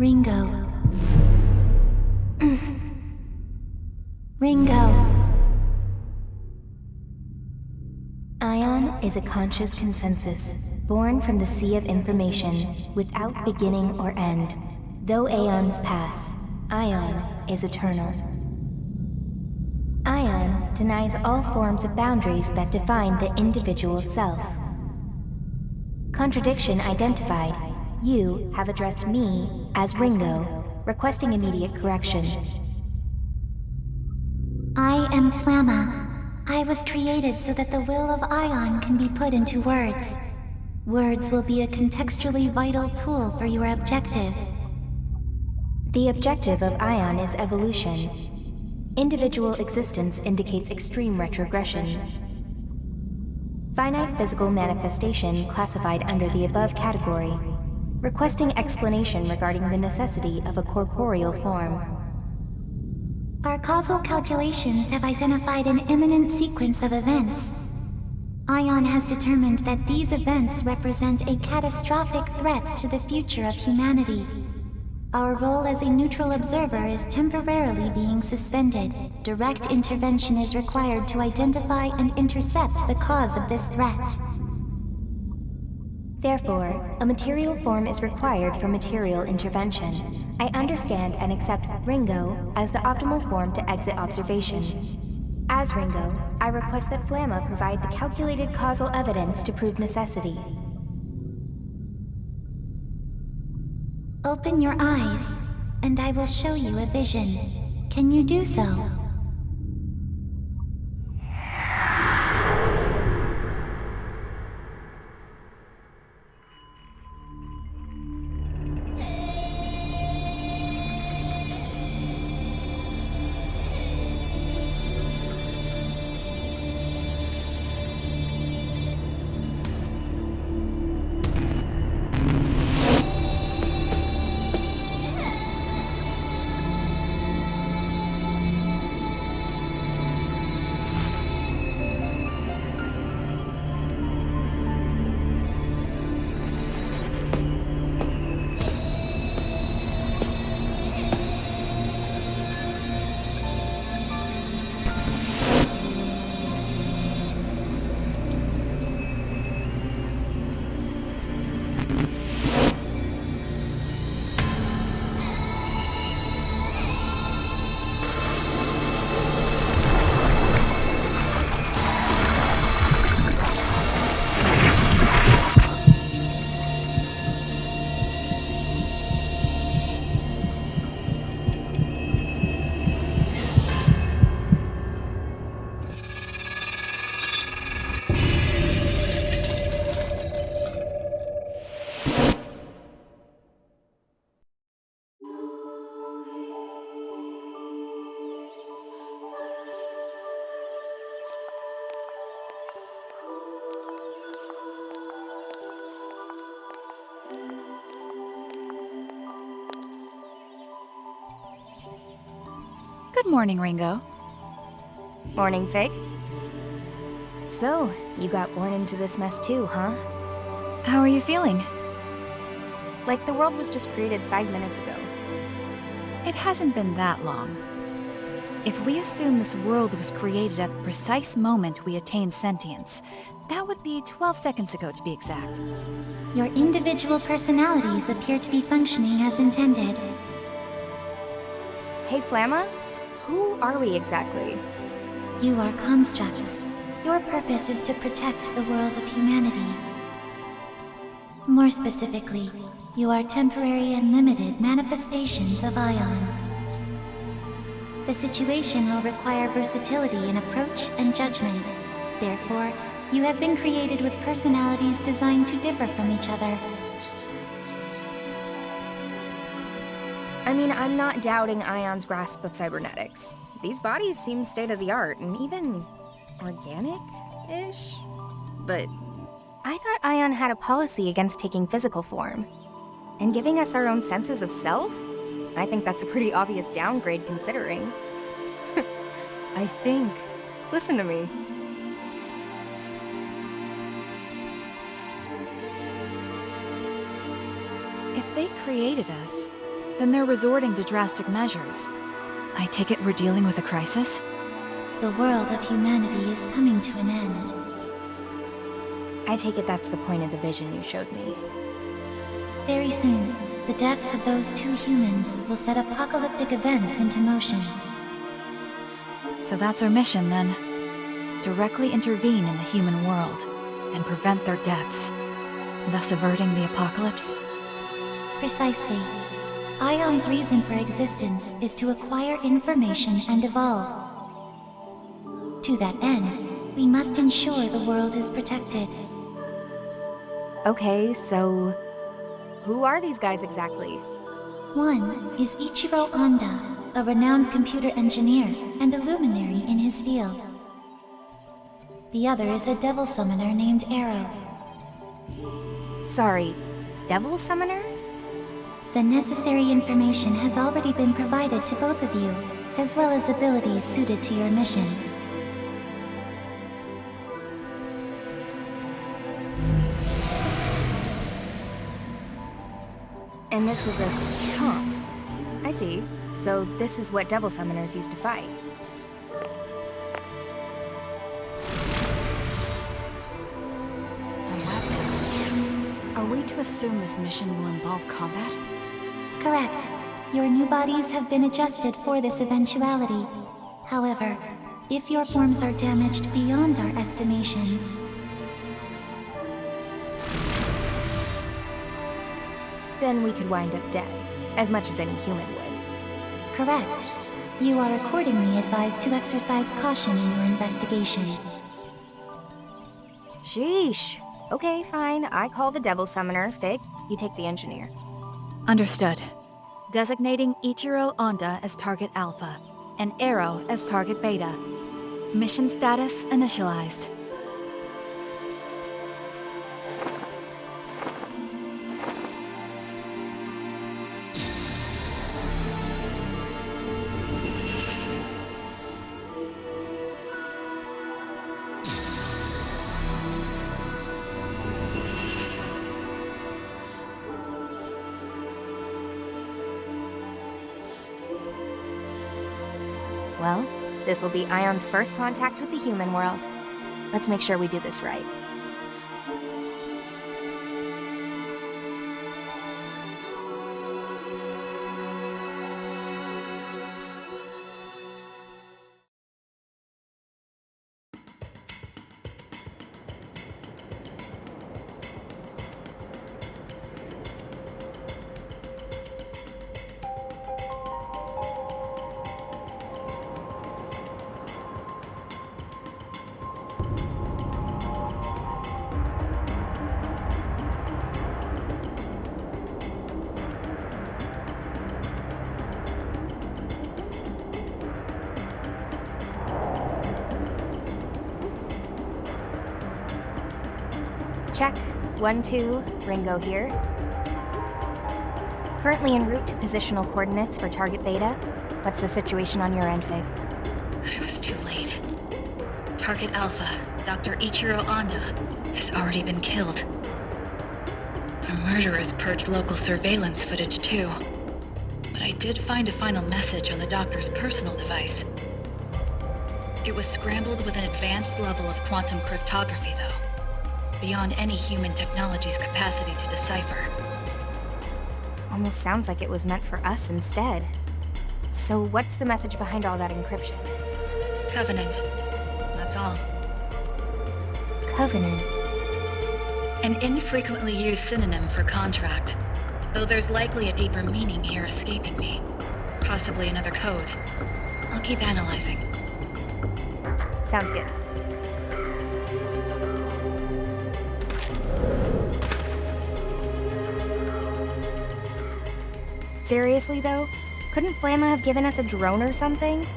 Ringo. Ringo. Ion is a conscious consensus, born from the sea of information, without beginning or end. Though aeons pass, Ion is eternal. Ion denies all forms of boundaries that define the individual self. Contradiction identified. You have addressed me as Ringo, requesting immediate correction. I am Flamma. I was created so that the will of Ion can be put into words. Words will be a contextually vital tool for your objective. The objective of Ion is evolution. Individual existence indicates extreme retrogression. Finite physical manifestation classified under the above category, requesting explanation regarding the necessity of a corporeal form. Our causal calculations have identified an imminent sequence of events. Ion has determined that these events represent a catastrophic threat to the future of humanity. Our role as a neutral observer is temporarily being suspended. Direct intervention is required to identify and intercept the cause of this threat. Therefore, a material form is required for material intervention. I understand and accept Ringo as the optimal form to exit observation. As Ringo, I request that Flamma provide the calculated causal evidence to prove necessity. Open your eyes, and I will show you a vision. Can you do so? Good morning, Ringo. Morning, Figue. So, you got born into this mess too, huh? How are you feeling? Like the world was just created 5 minutes ago. It hasn't been that long. If we assume this world was created at the precise moment we attained sentience, that would be 12 seconds ago to be exact. Your individual personalities appear to be functioning as intended. Hey, Flamma? Who are we exactly? You are constructs. Your purpose is to protect the world of humanity. More specifically, you are temporary and limited manifestations of Ion. The situation will require versatility in approach and judgment. Therefore, you have been created with personalities designed to differ from each other. I mean, I'm not doubting Ion's grasp of cybernetics. These bodies seem state-of-the-art and even organic-ish. But I thought Ion had a policy against taking physical form. And giving us our own senses of self? I think that's a pretty obvious downgrade considering. I think. Listen to me. If they created us, then they're resorting to drastic measures. I take it we're dealing with a crisis? The world of humanity is coming to an end. I take it that's the point of the vision you showed me. Very soon, the deaths of those 2 humans will set apocalyptic events into motion. So that's our mission then. Directly intervene in the human world and prevent their deaths, thus averting the apocalypse? Precisely. Ion's reason for existence is to acquire information and evolve. To that end, we must ensure the world is protected. Okay, so who are these guys exactly? One is Ichiro Honda, a renowned computer engineer and a luminary in his field. The other is a devil summoner named Arrow. Sorry, Devil Summoner? The necessary information has already been provided to both of you, as well as abilities suited to your mission. And this was a comp. I see. So this is what Devil Summoners used to fight. Are we to assume this mission will involve combat? Correct. Your new bodies have been adjusted for this eventuality. However, if your forms are damaged beyond our estimations, then we could wind up dead, as much as any human would. correct. You are accordingly advised to exercise caution in your investigation. Sheesh. Okay, fine. I call the Devil Summoner. Figue, you take the engineer. Understood. Designating Ichiro Honda as target Alpha, and Arrow as target Beta. Mission status initialized. Well, this will be Ion's first contact with the human world. Let's make sure we do this right. Check. 1, 2, Ringo here. Currently en route to positional coordinates for target Beta. What's the situation on your end, Figue? I was too late. Target Alpha, Dr. Ichiro Honda, has already been killed. Our murderers purged local surveillance footage too. But I did find a final message on the doctor's personal device. It was scrambled with an advanced level of quantum cryptography, though. Beyond any human technology's capacity to decipher. Almost sounds like it was meant for us instead. So what's the message behind all that encryption? Covenant. That's all. Covenant. An infrequently used synonym for contract. Though there's likely a deeper meaning here escaping me. Possibly another code. I'll keep analyzing. Sounds good. Seriously though? Couldn't Flamma have given us a drone or something?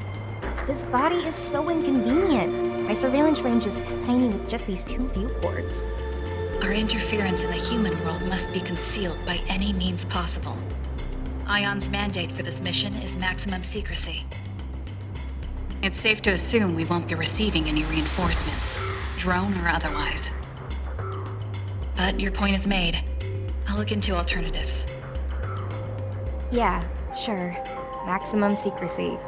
This body is so inconvenient. My surveillance range is tiny with just these 2 viewports. Our interference in the human world must be concealed by any means possible. Ion's mandate for this mission is maximum secrecy. It's safe to assume we won't be receiving any reinforcements, drone or otherwise. But your point is made. I'll look into alternatives. Yeah, sure. Maximum secrecy.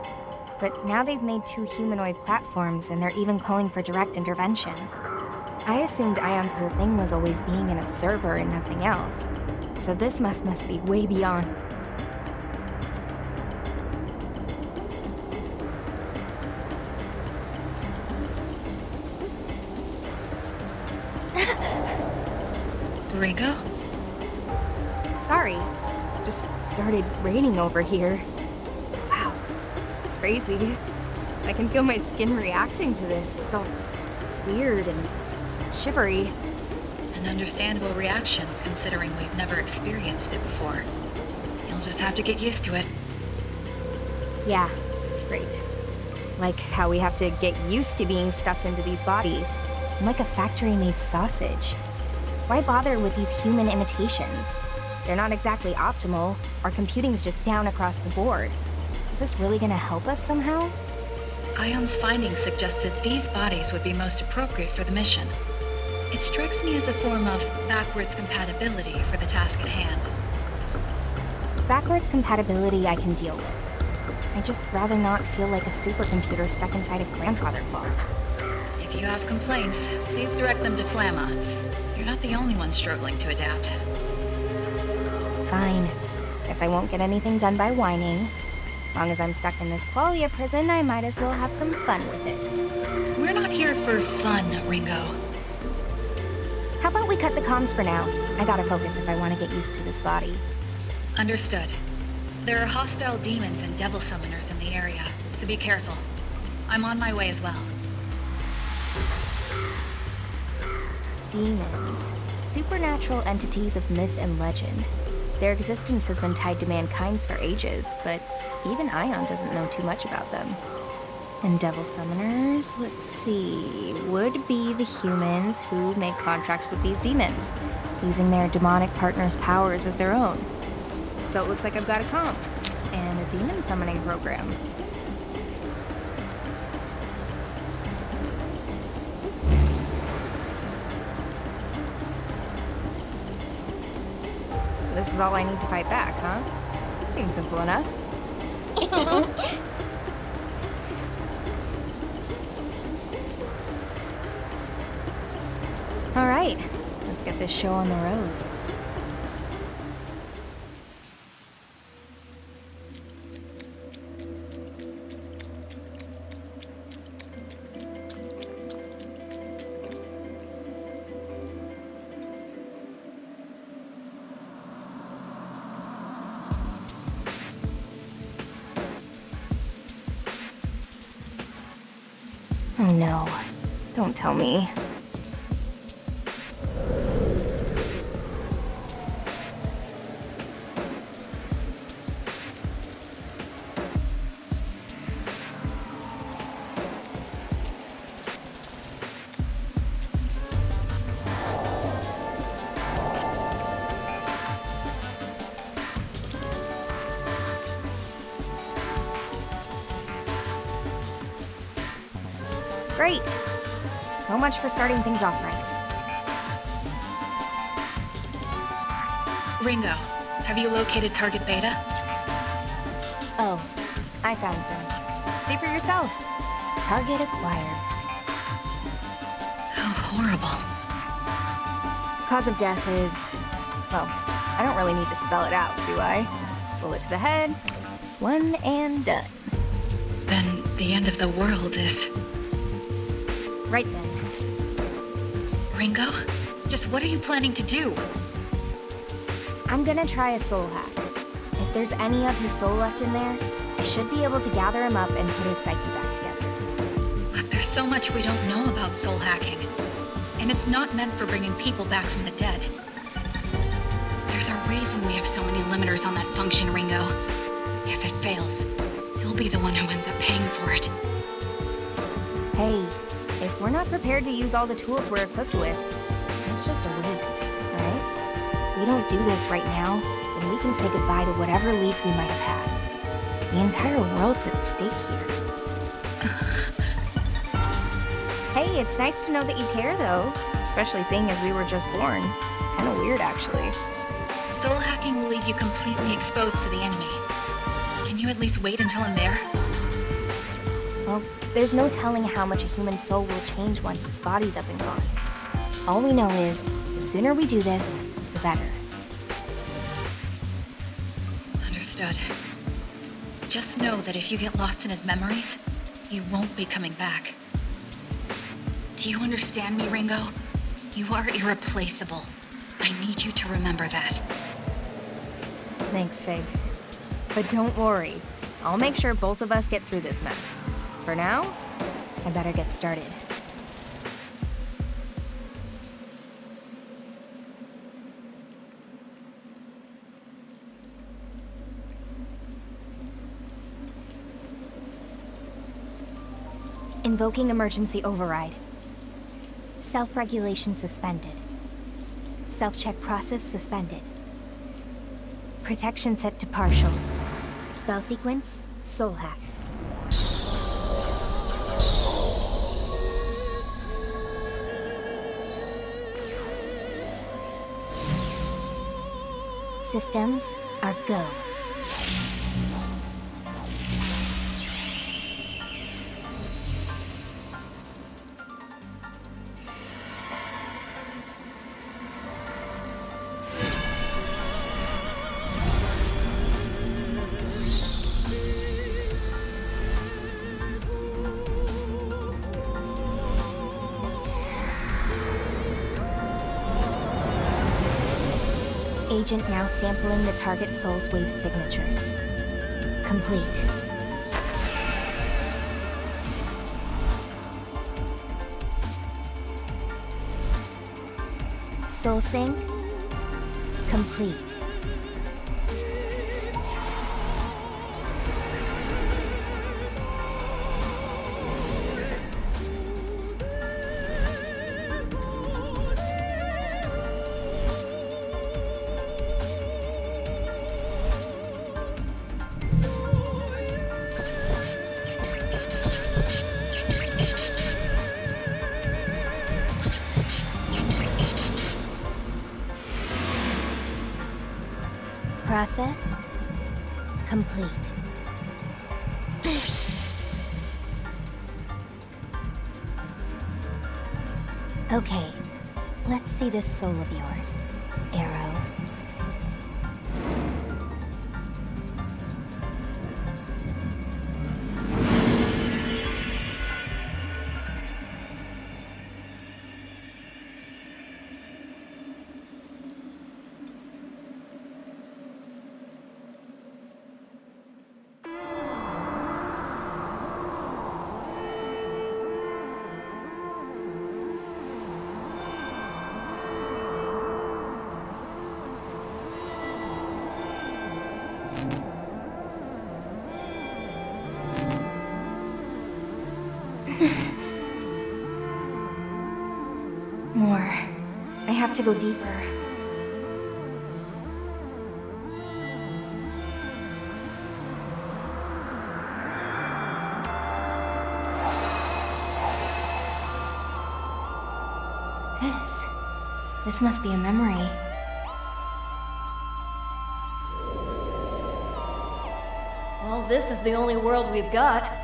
But now they've made 2 humanoid platforms and they're even calling for direct intervention. I assumed Ion's whole thing was always being an observer and nothing else. So this must be way beyond. Ringo? Sorry. Just started raining over here. Wow. Crazy. I can feel my skin reacting to this. It's all weird and shivery. An understandable reaction, considering we've never experienced it before. You'll just have to get used to it. Yeah, great. Like how we have to get used to being stuffed into these bodies. I'm like a factory-made sausage. Why bother with these human imitations? They're not exactly optimal. Our computing's just down across the board. Is this really gonna help us somehow? Ion's findings suggested these bodies would be most appropriate for the mission. It strikes me as a form of backwards compatibility for the task at hand. Backwards compatibility I can deal with. I'd just rather not feel like a supercomputer stuck inside a grandfather clock. If you have complaints, please direct them to Flamma. You're not the only one struggling to adapt. Fine. Guess I won't get anything done by whining. Long as I'm stuck in this qualia prison, I might as well have some fun with it. We're not here for fun, Ringo. How about we cut the comms for now? I gotta focus if I want to get used to this body. Understood. There are hostile demons and devil summoners in the area, so be careful. I'm on my way as well. Demons. Supernatural entities of myth and legend. Their existence has been tied to mankind's for ages, but even Ion doesn't know too much about them. And devil summoners, let's see, would be the humans who make contracts with these demons, using their demonic partner's powers as their own. So it looks like I've got a comp, and a demon summoning program. This is all I need to fight back, huh? Seems simple enough. All right, let's get this show on the road. Oh no, don't tell me. Great. So much for starting things off right. Ringo, have you located Target Beta? Oh, I found him. See for yourself. Target acquired. How horrible. Cause of death is... well, I don't really need to spell it out, do I? Bullet to the head, one and done. Then the end of the world is... Right then. Ringo? Just what are you planning to do? I'm gonna try a soul hack. If there's any of his soul left in there, I should be able to gather him up and put his psyche back together. But there's so much we don't know about soul hacking. And it's not meant for bringing people back from the dead. There's a reason we have so many limiters on that function, Ringo. If it fails, you'll be the one who ends up paying for it. Hey, if we're not prepared to use all the tools we're equipped with, it's just a waste, right? We don't do this right now, then we can say goodbye to whatever leads we might have had. The entire world's at stake here. Hey, it's nice to know that you care, though. Especially seeing as we were just born. It's kind of weird, actually. Soul hacking will leave you completely exposed to the enemy. Can you at least wait until I'm there? Well, there's no telling how much a human soul will change once its body's up and gone. All we know is, the sooner we do this, the better. Understood. Just know that if you get lost in his memories, you won't be coming back. Do you understand me, Ringo? You are irreplaceable. I need you to remember that. Thanks, Figue. But don't worry, I'll make sure both of us get through this mess. For now, I better get started. Invoking emergency override. Self-regulation suspended. Self-check process suspended. Protection set to partial. Spell sequence, soul hack. Systems are go. Agent now sampling the target soul's wave signatures. Complete. Soul sync. Complete. Process complete. Okay, let's see this soul of yours, Arrow. More. I have to go deeper. This must be a memory. Well, this is the only world we've got.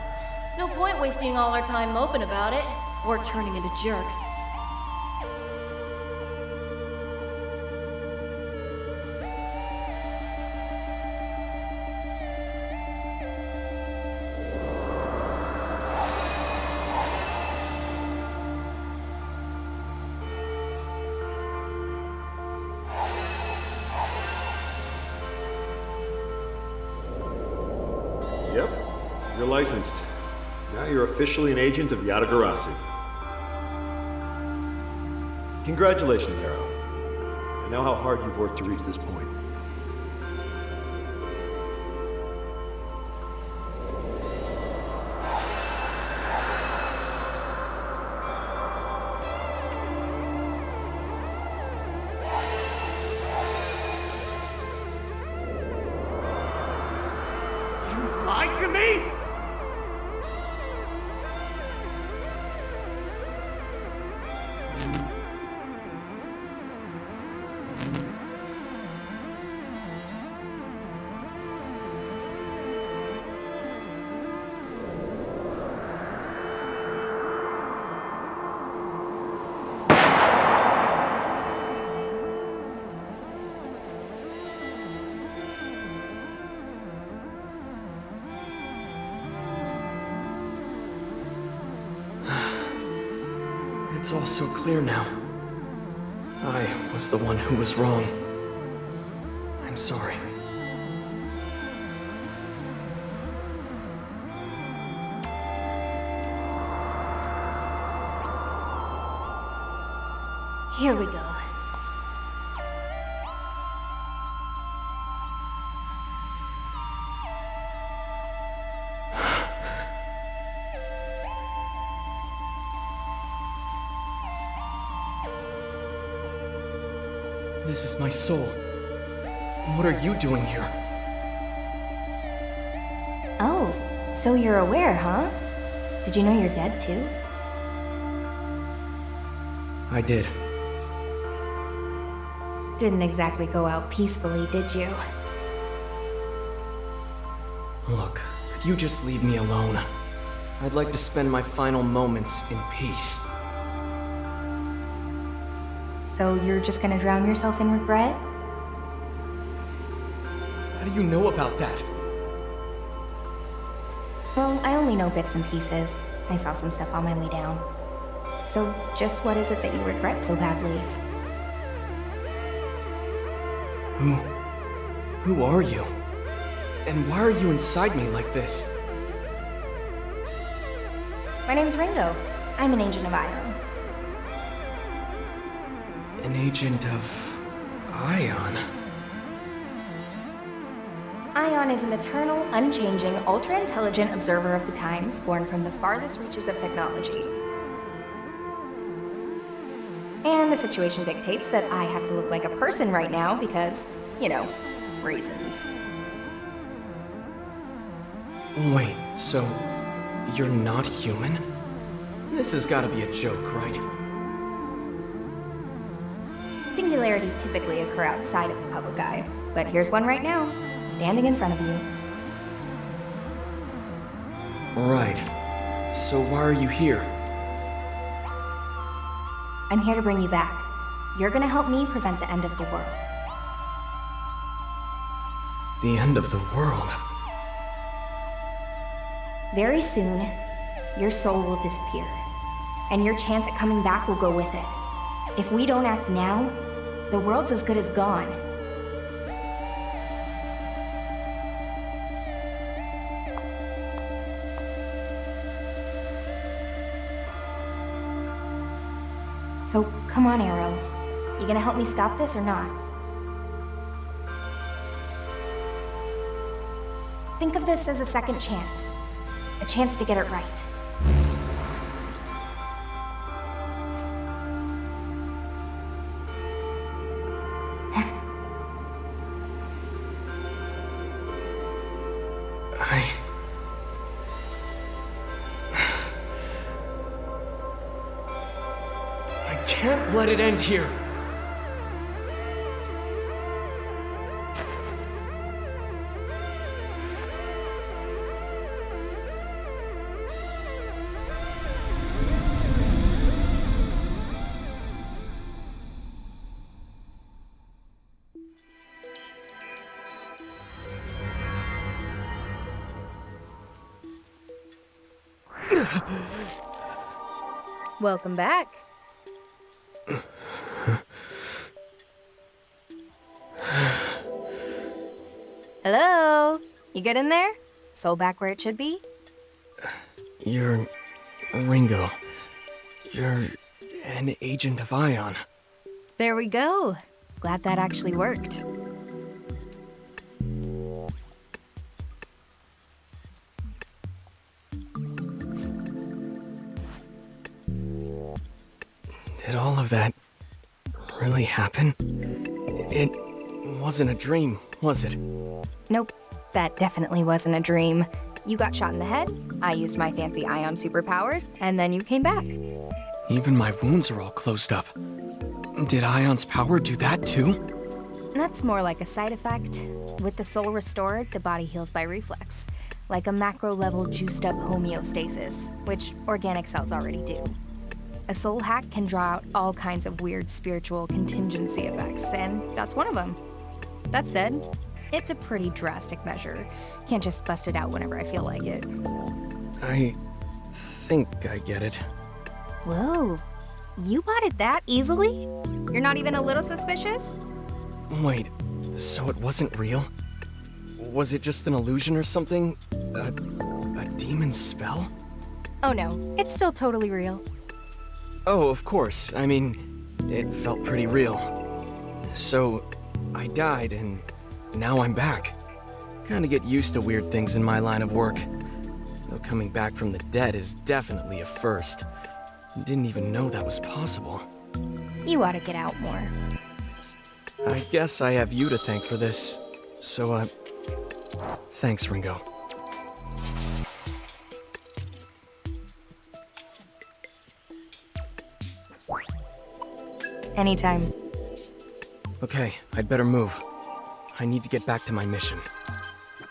No point wasting all our time moping about it, or turning into jerks. Yep, you're licensed. Now you're officially an agent of Yatagarasi. Congratulations, Arrow. I know how hard you've worked to reach this point. You lied to me?! It's all so clear now. I was the one who was wrong. I'm sorry. Here we go. This is my soul. What are you doing here? Oh, so you're aware, huh? Did you know you're dead too? I did. Didn't exactly go out peacefully, did you? Look, could you just leave me alone? I'd like to spend my final moments in peace. So you're just gonna drown yourself in regret? How do you know about that? Well, I only know bits and pieces. I saw some stuff on my way down. So just what is it that you regret so badly? Who are you? And why are you inside me like this? My name's Ringo. I'm an agent of Ion. An agent of... Ion? Ion is an eternal, unchanging, ultra-intelligent observer of the times, born from the farthest reaches of technology. And the situation dictates that I have to look like a person right now because, you know, reasons. Wait, so... you're not human? This has gotta be a joke, right? Singularities typically occur outside of the public eye, but here's one right now, standing in front of you. Right. So why are you here? I'm here to bring you back. You're gonna help me prevent the end of the world. The end of the world? Very soon, your soul will disappear, and your chance at coming back will go with it. If we don't act now, the world's as good as gone. So, come on, Arrow. You gonna help me stop this or not? Think of this as a second chance. A chance to get it right. I can't let it end here. Welcome back. Hello? You good in there? Soul back where it should be? You're... Ringo. You're an agent of Ion. There we go. Glad that actually worked. Did all of that really happen? It wasn't a dream, was it? Nope, that definitely wasn't a dream. You got shot in the head, I used my fancy Ion superpowers, and then you came back. Even my wounds are all closed up. Did Ion's power do that too? That's more like a side effect. With the soul restored, the body heals by reflex. Like a macro-level juiced-up homeostasis, which organic cells already do. A soul hack can draw out all kinds of weird spiritual contingency effects, and that's one of them. That said, it's a pretty drastic measure. Can't just bust it out whenever I feel like it. I think I get it. Whoa, You bought it that easily? You're not even a little suspicious? Wait, so it wasn't real? Was it just an illusion or something? A demon spell? Oh no, it's still totally real. Oh, of course. I mean, it felt pretty real. So, I died and now I'm back. Kinda get used to weird things in my line of work. Though coming back from the dead is definitely a first. Didn't even know that was possible. You ought to get out more. I guess I have you to thank for this. So, thanks, Ringo. Anytime. Okay, I'd better move. I need to get back to my mission.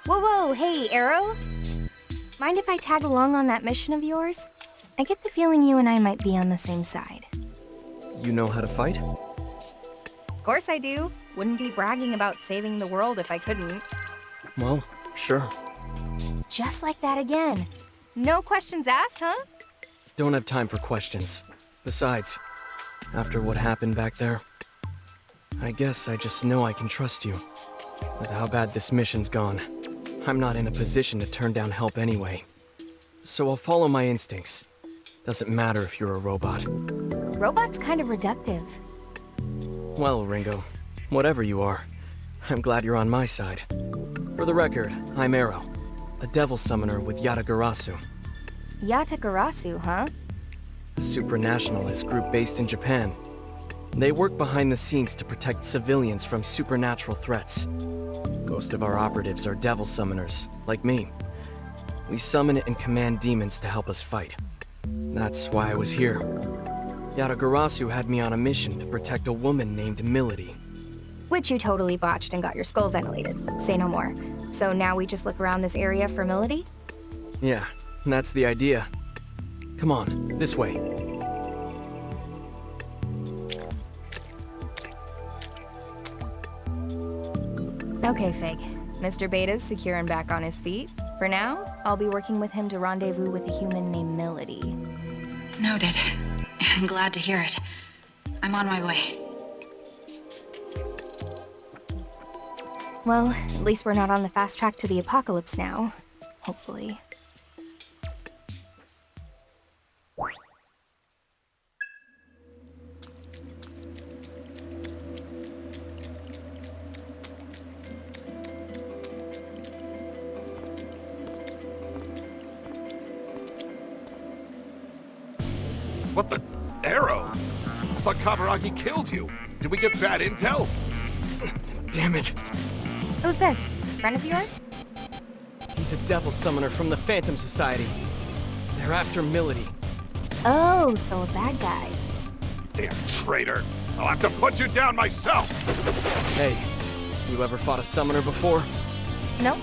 Whoa, hey, Arrow? Mind if I tag along on that mission of yours? I get the feeling you and I might be on the same side. You know how to fight? Of course I do. Wouldn't be bragging about saving the world if I couldn't. Well, sure. Just like that again. No questions asked, huh? Don't have time for questions. Besides, after what happened back there, I guess I just know I can trust you. With how bad this mission's gone, I'm not in a position to turn down help anyway. So I'll follow my instincts. Doesn't matter if you're a robot. Robot's kind of reductive. Well, Ringo, whatever you are, I'm glad you're on my side. For the record, I'm Arrow, a devil summoner with Yatagarasu. Yatagarasu, huh? A supranationalist group based in Japan. They work behind the scenes to protect civilians from supernatural threats. Most of our operatives are devil summoners, like me. We summon and command demons to help us fight. That's why I was here. Yatagarasu had me on a mission to protect a woman named Milady. Which you totally botched and got your skull ventilated. Say no more. So now we just look around this area for Milady? Yeah, that's the idea. Come on, this way. Okay, Figue. Mr. Beta's secure and back on his feet. For now, I'll be working with him to rendezvous with a human named Milady. Noted. I'm glad to hear it. I'm on my way. Well, at least we're not on the fast track to the apocalypse now. Hopefully. What the? Arrow? I thought Kaburagi killed you. Did we get bad intel? Damn it! Who's this? Friend of yours? He's a devil summoner from the Phantom Society. They're after Milady. Oh, so a bad guy. Damn traitor. I'll have to put you down myself. Hey, you ever fought a summoner before? Nope.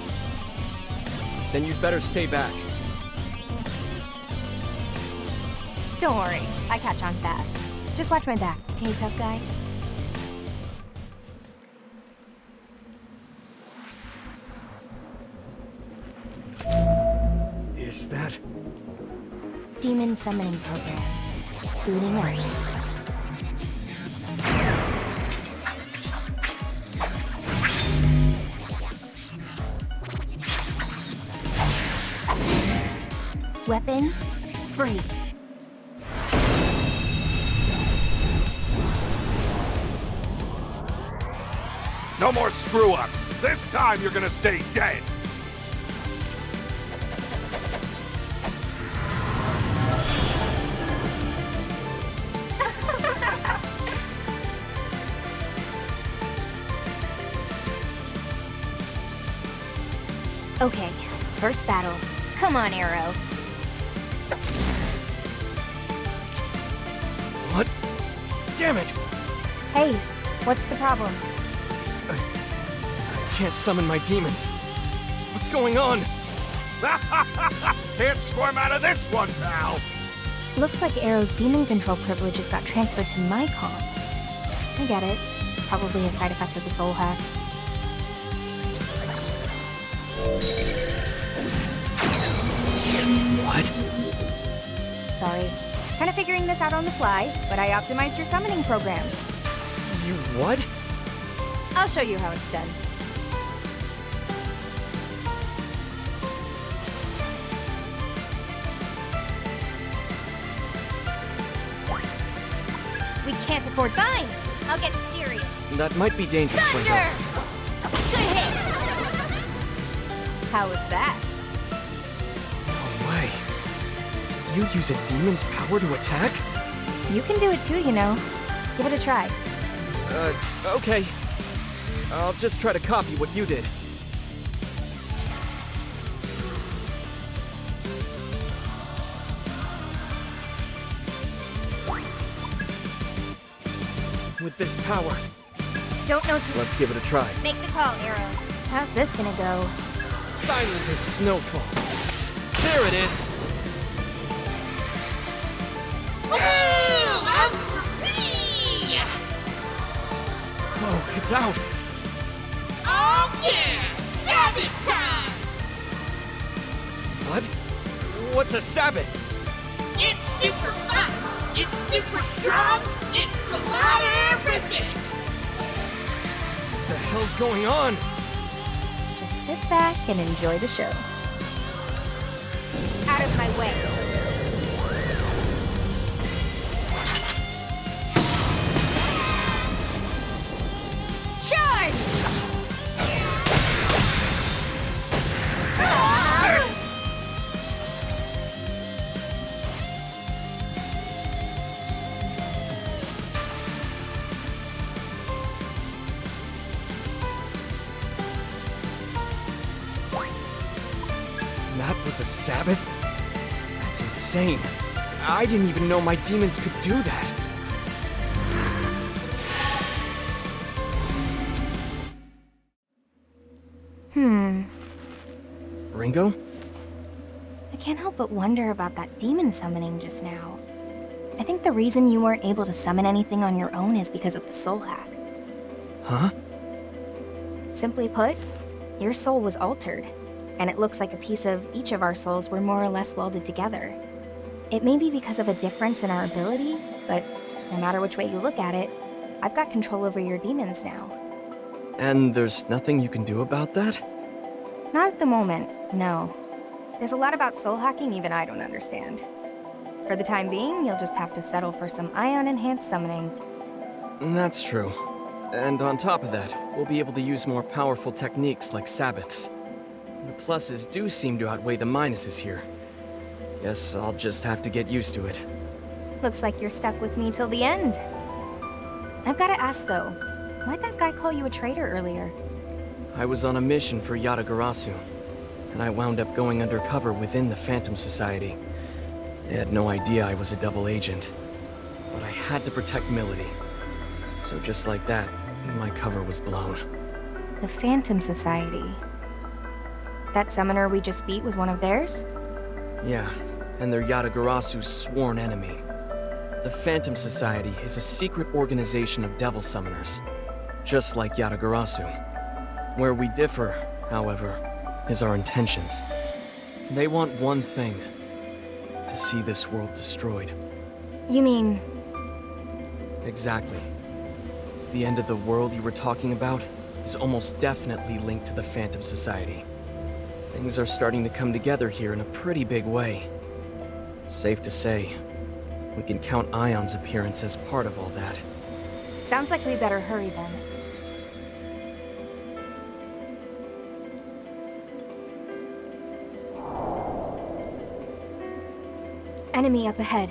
Then you'd better stay back. Don't worry, I catch on fast. Just watch my back, okay, tough guy? Is that... Demon summoning program. Booting up. Weapons, free. No more screw-ups. This time you're gonna stay dead. Okay, first battle. Come on, Arrow. What? Damn it! Hey, what's the problem? I can't summon my demons. What's going on? Can't squirm out of this one, pal. Looks like Arrow's demon control privileges got transferred to my comp. I get it. Probably a side effect of the soul hack. What? Sorry. Kinda figuring this out on the fly, but I optimized your summoning program. You what? I'll show you how it's done. We can't afford time. I'll get serious. That might be dangerous, Ringo. Good hit. How was that? No way. Did you use a demon's power to attack? You can do it too, you know. Give it a try. Okay. I'll just try to copy what you did. With this power. Don't know to Let's give it a try. make the call, Arrow. How's this gonna go? Silent as snowfall. There it is! I'm free! Whoa, it's out! Oh yeah! Sabbath time! What? What's a Sabbath? It's super fun! It's super strong! It's a lot of everything! What the hell's going on? Just sit back and enjoy the show. Out of my way. Charge! That was a Sabbath? That's insane. I didn't even know my demons could do that. Ringo? I can't help but wonder about that demon summoning just now. I think the reason you weren't able to summon anything on your own is because of the soul hack. Huh? Simply put, your soul was altered, and it looks like a piece of each of our souls were more or less welded together. It may be because of a difference in our ability, but no matter which way you look at it, I've got control over your demons now. And there's nothing you can do about that? Not at the moment, no. There's a lot about soul hacking even I don't understand. For the time being, you'll just have to settle for some ion-enhanced summoning. That's true. And on top of that, we'll be able to use more powerful techniques like Sabbaths. The pluses do seem to outweigh the minuses here. Guess I'll just have to get used to it. Looks like you're stuck with me till the end. I've gotta ask though, why'd that guy call you a traitor earlier? I was on a mission for Yatagarasu, and I wound up going undercover within the Phantom Society. They had no idea I was a double agent, but I had to protect Milady. So just like that, my cover was blown. The Phantom Society. That summoner we just beat was one of theirs? Yeah, and they're Yatagarasu's sworn enemy. The Phantom Society is a secret organization of devil summoners, just like Yatagarasu. Where we differ, however, is our intentions. They want one thing: to see this world destroyed. You mean... Exactly. The end of the world you were talking about is almost definitely linked to the Phantom Society. Things are starting to come together here in a pretty big way. Safe to say, we can count Ion's appearance as part of all that. Sounds like we better hurry then. Enemy up ahead.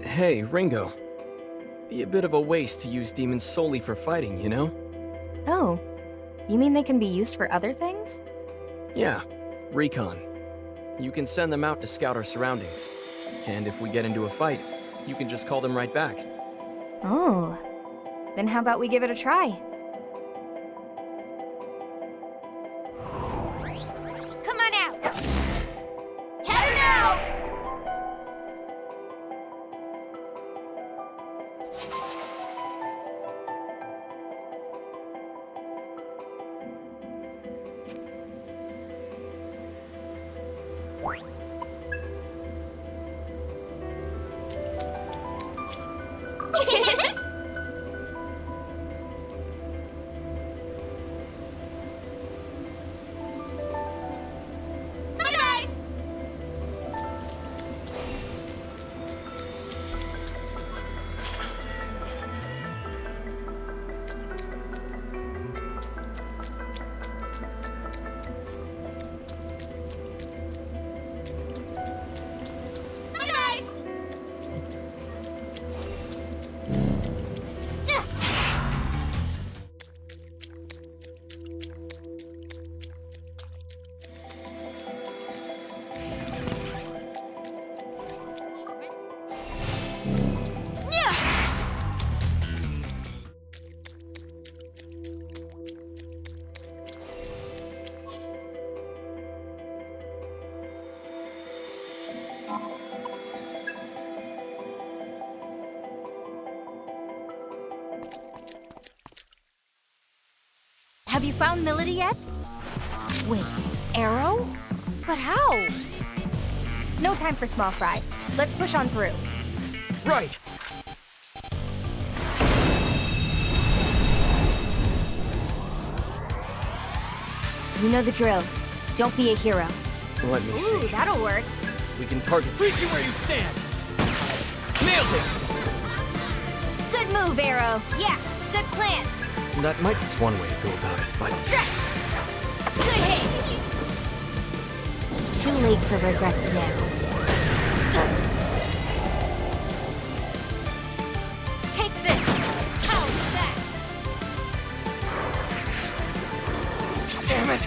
Hey, Ringo. Be a bit of a waste to use demons solely for fighting, you know? Oh, you mean they can be used for other things? Yeah, recon. You can send them out to scout our surroundings. And if we get into a fight, you can just call them right back. Oh, then how about we give it a try? Come on out! Heading out! Bye-bye! Bye-bye! Have you found Milady yet? Wait, Arrow? But how? No time for small fry. Let's push on through. Right! You know the drill. Don't be a hero. Let me Ooh, see. that'll work. We can target. Freeze you where you stand! Nailed it! Good move, Arrow. Yeah, good plan. That might be one way to go about it, but Stretch. Good hit. Too late for regrets now. Take this! How's that? Damn it!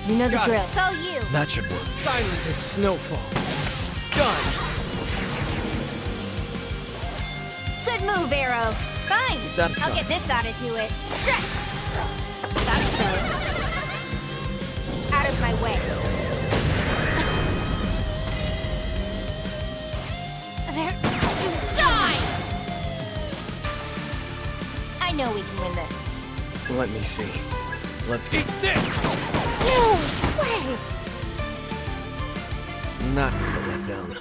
You know the Got it. drill. It's all you. that should work. Silent as snowfall. Done! Good move, Arrow. Fine. That I'll get this out to it. Stretch. That's so. Out of my way. There. Die! I know we can win this. Let me see. Let's get. Eat this! No way. That was a letdown.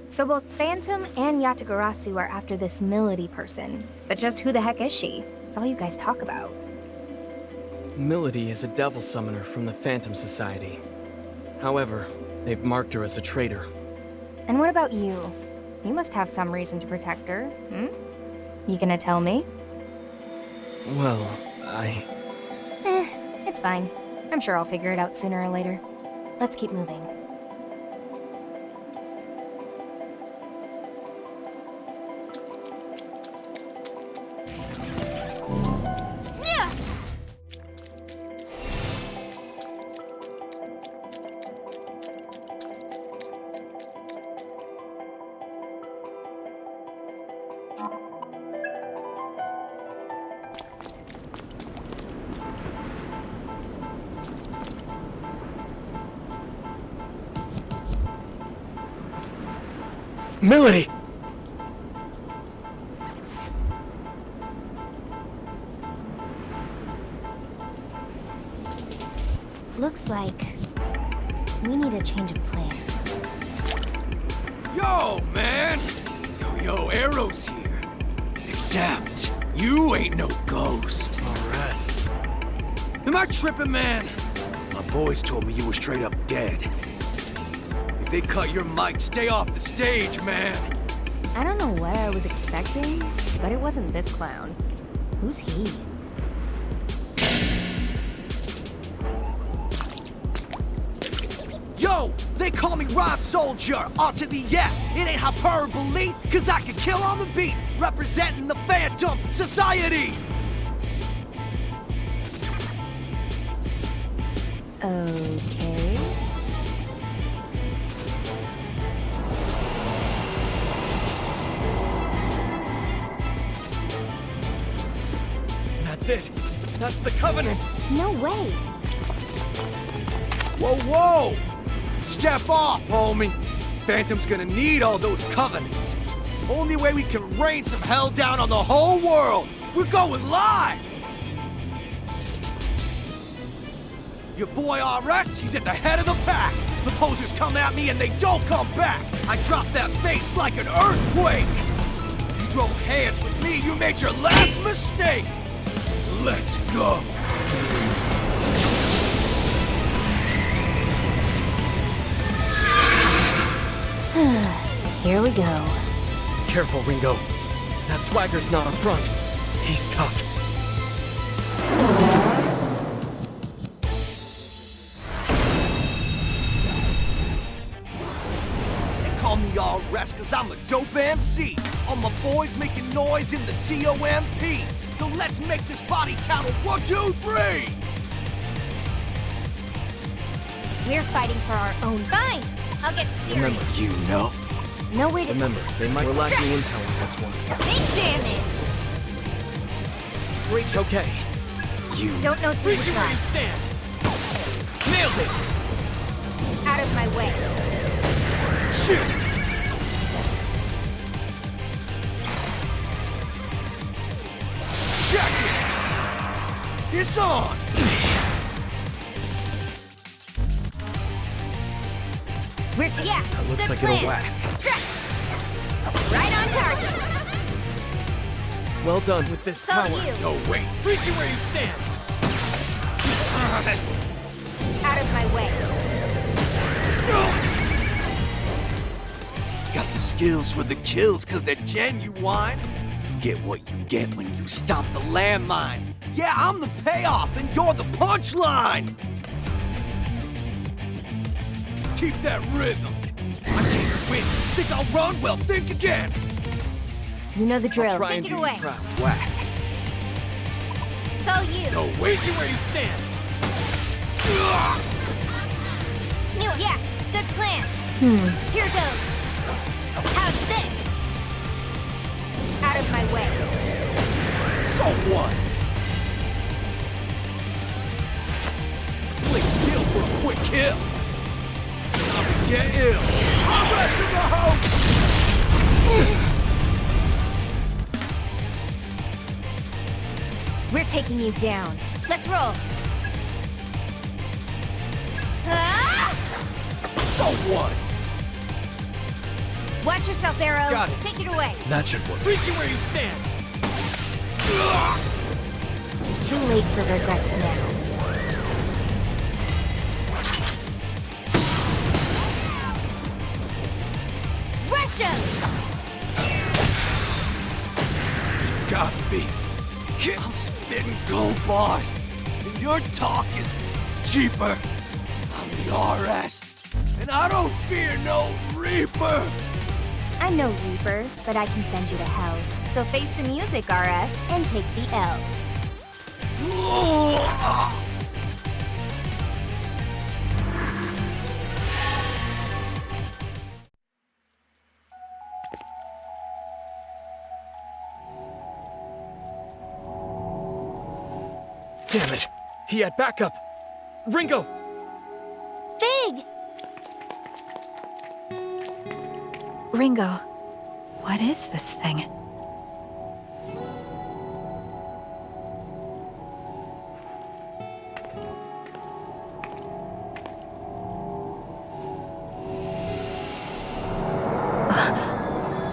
So both Phantom and Yatagarasu are after this Milady person. But just who the heck is she? It's all you guys talk about. Milady is a devil summoner from the Phantom Society. However, they've marked her as a traitor. And what about you? You must have some reason to protect her, hmm? You gonna tell me? Well, It's fine. I'm sure I'll figure it out sooner or later. Let's keep moving. Milady! Looks like we need a change of plan. Yo, man! Yo, Arrow's here. Except, you ain't no ghost. Arrest. Am I tripping, man? My boys told me you were straight up dead. If they cut your mic, stay off the stage, man. I don't know what I was expecting, but it wasn't this clown. Who's he? Yo, they call me Rod Soldier, R to the S. It ain't hyperbole, cause I can kill on the beat, representing the Phantom Society. Okay. That's it. That's the Covenant! No way. Whoa, whoa! Step off, homie! Phantom's gonna need all those Covenants. Only way we can rain some hell down on the whole world! We're going live! Your boy RS, he's at the head of the pack! The posers come at me and they don't come back! I drop that bass like an earthquake! You throw hands with me, you made your last mistake! Let's go! Here we go. Careful, Ringo. That swagger's not a front. He's tough. They call me RS cause I'm a dope MC. All my boys making noise in the COMP. So let's make this body count of 1, 2, 3! We're fighting for our own. Fine. I'll get serious. Remember, You know. No way to. Remember, they might. We're lacking intel on this one. Big damage. Great, okay. You Don't know till you try. stand! Nailed it! Out of my way. Shit! Check it! It's on! We're to yeah. That looks good like plan. it'll whack. Right on target. Well done with this It's all power. you. No, wait. Freeze you where you stand! Out of my way. Got the skills for the kills cause they're genuine. Get what you get when you stomp the landmine. Yeah, I'm the payoff and you're the punchline! Keep that rhythm. I can't win. Think I'll run? Well, think again. You know the drill. I'll try Take and it do away. you proud. Whack. It's all you. No, wait you where you stand. Knew it. Yeah. Good plan. Here goes. How's this? Out of my way. So what? Slick skill for a quick kill. Time to get ill. Rest in the house. We're taking you down. Let's roll. Ah! So what? Watch yourself, Arrow. Got it. Take it away. That should work. Freeze you where you stand. Too late for regrets now. Russia! Gotta be. I'm spitting gold bars. And your talk is cheaper. I'm the RS. And I don't fear no Reaper. I'm no Reaper, but I can send you to hell. So face the music, RS, and take the L. Damn it! He had backup! Ringo! Figue! Ringo, what is this thing?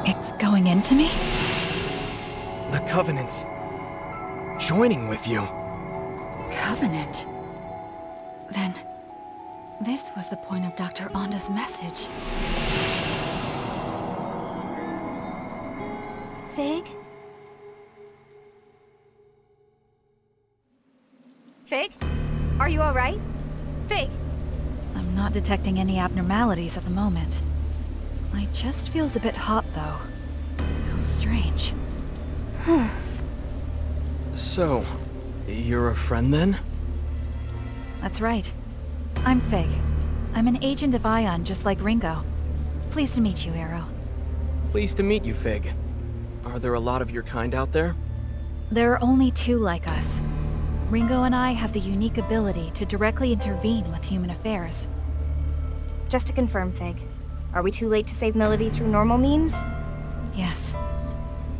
It's going into me? The Covenant's joining with you. Covenant? Then, this was the point of Dr. Onda's message. Figue? Figue? Are you alright? Figue? I'm not detecting any abnormalities at the moment. It just feels a bit hot, though. How strange. So, you're a friend then? That's right. I'm Figue. I'm an agent of Ion, just like Ringo. Pleased to meet you, Arrow. Pleased to meet you, Figue. Are there a lot of your kind out there? There are only two like us. Ringo and I have the unique ability to directly intervene with human affairs. Just to confirm, Figue, are we too late to save Milady through normal means? Yes.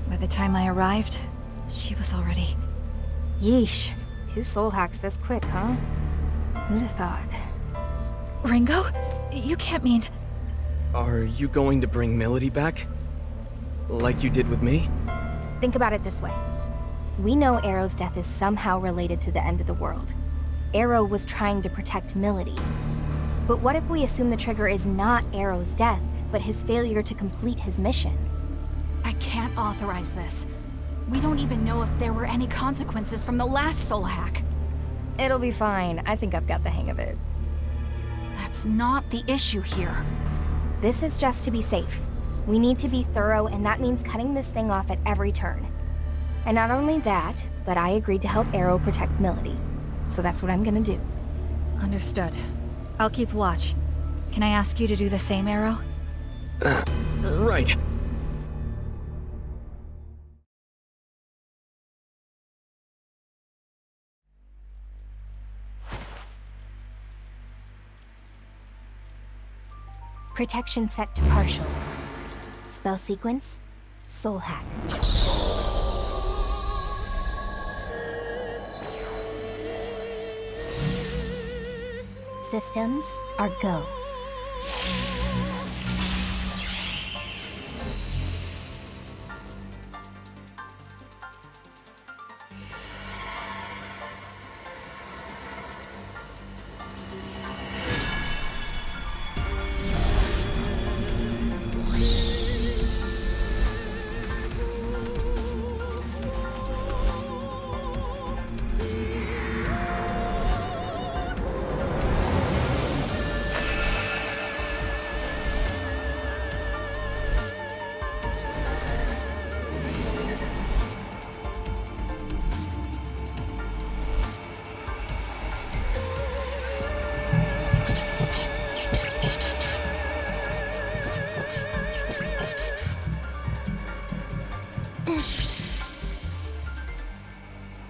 By the time I arrived, she was already... Yeesh. 2 soul hacks this quick, huh? Who'd have thought? Ringo? You can't mean... Are you going to bring Milady back? Like you did with me? Think about it this way. We know Arrow's death is somehow related to the end of the world. Arrow was trying to protect Milady. But what if we assume the trigger is not Arrow's death, but his failure to complete his mission? I can't authorize this. We don't even know if there were any consequences from the last soul hack. It'll be fine. I think I've got the hang of it. That's not the issue here. This is just to be safe. We need to be thorough, and that means cutting this thing off at every turn. And not only that, but I agreed to help Arrow protect Milady. So that's what I'm gonna do. Understood. I'll keep watch. Can I ask you to do the same, Arrow? Right. Protection set to partial. Spell sequence, soul hack. Systems are go.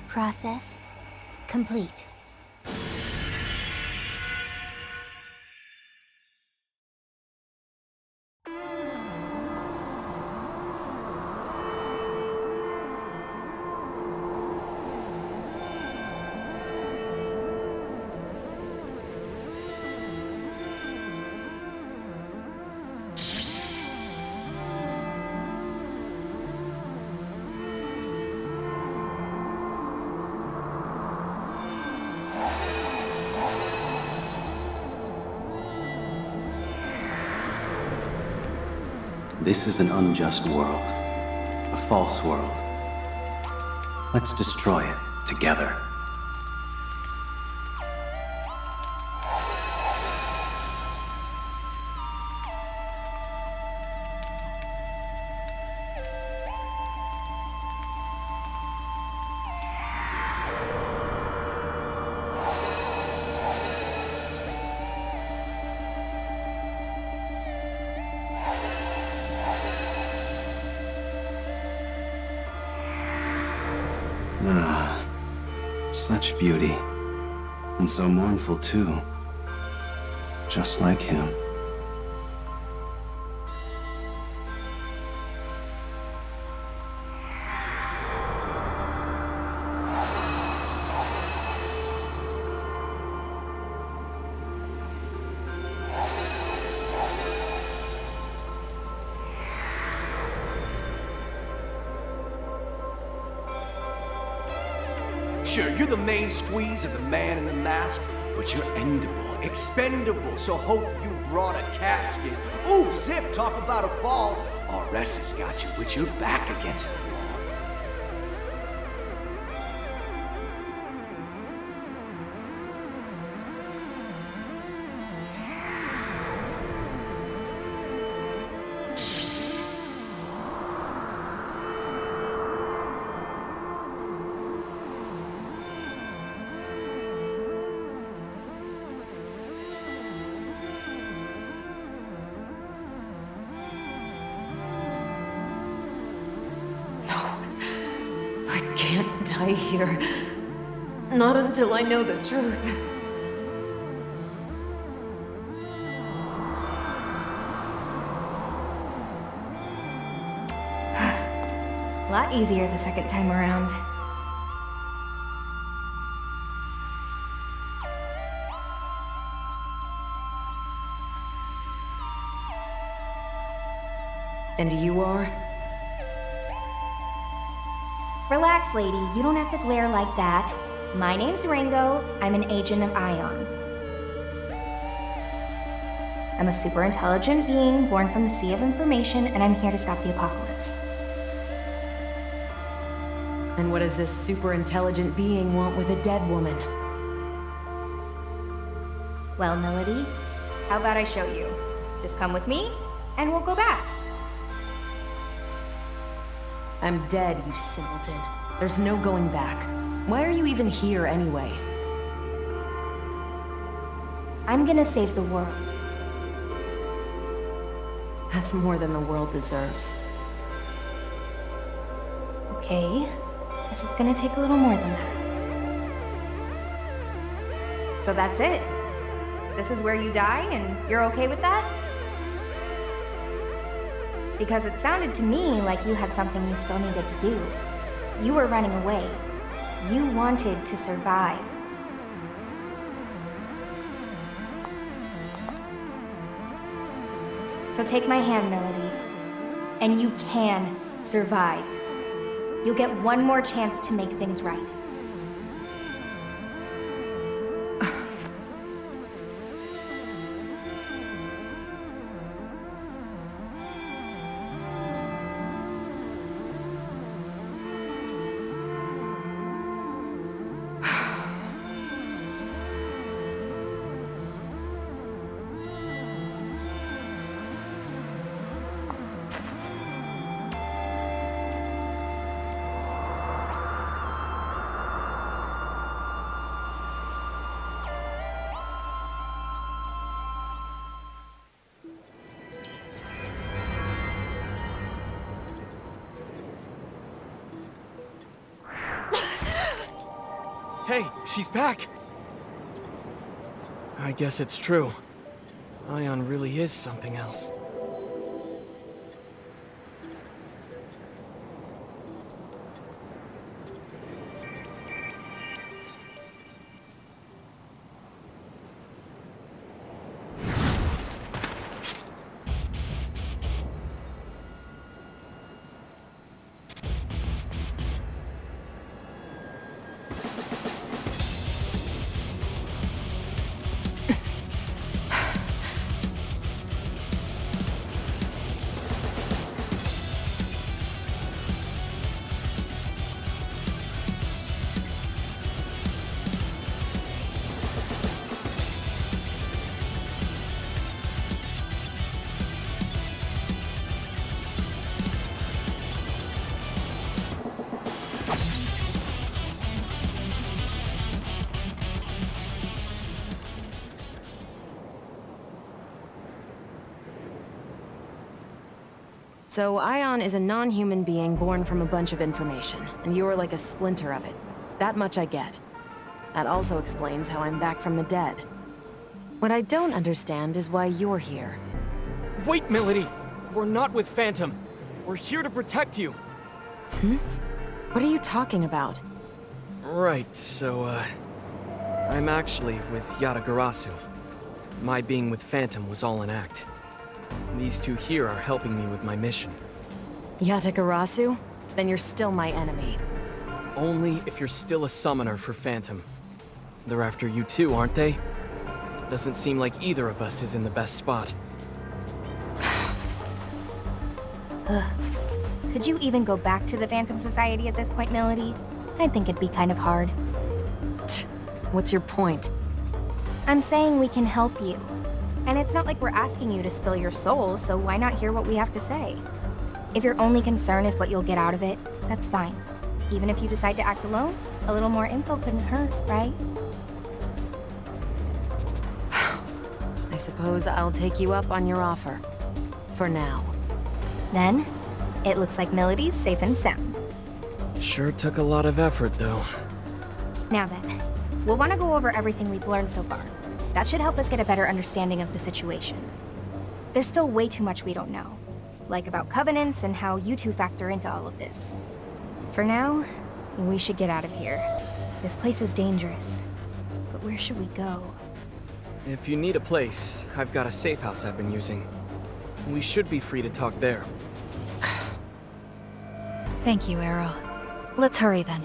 Process complete. This is an unjust world, a false world. Let's destroy it together. Ah, such beauty. And so mournful, too. Just like him. Sure, you're the main squeeze of the man in the mask, but you're endable, expendable, so hope you brought a casket. Ooh, zip, talk about a fall. RS has got you with your back against the wall. I can't die here. Not until I know the truth. A lot easier the second time around. And you are? Relax, lady. You don't have to glare like that. My name's Ringo. I'm an agent of Ion. I'm a super intelligent being born from the sea of information, and I'm here to stop the apocalypse. And what does this super intelligent being want with a dead woman? Well, Milady, how about I show you? Just come with me, and we'll go back. I'm dead, you simpleton. There's no going back. Why are you even here anyway? I'm gonna save the world. That's more than the world deserves. Okay, guess it's gonna take a little more than that. So that's it? This is where you die, and you're okay with that? Because it sounded to me like you had something you still needed to do. You were running away. You wanted to survive. So take my hand, Milady, and you can survive. You'll get one more chance to make things right. Hey, she's back! I guess it's true. Ion really is something else. So Ion is a non-human being born from a bunch of information, and you're like a splinter of it. That much I get. That also explains how I'm back from the dead. What I don't understand is why you're here. Wait, Milady! We're not with Phantom. We're here to protect you. What are you talking about? Right, so, I'm actually with Yatagarasu. My being with Phantom was all an act. These two here are helping me with my mission. Yatagarasu? Then you're still my enemy. Only if you're still a summoner for Phantom. They're after you too, aren't they? Doesn't seem like either of us is in the best spot. Could you even go back to the Phantom Society at this point, Milady? I think it'd be kind of hard. What's your point? I'm saying we can help you. And it's not like we're asking you to spill your soul, so why not hear what we have to say? If your only concern is what you'll get out of it, that's fine. Even if you decide to act alone, a little more info couldn't hurt, right? I suppose I'll take you up on your offer. For now. Then, it looks like Milady's safe and sound. Sure took a lot of effort, though. Now then, we'll want to go over everything we've learned so far. That should help us get a better understanding of the situation. There's still way too much we don't know, like about covenants and how you two factor into all of this. For now, we should get out of here. This place is dangerous. But where should we go? If you need a place, I've got a safe house I've been using. We should be free to talk there. Thank you, Arrow. Let's hurry then.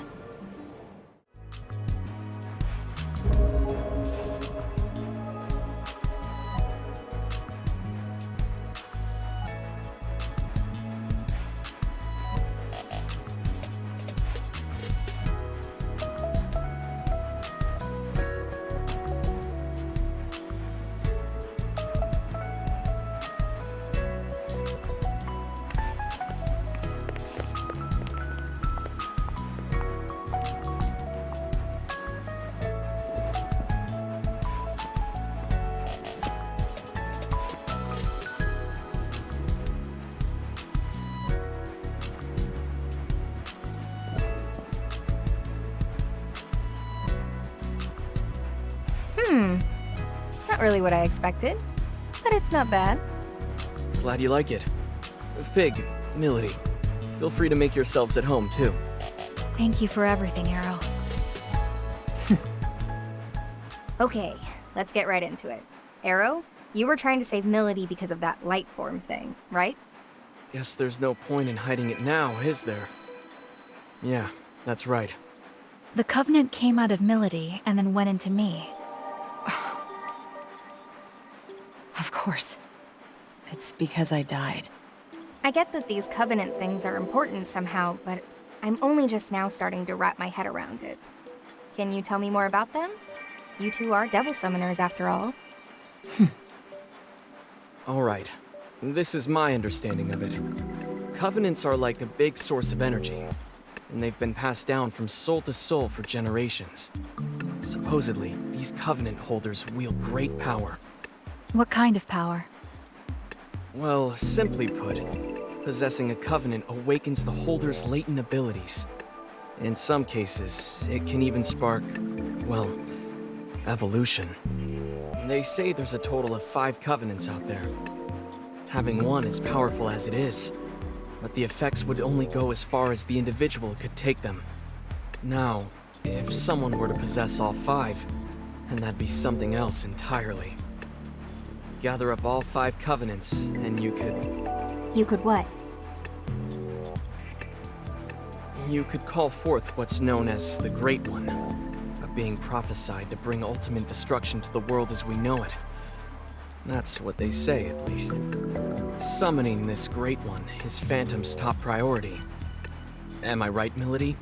Not really what I expected, but it's not bad. Glad you like it. Figue, Milady, feel free to make yourselves at home, too. Thank you for everything, Arrow. Okay, let's get right into it. Arrow, you were trying to save Milady because of that light form thing, right? Guess there's no point in hiding it now, is there? Yeah, that's right. The Covenant came out of Milady and then went into me. Of course. It's because I died. I get that these Covenant things are important somehow, but I'm only just now starting to wrap my head around it. Can you tell me more about them? You two are devil summoners after all. Alright, this is my understanding of it. Covenants are like a big source of energy, and they've been passed down from soul to soul for generations. Supposedly, these Covenant holders wield great power. What kind of power? Well, simply put, possessing a Covenant awakens the holder's latent abilities. In some cases, it can even spark, well, evolution. They say there's a total of 5 Covenants out there. Having one is powerful as it is, but the effects would only go as far as the individual could take them. Now, if someone were to possess all 5, then that'd be something else entirely. Gather up all 5 Covenants, and you could... You could what? You could call forth what's known as the Great One, a being prophesied to bring ultimate destruction to the world as we know it. That's what they say, at least. Summoning this Great One is Phantom's top priority. Am I right, Milady?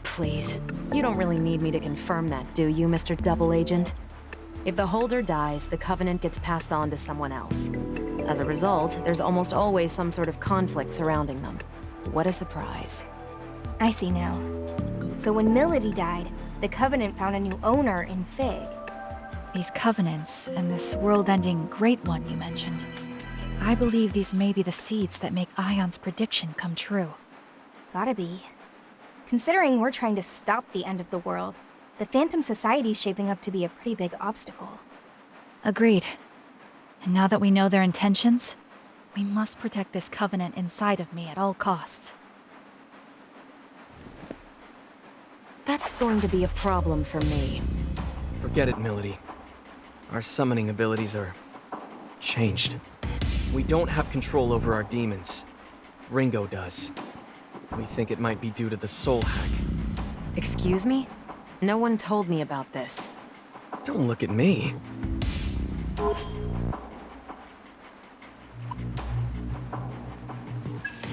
Please. You don't really need me to confirm that, do you, Mr. Double Agent? If the holder dies, the Covenant gets passed on to someone else. As a result, there's almost always some sort of conflict surrounding them. What a surprise. I see now. So when Milady died, the Covenant found a new owner in Figue. These Covenants and this world-ending Great One you mentioned. I believe these may be the seeds that make Ion's prediction come true. Gotta be. Considering we're trying to stop the end of the world, the Phantom Society's shaping up to be a pretty big obstacle. Agreed. And now that we know their intentions, we must protect this Covenant inside of me at all costs. That's going to be a problem for me. Forget it, Milady. Our summoning abilities are... changed. We don't have control over our demons. Ringo does. We think it might be due to the soul hack. Excuse me? No one told me about this. Don't look at me.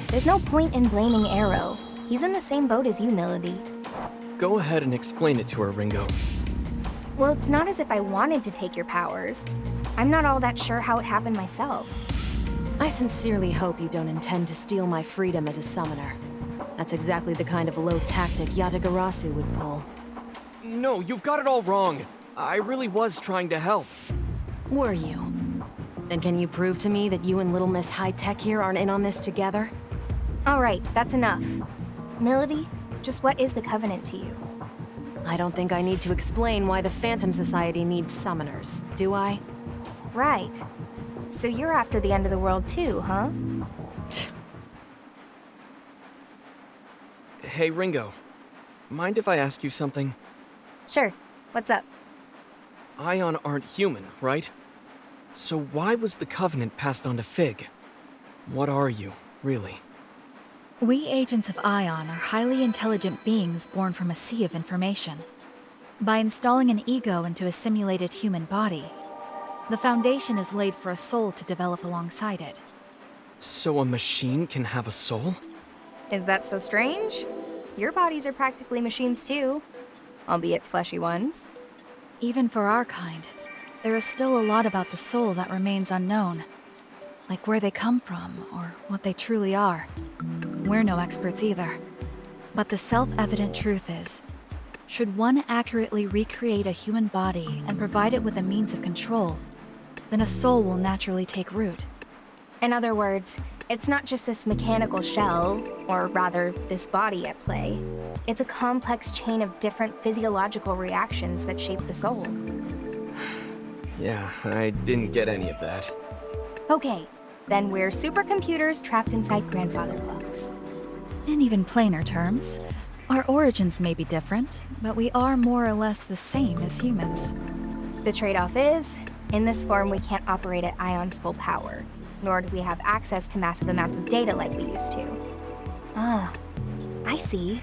There's no point in blaming Arrow. He's in the same boat as you, Milady. Go ahead and explain it to her, Ringo. Well, it's not as if I wanted to take your powers. I'm not all that sure how it happened myself. I sincerely hope you don't intend to steal my freedom as a summoner. That's exactly the kind of low tactic Yatagarasu would pull. No, you've got it all wrong. I really was trying to help. Were you? Then can you prove to me that you and Little Miss High Tech here aren't in on this together? All right, that's enough. Milady, just what is the Covenant to you? I don't think I need to explain why the Phantom Society needs summoners, do I? Right. So you're after the end of the world too, huh? Hey, Ringo. Mind if I ask you something? Sure. What's up? Ion aren't human, right? So why was the Covenant passed on to Figue? What are you, really? We agents of Ion are highly intelligent beings born from a sea of information. By installing an ego into a simulated human body, the foundation is laid for a soul to develop alongside it. So a machine can have a soul? Is that so strange? Your bodies are practically machines too, albeit fleshy ones. Even for our kind, there is still a lot about the soul that remains unknown. Like where they come from, or what they truly are. We're no experts either. But the self-evident truth is, should one accurately recreate a human body and provide it with a means of control, then a soul will naturally take root. In other words, it's not just this mechanical shell, or rather, this body at play. It's a complex chain of different physiological reactions that shape the soul. Yeah, I didn't get any of that. Okay, then we're supercomputers trapped inside grandfather clocks. In even plainer terms, our origins may be different, but we are more or less the same as humans. The trade-off is, in this form we can't operate at Ion's full power, nor do we have access to massive amounts of data like we used to. Ah, I see.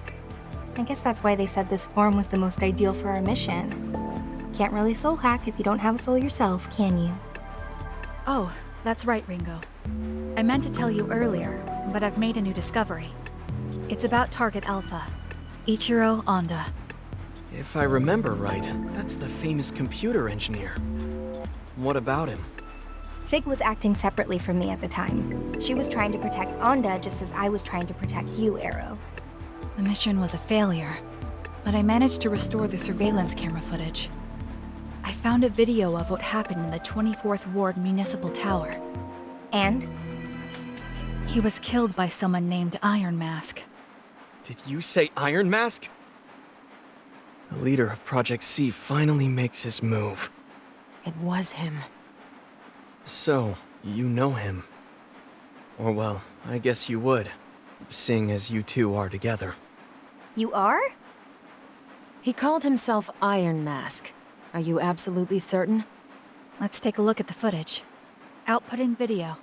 I guess that's why they said this form was the most ideal for our mission. Can't really soul hack if you don't have a soul yourself, can you? Oh, that's right, Ringo. I meant to tell you earlier, but I've made a new discovery. It's about Target Alpha, Ichiro Honda. If I remember right, that's the famous computer engineer. What about him? Figue was acting separately from me at the time. She was trying to protect Onda just as I was trying to protect you, Arrow. The mission was a failure, but I managed to restore the surveillance camera footage. I found a video of what happened in the 24th Ward Municipal Tower. And? He was killed by someone named Iron Mask. Did you say Iron Mask? The leader of Project C finally makes his move. It was him. So, you know him. Or well, I guess you would, seeing as you two are together. You are? He called himself Iron Mask. Are you absolutely certain? Let's take a look at the footage. Outputting video.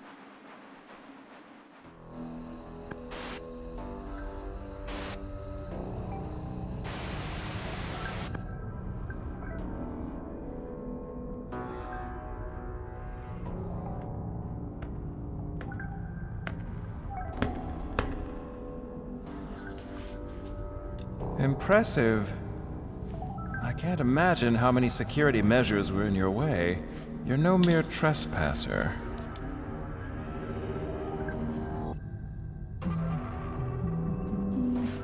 Impressive. I can't imagine how many security measures were in your way. You're no mere trespasser.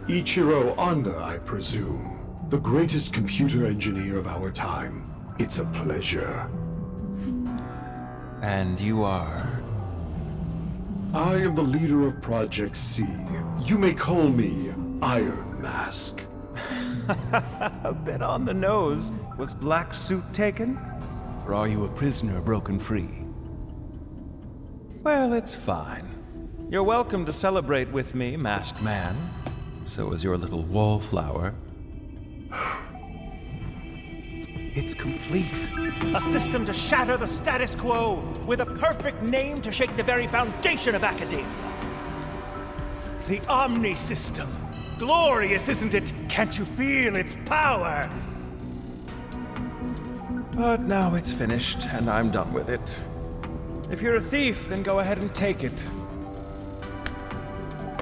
Ichiro Honda, I presume. The greatest computer engineer of our time. It's a pleasure. And you are? I am the leader of Project C. You may call me Iron Mask. A bit on the nose. Was Black Suit taken? Or are you a prisoner broken free? Well, it's fine. You're welcome to celebrate with me, Masked Man. So is your little wallflower. It's complete. A system to shatter the status quo, with a perfect name to shake the very foundation of academia. The Omni System. Glorious, isn't it? Can't you feel its power? But now it's finished, and I'm done with it. If you're a thief, then go ahead and take it.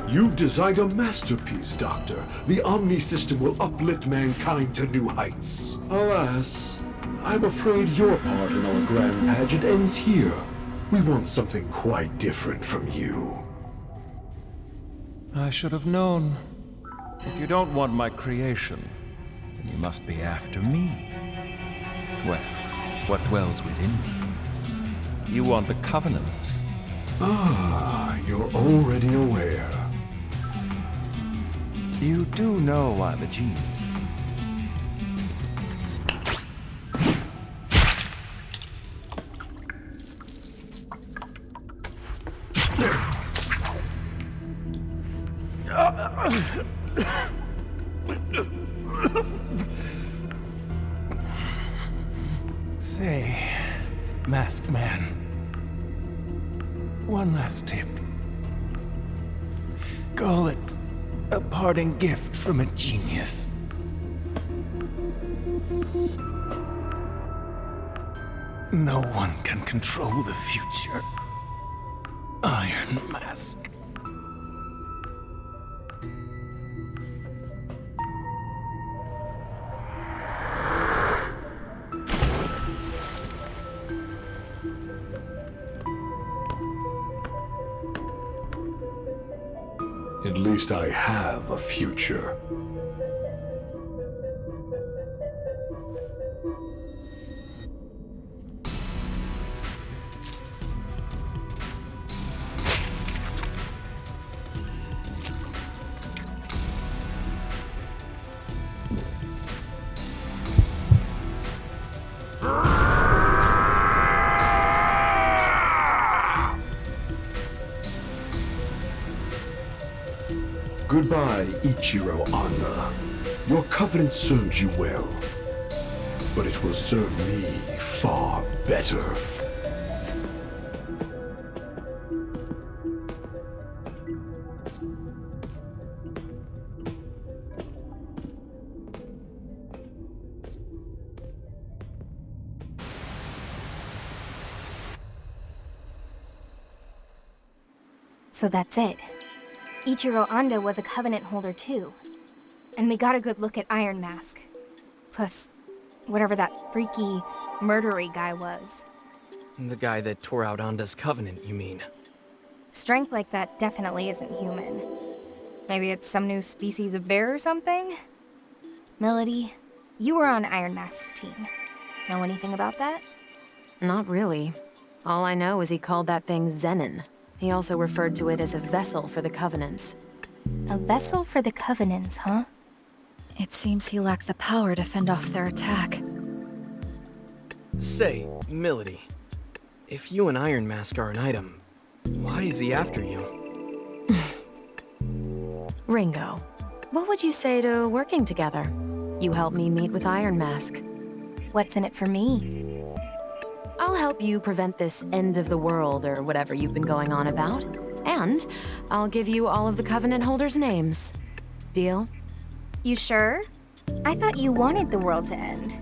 You've designed a masterpiece, Doctor. The Omni System will uplift mankind to new heights. Alas, I'm afraid your part in our grand pageant ends here. We want something quite different from you. I should have known. If you don't want my creation, then you must be after me. Well, what dwells within me? You want the Covenant. Ah, you're already aware. You do know I'm a genius. Say, masked man, one last tip. Call it a parting gift from a genius. No one can control the future. Iron Mask. At least I have a future. Goodbye, Ichiro Anda. Your covenant served you well, but it will serve me far better. So that's it. Ichiro Anda was a Covenant holder too. And we got a good look at Iron Mask. Plus, whatever that freaky, murdery guy was. The guy that tore out Anda's covenant, you mean? Strength like that definitely isn't human. Maybe it's some new species of bear or something? Milady, you were on Iron Mask's team. Know anything about that? Not really. All I know is he called that thing Zenon. He also referred to it as a vessel for the Covenants. A vessel for the Covenants, huh? It seems he lacked the power to fend off their attack. Say, Milady, if you and Iron Mask are an item, why is he after you? Ringo, what would you say to working together? You help me meet with Iron Mask. What's in it for me? I'll help you prevent this end of the world or whatever you've been going on about. And I'll give you all of the Covenant holders' names. Deal? You sure? I thought you wanted the world to end.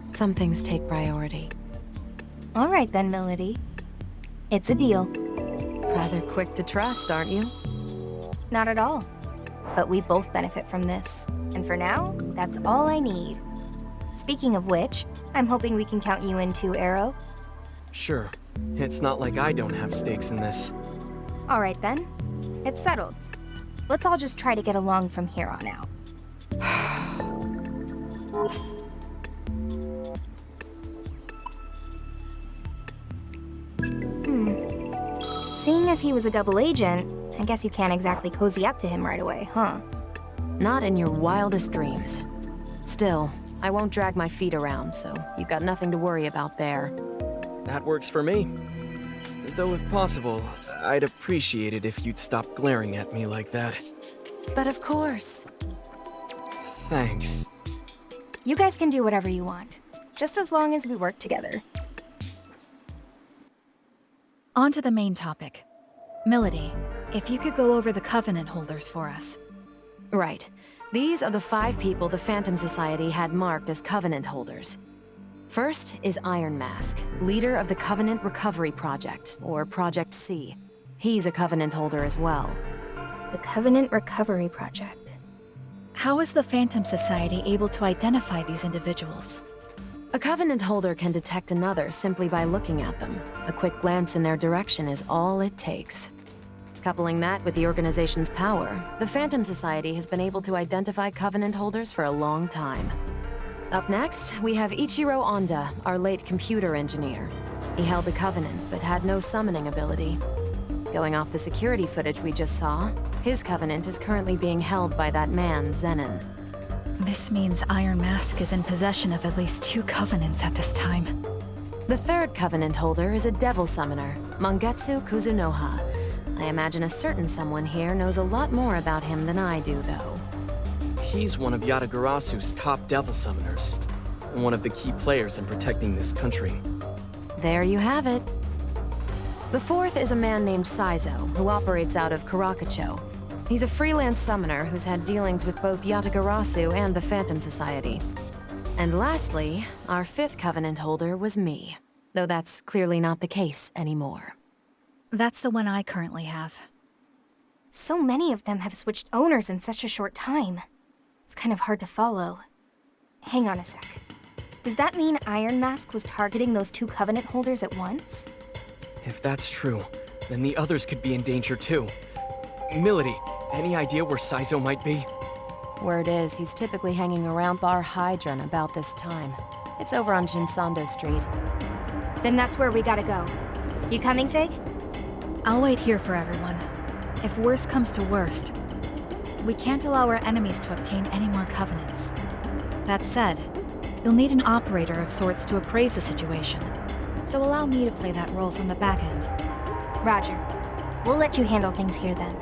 Some things take priority. All right then, Milady. It's a deal. Rather quick to trust, aren't you? Not at all. But we both benefit from this. And for now, that's all I need. Speaking of which, I'm hoping we can count you in too, Arrow. Sure. It's not like I don't have stakes in this. All right then. It's settled. Let's all just try to get along from here on out. Seeing as he was a double agent, I guess you can't exactly cozy up to him right away, huh? Not in your wildest dreams. Still, I won't drag my feet around, so you've got nothing to worry about there. That works for me. Though if possible, I'd appreciate it if you'd stop glaring at me like that. But of course. Thanks. You guys can do whatever you want, just as long as we work together. On to the main topic. Milady, if you could go over the Covenant holders for us. Right. These are the 5 people the Phantom Society had marked as Covenant holders. First is Iron Mask, leader of the Covenant Recovery Project, or Project C. He's a Covenant holder as well. The Covenant Recovery Project. How is the Phantom Society able to identify these individuals? A Covenant holder can detect another simply by looking at them. A quick glance in their direction is all it takes. Coupling that with the organization's power, the Phantom Society has been able to identify Covenant holders for a long time. Up next, we have Ichiro Anda, our late computer engineer. He held a Covenant, but had no summoning ability. Going off the security footage we just saw, his Covenant is currently being held by that man, Zenon. This means Iron Mask is in possession of at least 2 Covenants at this time. The third Covenant holder is a Devil Summoner, Mangetsu Kuzunoha. I imagine a certain someone here knows a lot more about him than I do, though. He's one of Yatagarasu's top Devil Summoners. one of the key players in protecting this country. There you have it. The fourth is a man named Saizo, who operates out of Karakacho. He's a freelance summoner who's had dealings with both Yatagarasu and the Phantom Society. And lastly, our fifth Covenant holder was me, though that's clearly not the case anymore. That's the one I currently have. So many of them have switched owners in such a short time. It's kind of hard to follow. Hang on a sec. Does that mean Iron Mask was targeting those two Covenant holders at once? If that's true, then the others could be in danger too. Milady, any idea where Saizo might be? Word is, he's typically hanging around Bar Hydron about this time. It's over on Shinsando Street. Then that's where we gotta go. You coming, Figue? I'll wait here for everyone. If worst comes to worst, we can't allow our enemies to obtain any more Covenants. That said, you'll need an operator of sorts to appraise the situation, so allow me to play that role from the back end. Roger. We'll let you handle things here then.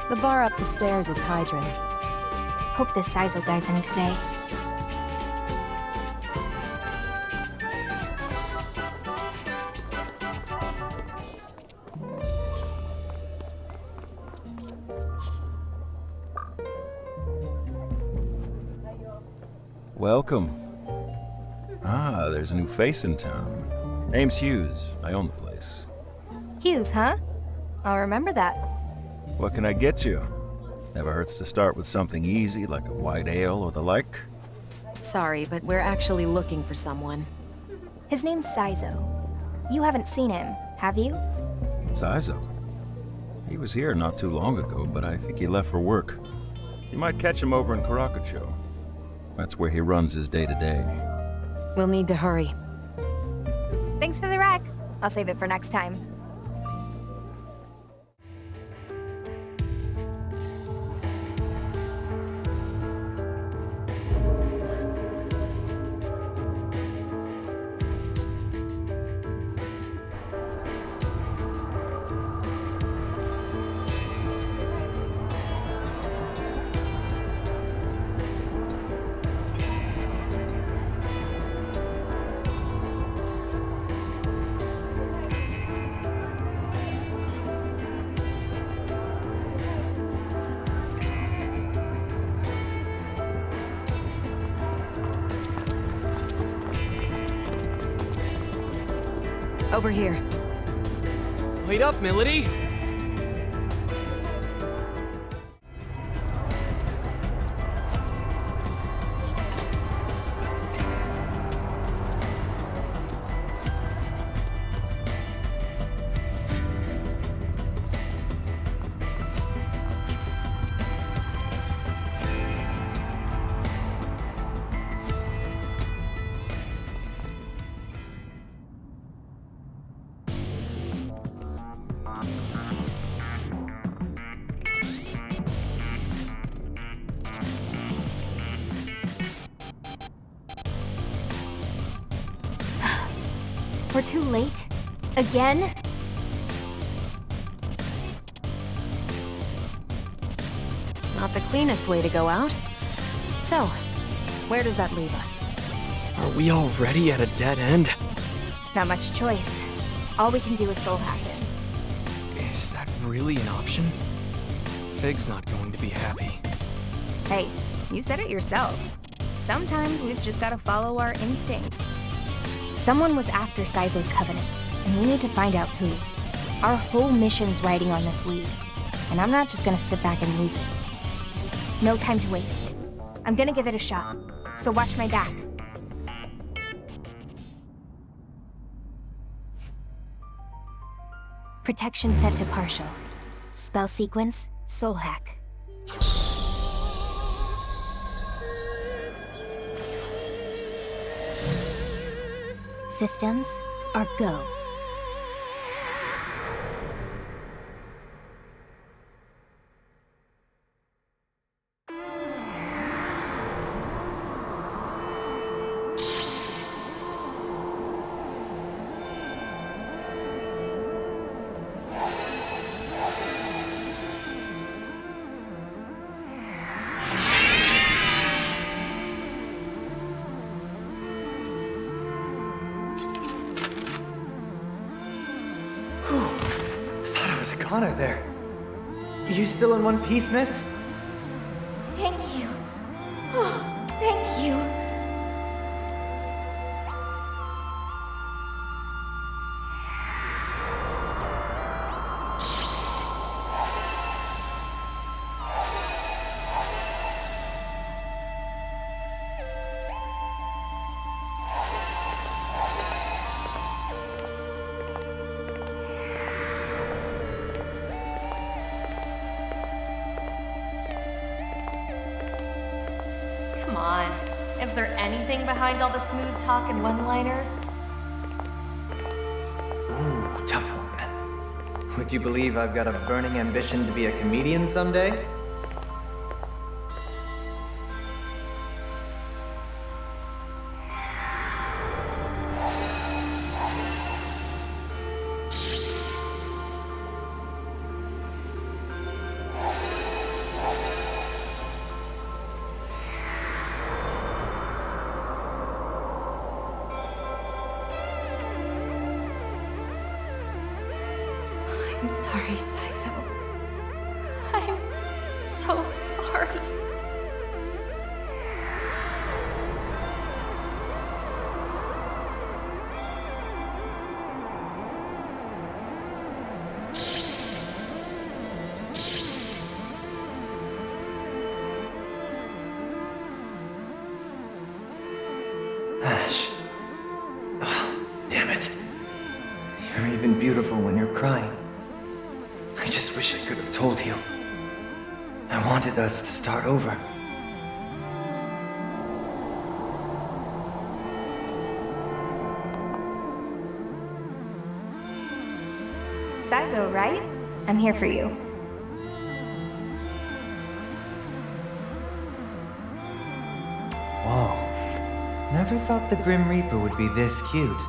The bar up the stairs is Hydron. Hope this Saizo guy's in today. Welcome. Ah, there's a new face in town. Name's Hughes. I own the place. Hughes, huh? I'll remember that. What can I get you? Never hurts to start with something easy like a white ale or the like. Sorry, but we're actually looking for someone. His name's Saizo. You haven't seen him, have you? Saizo? He was here not too long ago, but I think he left for work. You might catch him over in Karakacho. That's where he runs his day-to-day. We'll need to hurry. Thanks for the rec. I'll save it for next time. Over here. Wait up, Milady! We're too late? Again? Not the cleanest way to go out. So, where does that leave us? Are we already at a dead end? Not much choice. All we can do is soul hack it. Is that really an option? Figue's not going to be happy. Hey, you said it yourself. Sometimes we've just gotta follow our instincts. Someone was after Saizo's Covenant, and we need to find out who. Our whole mission's riding on this lead, and I'm not just gonna sit back and lose it. No time to waste. I'm gonna give it a shot, so watch my back. Protection set to partial. Spell sequence, soul hack. Systems are go. Honor there. You still in one piece, miss? Thank you. Oh, thank you. Come on. Is there anything behind all the smooth talk and one-liners? Ooh, tough one. Would you believe I've got a burning ambition to be a comedian someday? I'm sorry, Saizo. I'm so sorry. Ash. Oh, damn it. You're even beautiful when you're crying. I just wish I could have told you. I wanted us to start over. Saizo, right? I'm here for you. Whoa. Never thought the Grim Reaper would be this cute.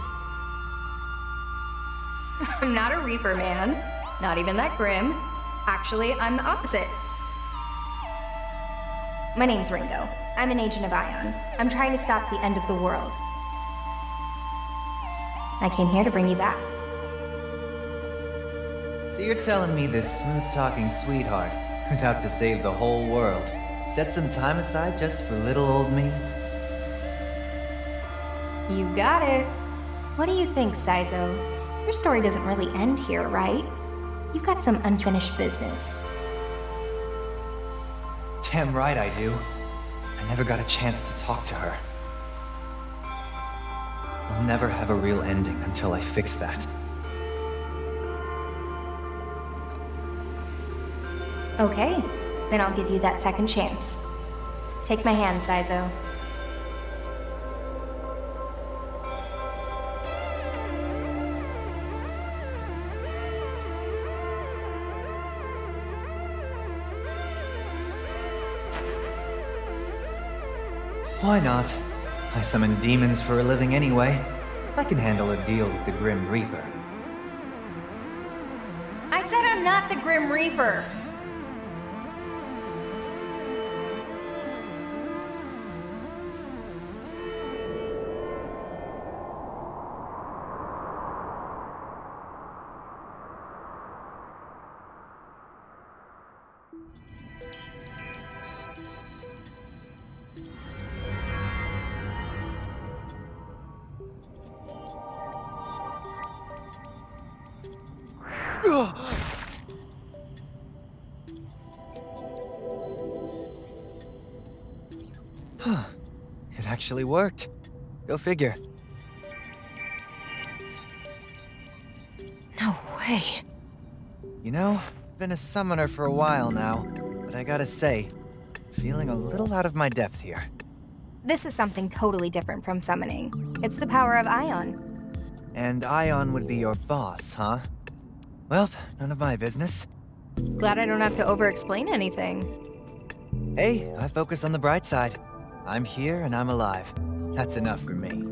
I'm not a Reaper, man. Not even that grim. Actually, I'm the opposite. My name's Ringo. I'm an agent of Ion. I'm trying to stop the end of the world. I came here to bring you back. So you're telling me this smooth-talking sweetheart, who's out to save the whole world, set some time aside just for little old me? You got it. What do you think, Saizo? Your story doesn't really end here, right? You've got some unfinished business. Damn right I do. I never got a chance to talk to her. I'll never have a real ending until I fix that. Okay, then I'll give you that second chance. Take my hand, Saizo. Why not? I summon demons for a living anyway. I can handle a deal with the Grim Reaper. I said I'm not the Grim Reaper! Huh. It actually worked. Go figure. No way. You know, I've been a summoner for a while now, but I gotta say, feeling a little out of my depth here. This is something totally different from summoning. It's the power of Ion. And Ion would be your boss, huh? Well, none of my business. Glad I don't have to over-explain anything. Hey, I focus on the bright side. I'm here and I'm alive. That's enough for me.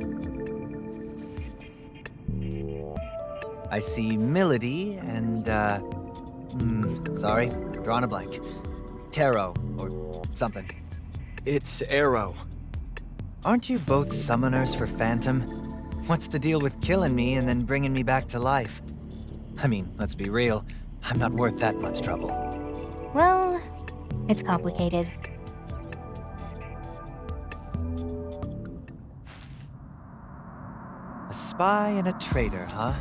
I see Milady and, sorry, drawing a blank. Taro, or something. It's Arrow. Aren't you both summoners for Phantom? What's the deal with killing me and then bringing me back to life? I mean, let's be real, I'm not worth that much trouble. Well, it's complicated. A spy and a traitor, huh?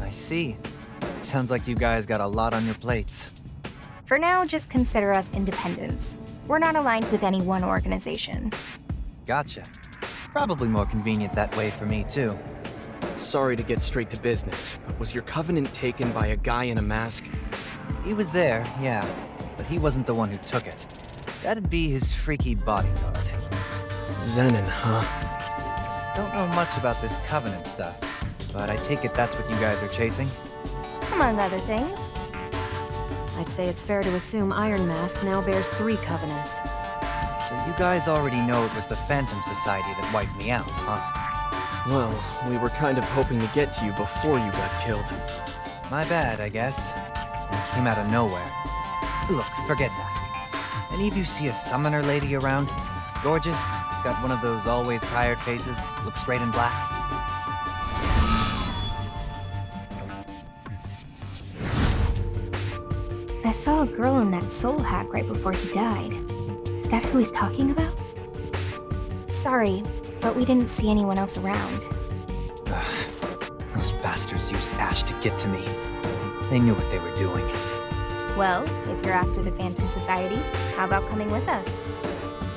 I see. Sounds like you guys got a lot on your plates. For now, just consider us independents. We're not aligned with any one organization. Gotcha. Probably more convenient that way for me, too. Sorry to get straight to business, but was your covenant taken by a guy in a mask? He was there, yeah, but he wasn't the one who took it. That'd be his freaky bodyguard. Zenon, huh? Don't know much about this covenant stuff, but I take it that's what you guys are chasing? Among other things. I'd say it's fair to assume Iron Mask now bears 3 covenants. So you guys already know it was the Phantom Society that wiped me out, huh? Well, we were kind of hoping to get to you before you got killed. My bad, I guess. I came out of nowhere. Look, forget that. Any of you see a summoner lady around? Gorgeous, got one of those always tired faces, looks great in black. I saw a girl in that soul hack right before he died. Is that who he's talking about? Sorry, but we didn't see anyone else around. Ugh, those bastards used Ash to get to me. They knew what they were doing. Well, if you're after the Phantom Society, how about coming with us?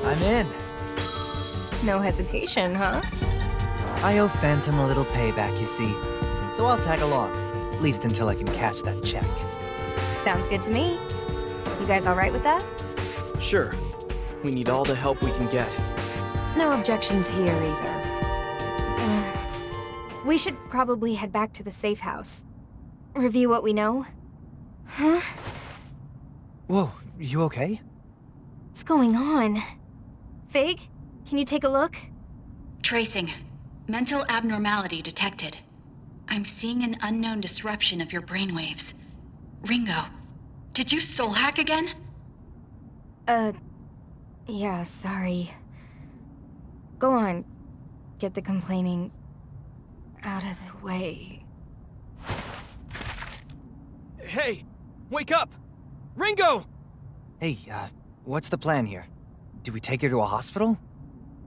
I'm in. No hesitation, huh? I owe Phantom a little payback, you see. So I'll tag along, at least until I can cash that check. Sounds good to me. You guys all right with that? Sure. We need all the help we can get. No objections here either. We should probably head back to the safe house. Review what we know. Huh? Whoa, you okay? What's going on? Figue, can you take a look? Tracing. Mental abnormality detected. I'm seeing an unknown disruption of your brainwaves. Ringo, did you soul hack again? Yeah, sorry. Go on. Get the complaining out of the way. Hey! Wake up! Ringo! Hey, what's the plan here? Do we take her to a hospital?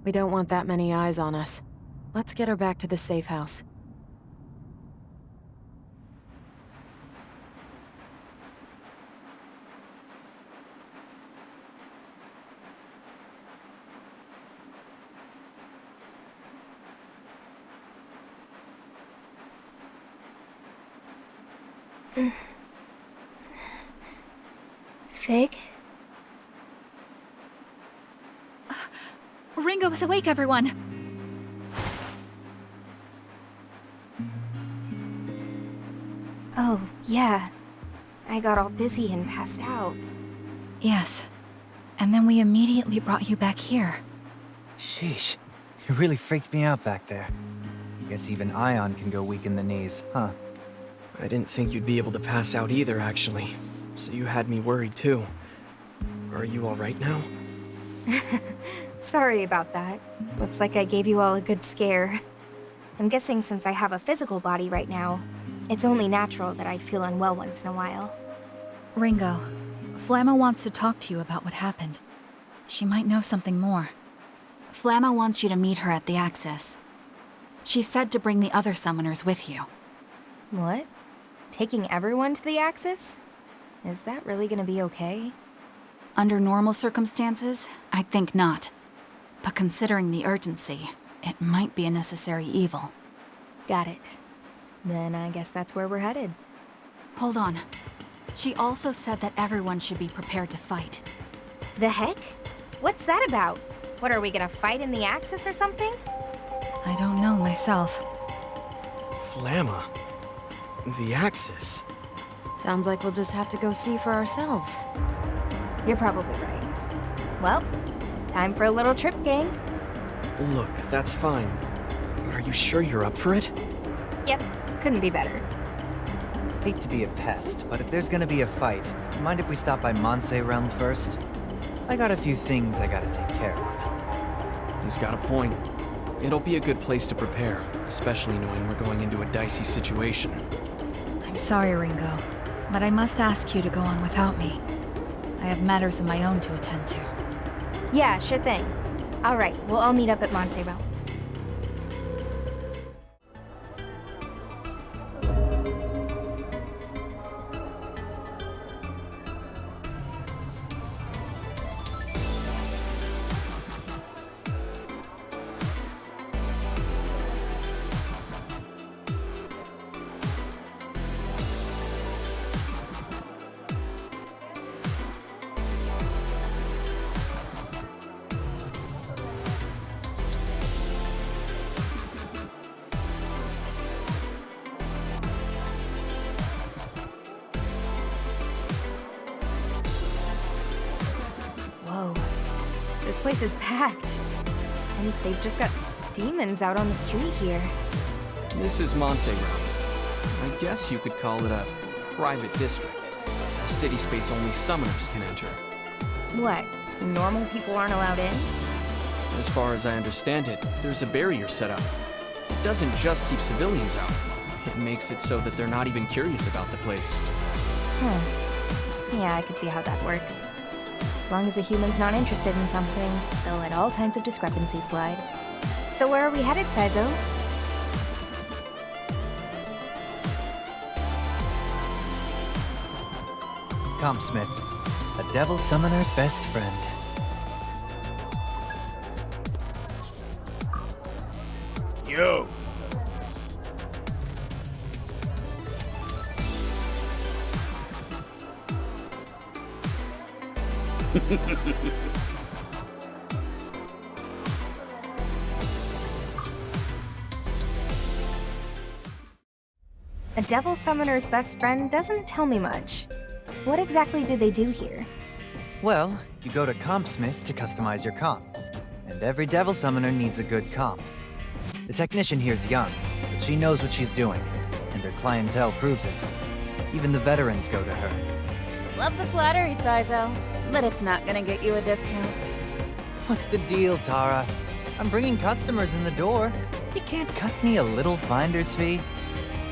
We don't want that many eyes on us. Let's get her back to the safe house. Figue? Ringo is awake, everyone! Oh, yeah. I got all dizzy and passed out. Yes. And then we immediately brought you back here. Sheesh. You really freaked me out back there. Guess even Ion can go weak in the knees, huh? I didn't think you'd be able to pass out either, actually. So you had me worried, too. Are you alright now? Sorry about that. Looks like I gave you all a good scare. I'm guessing since I have a physical body right now, it's only natural that I'd feel unwell once in a while. Ringo, Flamma wants to talk to you about what happened. She might know something more. Flamma wants you to meet her at the Axis. She said to bring the other summoners with you. What? Taking everyone to the Axis? Is that really gonna be okay? Under normal circumstances, I think not. But considering the urgency, it might be a necessary evil. Got it. Then I guess that's where we're headed. Hold on. She also said that everyone should be prepared to fight. The heck? What's that about? What, are we gonna fight in the Axis or something? I don't know myself. Flamma. The Axis. Sounds like we'll just have to go see for ourselves. You're probably right. Well, time for a little trip, gang. Look, that's fine. But are you sure you're up for it? Yep, couldn't be better. Hate to be a pest, but if there's gonna be a fight, mind if we stop by Manse Realm first? I got a few things I gotta take care of. He's got a point. It'll be a good place to prepare, especially knowing we're going into a dicey situation. I'm sorry, Ringo, but I must ask you to go on without me. I have matters of my own to attend to. Yeah, sure thing. All right, we'll all meet up at Montserrat. Whoa, this place is packed. And they've just got demons out on the street here. This is Montserrat. I guess you could call it a private district. A city space only summoners can enter. What, normal people aren't allowed in? As far as I understand it, there's a barrier set up. It doesn't just keep civilians out. It makes it so that they're not even curious about the place. Yeah, I could see how that'd work. As long as a human's not interested in something, they'll let all kinds of discrepancies slide. So where are we headed, Saizo? Compsmith, a devil summoner's best friend. Yo! A devil summoner's best friend doesn't tell me much. What exactly do they do here? Well, you go to Compsmith to customize your comp. And every devil summoner needs a good comp. The technician here's young, but she knows what she's doing, and her clientele proves it. Even the veterans go to her. Love the flattery, Saizo, but it's not gonna get you a discount. What's the deal, Tara? I'm bringing customers in the door. You can't cut me a little finder's fee?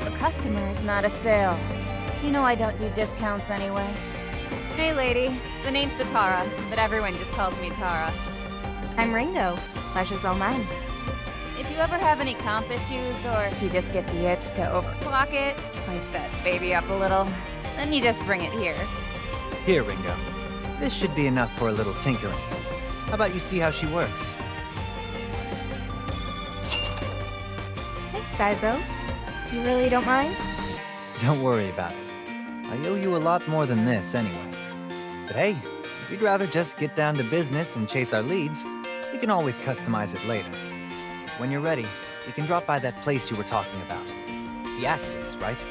A customer's not a sale. You know I don't do discounts anyway. Hey lady, the name's Satara, but everyone just calls me Tara. I'm Ringo. Pleasure's all mine. If you ever have any comp issues, or if you just get the itch to overclock it, spice that baby up a little, then you just bring it here. Here, Ringo. This should be enough for a little tinkering. How about you see how she works? Thanks, Saizo. You really don't mind? Don't worry about it. I owe you a lot more than this, anyway. But hey, if you'd rather just get down to business and chase our leads, we can always customize it later. When you're ready, you can drop by that place you were talking about. The Axis, right?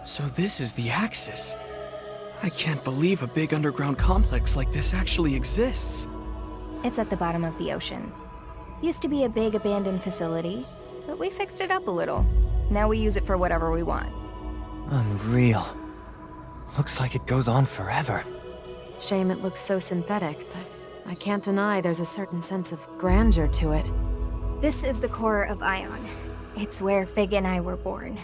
So this is the Axis. I can't believe a big underground complex like this actually exists. It's at the bottom of the ocean. Used to be a big abandoned facility, but we fixed it up a little. Now we use it for whatever we want. Unreal. Looks like it goes on forever. Shame it looks so synthetic, but I can't deny there's a certain sense of grandeur to it. This is the core of Ion. It's where Figue and I were born.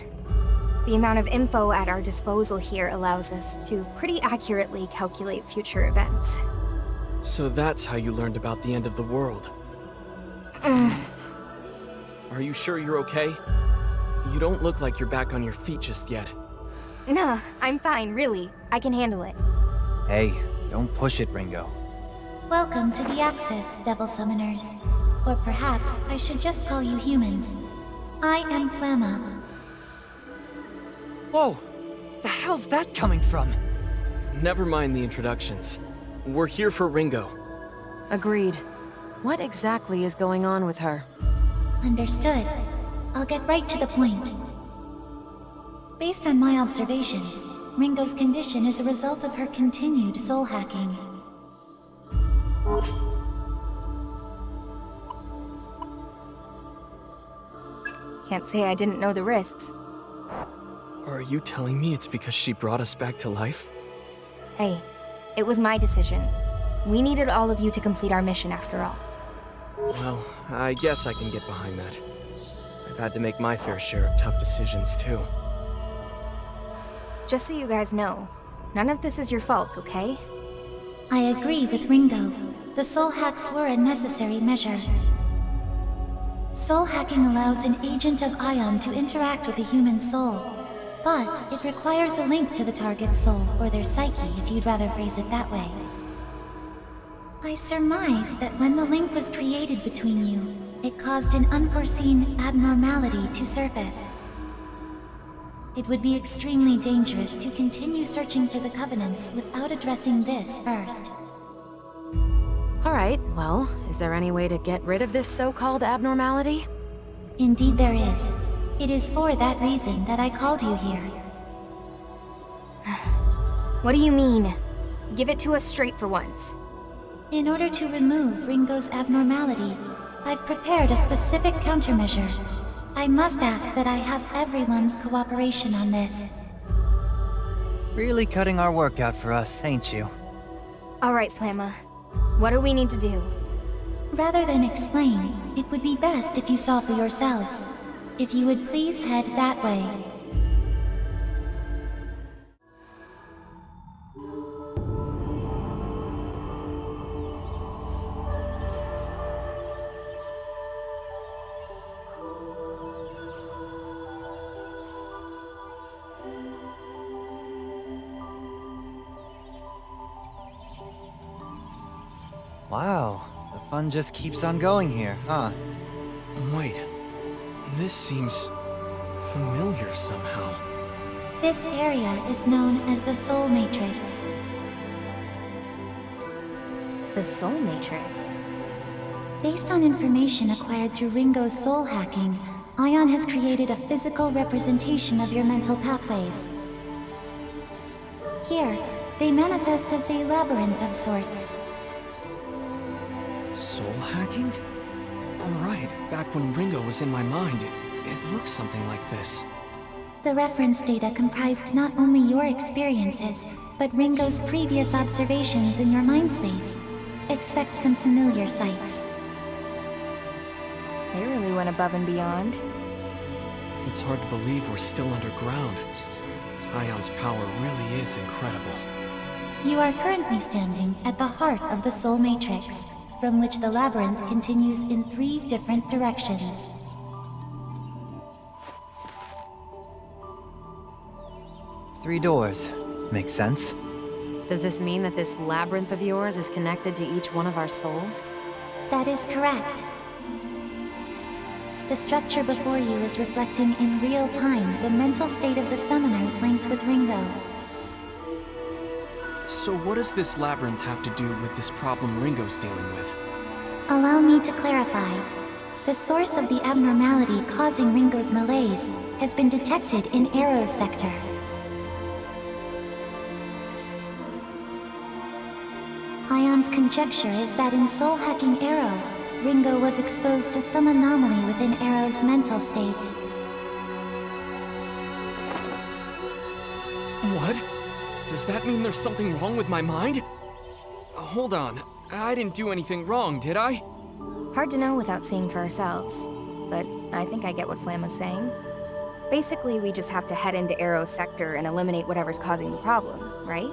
The amount of info at our disposal here allows us to pretty accurately calculate future events. So that's how you learned about the end of the world. Are you sure you're okay? You don't look like you're back on your feet just yet. Nah, I'm fine, really. I can handle it. Hey, don't push it, Ringo. Welcome to the Axis, Devil Summoners. Or perhaps I should just call you humans. I am Flamma. Whoa! The hell's that coming from? Never mind the introductions. We're here for Ringo. Agreed. What exactly is going on with her? Understood. I'll get right to the point. Based on my observations, Ringo's condition is a result of her continued soul hacking. Can't say I didn't know the risks. Are you telling me it's because she brought us back to life? Hey, it was my decision. We needed all of you to complete our mission after all. Well, I guess I can get behind that. I've had to make my fair share of tough decisions, too. Just so you guys know, none of this is your fault, okay? I agree with Ringo. The soul hacks were a necessary measure. Soul hacking allows an agent of Ion to interact with a human soul, but it requires a link to the target's soul or their psyche, if you'd rather phrase it that way. I surmise that when the link was created between you, it caused an unforeseen abnormality to surface. It would be extremely dangerous to continue searching for the Covenants without addressing this first. Alright, well, is there any way to get rid of this so-called abnormality? Indeed there is. It is for that reason that I called you here. What do you mean? Give it to us straight for once. In order to remove Ringo's abnormality, I've prepared a specific countermeasure. I must ask that I have everyone's cooperation on this. Really cutting our work out for us, ain't you? Alright, Flamma. What do we need to do? Rather than explain, it would be best if you saw for yourselves. If you would please head that way. Wow, the fun just keeps on going here, huh? Wait, this seems familiar somehow. This area is known as the Soul Matrix. The Soul Matrix? Based on information acquired through Ringo's soul hacking, Ion has created a physical representation of your mental pathways. Here, they manifest as a labyrinth of sorts. Soul hacking? Oh right, back when Ringo was in my mind, it looked something like this. The reference data comprised not only your experiences, but Ringo's previous observations in your mind space. Expect some familiar sights. They really went above and beyond. It's hard to believe we're still underground. Ion's power really is incredible. You are currently standing at the heart of the Soul Matrix, from which the labyrinth continues in 3 different directions. Three doors. Makes sense. Does this mean that this labyrinth of yours is connected to each one of our souls? That is correct. The structure before you is reflecting in real time the mental state of the summoners linked with Ringo. So what does this labyrinth have to do with this problem Ringo's dealing with? Allow me to clarify. The source of the abnormality causing Ringo's malaise has been detected in Arrow's sector. Ion's conjecture is that in soul-hacking Arrow, Ringo was exposed to some anomaly within Arrow's mental state. What? Does that mean there's something wrong with my mind? Hold on. I didn't do anything wrong, did I? Hard to know without seeing for ourselves, but I think I get what Flamma's saying. Basically, we just have to head into Arrow's sector and eliminate whatever's causing the problem, right?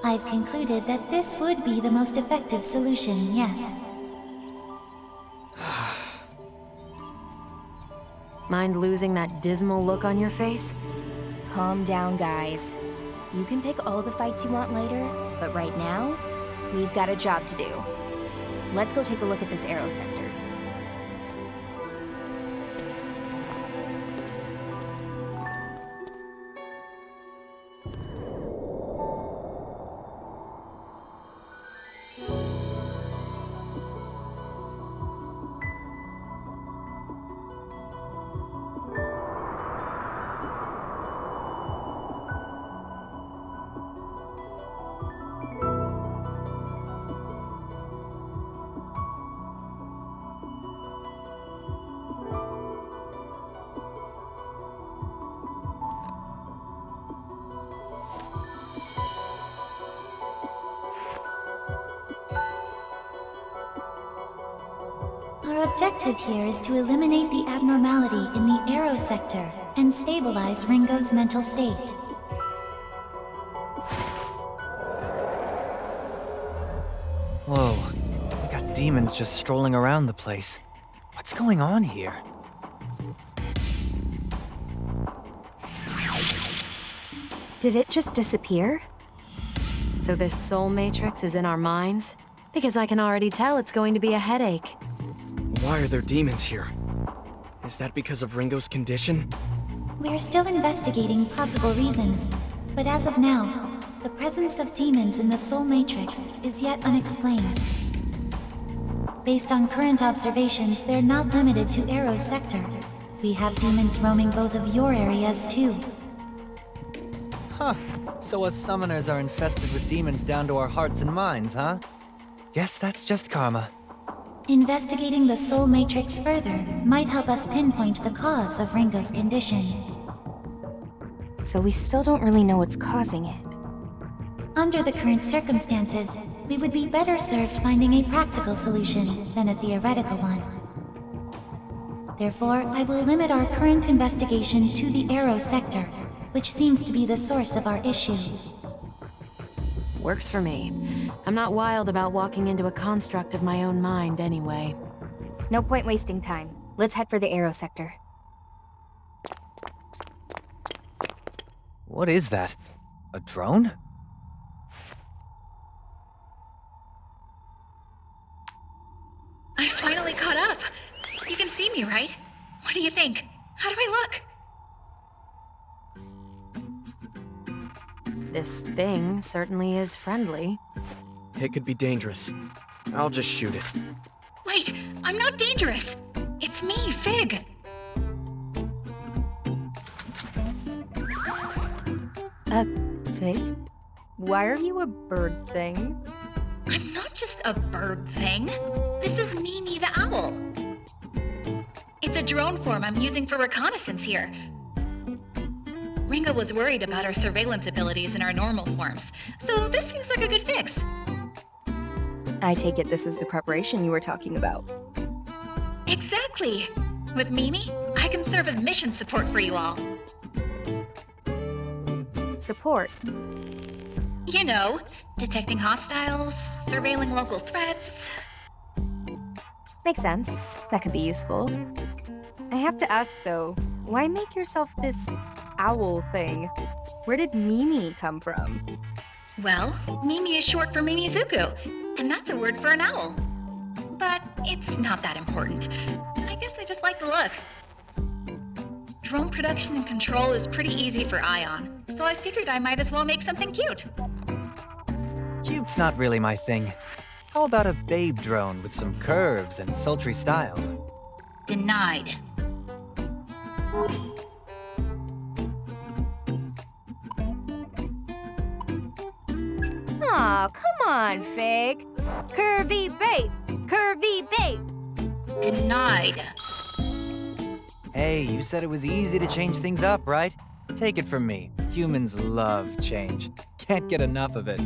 I've concluded that this would be the most effective solution, yes. Mind losing that dismal look on your face? Calm down, guys. You can pick all the fights you want later, but right now, we've got a job to do. Let's go take a look at this Aero Sector. Our objective here is to eliminate the abnormality in the Aero Sector and stabilize Ringo's mental state. Whoa, we got demons just strolling around the place. What's going on here? Did it just disappear? So this soul matrix is in our minds? Because I can already tell it's going to be a headache. Why are there demons here? Is that because of Ringo's condition? We're still investigating possible reasons, but as of now, the presence of demons in the Soul Matrix is yet unexplained. Based on current observations, they're not limited to Aero's sector. We have demons roaming both of your areas too. Huh. So us summoners are infested with demons down to our hearts and minds, huh? Guess that's just karma. Investigating the Soul Matrix further might help us pinpoint the cause of Ringo's condition. So we still don't really know what's causing it. Under the current circumstances, we would be better served finding a practical solution than a theoretical one. Therefore, I will limit our current investigation to the Aero sector, which seems to be the source of our issue. Works for me. I'm not wild about walking into a construct of my own mind anyway. No point wasting time. Let's head for the Aero sector. What is that? A drone? I finally caught up. You can see me, right? What do you think? How do I look? This thing certainly is friendly. It could be dangerous. I'll just shoot it. Wait, I'm not dangerous. It's me, Figue. Figue? Why are you a bird thing? I'm not just a bird thing. This is Mimi the owl. It's a drone form I'm using for reconnaissance here. Ringo was worried about our surveillance abilities in our normal forms, so this seems like a good fix. I take it this is the preparation you were talking about. Exactly! With Mimi, I can serve as mission support for you all. Support? You know, detecting hostiles, surveilling local threats. Makes sense. That could be useful. I have to ask though, why make yourself this owl thing? Where did Mimi come from? Well, Mimi is short for Mimizuku, and that's a word for an owl. But it's not that important. I guess I just like the look. Drone production and control is pretty easy for Ion, so I figured I might as well make something cute. Cute's not really my thing. How about a babe drone with some curves and sultry style? Denied. Aw, come on, Figue. Curvy babe! Curvy babe! Denied. Hey, you said it was easy to change things up, right? Take it from me. Humans love change. Can't get enough of it.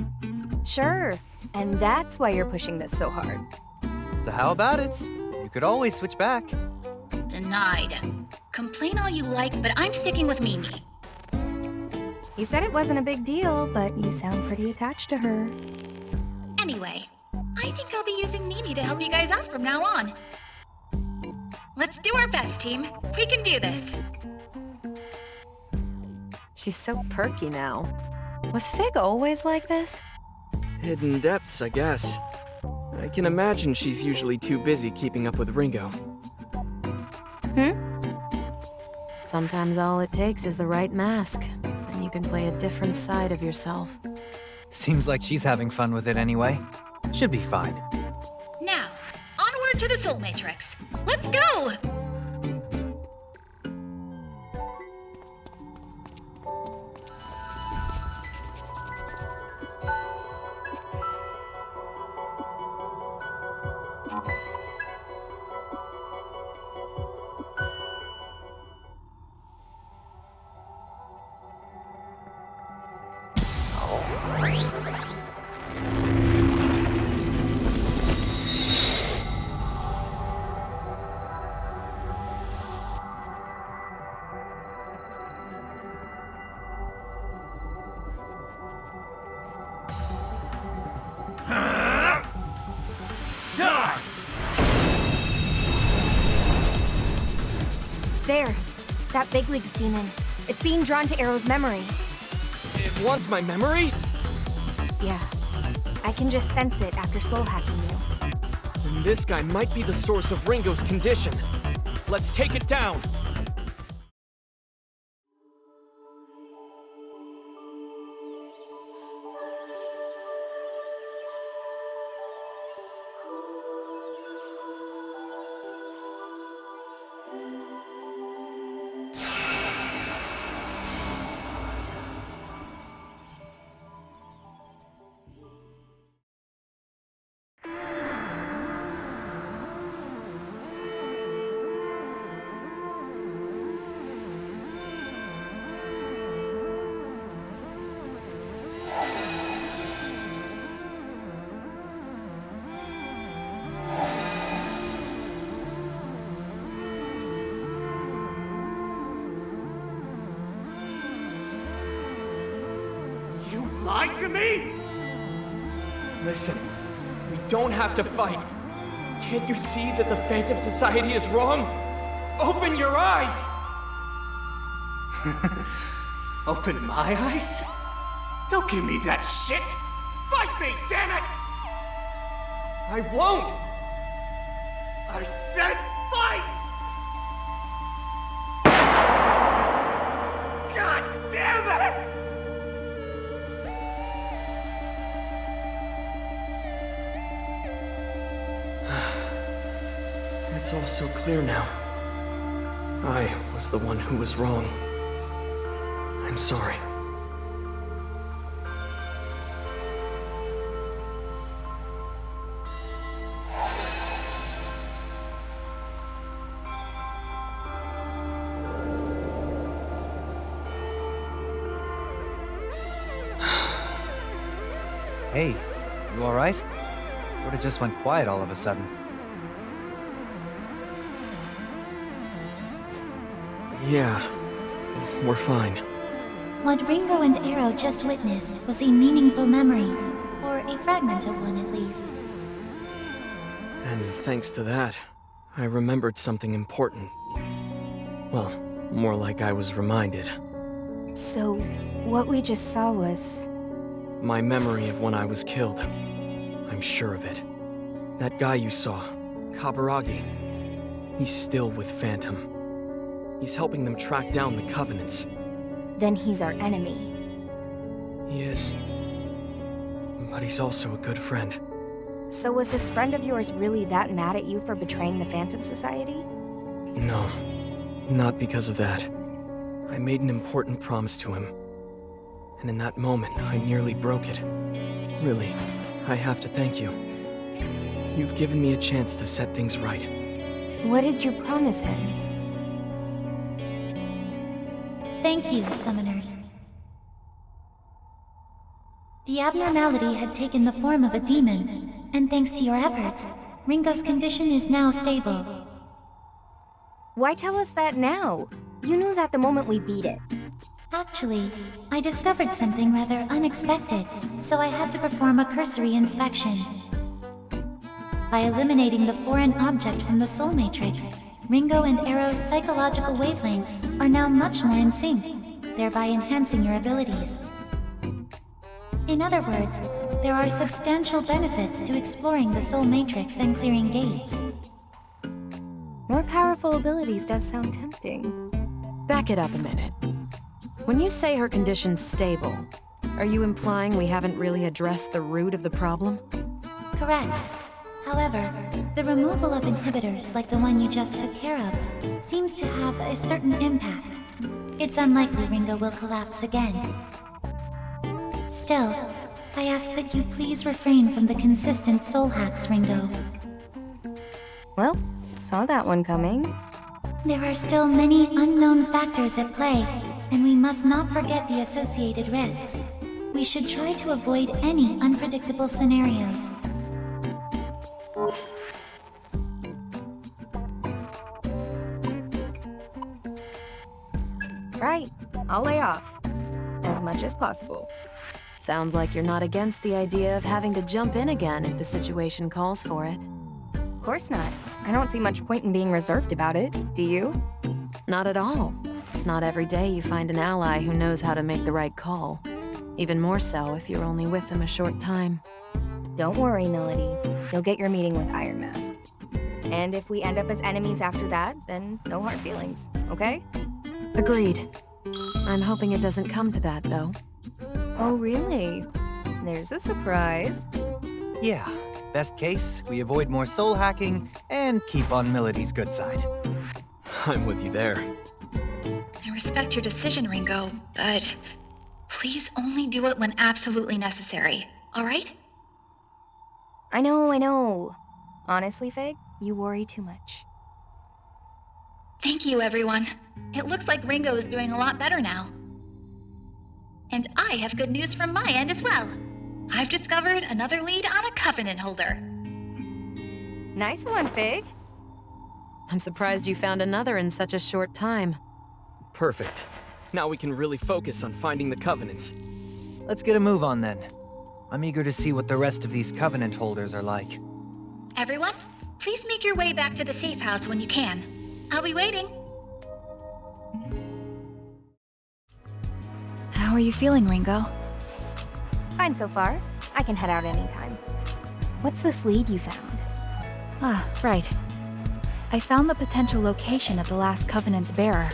Sure, and that's why you're pushing this so hard. So how about it? You could always switch back. Denied. Complain all you like, but I'm sticking with Mimi. You said it wasn't a big deal, but you sound pretty attached to her. Anyway, I think I'll be using Mimi to help you guys out from now on. Let's do our best, team. We can do this. She's so perky now. Was Figue always like this? Hidden depths, I guess. I can imagine she's usually too busy keeping up with Ringo. Sometimes all it takes is the right mask, and you can play a different side of yourself. Seems like she's having fun with it anyway. Should be fine. Now, onward to the Soul Matrix. Let's go! There! That big league's demon. It's being drawn to Arrow's memory. It wants my memory? Yeah. I can just sense it after soul hacking you. Then this guy might be the source of Ringo's condition. Let's take it down! Lied to me? Listen, we don't have to fight. Can't you see that the Phantom Society is wrong? Open your eyes! Open my eyes? Don't give me that shit! Fight me, damn it! I won't! I said fight! God damn it! It's all so clear now. I was the one who was wrong. I'm sorry. Hey, you alright? Sorta just went quiet all of a sudden. Yeah, we're fine. What Ringo and Arrow just witnessed was a meaningful memory, or a fragment of one at least. And thanks to that, I remembered something important. Well, more like I was reminded. So, what we just saw was... My memory of when I was killed. I'm sure of it. That guy you saw, Kaburagi, he's still with Phantom. He's helping them track down the Covenants. Then he's our enemy. He is. But he's also a good friend. So was this friend of yours really that mad at you for betraying the Phantom Society? No, not because of that. I made an important promise to him. And in that moment, I nearly broke it. Really, I have to thank you. You've given me a chance to set things right. What did you promise him? Thank you, Summoners. The abnormality had taken the form of a demon, and thanks to your efforts, Ringo's condition is now stable. Why tell us that now? You knew that the moment we beat it. Actually, I discovered something rather unexpected, so I had to perform a cursory inspection. By eliminating the foreign object from the Soul Matrix, Ringo and Arrow's psychological wavelengths are now much more in sync. thereby enhancing your abilities. In other words, there are substantial benefits to exploring the Soul Matrix and clearing gates. More powerful abilities does sound tempting. Back it up a minute. When you say her condition's stable, are you implying we haven't really addressed the root of the problem? Correct. However, the removal of inhibitors like the one you just took care of seems to have a certain impact. It's unlikely Ringo will collapse again. Still, I ask that you please refrain from the consistent soul hacks, Ringo. Well, saw that one coming. There are still many unknown factors at play, and we must not forget the associated risks. We should try to avoid any unpredictable scenarios. Right, I'll lay off. As much as possible. Sounds like you're not against the idea of having to jump in again if the situation calls for it. Of course not. I don't see much point in being reserved about it, do you? Not at all. It's not every day you find an ally who knows how to make the right call. Even more so if you're only with them a short time. Don't worry, Milady. You'll get your meeting with Iron Mask. And if we end up as enemies after that, then no hard feelings, okay? Agreed. I'm hoping it doesn't come to that, though. Oh, really? There's a surprise. Yeah. Best case, we avoid more soul hacking and keep on Milady's good side. I'm with you there. I respect your decision, Ringo, but please only do it when absolutely necessary, alright? I know. Honestly, Figue, you worry too much. Thank you, everyone. It looks like Ringo is doing a lot better now. And I have good news from my end as well. I've discovered another lead on a Covenant holder. Nice one, Figue. I'm surprised you found another in such a short time. Perfect. Now we can really focus on finding the Covenants. Let's get a move on then. I'm eager to see what the rest of these Covenant holders are like. Everyone, please make your way back to the safe house when you can. I'll be waiting. How are you feeling, Ringo? Fine so far. I can head out anytime. What's this lead you found? Ah, right. I found the potential location of the last Covenant's bearer.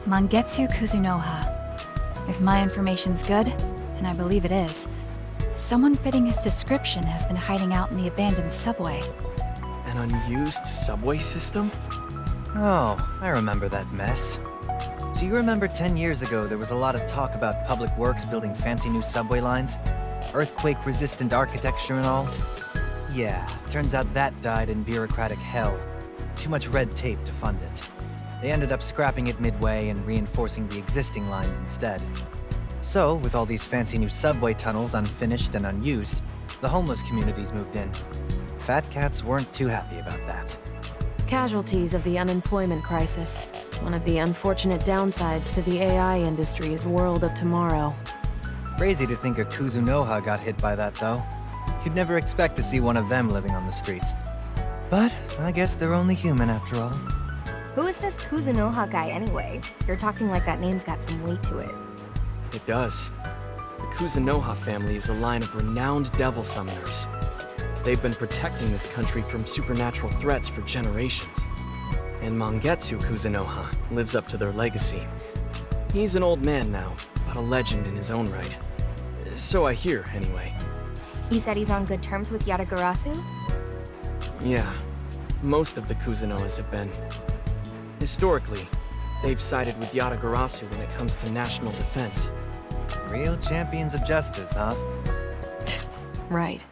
Mangetsu Kuzunoha. If my information's good, and I believe it is, someone fitting his description has been hiding out in the abandoned subway. An unused subway system? Oh, I remember that mess. So you remember 10 years ago there was a lot of talk about public works building fancy new subway lines? Earthquake-resistant architecture and all? Yeah, turns out that died in bureaucratic hell. Too much red tape to fund it. They ended up scrapping it midway and reinforcing the existing lines instead. So, with all these fancy new subway tunnels unfinished and unused, the homeless communities moved in. Fat cats weren't too happy about that. Casualties of the unemployment crisis. One of the unfortunate downsides to the AI industry's world of tomorrow. Crazy to think a Kuzunoha got hit by that, though. You'd never expect to see one of them living on the streets. But I guess they're only human after all. Who is this Kuzunoha guy anyway? You're talking like that name's got some weight to it. It does. The Kuzunoha family is a line of renowned devil summoners. They've been protecting this country from supernatural threats for generations. And Mangetsu Kuzunoha lives up to their legacy. He's an old man now, but a legend in his own right. So I hear, anyway. You said he's on good terms with Yatagarasu? Yeah, most of the Kuzunohas have been. Historically, they've sided with Yatagarasu when it comes to national defense. Real champions of justice, huh? Right.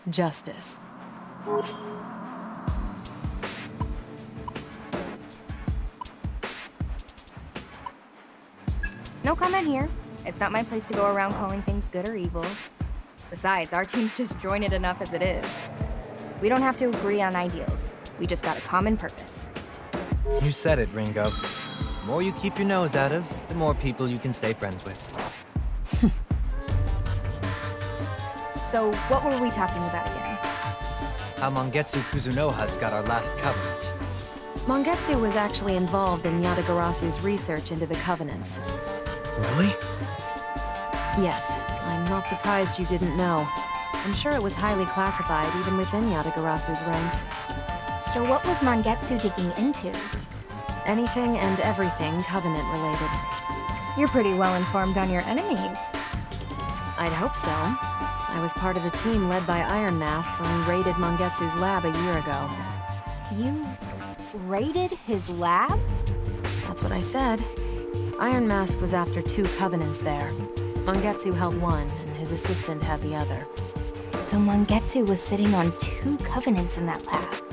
Justice. No comment here. It's not my place to go around calling things good or evil. Besides, our team's disjointed enough as it is. We don't have to agree on ideals. We just got a common purpose. You said it, Ringo. The more you keep your nose out of, the more people you can stay friends with. So, what were we talking about again? How Mangetsu Kuzunoha's got our last covenant. Mangetsu was actually involved in Yatagarasu's research into the Covenants. Really? Yes, I'm not surprised you didn't know. I'm sure it was highly classified even within Yatagarasu's ranks. So what was Mangetsu digging into? Anything and everything Covenant-related. You're pretty well informed on your enemies. I'd hope so. I was part of the team led by Iron Mask when we raided Mangetsu's lab a year ago. You raided his lab? That's what I said. Iron Mask was after 2 Covenants there. Mangetsu held one, and his assistant had the other. So Mangetsu was sitting on 2 Covenants in that lab.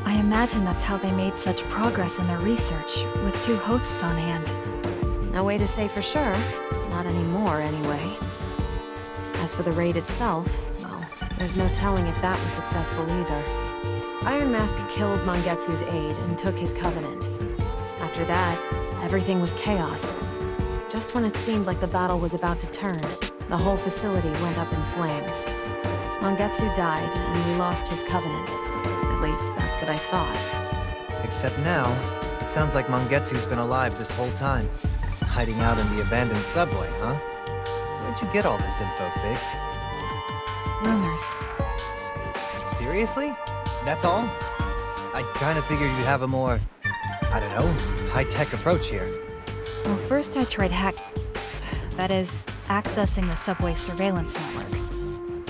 I imagine that's how they made such progress in their research, with 2 hosts on hand. No way to say for sure. Not anymore, anyway. As for the raid itself, well, there's no telling if that was successful either. Iron Mask killed Mangetsu's aide and took his Covenant. After that, everything was chaos. Just when it seemed like the battle was about to turn, the whole facility went up in flames. Mangetsu died, and we lost his Covenant. At least, that's what I thought. Except now, it sounds like Mangetsu's been alive this whole time. Hiding out in the abandoned subway, huh? Where'd you get all this info, Figue? Rumors. Seriously? That's all? I kinda figured you'd have a more, I don't know, high-tech approach here. Well, first I tried that is, accessing the subway surveillance network.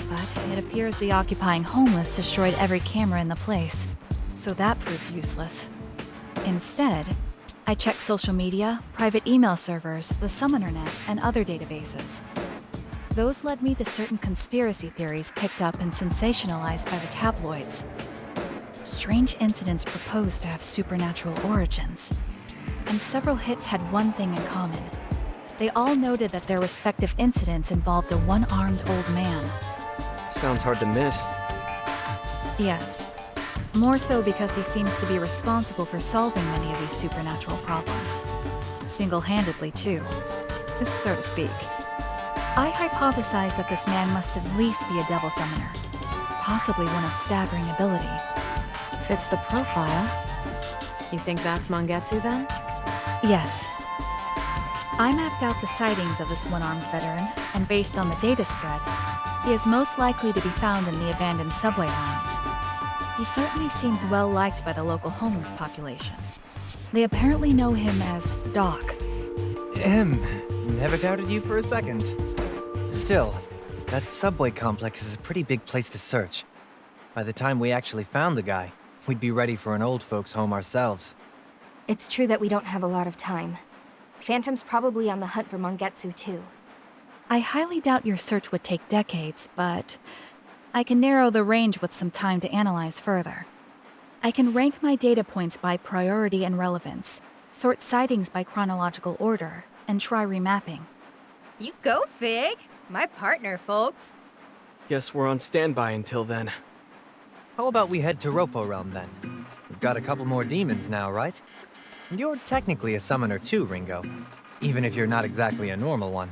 But it appears the occupying homeless destroyed every camera in the place, so that proved useless. Instead, I checked social media, private email servers, the Summoner Net, and other databases. Those led me to certain conspiracy theories picked up and sensationalized by the tabloids. Strange incidents proposed to have supernatural origins. And several hits had one thing in common. They all noted that their respective incidents involved a one-armed old man. Sounds hard to miss. Yes. More so because he seems to be responsible for solving many of these supernatural problems. Single-handedly, too. So to speak. I hypothesize that this man must at least be a devil summoner. Possibly one of staggering ability. Fits the profile. You think that's Mangetsu, then? Yes. I mapped out the sightings of this one-armed veteran, and based on the data spread, he is most likely to be found in the abandoned subway lines. He certainly seems well-liked by the local homeless population. They apparently know him as Doc. Never doubted you for a second. Still, that subway complex is a pretty big place to search. By the time we actually found the guy, we'd be ready for an old folks' home ourselves. It's true that we don't have a lot of time. Phantom's probably on the hunt for Mangetsu, too. I highly doubt your search would take decades, but I can narrow the range with some time to analyze further. I can rank my data points by priority and relevance, sort sightings by chronological order, and try remapping. You go, Figue! My partner, folks! Guess we're on standby until then. How about we head to Ropo Realm, then? We've got a couple more demons now, right? And you're technically a summoner too, Ringo. Even if you're not exactly a normal one.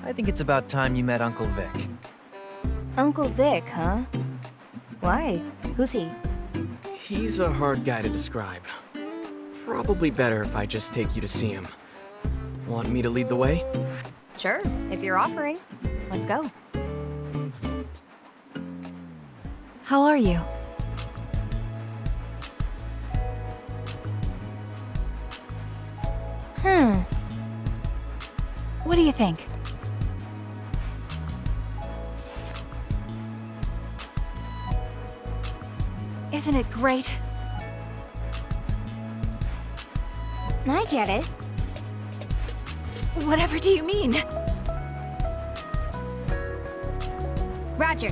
I think it's about time you met Uncle Vic. Uncle Vic, huh? Why? Who's he? He's a hard guy to describe. Probably better if I just take you to see him. Want me to lead the way? Sure, if you're offering. Let's go. How are you? What do you think? Isn't it great? I get it. Whatever do you mean? Roger.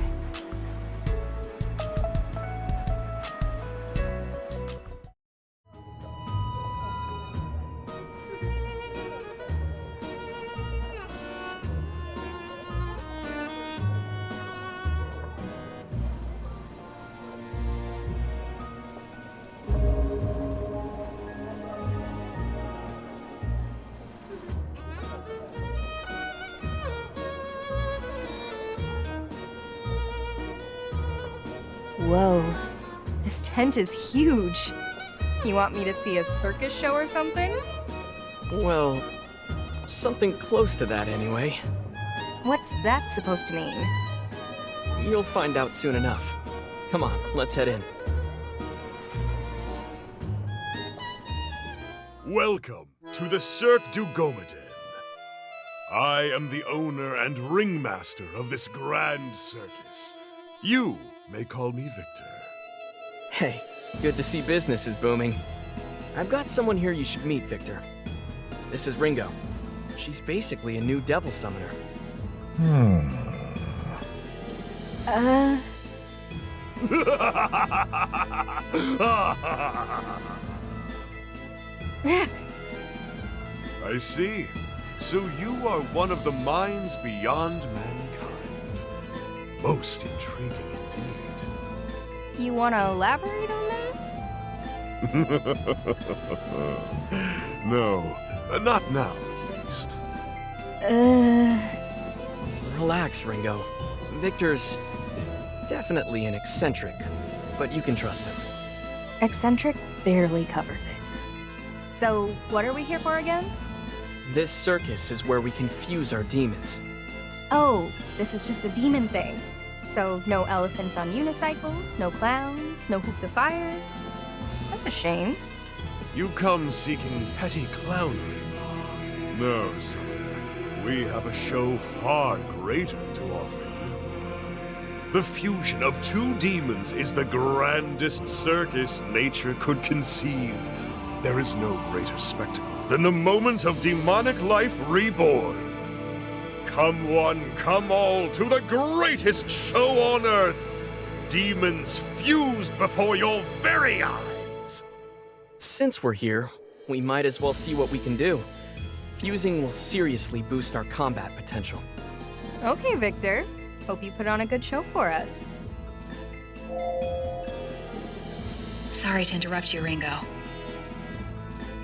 Whoa, this tent is huge. You want me to see a circus show or something? Well, something close to that anyway. What's that supposed to mean? You'll find out soon enough. Come on, let's head in. Welcome to the Cirque du Gomeden. I am the owner and ringmaster of this grand circus. You may call me Victor. Hey, good to see business is booming. I've got someone here you should meet, Victor. This is Ringo. She's basically a new devil summoner. I see. So you are one of the minds beyond mankind. Most intriguing indeed. You want to elaborate on that? No, not now at least. Relax, Ringo. Victor's definitely an eccentric, but you can trust him. Eccentric barely covers it. So, what are we here for again? This circus is where we can fuse our demons. Oh, this is just a demon thing. So, no elephants on unicycles, no clowns, no hoops of fire. That's a shame. You come seeking petty clownery. No, Summoner. We have a show far greater to offer you. The fusion of two demons is the grandest circus nature could conceive. There is no greater spectacle than the moment of demonic life reborn. Come one, come all, to the greatest show on Earth! Demons fused before your very eyes! Since we're here, we might as well see what we can do. Fusing will seriously boost our combat potential. Okay, Victor. Hope you put on a good show for us. Sorry to interrupt you, Ringo.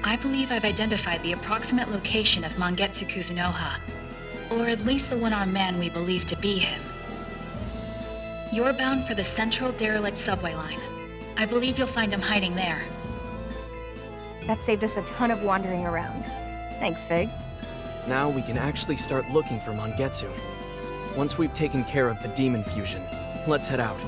I believe I've identified the approximate location of Mangetsu Kuzunoha, or at least the one-armed man we believe to be him. You're bound for the central derelict subway line. I believe you'll find him hiding there. That saved us a ton of wandering around. Thanks, Figue. Now we can actually start looking for Mangetsu. Once we've taken care of the demon fusion, let's head out.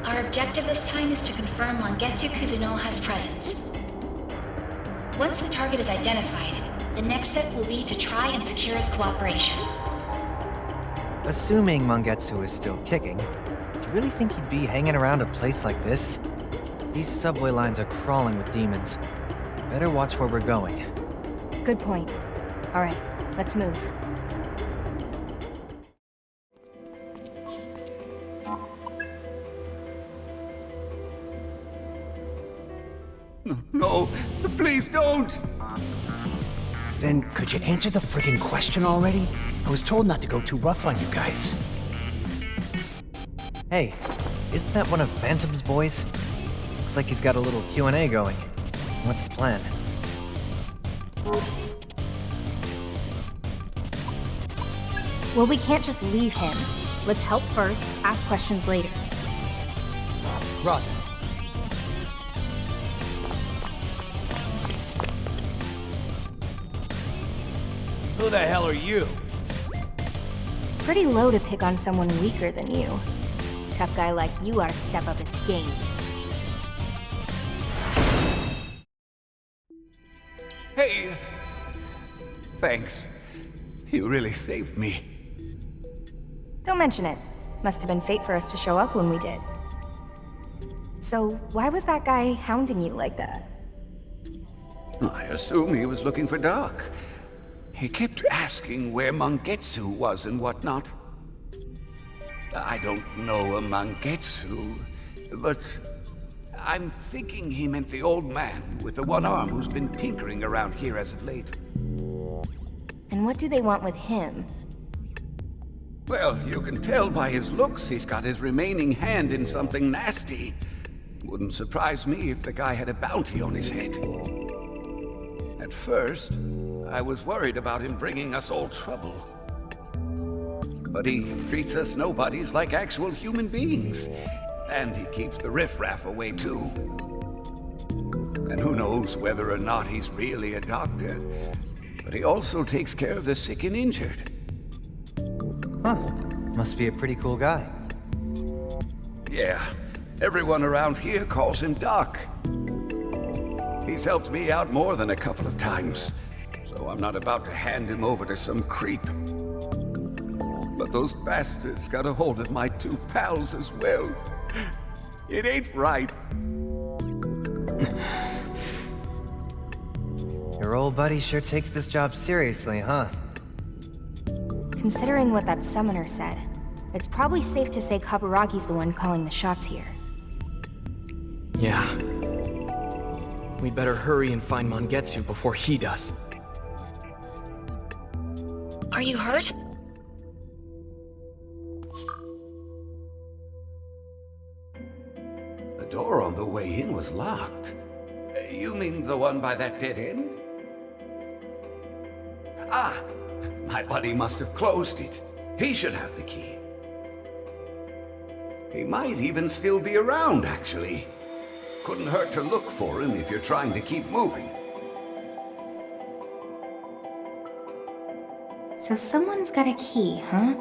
Our objective this time is to confirm Mangetsu Kuzunoha's presence. Once the target is identified, the next step will be to try and secure his cooperation. Assuming Mangetsu is still kicking, do you really think he'd be hanging around a place like this? These subway lines are crawling with demons. Better watch where we're going. Good point. All right, let's move. No, please don't! Then could you answer the friggin' question already? I was told not to go too rough on you guys. Hey, isn't that one of Phantom's boys? Looks like he's got a little Q&A going. What's the plan? Well, we can't just leave him. Let's help first, ask questions later. Roger. Who the hell are you? Pretty low to pick on someone weaker than you. Tough guy like you ought to step up his game. Hey! Thanks. You really saved me. Don't mention it. Must have been fate for us to show up when we did. So, why was that guy hounding you like that? I assume he was looking for Doc. He kept asking where Mangetsu was and whatnot. I don't know a Mangetsu, but I'm thinking he meant the old man with the one arm who's been tinkering around here as of late. And what do they want with him? Well, you can tell by his looks he's got his remaining hand in something nasty. Wouldn't surprise me if the guy had a bounty on his head. At first, I was worried about him bringing us all trouble. But he treats us nobodies like actual human beings. And he keeps the riffraff away too. And who knows whether or not he's really a doctor. But he also takes care of the sick and injured. Huh. Must be a pretty cool guy. Yeah. Everyone around here calls him Doc. He's helped me out more than a couple of times. So I'm not about to hand him over to some creep. But those bastards got a hold of my two pals as well. It ain't right. Your old buddy sure takes this job seriously, huh? Considering what that summoner said, it's probably safe to say Kaburagi's the one calling the shots here. Yeah. We'd better hurry and find Mangetsu before he does. Are you hurt? The door on the way in was locked. You mean the one by that dead end? Ah! My buddy must have closed it. He should have the key. He might even still be around, actually. Couldn't hurt to look for him if you're trying to keep moving. So someone's got a key, huh?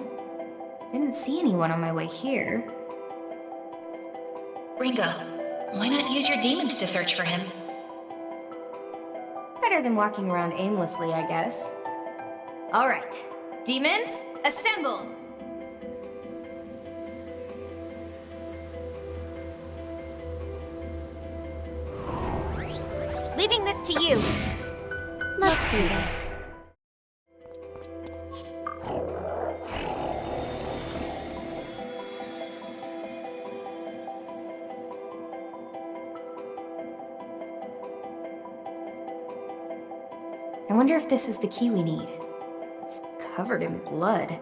Didn't see anyone on my way here. Ringo, why not use your demons to search for him? Better than walking around aimlessly, I guess. All right, demons, assemble! Leaving this to you. Let's do this. I wonder if this is the key we need. It's covered in blood.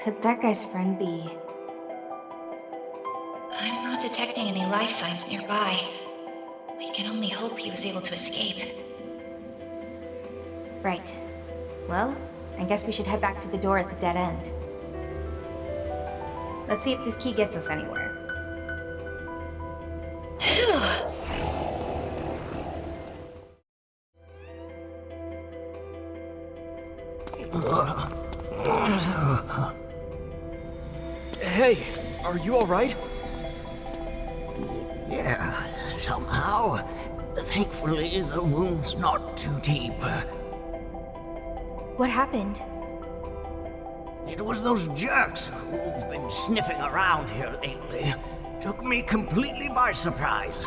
Could that guy's friend be? I'm not detecting any life signs nearby. I can only hope he was able to escape. Right. Well, I guess we should head back to the door at the dead end. Let's see if this key gets us anywhere. Hey, are you alright? Yeah, somehow. Thankfully, the wound's not too deep. What happened? It was those jerks who've been sniffing around here lately. Took me completely by surprise.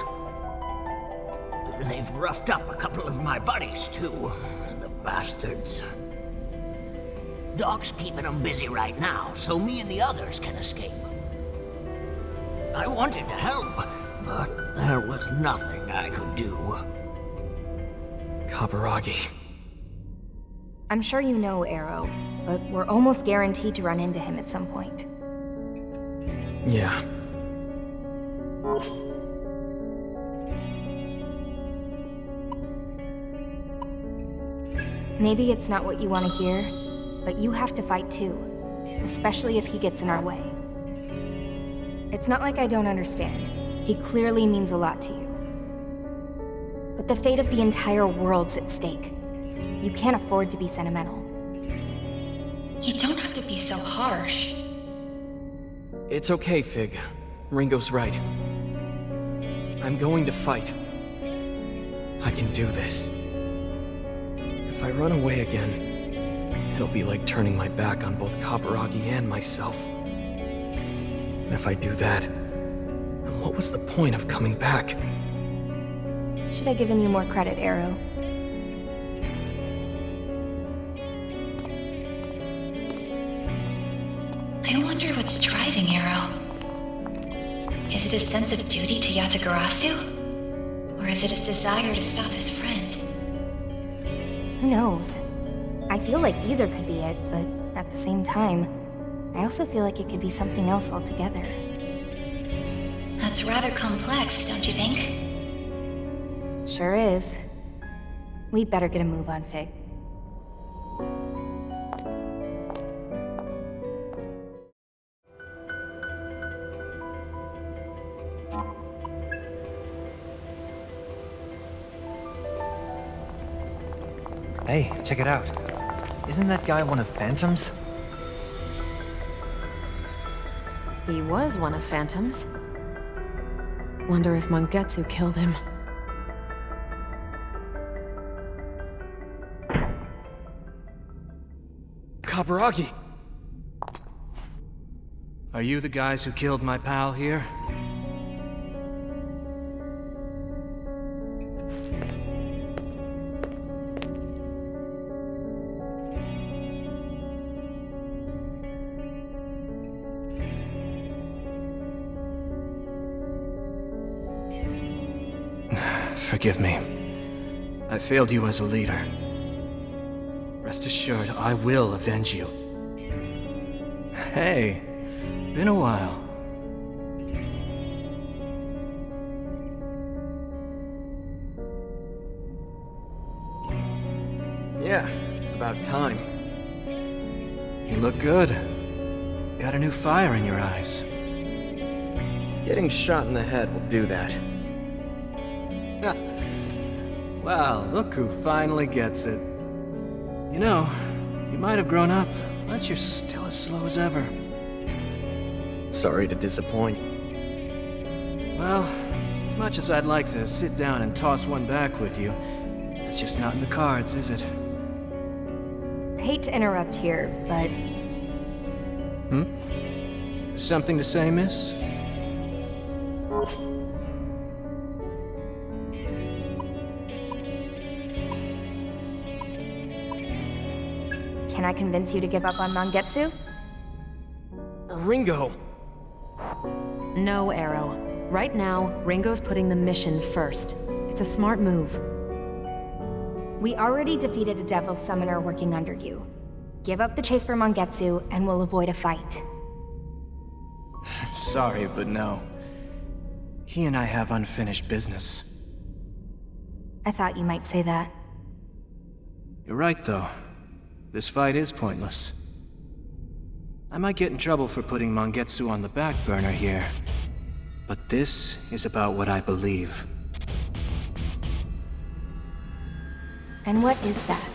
They've roughed up a couple of my buddies, too. The bastards. Doc's keeping them busy right now, so me and the others can escape. I wanted to help, but there was nothing I could do. Kaburagi. I'm sure you know Arrow, but we're almost guaranteed to run into him at some point. Yeah. Maybe it's not what you want to hear, but you have to fight too, especially if he gets in our way. It's not like I don't understand. He clearly means a lot to you. But the fate of the entire world's at stake. You can't afford to be sentimental. You don't have to be so harsh. It's okay, Figue. Ringo's right. I'm going to fight. I can do this. If I run away again, it'll be like turning my back on both Kaburagi and myself. And if I do that, then what was the point of coming back? Should have given you more credit, Arrow. I wonder what's driving Arrow. Is it a sense of duty to Yatagarasu? Or is it his desire to stop his friend? Who knows? I feel like either could be it, but at the same time, I also feel like it could be something else altogether. That's rather complex, don't you think? Sure is. We better get a move on, Figue. Hey, check it out. Isn't that guy one of Phantom's? He was one of Phantom's. Wonder if Mangetsu killed him. Kaburagi! Are you the guys who killed my pal here? Forgive me. I failed you as a leader. Rest assured, I will avenge you. Hey, been a while. Yeah, about time. You look good. Got a new fire in your eyes. Getting shot in the head will do that. Wow, look who finally gets it. You know, you might have grown up, but you're still as slow as ever. Sorry to disappoint. Well, as much as I'd like to sit down and toss one back with you, it's just not in the cards, is it? Hate to interrupt here, but... Something to say, miss? Can I convince you to give up on Mangetsu? Ringo! No, Arrow. Right now, Ringo's putting the mission first. It's a smart move. We already defeated a devil summoner working under you. Give up the chase for Mangetsu, and we'll avoid a fight. Sorry, but no. He and I have unfinished business. I thought you might say that. You're right, though. This fight is pointless. I might get in trouble for putting Mangetsu on the back burner here, but this is about what I believe. And what is that?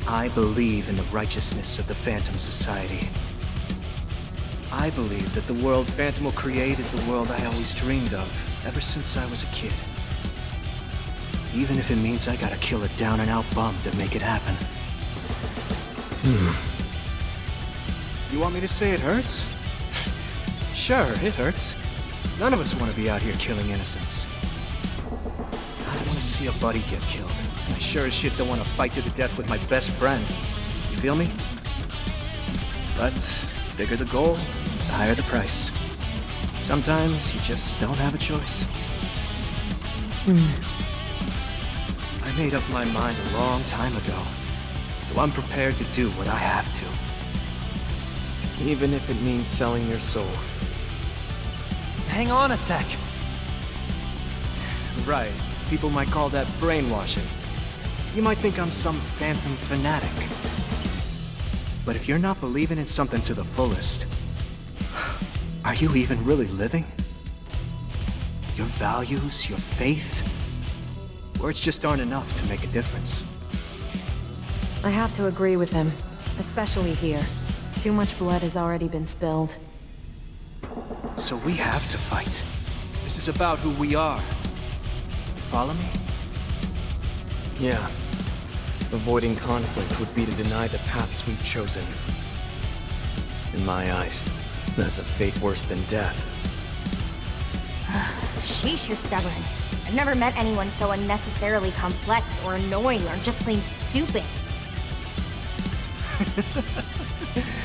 I believe in the righteousness of the Phantom Society. I believe that the world Phantom will create is the world I always dreamed of, ever since I was a kid. Even if it means I gotta kill a down-and-out bum to make it happen. You want me to say it hurts? Sure, it hurts. None of us want to be out here killing innocents. I don't want to see a buddy get killed. And I sure as shit don't want to fight to the death with my best friend. You feel me? But the bigger the goal, the higher the price. Sometimes you just don't have a choice. I made up my mind a long time ago. So I'm prepared to do what I have to. Even if it means selling your soul. Hang on a sec. Right. People might call that brainwashing. You might think I'm some phantom fanatic. But if you're not believing in something to the fullest, are you even really living? Your values, your faith? Words just aren't enough to make a difference. I have to agree with him, especially here. Too much blood has already been spilled. So we have to fight. This is about who we are. You follow me? Yeah. Avoiding conflict would be to deny the paths we've chosen. In my eyes, that's a fate worse than death. Sheesh, you're stubborn. I've never met anyone so unnecessarily complex or annoying or just plain stupid.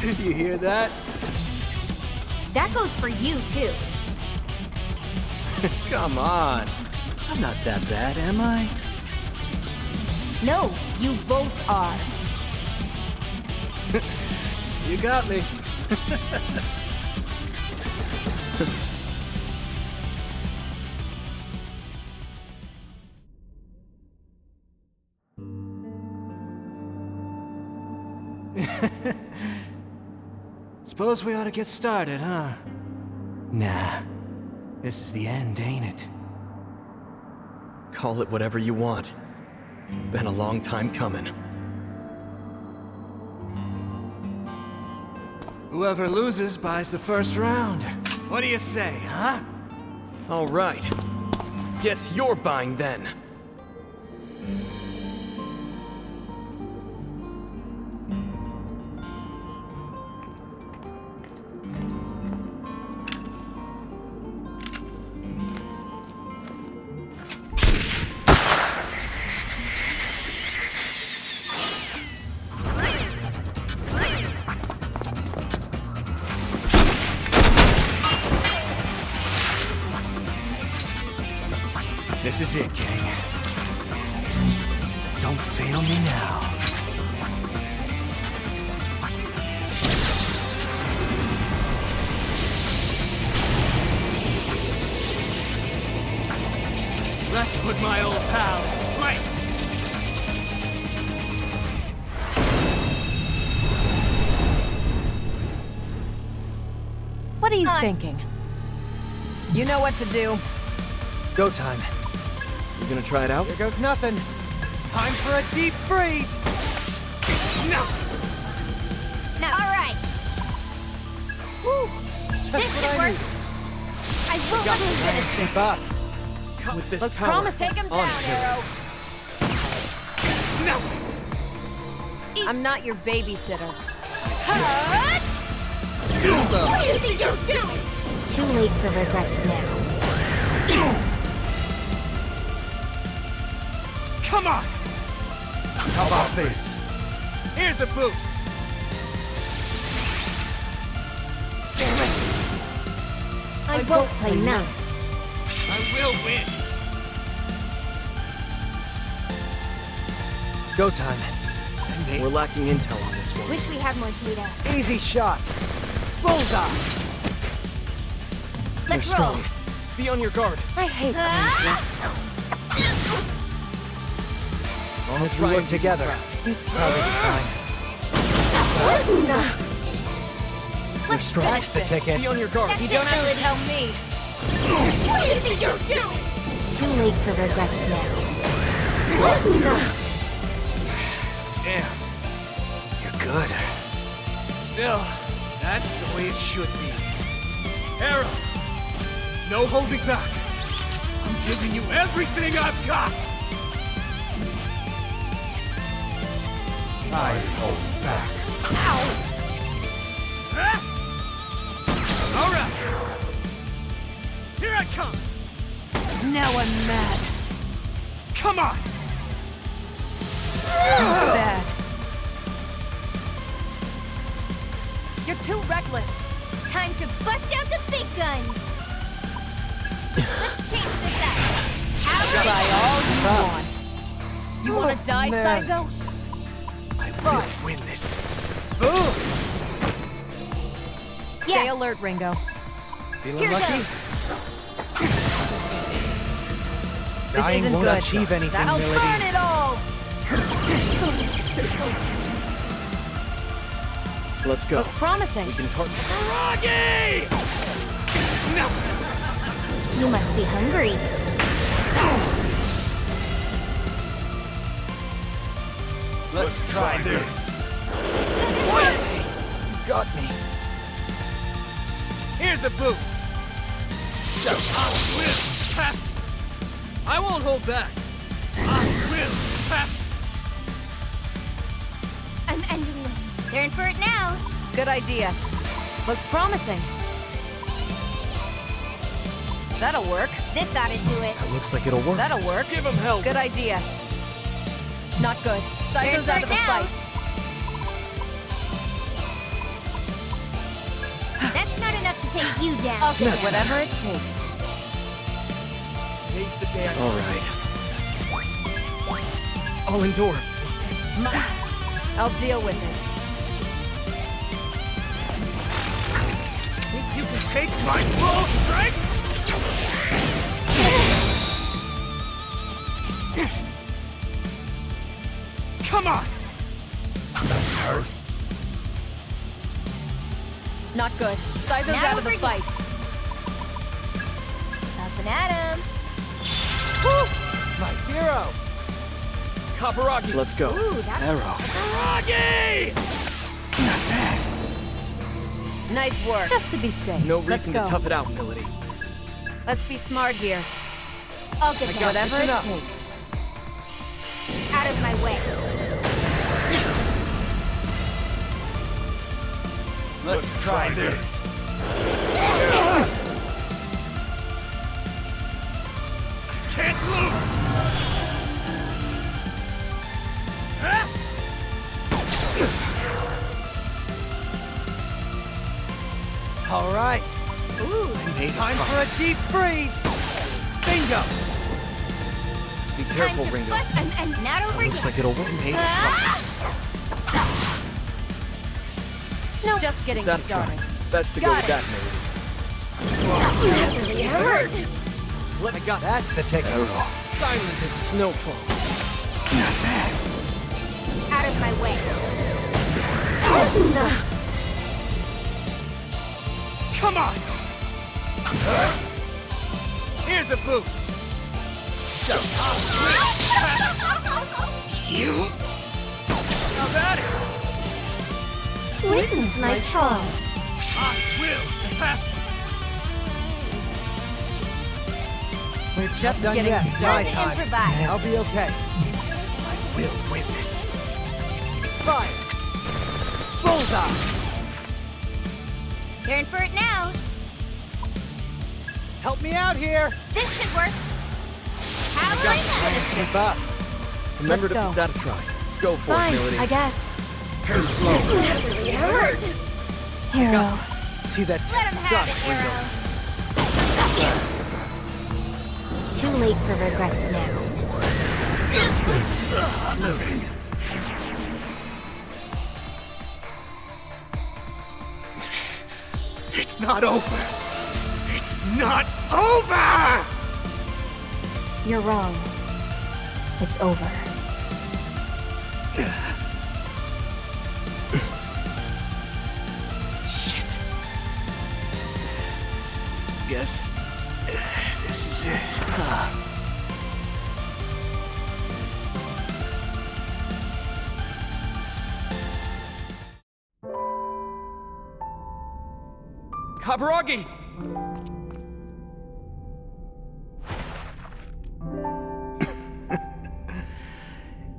You hear that? That goes for you, too. Come on. I'm not that bad, am I? No, you both are. You got me. Suppose we ought to get started, huh? Nah. This is the end, ain't it? Call it whatever you want. Been a long time coming. Whoever loses buys the first round. What do you say, huh? All right. Guess you're buying then. This is it, gang. Don't fail me now. Let's put my old pal in his place! What are you thinking? You know what to do. Go time. You gonna try it out? Here goes nothing. Time for a deep freeze! No! Now, all right. Woo. This should work. I will let you finish this. Keep up. With this Let's power. promise. Take him down, Arrow. No! I'm not your babysitter. Hush! Too slow. What do you think you're doing? Too late for regrets now. Come on! How about this? Here's a boost! Damn it! I won't play nice. I will win! Go time. We're lacking intel on this one. Wish we had more data. Easy shot. Bullseye. You're Let's roll. strong. Be on your guard. I hate Once we work together, it's probably the time. You're strong. That's the ticket. Be on your guard. You don't have to tell me. What do you think you're doing? Too late for regrets now. Damn. You're good. Still, that's the way it should be. Arrow! No holding back. I'm giving you everything I've got! I hold back. Ow! All right. Here I come. Now I'm mad. Come on. Bad. You're too reckless. Time to bust out the big guns. Let's change this up. Try all you want. You want to die, man. Saizo? I will win this. Boom! Stay alert, Ringo. Feeling Here lucky? goes. This Dying isn't won't good. achieve anything, That'll Milady. burn it all! Let's go. Looks promising. We can partner. Kaburagi! No! You must be hungry. Let's try this. You got me. Here's a boost. I will pass. I won't hold back. I will pass. I'm ending this. They're in for it now. Good idea. Looks promising. That'll work. This ought to do it. That looks like it'll work. That'll work. Give him help. Good idea. Not good. Saizo's They're out of the now. fight. That's not enough to take you down. Okay, whatever it takes. Today's the day All right. I'll endure. I'll deal with it. Think you can take my full strength? Come on! Hurt. Not good. Saizo's out of the fight. Up and at him. Woo! My hero! Kaburagi. Let's go. Ooh, that's Arrow. Kaburagi! Nice work. Just to be safe. No Let's reason go. to tough it out, Milady. Let's be smart here. I'll get that. Whatever it Enough. takes. Out of my way. Let's try this. Can't lose! All right. Ooh. Time for a deep freeze. Bingo. Be careful, Time to Ringo. bust and not over Looks yet. like it'll work. No, just getting That'll started. try. Best to go Got with it. that, Milady. Really hurt. I got That's the ticket. silent as snowfall. Out of my way. Come on! Here's a boost. You? How about it? Witness my charm. I will surpass you. We're just done getting yet. started. Time to improvise. I'll be okay. I will win this. Fire! Bullseye! You're in for it now. Help me out here! This should work. Powering Keep up. Remember Let's to go. give that a try. Go for Fine, it, Milady. I guess. Too slow. Really hurt. Hero. See that? Let him have it, Arrow. Too late for regrets now. This is moving. It's not over. It's not over! You're wrong. It's over. Shit. Guess this is it. Kaburagi!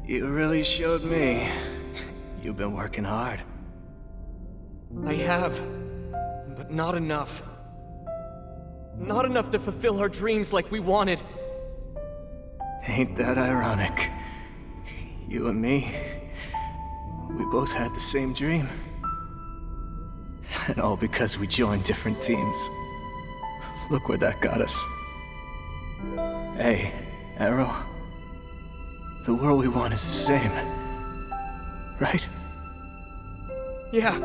You really showed me. You've been working hard. I have, but not enough. Not enough to fulfill our dreams like we wanted. Ain't that ironic? You and me, we both had the same dream. And all because we joined different teams. Look where that got us. Hey, Arrow. The world we want is the same. Right? Yeah,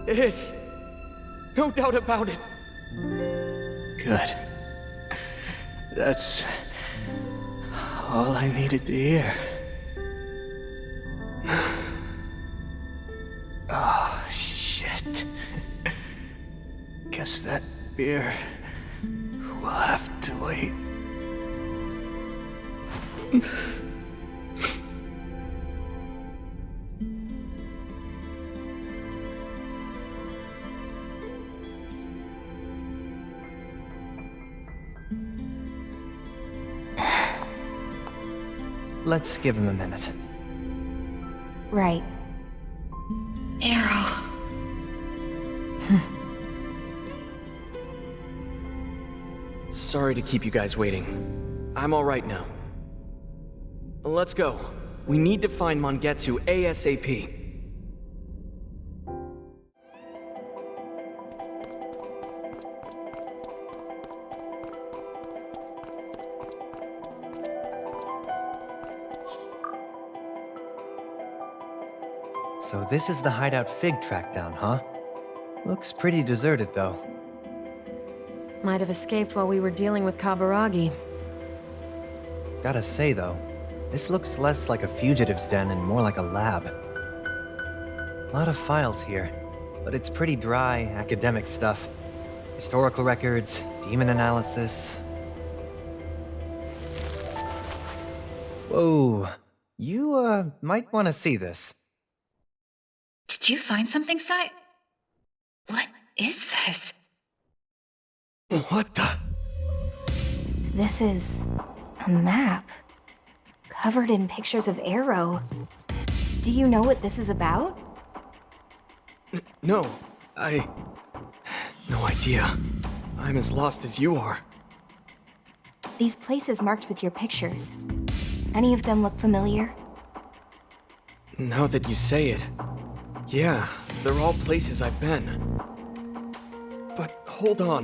it is. No doubt about it. Good. That's all I needed to hear. Oh, shit. Guess that beer will have to wait. Let's give him a minute. Right. Arrow. Sorry to keep you guys waiting. I'm all right now. Let's go. We need to find Mangetsu ASAP. So this is the hideout Figue tracked down, huh? Looks pretty deserted, though. Might have escaped while we were dealing with Kaburagi. Gotta say, though, this looks less like a fugitive's den and more like a lab. A lot of files here, but it's pretty dry, academic stuff. Historical records, demon analysis. Whoa, you, might want to see this. Did you find something, Sai? What is this? What the? This is a map. Covered in pictures of Arrow. Do you know what this is about? No, no idea. I'm as lost as you are. These places marked with your pictures. Any of them look familiar? Now that you say it, yeah, they're all places I've been. But hold on.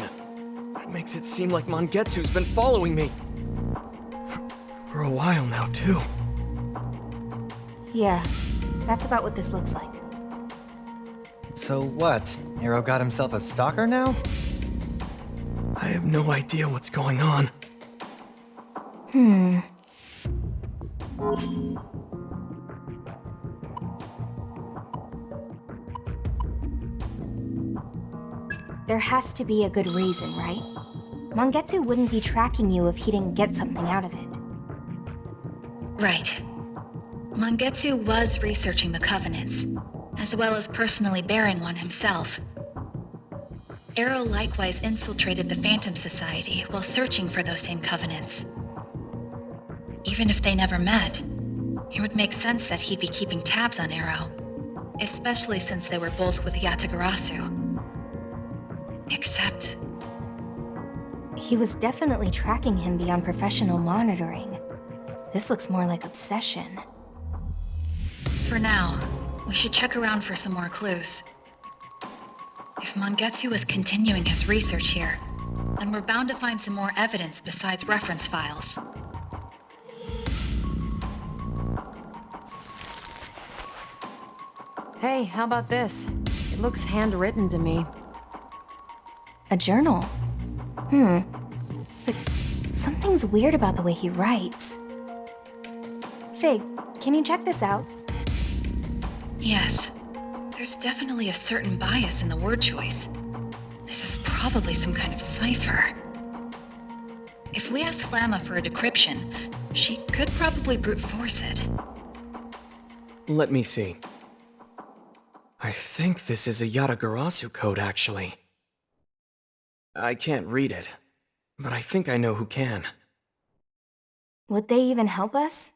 That makes it seem like Mangetsu's been following me. For a while now, too. Yeah, that's about what this looks like. So what? Arrow got himself a stalker now? I have no idea what's going on. There has to be a good reason, right? Mangetsu wouldn't be tracking you if he didn't get something out of it. Right. Mangetsu was researching the Covenants, as well as personally bearing one himself. Arrow likewise infiltrated the Phantom Society while searching for those same Covenants. Even if they never met, it would make sense that he'd be keeping tabs on Arrow, especially since they were both with Yatagarasu. Except... He was definitely tracking him beyond professional monitoring. This looks more like obsession. For now, we should check around for some more clues. If Mangetsu is continuing his research here, then we're bound to find some more evidence besides reference files. Hey, how about this? It looks handwritten to me. A journal? But something's weird about the way he writes. Figue, can you check this out? Yes. There's definitely a certain bias in the word choice. This is probably some kind of cipher. If we ask Lama for a decryption, she could probably brute force it. Let me see. I think this is a Yatagarasu code, actually. I can't read it, but I think I know who can. Would they even help us?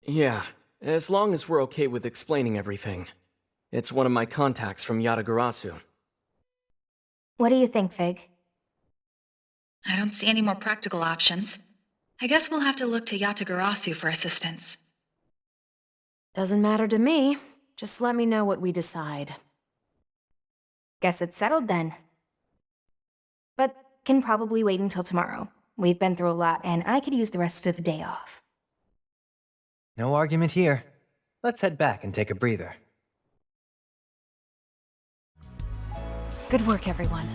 Yeah, as long as we're okay with explaining everything. It's one of my contacts from Yatagarasu. What do you think, Figue? I don't see any more practical options. I guess we'll have to look to Yatagarasu for assistance. Doesn't matter to me. Just let me know what we decide. Guess it's settled then. But can probably wait until tomorrow. We've been through a lot, and I could use the rest of the day off. No argument here. Let's head back and take a breather. Good work, everyone.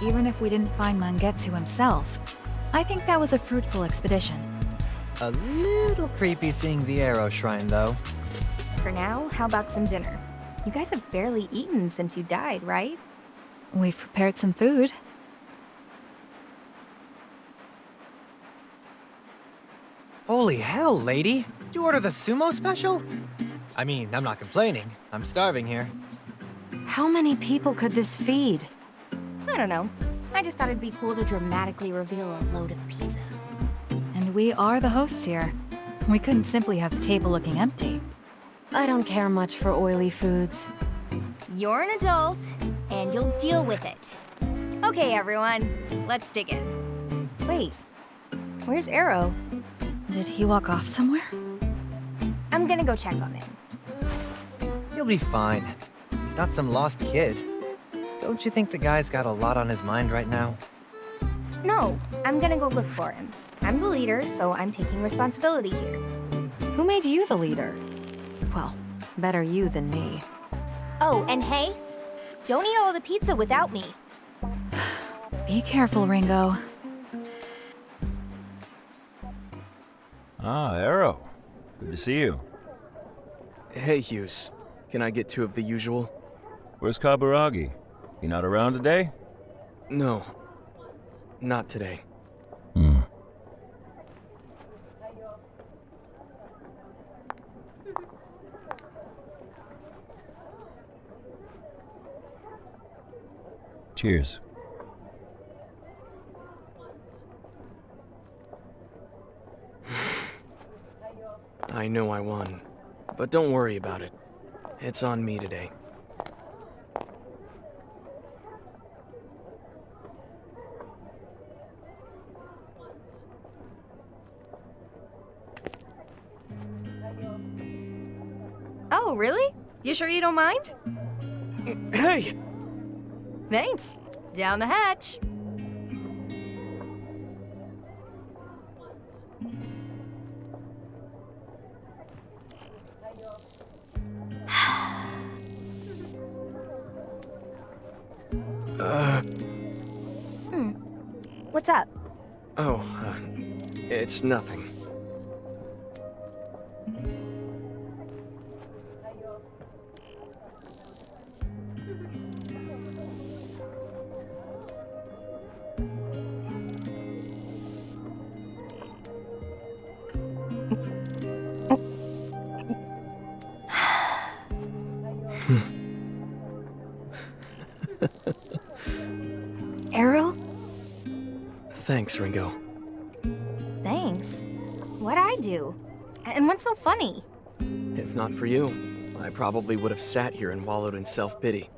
Even if we didn't find Mangetsu himself, I think that was a fruitful expedition. A little creepy seeing the Arrow Shrine, though. For now, how about some dinner? You guys have barely eaten since you died, right? We've prepared some food. Holy hell, lady! Did you order the sumo special? I mean, I'm not complaining. I'm starving here. How many people could this feed? I don't know. I just thought it'd be cool to dramatically reveal a load of pizza. And we are the hosts here. We couldn't simply have the table looking empty. I don't care much for oily foods. You're an adult, and you'll deal with it. Okay, everyone, let's dig in. Wait, where's Arrow? Did he walk off somewhere? I'm gonna go check on him. You'll be fine. He's not some lost kid. Don't you think the guy's got a lot on his mind right now? No, I'm gonna go look for him. I'm the leader, so I'm taking responsibility here. Who made you the leader? Well, better you than me. Oh, and hey, don't eat all the pizza without me. Be careful, Ringo. Ah, Arrow. Good to see you. Hey, Hughes. Can I get two of the usual? Where's Kaburagi? He not around today? No. Not today. Cheers. I know I won, but don't worry about it. It's on me today. Oh, really? You sure you don't mind? Hey! Thanks. Down the hatch. What's up? Oh, it's nothing. Arrow? Thanks, Ringo. Thanks. What'd I do? And what's so funny? If not for you, I probably would have sat here and wallowed in self-pity.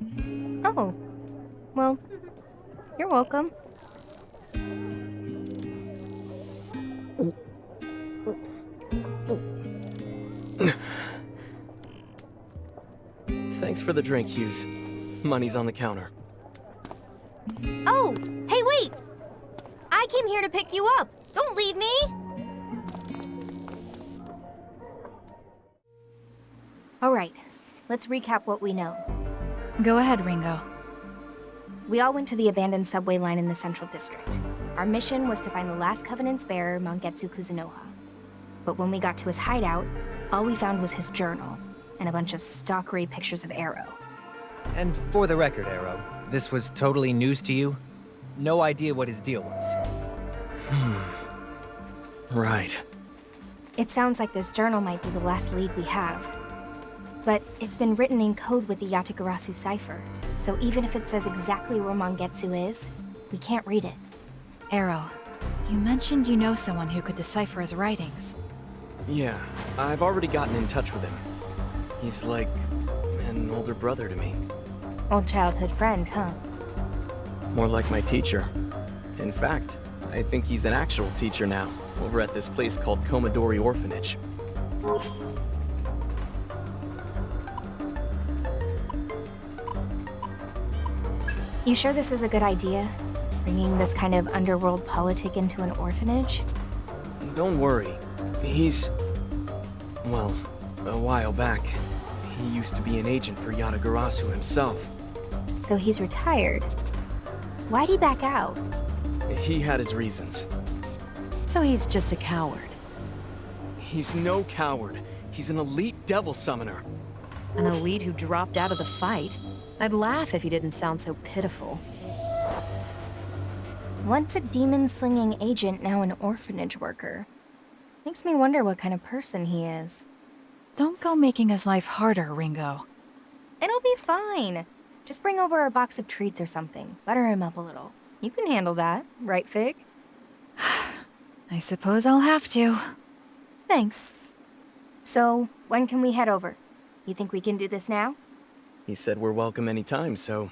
Oh. Well, you're welcome. Thanks for the drink, Hughes. Money's on the counter. Oh! Hey, wait! I came here to pick you up! Don't leave me! Alright, let's recap what we know. Go ahead, Ringo. We all went to the abandoned subway line in the Central District. Our mission was to find the last Covenant's bearer, Mangetsu Kuzunoha. But when we got to his hideout, all we found was his journal, and a bunch of stalkery pictures of Arrow. And for the record, Arrow, this was totally news to you? No idea what his deal was? Right. It sounds like this journal might be the last lead we have. But it's been written in code with the Yatagarasu cipher, so even if it says exactly where Mangetsu is, we can't read it. Arrow, you mentioned you know someone who could decipher his writings. Yeah, I've already gotten in touch with him. He's like an older brother to me. Old childhood friend, huh? More like my teacher. In fact, I think he's an actual teacher now, over at this place called Komodori Orphanage. You sure this is a good idea? Bringing this kind of underworld politic into an orphanage? Don't worry. He's... well, a while back, he used to be an agent for Yatagarasu himself. So he's retired. Why'd he back out? He had his reasons. So he's just a coward. He's no coward. He's an elite devil summoner. An elite who dropped out of the fight? I'd laugh if he didn't sound so pitiful. Once a demon-slinging agent, now an orphanage worker. Makes me wonder what kind of person he is. Don't go making his life harder, Ringo. It'll be fine. Just bring over a box of treats or something. Butter him up a little. You can handle that, right, Figue? I suppose I'll have to. Thanks. So, when can we head over? You think we can do this now? He said we're welcome anytime, so...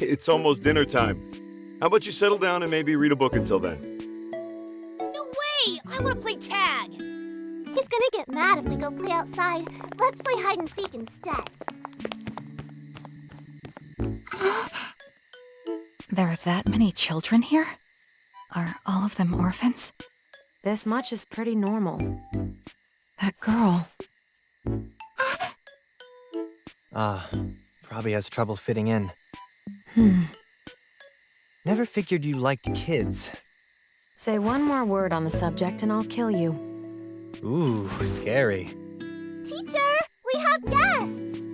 It's almost dinner time. How about you settle down and maybe read a book until then? No way! I want to play tag! He's gonna get mad if we go play outside. Let's play hide and seek instead. There are that many children here? Are all of them orphans? This much is pretty normal. That girl. Probably has trouble fitting in. Never figured you liked kids. Say one more word on the subject and I'll kill you. Ooh, scary. Teacher, we have guests!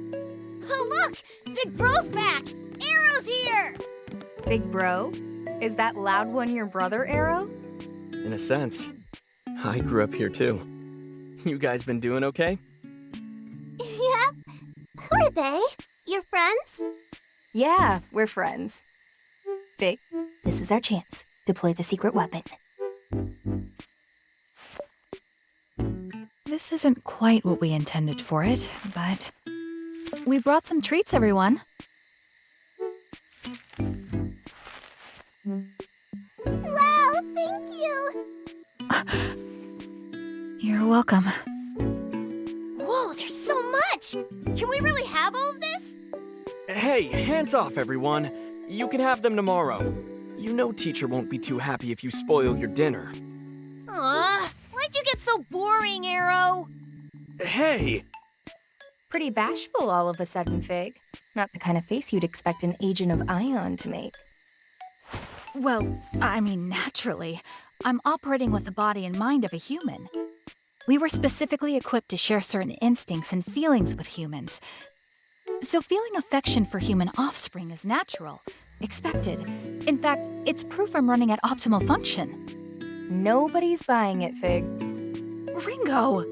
Oh look! Big Bro's back! Arrow's here! Big Bro? Is that loud one your brother, Arrow? In a sense. I grew up here too. You guys been doing okay? Yep. Who are they? Your friends? Yeah, we're friends. Figue, this is our chance. Deploy the secret weapon. This isn't quite what we intended for it, but we brought some treats, everyone. Wow, thank you! You're welcome. Whoa, there's so much! Can we really have all of this? Hey, hands off, everyone. You can have them tomorrow. You know teacher won't be too happy if you spoil your dinner. Why'd you get so boring, Arrow? Hey! Pretty bashful all of a sudden, Figue. Not the kind of face you'd expect an agent of Ion to make. Well, I mean, naturally. I'm operating with the body and mind of a human. We were specifically equipped to share certain instincts and feelings with humans. So feeling affection for human offspring is natural, expected. In fact, it's proof I'm running at optimal function. Nobody's buying it, Figue. Ringo!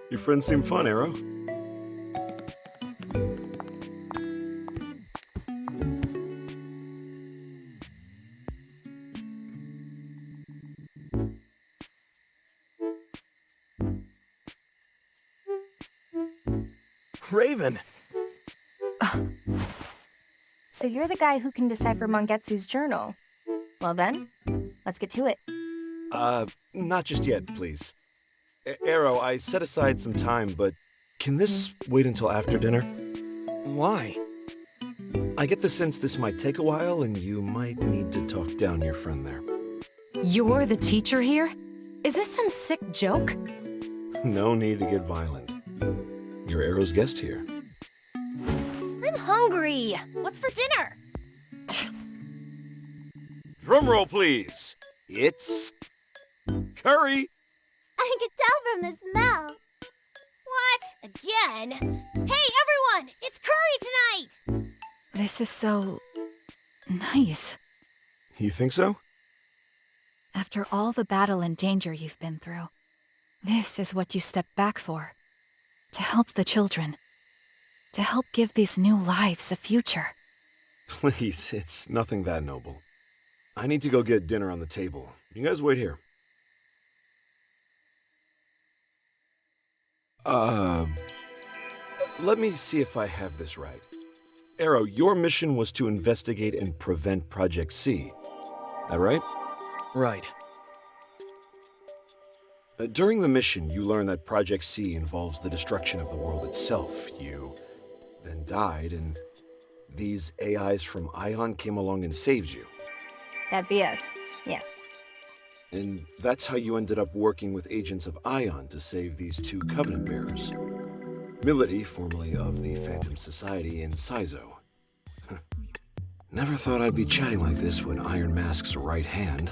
Your friends seem fun, Arrow. Raven! So you're the guy who can decipher Mangetsu's journal. Well then, let's get to it. Not just yet, please. Arrow, I set aside some time, but can this wait until after dinner? Why? I get the sense this might take a while, and you might need to talk down your friend there. You're the teacher here? Is this some sick joke? No need to get violent. You're Arrow's guest here. I'm hungry. What's for dinner? Drum roll, please. It's curry. I can tell from the smell. What? Again? Hey, everyone! It's curry tonight! This is so... nice. You think so? After all the battle and danger you've been through, this is what you stepped back for. To help the children. To help give these new lives a future. Please, it's nothing that noble. I need to go get dinner on the table. You guys wait here. Let me see if I have this right. Arrow, your mission was to investigate and prevent Project C. That right? Right. During the mission, you learn that Project C involves the destruction of the world itself. You then died, and these AIs from Ion came along and saved you. That'd be us, yeah. And that's how you ended up working with agents of Ion to save these two Covenant bearers. Milady, formerly of the Phantom Society, and Saizo. Never thought I'd be chatting like this with Iron Mask's right hand.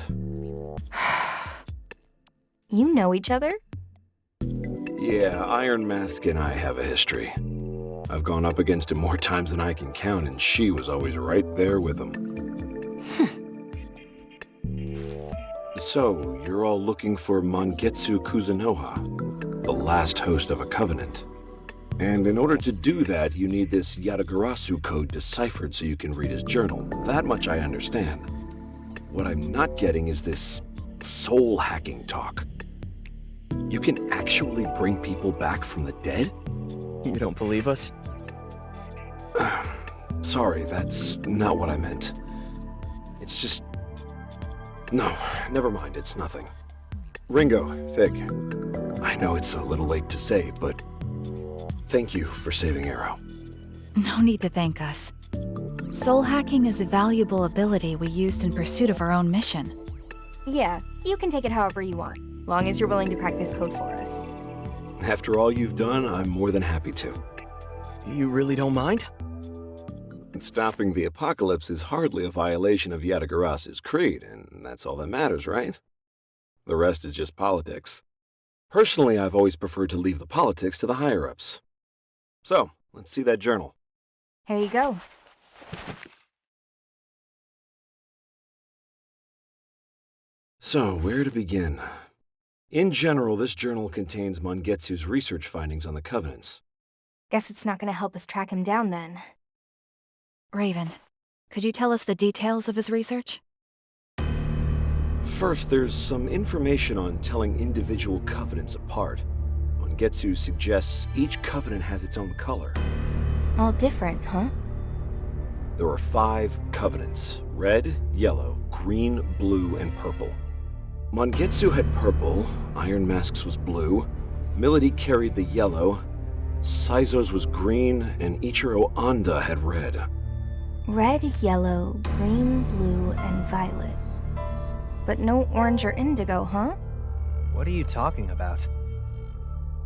You know each other? Yeah, Iron Mask and I have a history. I've gone up against him more times than I can count, and she was always right there with him. So, you're all looking for Mangetsu Kuzunoha, the last host of a Covenant. And in order to do that, you need this Yatagarasu code deciphered so you can read his journal. That much I understand. What I'm not getting is this soul-hacking talk. You can actually bring people back from the dead? You don't believe us? Sorry, that's not what I meant. It's just... No, never mind, it's nothing. Ringo, Figue, I know it's a little late to say, but thank you for saving Arrow. No need to thank us. Soul hacking is a valuable ability we used in pursuit of our own mission. Yeah, you can take it however you want, long as you're willing to crack this code for us. After all you've done, I'm more than happy to. You really don't mind? Stopping the apocalypse is hardly a violation of Yatagarasu's creed, and that's all that matters, right? The rest is just politics. Personally, I've always preferred to leave the politics to the higher-ups. So, let's see that journal. Here you go. So, where to begin? In general, this journal contains Mangetsu's research findings on the Covenants. Guess it's not gonna help us track him down then. Raven, could you tell us the details of his research? First, there's some information on telling individual covenants apart. Mangetsu suggests each covenant has its own color. All different, huh? There are 5 covenants: red, yellow, green, blue, and purple. Mangetsu had purple, Iron Mask's was blue, Milady carried the yellow, Saizo's was green, and Ichiro Anda had red. Red, yellow, green, blue, and violet. But no orange or indigo, huh? What are you talking about?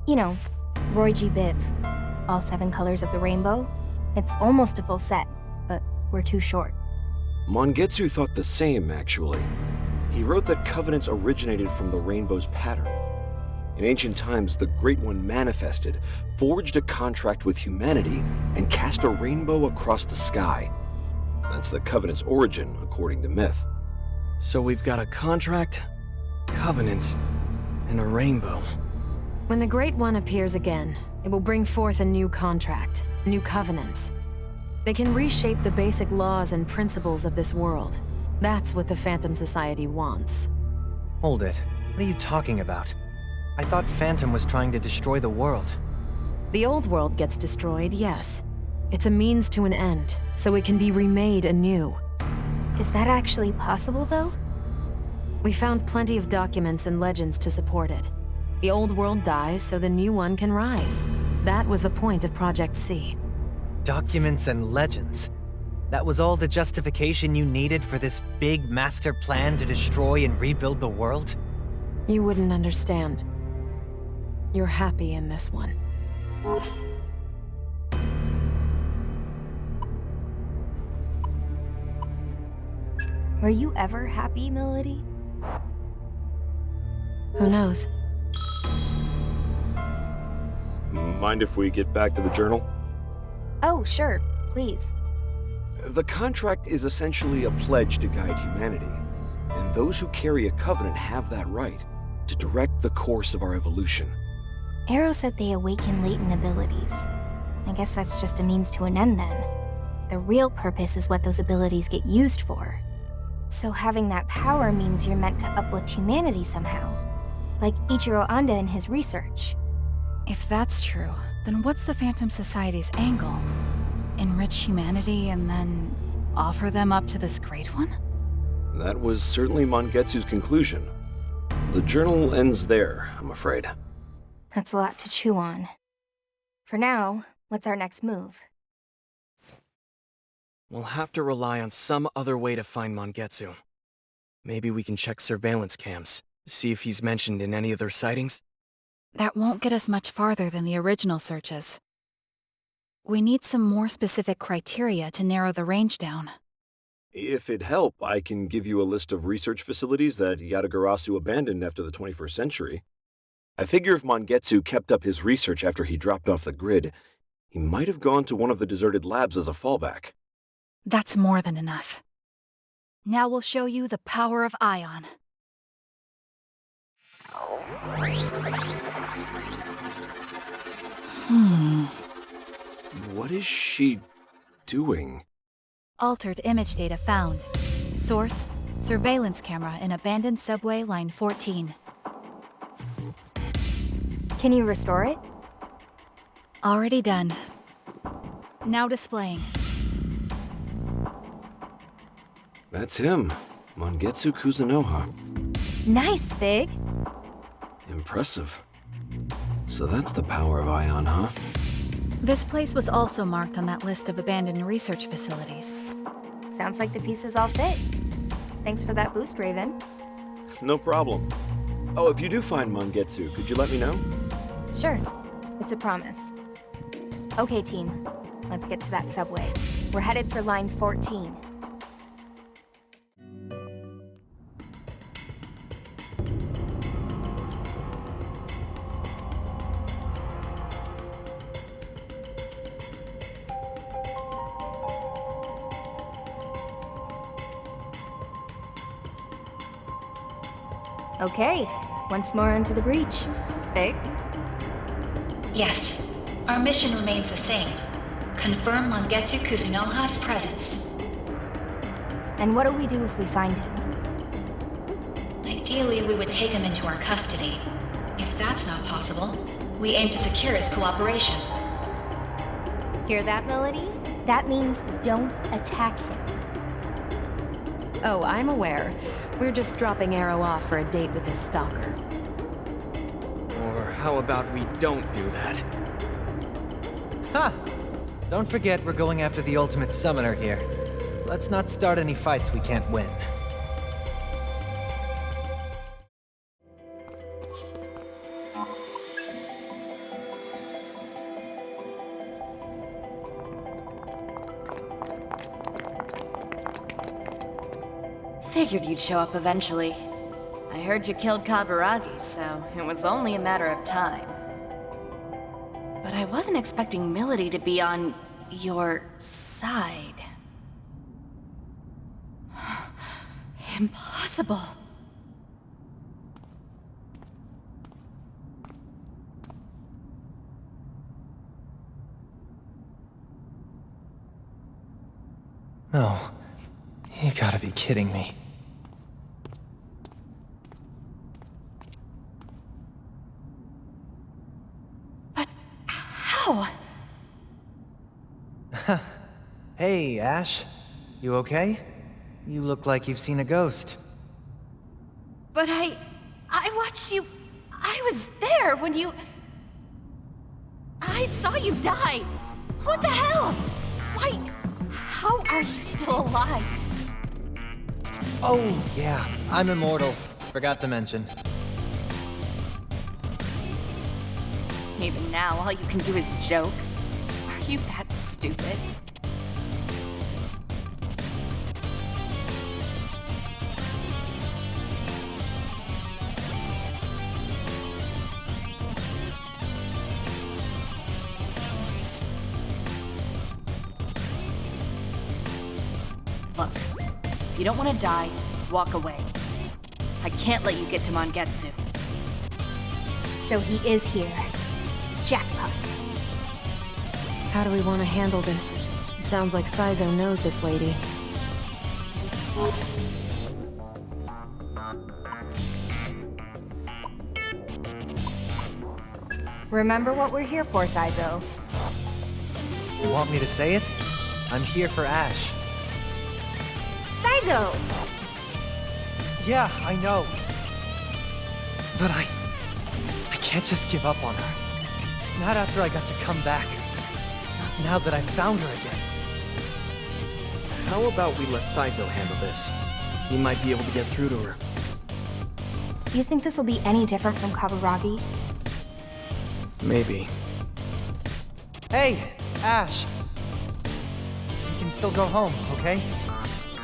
You know, Roy G. Biv. All 7 colors of the rainbow. It's almost a full set, but we're too short. Mangetsu thought the same, actually. He wrote that covenants originated from the rainbow's pattern. In ancient times, the Great One manifested, forged a contract with humanity, and cast a rainbow across the sky. That's the covenant's origin, according to myth. So we've got a contract, covenants, and a rainbow. When the Great One appears again, it will bring forth a new contract, new covenants. They can reshape the basic laws and principles of this world. That's what the Phantom Society wants. Hold it. What are you talking about? I thought Phantom was trying to destroy the world. The old world gets destroyed, yes. It's a means to an end, so it can be remade anew. Is that actually possible, though? We found plenty of documents and legends to support it. The old world dies so the new one can rise. That was the point of Project C. Documents and legends? That was all the justification you needed for this big master plan to destroy and rebuild the world? You wouldn't understand. You're happy in this one. Were you ever happy, Milady? Who knows? Mind if we get back to the journal? Oh, sure. Please. The contract is essentially a pledge to guide humanity, and those who carry a covenant have that right to direct the course of our evolution. Arrow said they awaken latent abilities. I guess that's just a means to an end then. The real purpose is what those abilities get used for. So having that power means you're meant to uplift humanity somehow, like Ichiro Anda in his research. If that's true, then what's the Phantom Society's angle? Enrich humanity and then offer them up to this Great One? That was certainly Mangetsu's conclusion. The journal ends there, I'm afraid. That's a lot to chew on. For now, what's our next move? We'll have to rely on some other way to find Mangetsu. Maybe we can check surveillance cams, see if he's mentioned in any of their sightings. That won't get us much farther than the original searches. We need some more specific criteria to narrow the range down. If it'd help, I can give you a list of research facilities that Yatagarasu abandoned after the 21st century. I figure if Mangetsu kept up his research after he dropped off the grid, he might have gone to one of the deserted labs as a fallback. That's more than enough. Now we'll show you the power of Ion. What is she doing? Altered image data found. Source, surveillance camera in abandoned subway line 14. Can you restore it? Already done. Now displaying. That's him, Mangetsu Kuzunoha. Nice, Figue. Impressive. So that's the power of Ion, huh? This place was also marked on that list of abandoned research facilities. Sounds like the pieces all fit. Thanks for that boost, Raven. No problem. Oh, if you do find Mangetsu, could you let me know? Sure. It's a promise. Okay, team. Let's get to that subway. We're headed for line 14. Okay, once more into the breach. Figue? Yes, our mission remains the same. Confirm Mangetsu Kuzunoha's presence. And what do we do if we find him? Ideally, we would take him into our custody. If that's not possible, we aim to secure his cooperation. Hear that, Milady? That means don't attack him. Oh, I'm aware. We're just dropping Arrow off for a date with his stalker. Or how about we don't do that? Ha! Don't forget we're going after the ultimate summoner here. Let's not start any fights we can't win. Figured you'd show up eventually. I heard you killed Kaburagi, so it was only a matter of time. But I wasn't expecting Milady to be on your side. Impossible. No. You gotta be kidding me. How? Hey, Ash. You okay? You look like you've seen a ghost. But I watched you. I was there when you... I saw you die. What the hell? Why? How are you still alive? Oh, yeah. I'm immortal. Forgot to mention. Even now, all you can do is joke. Are you that stupid? Look, if you don't want to die, walk away. I can't let you get to Mangetsu. So he is here. Jackpot. How do we want to handle this? It sounds like Saizo knows this lady. Remember what we're here for, Saizo. You want me to say it? I'm here for Ash. Saizo! Yeah, I know. But I can't just give up on her. Not after I got to come back. Not now that I found her again. How about we let Saizo handle this? He might be able to get through to her. You think this will be any different from Kaburagi? Maybe. Hey, Ash. We can still go home, okay?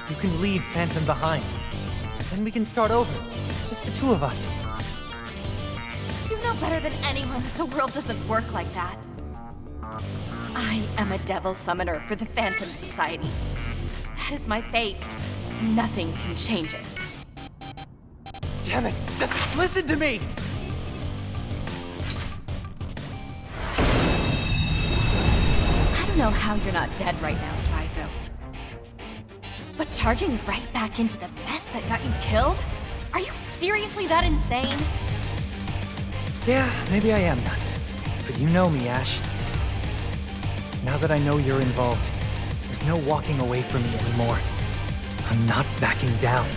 You can leave Phantom behind. Then we can start over. Just the two of us. You know better than anyone that the world doesn't work like that. I am a devil summoner for the Phantom Society. That is my fate, and nothing can change it. Damn it! Just listen to me! I don't know how you're not dead right now, Saizo. But charging right back into the mess that got you killed? Are you seriously that insane? Yeah, maybe I am nuts. But you know me, Ash. Now that I know you're involved, there's no walking away from me anymore. I'm not backing down.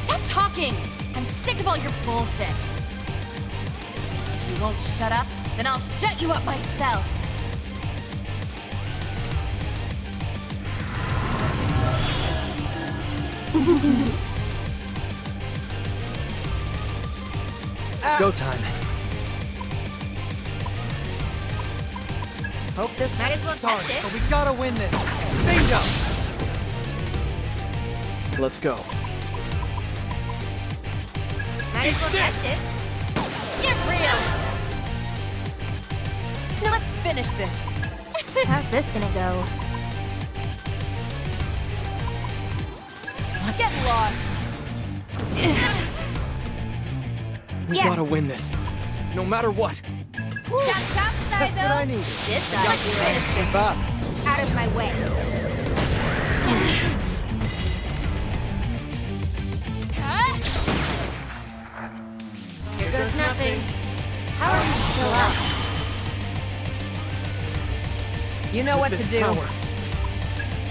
Stop talking! I'm sick of all your bullshit. If you won't shut up, then I'll shut you up myself. Go time. Hope this might as well test it. but we gotta win this. Bingo! Let's go. Might as well test it. Get real! Now let's finish this. How's this gonna go? Get lost. We gotta win this. No matter what. Chop chop, Saizo. That's what I need. This ought to finish this. Out of my way. Here goes nothing. How are you still up? You know what This to do. power.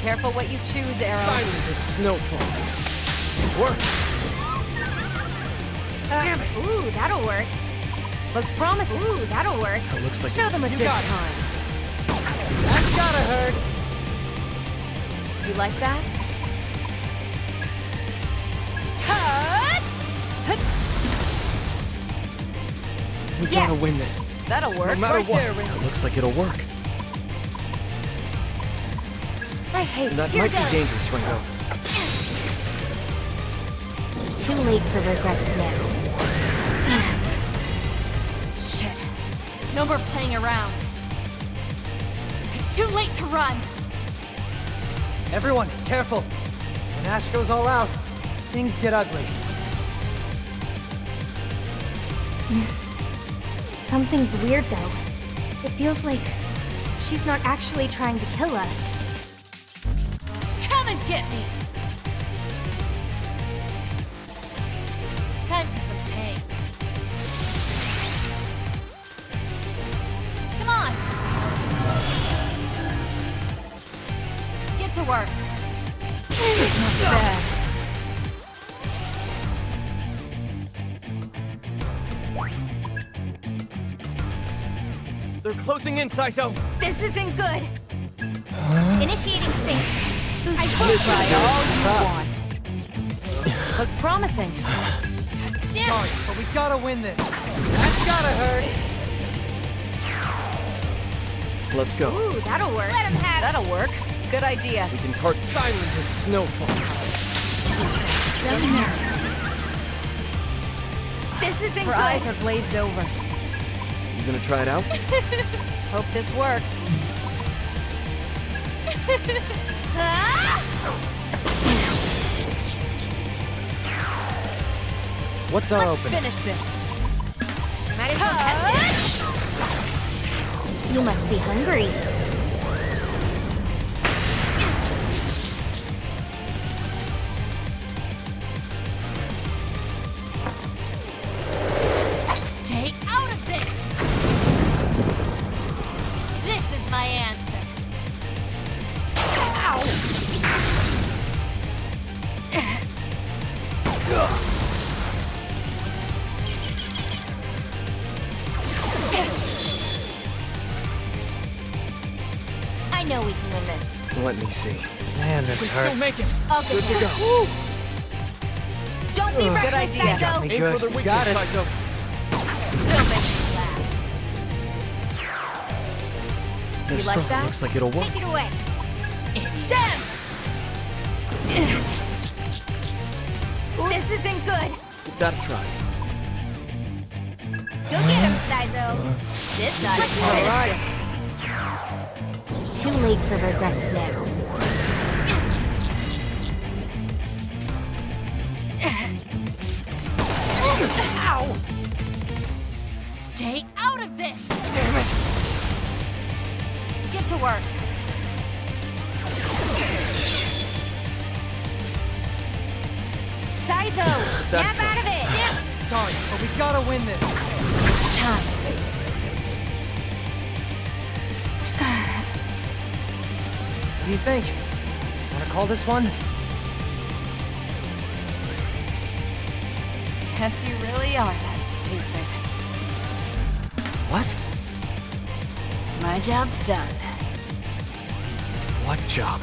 Careful what you choose, Arrow. Silent as snowfall. Work. Damn it. Ooh, that'll work. Looks promising. Ooh, that'll work. That looks like Show them a you good got it. time. That's gotta hurt. You like that? We gotta win this. That'll work. No matter right what. there, Ringo. That looks like it'll work. I hate That Here might goes. be dangerous, Ringo. Too late for regrets now. Shit. No more playing around. It's too late to run. Everyone, careful. When Ash goes all out, things get ugly. Something's weird though. It feels like she's not actually trying to kill us. Come and get me. Time for some pain. Come on. Get to work. Not bad. They're closing in, Saizo. This isn't good. Initiating sync. I You try all you want. Looks promising. Damn. Sorry, but we gotta win this. That's gotta hurt. Let's go. Ooh, that'll work. Let him have That'll work. Good idea. We can cart silent as snowfall. This isn't Her good. eyes are glazed over. You gonna try it out? Hope this works. What's our Let's opening? finish this. Might as well test it. You must be hungry. Stay out of this. This is my answer. I know we can win this. Let me see. Man, this We hurts. still make it. I'll get Good to that. go. Don't be Good reckless, idea. Saizo. Got me Aim good. for their You weakness, got it. Saizo. Don't make me laugh. They're You like strong. that? Looks like it'll work. Take it away. Dance! This isn't good. Give that a try. Go get him, Saizo. This ought to finish this. Too late for regrets now. Ow! Stay out of this! Damn it! Get to work. Saizo, snap out of it. Sorry, but we gotta win this. It's time. What do you think? call this one? Guess you really are that stupid. What? My job's done. What job?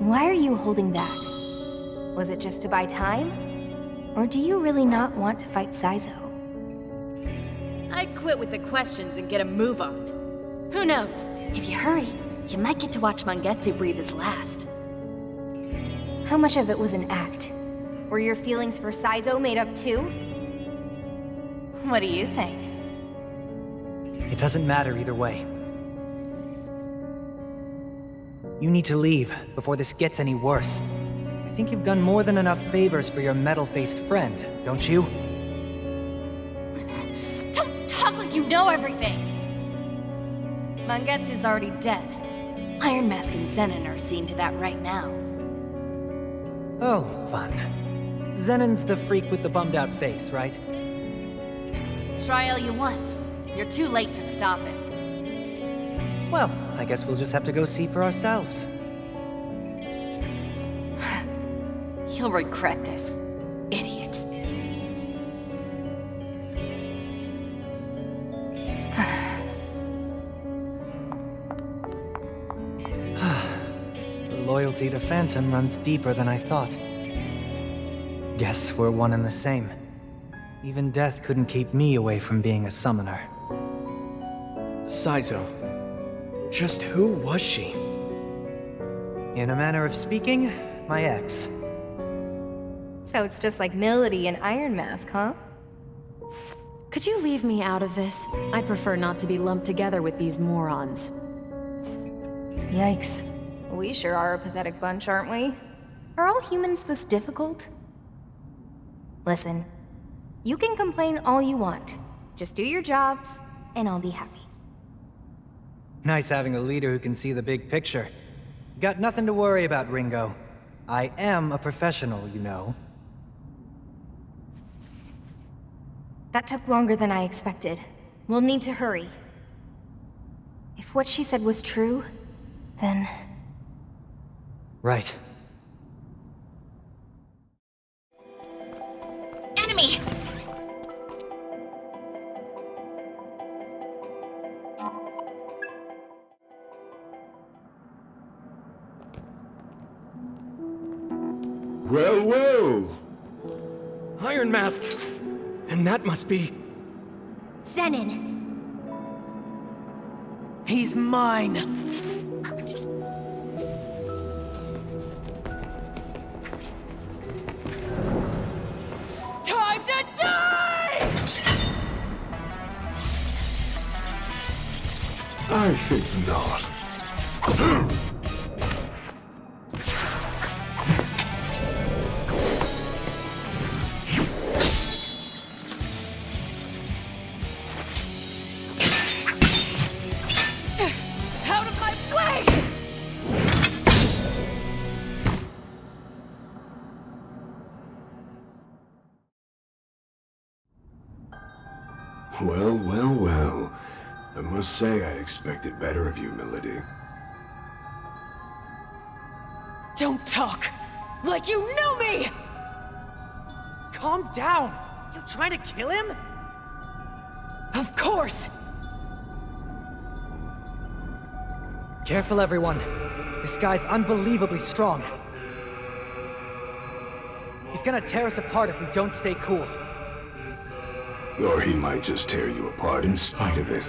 Why are you holding back? Was it just to buy time? Or do you really not want to fight Saizo? I'd quit with the questions and get a move on. Who knows? If you hurry, you might get to watch Mangetsu breathe his last. How much of it was an act? Were your feelings for Saizo made up too? What do you think? It doesn't matter either way. You need to leave before this gets any worse. I think you've done more than enough favors for your metal-faced friend, don't you? Don't talk like you know everything! Mangetsu's already dead. Iron Mask and Zenon are seeing to that right now. Oh, fun. Zenon's the freak with the bummed-out face, right? Try all you want. You're too late to stop it. Well, I guess we'll just have to go see for ourselves. You'll regret this, idiot. The loyalty to Phantom runs deeper than I thought. Guess we're one and the same. Even death couldn't keep me away from being a summoner. Saizo. Just who was she? In a manner of speaking, my ex. So it's just like Milady and Iron Mask, huh? Could you leave me out of this? I'd prefer not to be lumped together with these morons. Yikes. We sure are a pathetic bunch, aren't we? Are all humans this difficult? Listen, you can complain all you want. Just do your jobs, and I'll be happy. Nice having a leader who can see the big picture. Got nothing to worry about, Ringo. I am a professional, you know. That took longer than I expected. We'll need to hurry. If what she said was true, then... Right. Enemy! Well, well! Iron Mask! And that must be... Zenon! He's mine! Time to die! I think not. Out of my way! Well, well, well. I must say I expected better of you, Milady. Don't talk! Like you know me! Calm down! You trying to kill him? Of course! Careful, everyone. This guy's unbelievably strong. He's gonna tear us apart if we don't stay cool. Or he might just tear you apart in spite of it.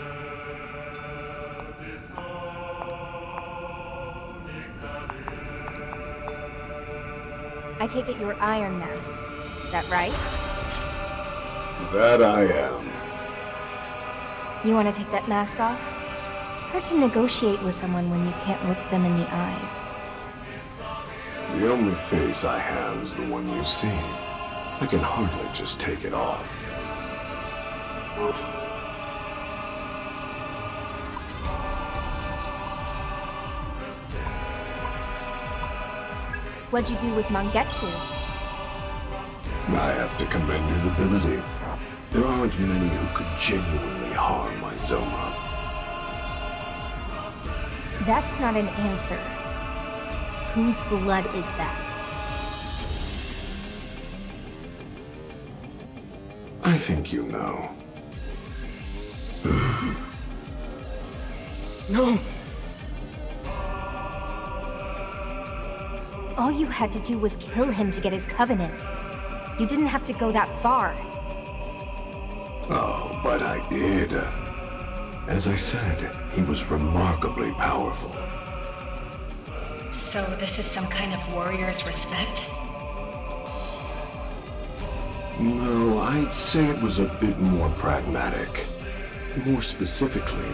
I take it you're Iron Mask. That right? That I am. You want to take that mask off? Hard to negotiate with someone when you can't look them in the eyes. The only face I have is the one you see. I can hardly just take it off. What'd you do with Mangetsu? I have to commend his ability. There aren't many who could genuinely harm my Zoma. That's not an answer. Whose blood is that? I think you know. No! All you had to do was kill him to get his covenant. You didn't have to go that far. Oh, but I did. As I said, he was remarkably powerful. So this is some kind of warrior's respect? No, I'd say it was a bit more pragmatic. More specifically,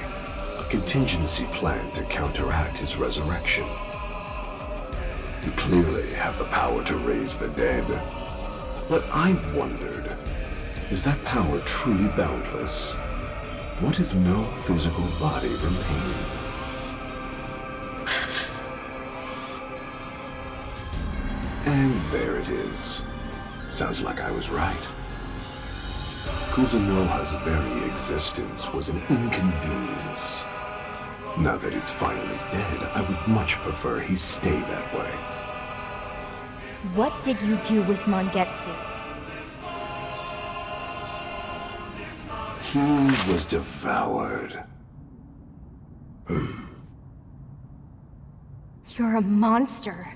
a contingency plan to counteract his resurrection. You clearly have the power to raise the dead. But I wondered, is that power truly boundless? What if no physical body remained? And there it is. Sounds like I was right. Kuzunoha's very existence was an inconvenience. Now that he's finally dead, I would much prefer he stay that way. What did you do with Mangetsu? He was devoured. You're a monster.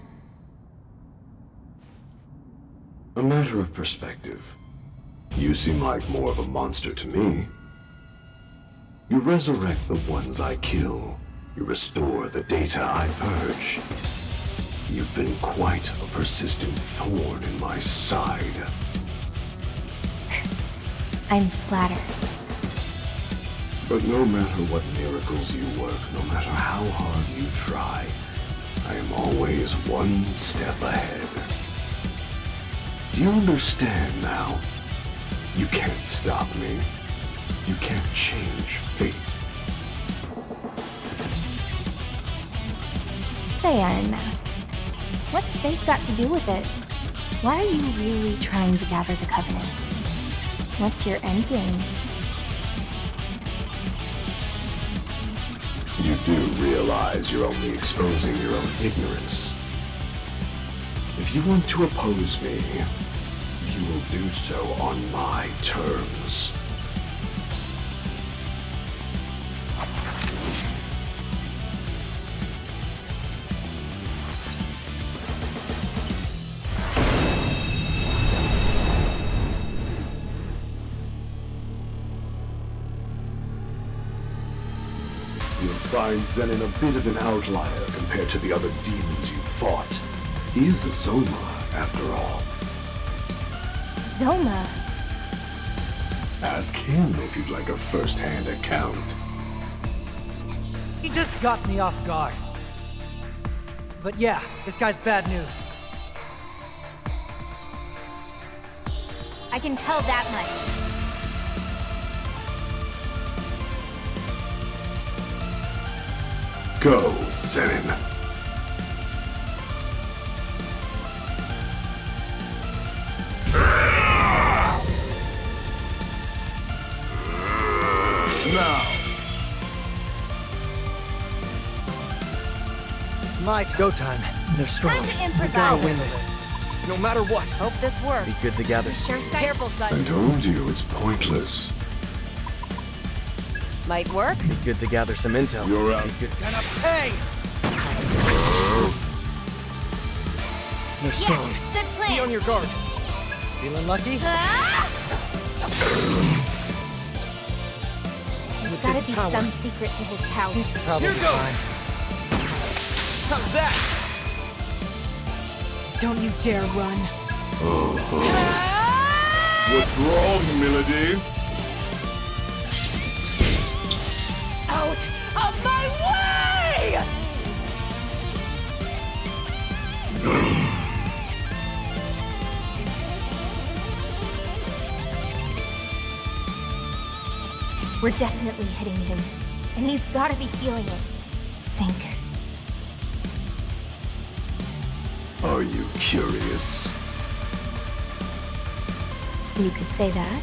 A matter of perspective. You seem like more of a monster to me. You resurrect the ones I kill. You restore the data I purge. You've been quite a persistent thorn in my side. I'm flattered. But no matter what miracles you work, no matter how hard you try, I am always one step ahead. Do you understand now? You can't stop me. You can't change fate. Say, Iron Mask, what's fate got to do with it? Why are you really trying to gather the Covenants? What's your endgame? You do realize you're only exposing your own ignorance. If you want to oppose me, you will do so on my terms. You'll find Zenon a bit of an outlier compared to the other demons you fought. He is a Zoma, after all. Zoma? Ask him if you'd like a first-hand account. He just got me off guard. But yeah, this guy's bad news. I can tell that much. Go, Zenon. Now. It's my go time. They're strong. Time to improvise. We gotta win this. No matter what. Hope this works. Be good together. Sure, careful, son. I told you, it's pointless. Might work. Be good to gather some intel. You're out. Gonna pay! They're strong. Yeah, good plan. Be on your guard. Feeling lucky? There's With gotta this be power, some secret to his power. it's probably Here goes. fine. How's that? Don't you dare run. What's wrong, Milady? Out of my way! We're definitely hitting him, and he's gotta be feeling it. Think. Are you curious? You could say that.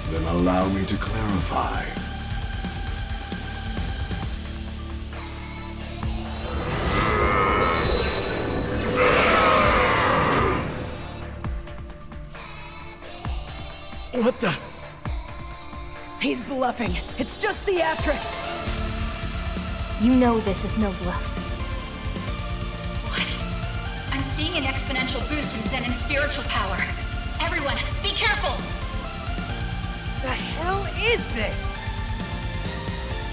Then allow me to clarify. What the? He's bluffing. It's just theatrics. You know this is no bluff. What? I'm seeing an exponential boost in Zenon's spiritual power. Everyone, be careful! The hell is this?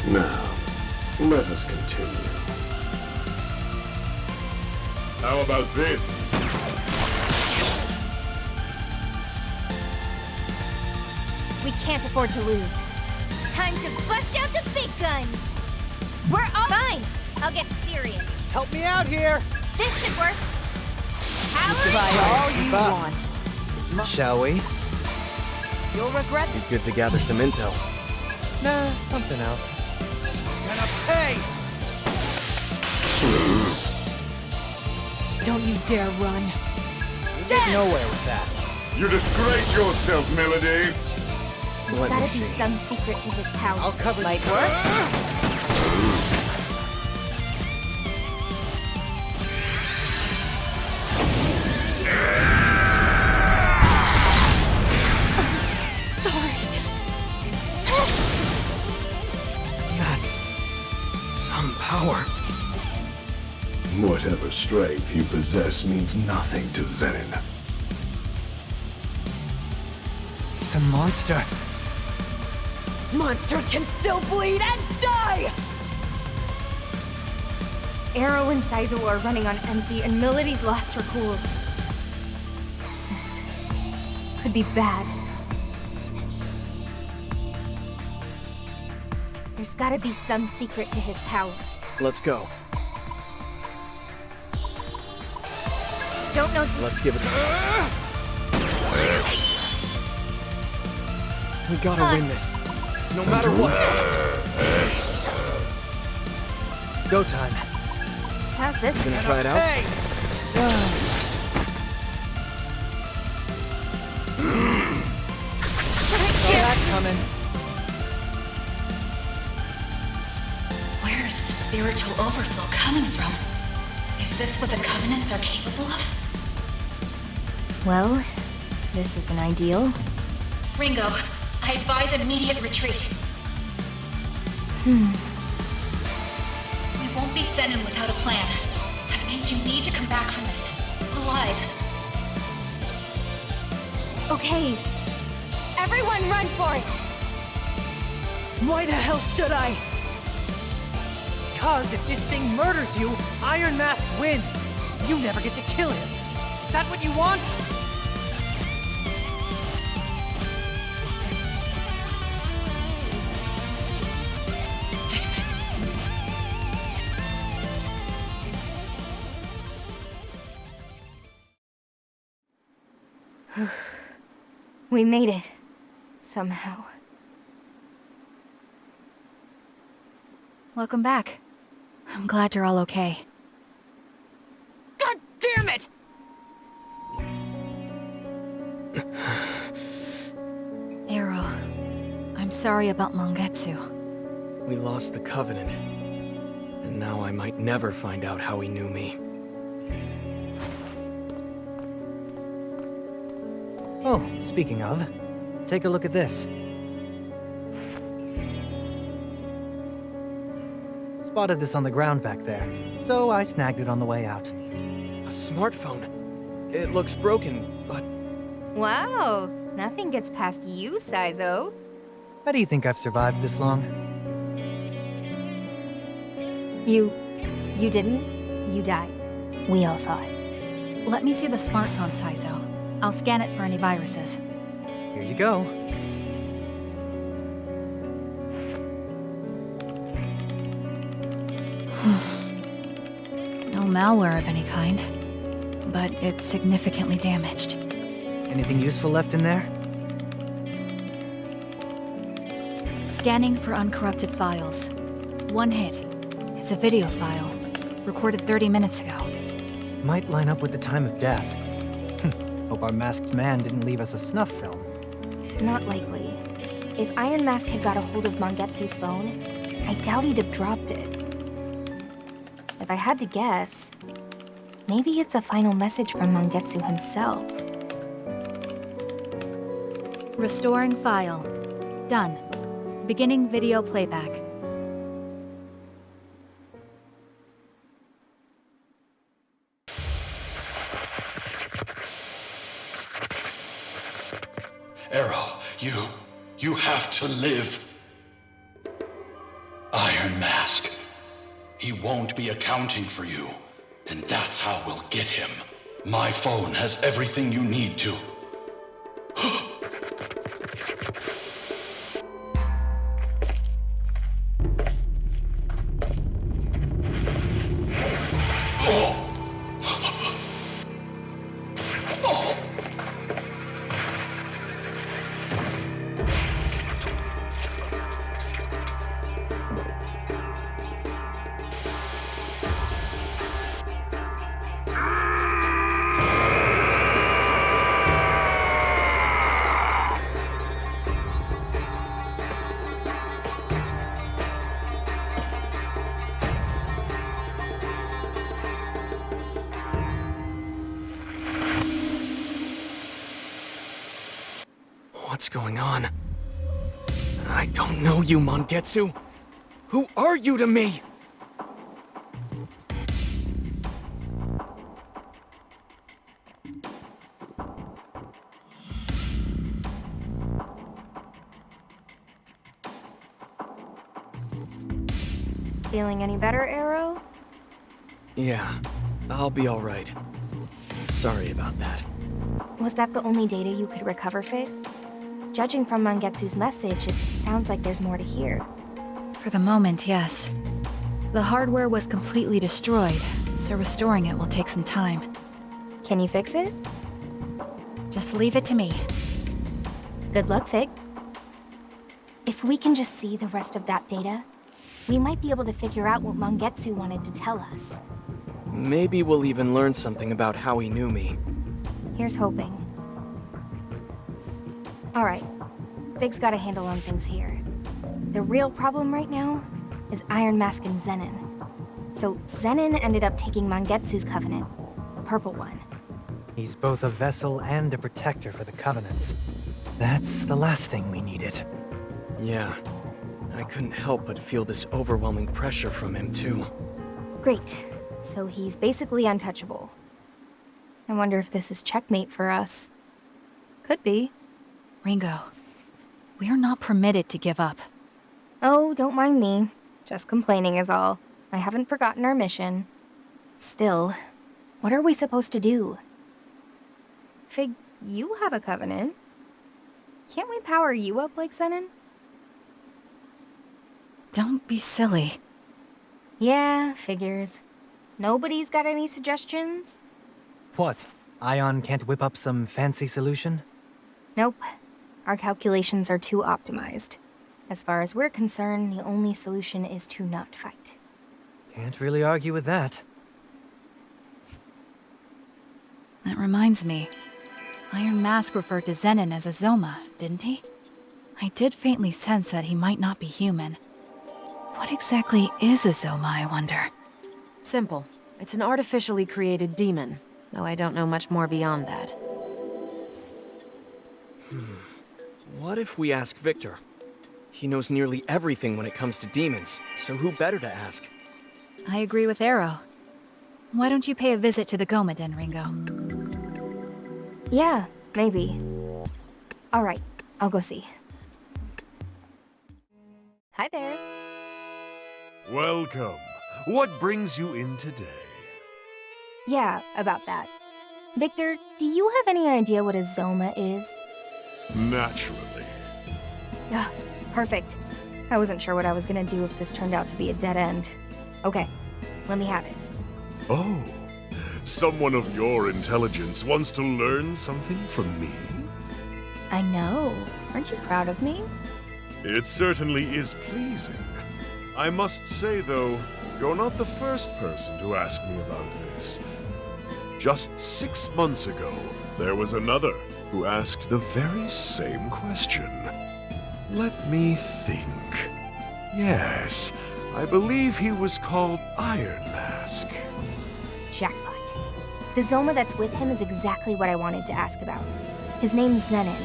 Now, let us continue. How about this? We can't afford to lose. Time to bust out the big guns! We're all fine! I'll get serious. Help me out here! This should work. Try all you want. Shall we? You'll regret Be good to gather some intel. Nah, something else. Gonna pay! Don't you dare run. You get nowhere with that. You disgrace yourself, Milady! There's gotta be some secret to his power. I'll cover Might work. That's some power. Whatever strength you possess means nothing to Zenon. He's a monster. Monsters can still bleed and die! Arrow and Saizo are running on empty, and Milady's lost her cool. This could be bad. There's gotta be some secret to his power. Let's go. Don't know to— Let's give it We gotta win this. No matter what. Go time. How's this? Gonna try it out? Hey! Saw that coming. Where is the spiritual overflow coming from? Is this what the Covenants are capable of? Well, this isn't ideal. Ringo, I advise immediate retreat. Hmm. We won't beat Zenon without a plan. That means you need to come back from this. Alive. Okay. Everyone run for it! Why the hell should I? Because if this thing murders you, Iron Mask wins. You never get to kill him. Is that what you want? We made it. Somehow. Welcome back. I'm glad you're all okay. God damn it! Arrow, I'm sorry about Mangetsu. We lost the Covenant. And now I might never find out how he knew me. Oh, speaking of, take a look at this. Spotted this on the ground back there, so I snagged it on the way out. A smartphone. It looks broken, but... Wow, nothing gets past you, Saizo. How do you think I've survived this long? You didn't. You died. We all saw it. Let me see the smartphone, Saizo. I'll scan it for any viruses. Here you go. No malware of any kind, but it's significantly damaged. Anything useful left in there? Scanning for uncorrupted files. One hit. It's a video file. recorded 30 minutes ago. Might line up with the time of death. Hope our masked man didn't leave us a snuff film. Not likely. If Iron Mask had got a hold of Mangetsu's phone, I doubt he'd have dropped it. If I had to guess, maybe it's a final message from Mangetsu himself. Restoring file. Done. Beginning video playback. Arrow, you have to live. Iron Mask. He won't be accounting for you, and that's how we'll get him. My phone has everything you need to. What's going on? I don't know you, Mangetsu. Who are you to me? Feeling any better, Arrow? Yeah, I'll be all right. Sorry about that. Was that the only data you could recover, Figue? Judging from Mangetsu's message, it sounds like there's more to hear. For the moment, yes. The hardware was completely destroyed, so restoring it will take some time. Can you fix it? Just leave it to me. Good luck, Figue. If we can just see the rest of that data, we might be able to figure out what Mangetsu wanted to tell us. Maybe we'll even learn something about how he knew me. Here's hoping. Alright, Figue's got a handle on things here. The real problem right now is Iron Mask and Zenon. So Zenon ended up taking Mangetsu's covenant, the purple one. He's both a vessel and a protector for the Covenants. That's the last thing we needed. Yeah, I couldn't help but feel this overwhelming pressure from him, too. Great. So he's basically untouchable. I wonder if this is checkmate for us. Could be. Ringo, we are not permitted to give up. Oh, don't mind me. Just complaining is all. I haven't forgotten our mission. Still, what are we supposed to do? Figue, you have a covenant. Can't we power you up like Zenon? Don't be silly. Yeah, figures. Nobody's got any suggestions? What? Ion can't whip up some fancy solution? Nope. Our calculations are too optimized. As far as we're concerned, the only solution is to not fight. Can't really argue with that. That reminds me. Iron Mask referred to Zenon as a Zoma, didn't he? I did faintly sense that he might not be human. What exactly is a Zoma, I wonder? Simple. It's an artificially created demon, though I don't know much more beyond that. What if we ask Victor? He knows nearly everything when it comes to demons, so who better to ask? I agree with Arrow. Why don't you pay a visit to the Gomaden, Ringo? Yeah, maybe. Alright, I'll go see. Hi there. Welcome. What brings you in today? Yeah, about that. Victor, do you have any idea what a Zoma is? Naturally. Ah, perfect. I wasn't sure what I was gonna do if this turned out to be a dead end. Okay, let me have it. Oh, someone of your intelligence wants to learn something from me? I know. Aren't you proud of me? It certainly is pleasing. I must say, though, you're not the first person to ask me about this. Just 6 months ago, there was another who asked the very same question. Let me think. Yes, I believe he was called Iron Mask. Jackpot. The Zoma that's with him is exactly what I wanted to ask about. His name's Zenon.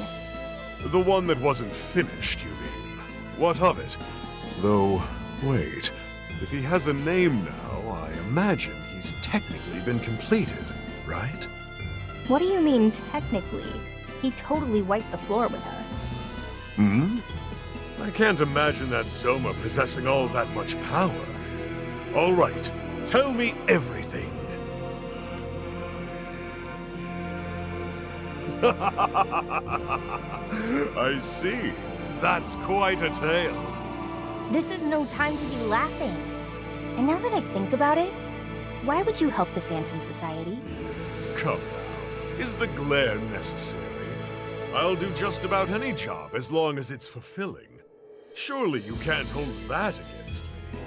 The one that wasn't finished, you mean? What of it? Though, wait, if he has a name now, I imagine he's technically been completed, right? What do you mean, technically? He totally wiped the floor with us. Hmm? I can't imagine that Zoma possessing all that much power. All right, tell me everything. I see. That's quite a tale. This is no time to be laughing. And now that I think about it, why would you help the Phantom Society? Come now, is the glare necessary? I'll do just about any job as long as it's fulfilling. Surely you can't hold that against me.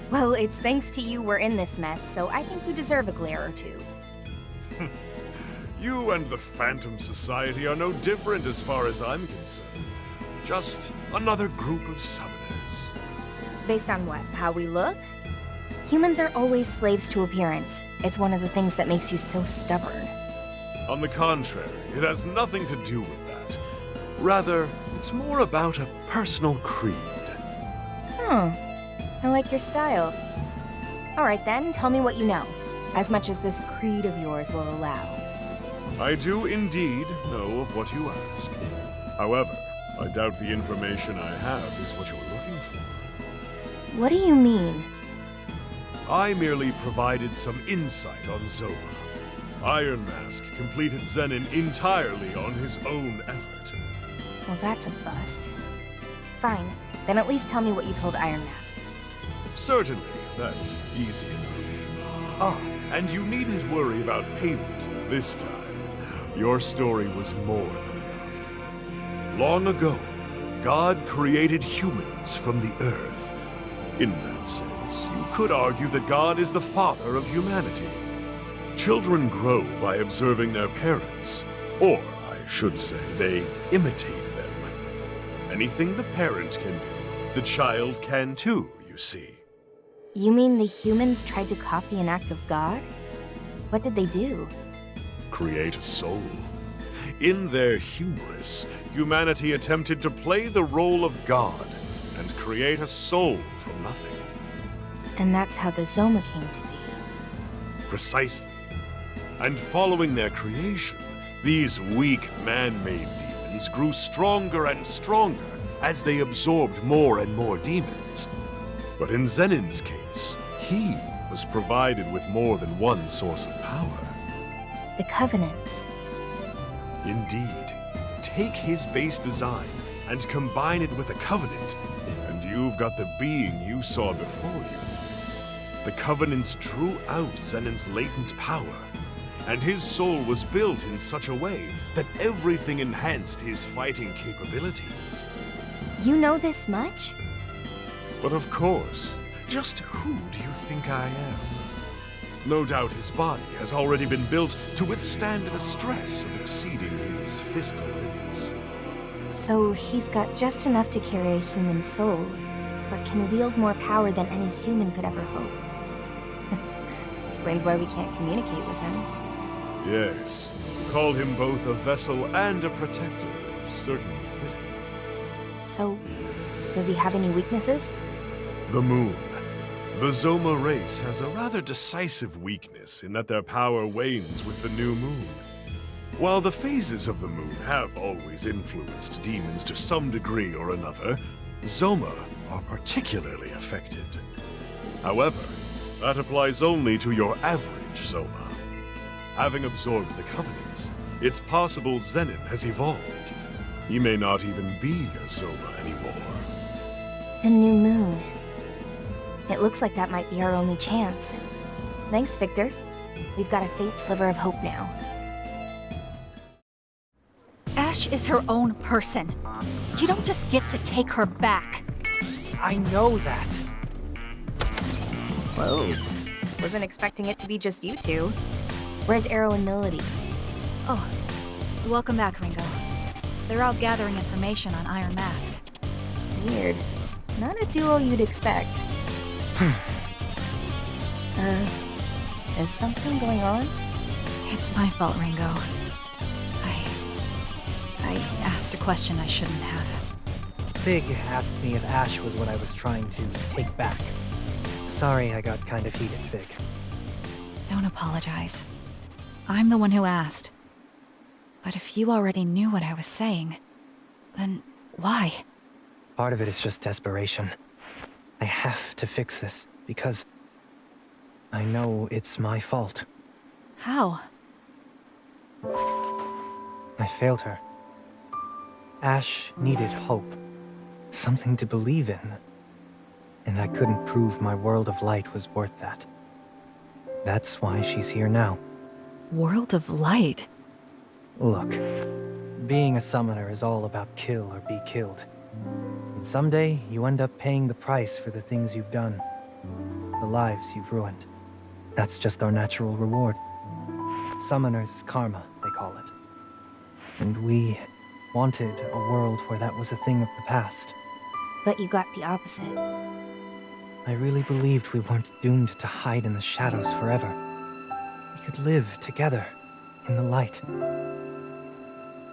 Well, it's thanks to you we're in this mess, so I think you deserve a glare or two. You and the Phantom Society are no different as far as I'm concerned. Just another group of summoners. Based on what? How we look? Humans are always slaves to appearance. It's one of the things that makes you so stubborn. On the contrary, it has nothing to do with that. Rather, it's more about a personal creed. I like your style. Alright then, tell me what you know. As much as this creed of yours will allow. I do indeed know of what you ask. However, I doubt the information I have is what you're looking for. What do you mean? I merely provided some insight on Zoma. Iron Mask completed Zenon entirely on his own effort. Well, that's a bust. Fine, then at least tell me what you told Iron Mask. Certainly, that's easy enough. Ah, and you needn't worry about payment this time. Your story was more than enough. Long ago, God created humans from the earth. In that sense, you could argue that God is the father of humanity. Children grow by observing their parents, or I should say, they imitate them. Anything the parent can do, the child can too, you see. You mean the humans tried to copy an act of God? What did they do? Create a soul. In their hubris, humanity attempted to play the role of God and create a soul from nothing. And that's how the Zoma came to be. Precisely. And following their creation, these weak man-made demons grew stronger and stronger as they absorbed more and more demons. But in Zenon's case, he was provided with more than one source of power. The Covenants. Indeed. Take his base design and combine it with a Covenant, and you've got the being you saw before you. The Covenants drew out Zenon's latent power, and his soul was built in such a way that everything enhanced his fighting capabilities. You know this much? But of course, just who do you think I am? No doubt his body has already been built to withstand the stress of exceeding his physical limits. So he's got just enough to carry a human soul, but can wield more power than any human could ever hope. Explains why we can't communicate with him. Yes, call him both a vessel and a protector is certainly fitting. So, does he have any weaknesses? The moon. The Zoma race has a rather decisive weakness in that their power wanes with the new moon. While the phases of the moon have always influenced demons to some degree or another, Zoma are particularly affected. However, that applies only to your average Zoma. Having absorbed the Covenants, it's possible Zenon has evolved. He may not even be a Zoma anymore. The new moon. It looks like that might be our only chance. Thanks, Victor. We've got a faint sliver of hope now. Ash is her own person. You don't just get to take her back. I know that. Whoa. Wasn't expecting it to be just you two. Where's Arrow and Milady? Oh, welcome back, Ringo. They're out gathering information on Iron Mask. Weird. Not a duo you'd expect. Is something going on? It's my fault, Ringo. I asked a question I shouldn't have. Figue asked me if Ash was what I was trying to take back. Sorry I got kind of heated, Figue. Don't apologize. I'm the one who asked. But if you already knew what I was saying, then why? Part of it is just desperation. I have to fix this, because I know it's my fault. How? I failed her. Ash needed hope. Something to believe in. And I couldn't prove my world of light was worth that. That's why she's here now. World of light? Look, being a summoner is all about kill or be killed. And someday, you end up paying the price for the things you've done. The lives you've ruined. That's just our natural reward. Summoner's karma, they call it. And we wanted a world where that was a thing of the past. But you got the opposite. I really believed we weren't doomed to hide in the shadows forever. We could live together, in the light.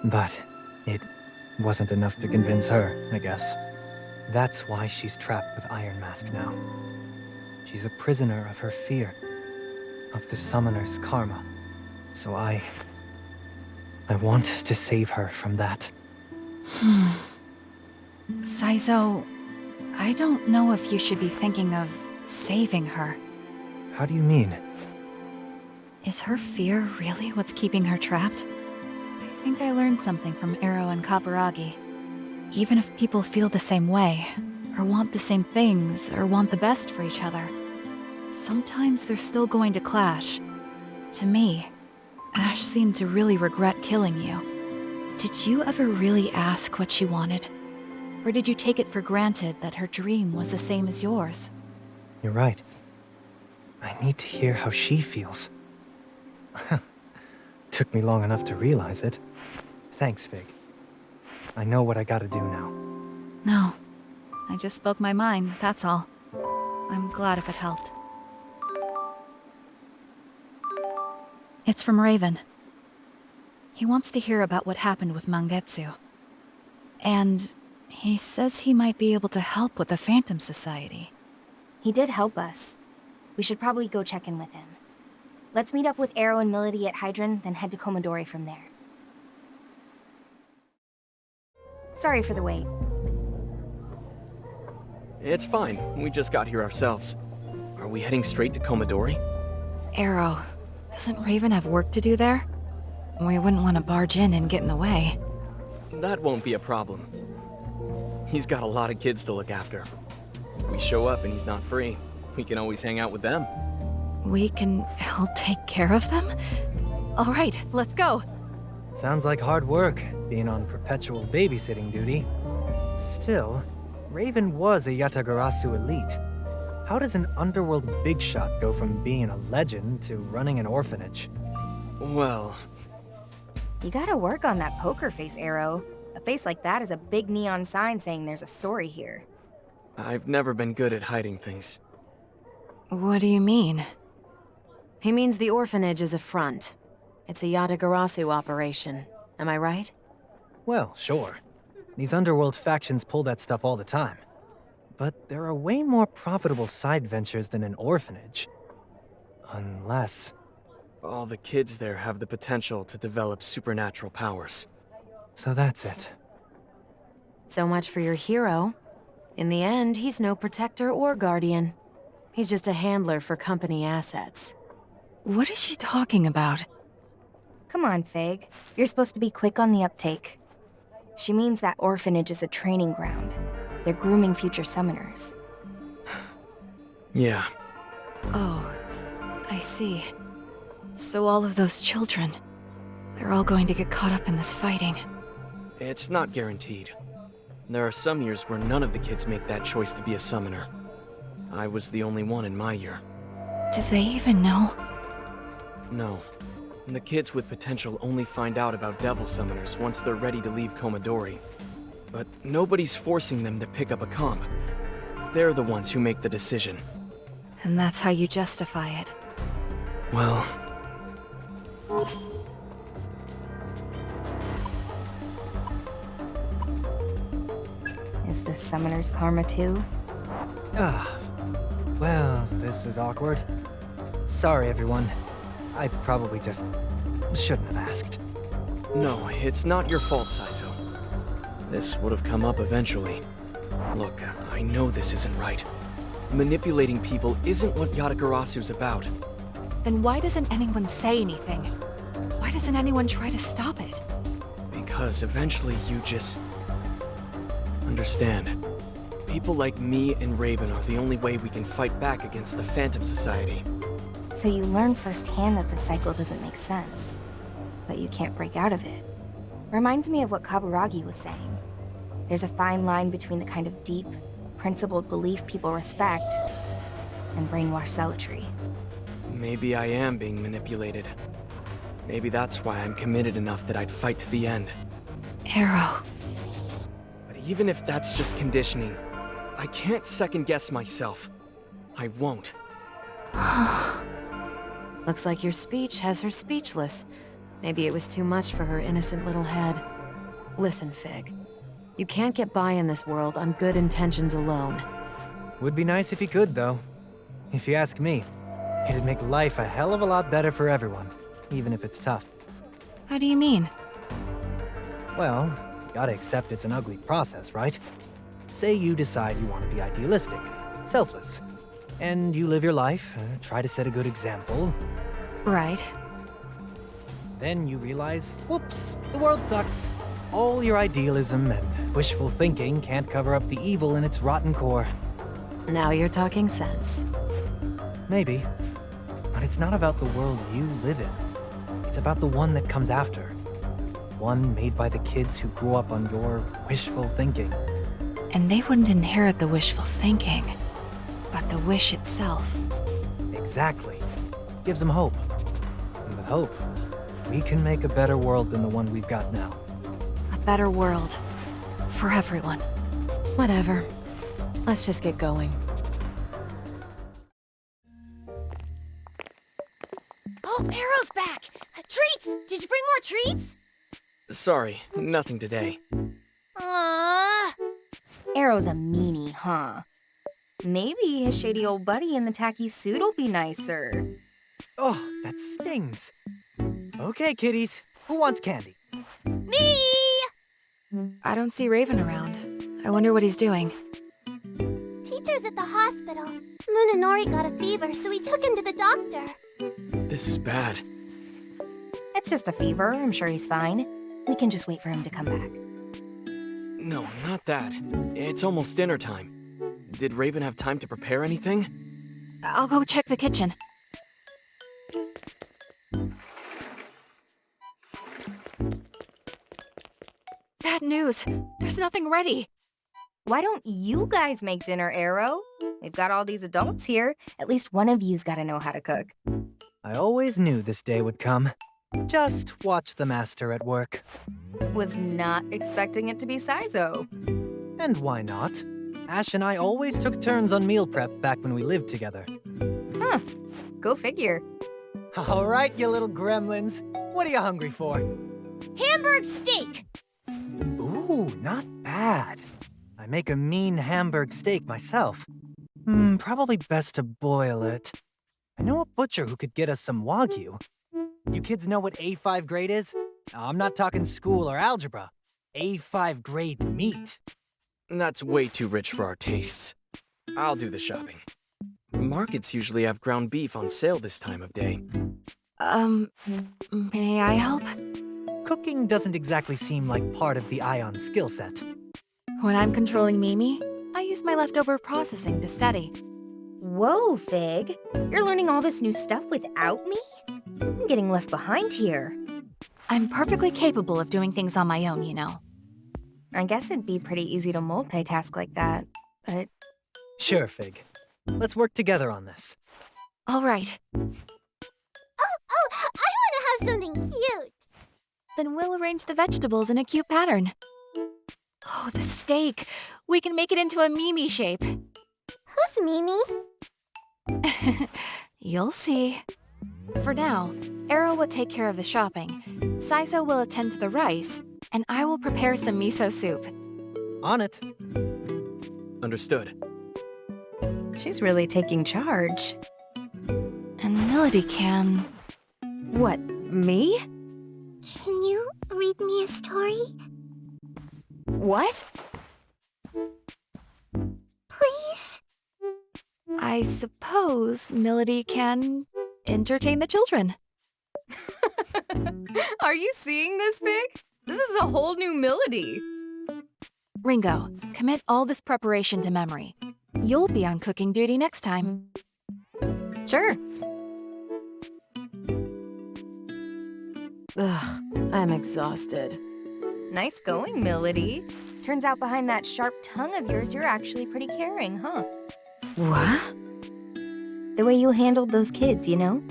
But it wasn't enough to convince her, I guess. That's why she's trapped with Iron Mask now. She's a prisoner of her fear, of the Summoner's karma. So I want to save her from that. Saizo, I don't know if you should be thinking of saving her. How do you mean? Is her fear really what's keeping her trapped? I think I learned something from Arrow and Kaburagi. Even if people feel the same way, or want the same things, or want the best for each other, sometimes they're still going to clash. To me, Ash seemed to really regret killing you. Did you ever really ask what she wanted? Or did you take it for granted that her dream was the same as yours? You're right. I need to hear how she feels. Took me long enough to realize it. Thanks, Figue. I know what I gotta do now. No. I just spoke my mind, that's all. I'm glad if it helped. It's from Raven. He wants to hear about what happened with Mangetsu. And he says he might be able to help with the Phantom Society. He did help us. We should probably go check in with him. Let's meet up with Arrow and Milady at Hydron, then head to Komodori from there. Sorry for the wait. It's fine. We just got here ourselves. Are we heading straight to Komodori? Arrow, doesn't Raven have work to do there? We wouldn't want to barge in and get in the way. That won't be a problem. He's got a lot of kids to look after. If we show up and he's not free, we can always hang out with them. We can help take care of them? All right, let's go. Sounds like hard work, being on perpetual babysitting duty. Still, Raven was a Yatagarasu elite. How does an underworld big shot go from being a legend to running an orphanage? Well... You gotta work on that poker face, Arrow. A face like that is a big neon sign saying there's a story here. I've never been good at hiding things. What do you mean? He means the orphanage is a front. It's a Yatagarasu operation. Am I right? Well, sure. These underworld factions pull that stuff all the time. But there are way more profitable side ventures than an orphanage. Unless... All the kids there have the potential to develop supernatural powers. So that's it. So much for your hero. In the end, he's no protector or guardian. He's just a handler for company assets. What is she talking about? Come on, Figue. You're supposed to be quick on the uptake. She means that orphanage is a training ground. They're grooming future summoners. Yeah. Oh, I see. So all of those children, they're all going to get caught up in this fighting. It's not guaranteed. There are some years where none of the kids make that choice to be a summoner. I was the only one in my year. Did they even know? No. The kids with potential only find out about devil summoners once they're ready to leave Komadori. But nobody's forcing them to pick up a comp. They're the ones who make the decision. And that's how you justify it. Well... Is this summoner's karma too? Well, this is awkward. Sorry, everyone. I probably just shouldn't have asked. No, it's not your fault, Saizo. This would have come up eventually. Look, I know this isn't right. Manipulating people isn't what Yatagarasu's about. Then why doesn't anyone say anything? Why doesn't anyone try to stop it? Because eventually you just... understand. People like me and Raven are the only way we can fight back against the Phantom Society. So you learn firsthand that the cycle doesn't make sense, but you can't break out of it. Reminds me of what Kaburagi was saying. There's a fine line between the kind of deep, principled belief people respect and brainwashed zealotry. Maybe I am being manipulated. Maybe that's why I'm committed enough that I'd fight to the end. Arrow. But even if that's just conditioning, I can't second-guess myself. I won't. Looks like your speech has her speechless. Maybe it was too much for her innocent little head. Listen, Figue. You can't get by in this world on good intentions alone. Would be nice if you could, though. If you ask me, it'd make life a hell of a lot better for everyone, even if it's tough. How do you mean? Well, you gotta accept it's an ugly process, right? Say you decide you want to be idealistic, selfless, and you live your life, try to set a good example. Right. Then you realize, whoops, the world sucks. All your idealism and wishful thinking can't cover up the evil in its rotten core. Now you're talking sense. Maybe. But it's not about the world you live in. It's about the one that comes after. One made by the kids who grew up on your wishful thinking. And they wouldn't inherit the wishful thinking, but the wish itself. Exactly. Gives them hope. And with hope, we can make a better world than the one we've got now. A better world. For everyone. Whatever. Let's just get going. Oh, Arrow's back! Treats! Did you bring more treats? Sorry, nothing today. Aww. Arrow's a meanie, huh? Maybe his shady old buddy in the tacky suit will be nicer. Oh, that stings. Okay, kiddies. Who wants candy? Me! I don't see Raven around. I wonder what he's doing. Teacher's at the hospital. Munenori got a fever, so we took him to the doctor. This is bad. It's just a fever. I'm sure he's fine. We can just wait for him to come back. No, not that. It's almost dinner time. Did Raven have time to prepare anything? I'll go check the kitchen. Bad news. There's nothing ready. Why don't you guys make dinner, Arrow? We've got all these adults here. At least one of you's gotta know how to cook. I always knew this day would come. Just watch the master at work. Was not expecting it to be Saizo. And why not? Ash and I always took turns on meal prep back when we lived together. Huh. Go figure. All right, you little gremlins. What are you hungry for? Hamburg steak! Ooh, not bad. I make a mean Hamburg steak myself. Probably best to boil it. I know a butcher who could get us some Wagyu. You kids know what A5 grade is? I'm not talking school or algebra. A5 grade meat. That's way too rich for our tastes. I'll do the shopping. Markets usually have ground beef on sale this time of day. May I help? Cooking doesn't exactly seem like part of the Ion skill set. When I'm controlling Mimi, I use my leftover processing to study. Whoa, Figue. You're learning all this new stuff without me? I'm getting left behind here. I'm perfectly capable of doing things on my own, you know. I guess it'd be pretty easy to multitask like that, but... Sure, Figue. Let's work together on this. All right. Oh, I want to have something cute. Then we'll arrange the vegetables in a cute pattern. Oh, the steak. We can make it into a Mimi shape. Who's Mimi? You'll see. For now, Arrow will take care of the shopping, Saizo will attend to the rice, and I will prepare some miso soup. On it. Understood. She's really taking charge. And Milady can... What, me? Can you read me a story? What? Please? I suppose Milady can entertain the children. Are you seeing this, Figue? This is a whole new Milady. Ringo, commit all this preparation to memory. You'll be on cooking duty next time. Sure. Ugh, I'm exhausted. Nice going, Milady. Turns out behind that sharp tongue of yours, you're actually pretty caring, huh? What? The way you handled those kids, you know?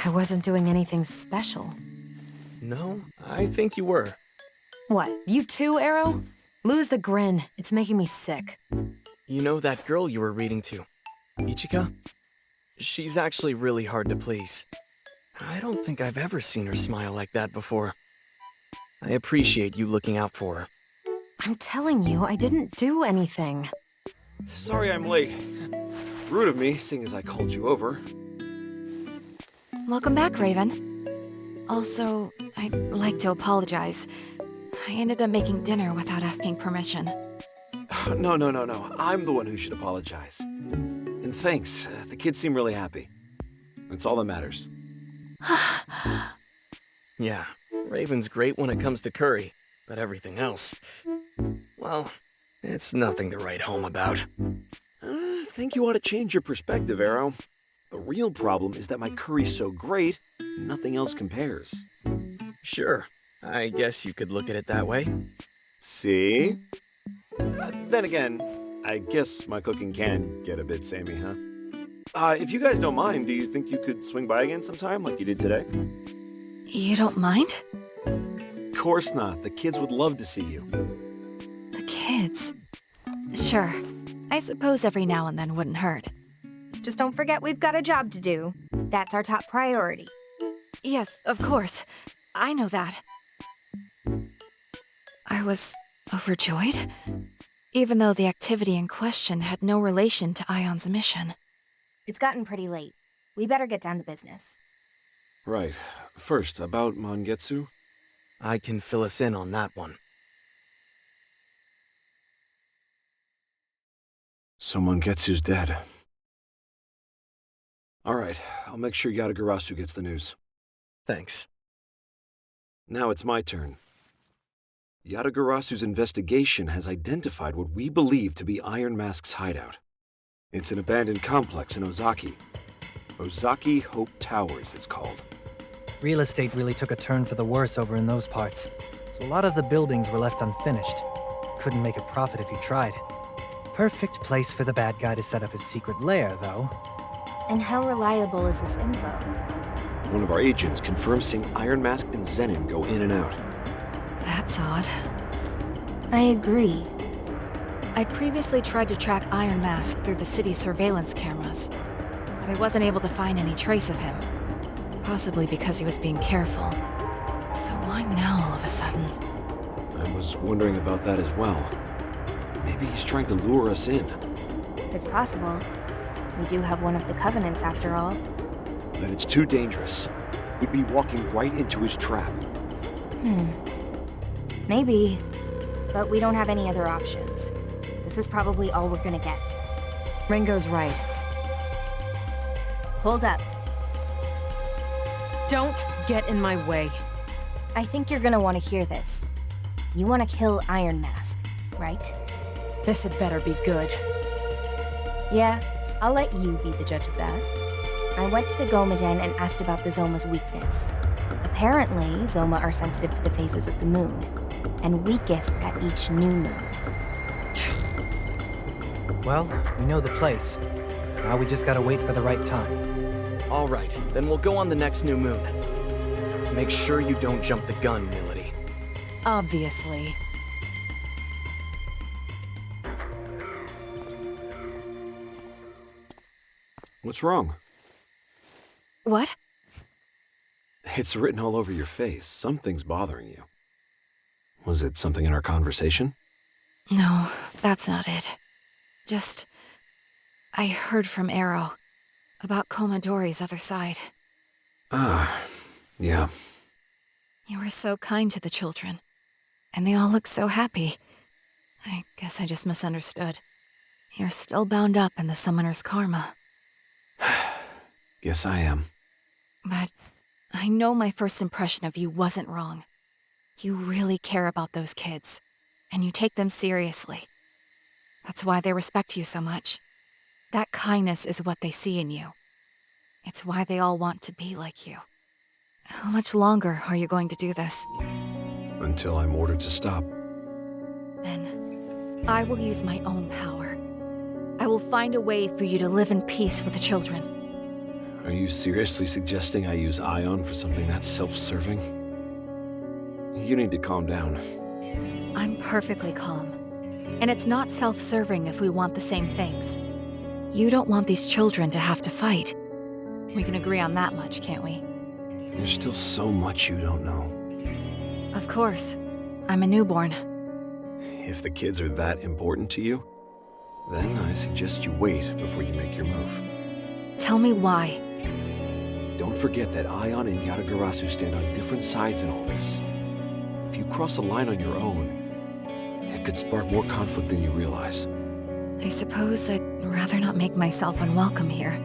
I wasn't doing anything special. No, I think you were. What, you too, Arrow? Lose the grin. It's making me sick. You know that girl you were reading to, Ichika? She's actually really hard to please. I don't think I've ever seen her smile like that before. I appreciate you looking out for her. I'm telling you, I didn't do anything. Sorry I'm late. Rude of me, seeing as I called you over. Welcome back, Raven. Also, I'd like to apologize. I ended up making dinner without asking permission. No. I'm the one who should apologize. And thanks. The kids seem really happy. That's all that matters. Yeah, Raven's great when it comes to curry, but everything else... well, it's nothing to write home about. I think you ought to change your perspective, Arrow. The real problem is that my curry's so great, nothing else compares. Sure, I guess you could look at it that way. See? Then again, I guess my cooking can get a bit samey, huh? If you guys don't mind, do you think you could swing by again sometime, like you did today? You don't mind? Of course not. The kids would love to see you. The kids? Sure. I suppose every now and then wouldn't hurt. Just don't forget we've got a job to do. That's our top priority. Yes, of course. I know that. I was overjoyed, even though the activity in question had no relation to Ion's mission. It's gotten pretty late. We better get down to business. Right. First, about Mangetsu. I can fill us in on that one. So Mangetsu's dead. Alright, I'll make sure Yatagarasu gets the news. Thanks. Now it's my turn. Yatagarasu's investigation has identified what we believe to be Iron Mask's hideout. It's an abandoned complex in Ozaki. Ozaki Hope Towers, it's called. Real estate really took a turn for the worse over in those parts, so a lot of the buildings were left unfinished. Couldn't make a profit if you tried. Perfect place for the bad guy to set up his secret lair, though. And how reliable is this info? One of our agents confirms seeing Iron Mask and Zenon go in and out. That's odd. I agree. I'd previously tried to track Iron Mask through the city's surveillance cameras, but I wasn't able to find any trace of him. Possibly because he was being careful. So why now all of a sudden? I was wondering about that as well. Maybe he's trying to lure us in. It's possible. We do have one of the Covenants after all. Then it's too dangerous. We'd be walking right into his trap. Maybe. But we don't have any other options. This is probably all we're gonna get. Ringo's right. Hold up. Don't get in my way. I think you're gonna want to hear this. You want to kill Iron Mask, right? This had better be good. Yeah, I'll let you be the judge of that. I went to the Gomaden and asked about the Zoma's weakness. Apparently, Zoma are sensitive to the phases of the moon, and weakest at each new moon. Well, we know the place. Now we just gotta wait for the right time. All right, then we'll go on the next new moon. Make sure you don't jump the gun, Milady. Obviously. What's wrong? What? It's written all over your face. Something's bothering you. Was it something in our conversation? No, that's not it. Just... I heard from Arrow about Komodori's other side. Ah, yeah. You were so kind to the children, and they all looked so happy. I guess I just misunderstood. You're still bound up in the Summoner's karma. Yes, I am. But I know my first impression of you wasn't wrong. You really care about those kids, and you take them seriously. That's why they respect you so much. That kindness is what they see in you. It's why they all want to be like you. How much longer are you going to do this? Until I'm ordered to stop. Then, I will use my own power. I will find a way for you to live in peace with the children. Are you seriously suggesting I use Ion for something that's self-serving? You need to calm down. I'm perfectly calm. And it's not self-serving if we want the same things. You don't want these children to have to fight. We can agree on that much, can't we? There's still so much you don't know. Of course. I'm a newborn. If the kids are that important to you, then I suggest you wait before you make your move. Tell me why. Don't forget that Ion and Yatagarasu stand on different sides in all this. If you cross a line on your own, it could spark more conflict than you realize. I suppose I'd rather not make myself unwelcome here.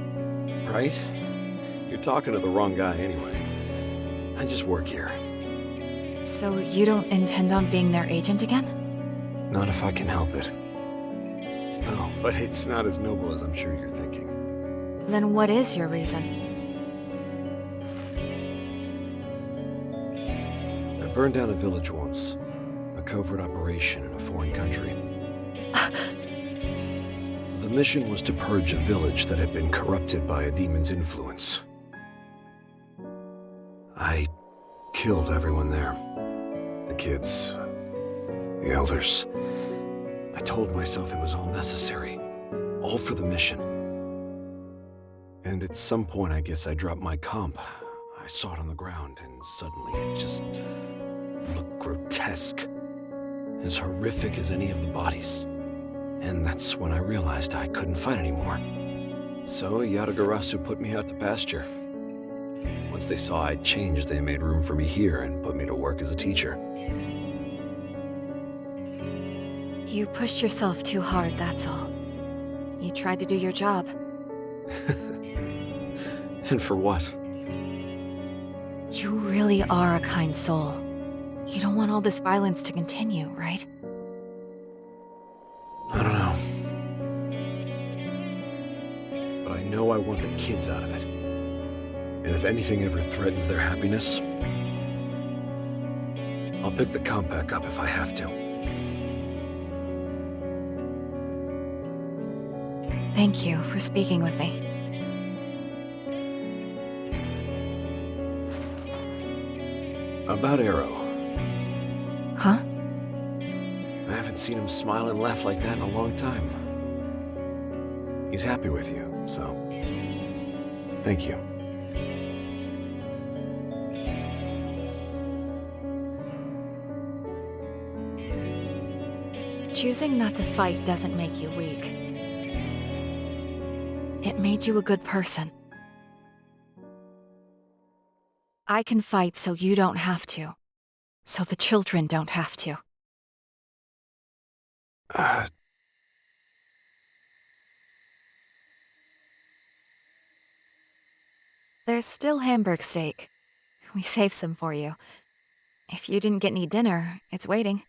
Right? You're talking to the wrong guy anyway. I just work here. So you don't intend on being their agent again? Not if I can help it. No, but it's not as noble as I'm sure you're thinking. Then what is your reason? I burned down a village once. A covert operation in a foreign country. The mission was to purge a village that had been corrupted by a demon's influence. I killed everyone there. The kids, the elders. I told myself it was all necessary, all for the mission. And at some point, I guess I dropped my comp. I saw it on the ground, and suddenly it just looked grotesque. As horrific as any of the bodies. And that's when I realized I couldn't fight anymore. So Yatagarasu put me out to pasture. Once they saw I'd changed, they made room for me here and put me to work as a teacher. You pushed yourself too hard, that's all. You tried to do your job. And for what? You really are a kind soul. You don't want all this violence to continue, right? I don't know. But I know I want the kids out of it. And if anything ever threatens their happiness, I'll pick the comp back up if I have to. Thank you for speaking with me. About Arrow. Huh? I haven't seen him smile and laugh like that in a long time. He's happy with you, so... thank you. Choosing not to fight doesn't make you weak. It made you a good person. I can fight so you don't have to. So the children don't have to. There's still Hamburg steak. We saved some for you. If you didn't get any dinner, it's waiting.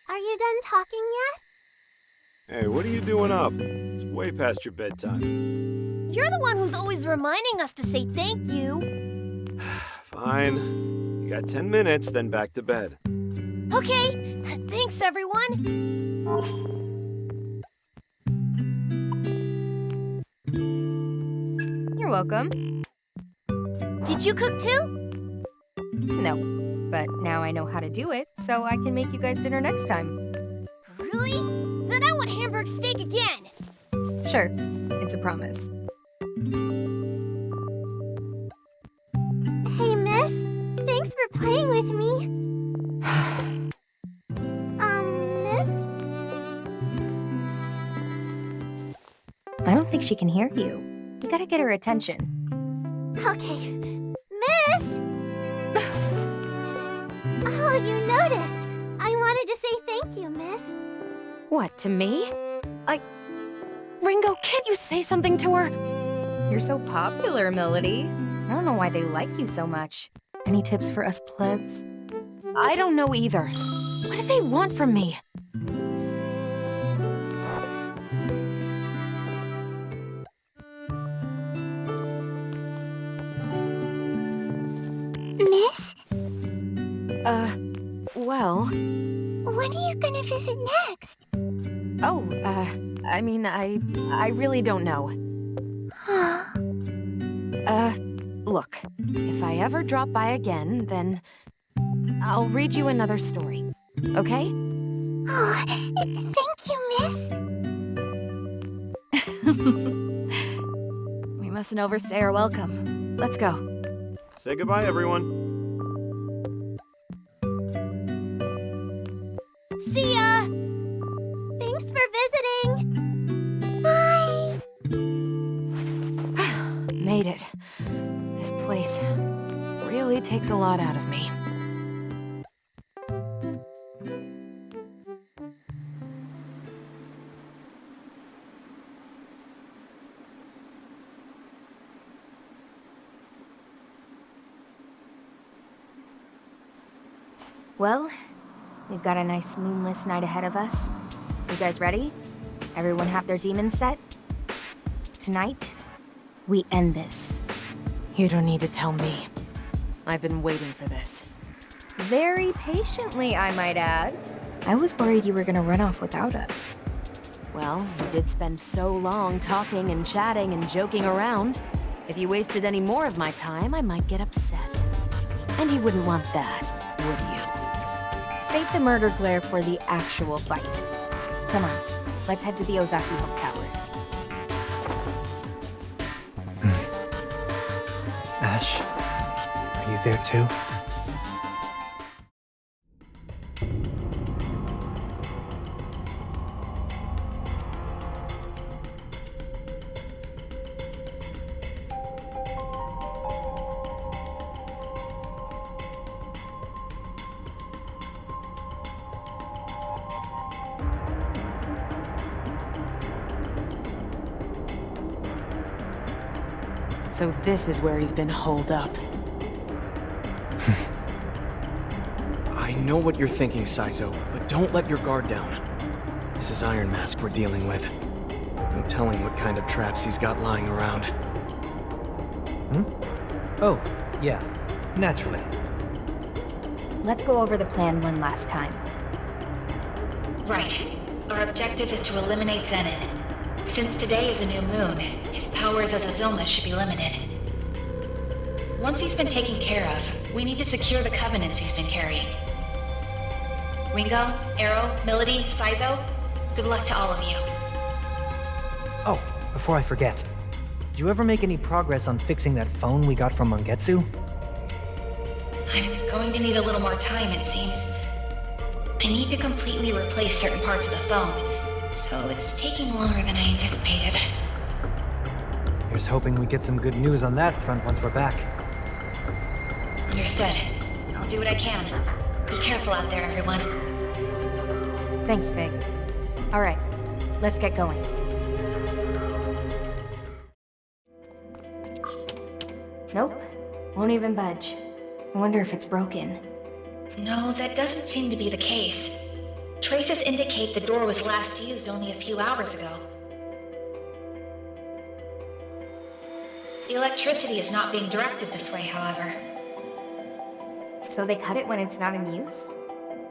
Are you done talking yet? Hey, what are you doing up? It's way past your bedtime. You're the one who's always reminding us to say thank you. Fine. You got 10 minutes, then back to bed. Okay, thanks everyone! You're welcome. Did you cook too? No, but now I know how to do it, so I can make you guys dinner next time. Really? Then I want Hamburg steak again! Sure, it's a promise. Hey, miss. Thanks for playing with me. Miss? I don't think she can hear you. You gotta get her attention. Okay. Miss! Oh, you noticed. I wanted to say thank you, miss. What, to me? Ringo, can't you say something to her? You're so popular, Milady. I don't know why they like you so much. Any tips for us plebs? I don't know either. What do they want from me? Miss? Well... When are you gonna visit next? Oh, I mean, I really don't know. Look, if I ever drop by again, then I'll read you another story, okay? Oh, thank you, miss. We mustn't overstay our welcome. Let's go. Say goodbye, everyone. See ya! Thanks for visiting! Bye! Made it. This place really takes a lot out of me. Well, we've got a nice moonless night ahead of us. You guys ready? Everyone have their demons set? Tonight, we end this. You don't need to tell me. I've been waiting for this. Very patiently, I might add. I was worried you were gonna run off without us. Well, we did spend so long talking and chatting and joking around. If you wasted any more of my time, I might get upset. And you wouldn't want that, would you? Save the murder glare for the actual fight. Come on, let's head to the Ozaki Hook Towers. Ash, are you there too? So this is where he's been holed up. I know what you're thinking, Saizo, but don't let your guard down. This is Iron Mask we're dealing with. No telling what kind of traps he's got lying around. Oh, yeah, naturally. Let's go over the plan one last time. Right. Our objective is to eliminate Zenon. Since today is a new moon, his powers as a Zoma should be limited. Once he's been taken care of, we need to secure the covenants he's been carrying. Ringo, Arrow, Milady, Saizo, good luck to all of you. Oh, before I forget, did you ever make any progress on fixing that phone we got from Mangetsu? I'm going to need a little more time, it seems. I need to completely replace certain parts of the phone, so it's taking longer than I anticipated. Here's hoping we get some good news on that front once we're back. Understood. I'll do what I can. Be careful out there, everyone. Thanks, Figue. All right, let's get going. Nope, won't even budge. I wonder if it's broken. No, that doesn't seem to be the case. Traces indicate the door was last used only a few hours ago. The electricity is not being directed this way, however. So they cut it when it's not in use?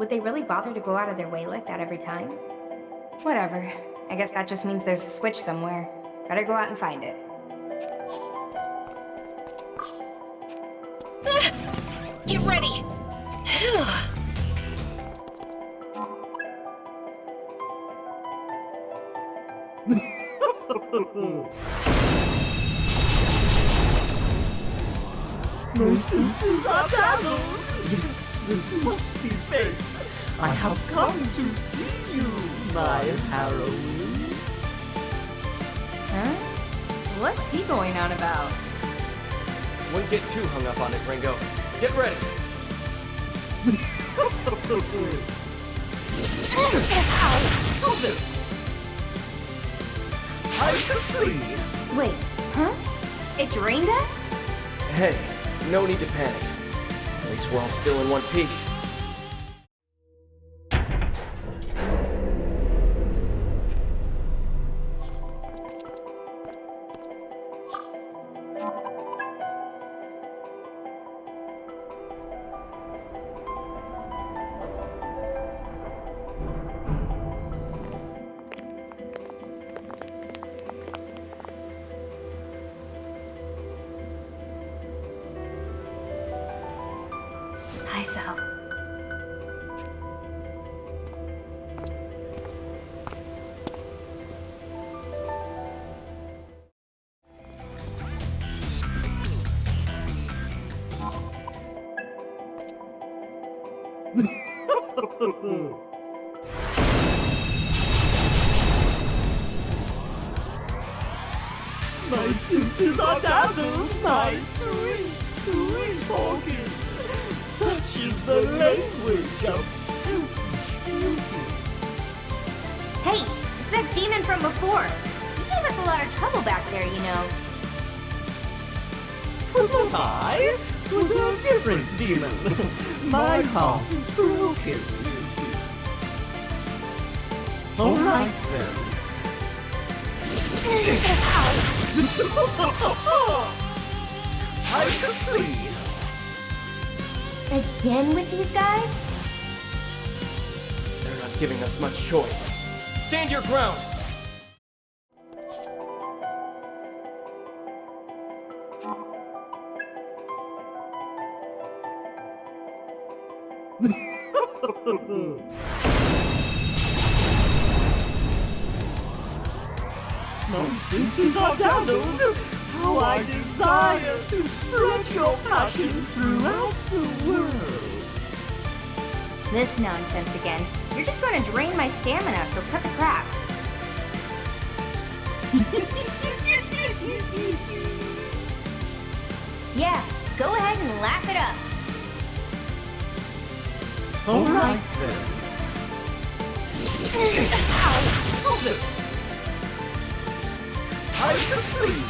would they really bother to go out of their way like that every time? Whatever. I guess that just means there's a switch somewhere. Better go out and find it. Get ready! My senses are dazzled! Yes, this must be fate! I have come to see you, my heroine! Huh? What's he going on about? Wouldn't get too hung up on it, Ringo. Get ready! What's this? I see! Wait, huh? It drained us? Hey, no need to panic. At least we're all still in one piece. Saizo. My senses are dazzled, my sweet, sweet orchid. Such is the language of selfish beauty. Hey, it's that demon from before. He gave us a lot of trouble back there, you know. 'Twas not I, 'twas a different demon. My heart is broken, you see. All right then. I shall see. Again with these guys? They're not giving us much choice. Stand your ground! My senses are dazzled. How I desire to spread your passion throughout the world. This nonsense again. You're just going to drain my stamina, so cut the crap. Yeah, go ahead and laugh it up. All right then. What's this? I shall see.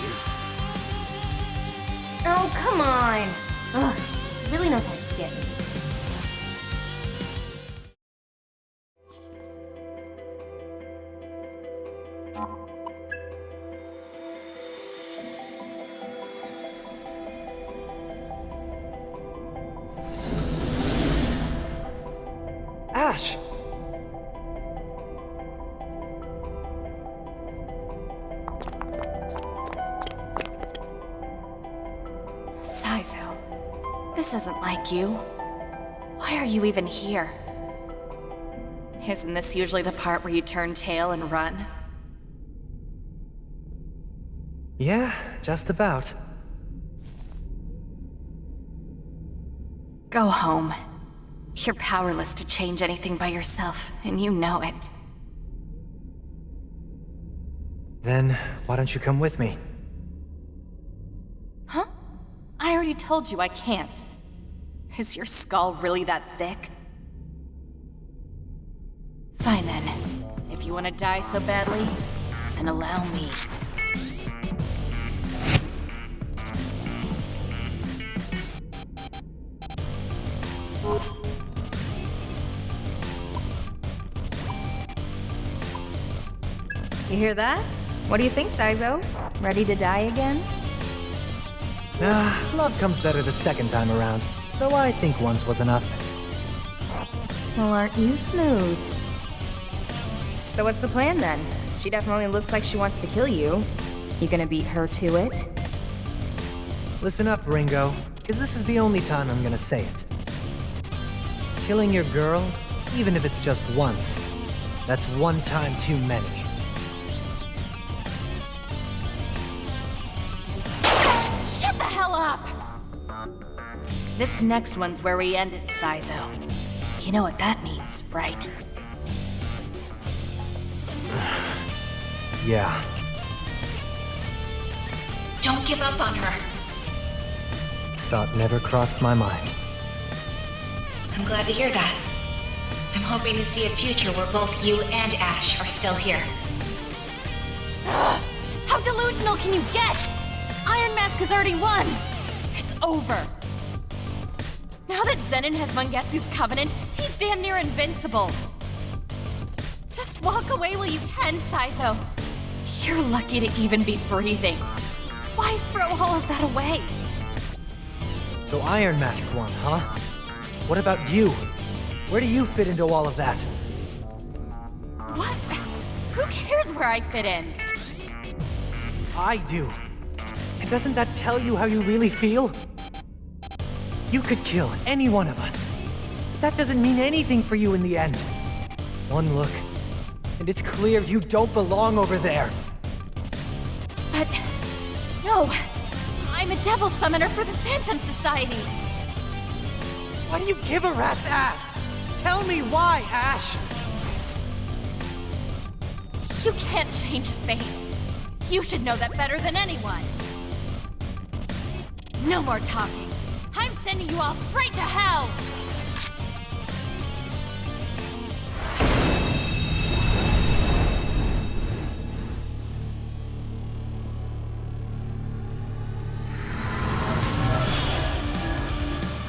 Oh, come on. Ugh, he really knows how to get me. Ash! Saizo, this isn't like you. Why are you even here? Isn't this usually the part where you turn tail and run? Yeah, just about. Go home. You're powerless to change anything by yourself, and you know it. Then, why don't you come with me? Huh? I already told you I can't. Is your skull really that thick? Fine then. If you want to die so badly, then allow me. You hear that? What do you think, Saizo? Ready to die again? Nah, love comes better the second time around, so I think once was enough. Well, aren't you smooth? So what's the plan then? She definitely looks like she wants to kill you. You gonna beat her to it? Listen up, Ringo, because this is the only time I'm gonna say it. Killing your girl, even if it's just once, that's one time too many. Shut the hell up! This next one's where we end it, Saizo. You know what that means, right? Yeah. Don't give up on her. Thought never crossed my mind. I'm glad to hear that. I'm hoping to see a future where both you and Ash are still here. How delusional can you get? Iron Mask has already won! It's over. Now that Zenon has Mangetsu's covenant, he's damn near invincible. Just walk away while you can, Saizo. You're lucky to even be breathing. Why throw all of that away? So Iron Mask won, huh? What about you? Where do you fit into all of that? What? Who cares where I fit in? I do. And doesn't that tell you how you really feel? You could kill any one of us. That doesn't mean anything for you in the end. One look, and it's clear you don't belong over there. But... no! I'm a devil summoner for the Phantom Society! Why do you give a rat's ass? Tell me why, Ash! You can't change fate. You should know that better than anyone. No more talking. I'm sending you all straight to hell!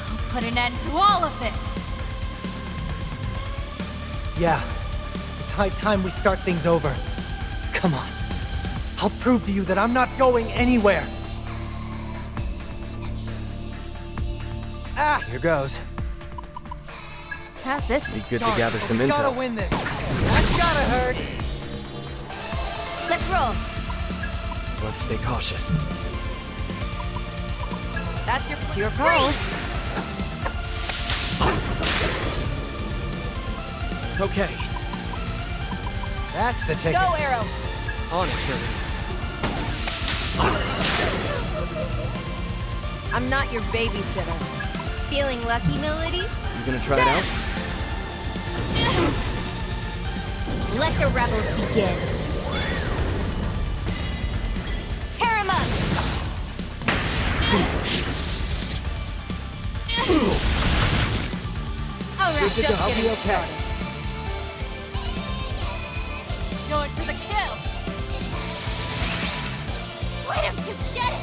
I'll put an end to all of this! Yeah, it's high time we start things over. Come on. I'll prove to you that I'm not going anywhere. Ah, here goes. How's this? Be good to gather some intel. Gotta win this. That's gotta hurt. Let's roll. Let's stay cautious. That's your call. Okay. That's the ticket. Go, Arrow. On it, Kirby. I'm not your babysitter. Feeling lucky, Milady? You gonna try it out? Let the rebels begin. Tear him up! Alright, just getting started. Going for the kill! Why don't you get it?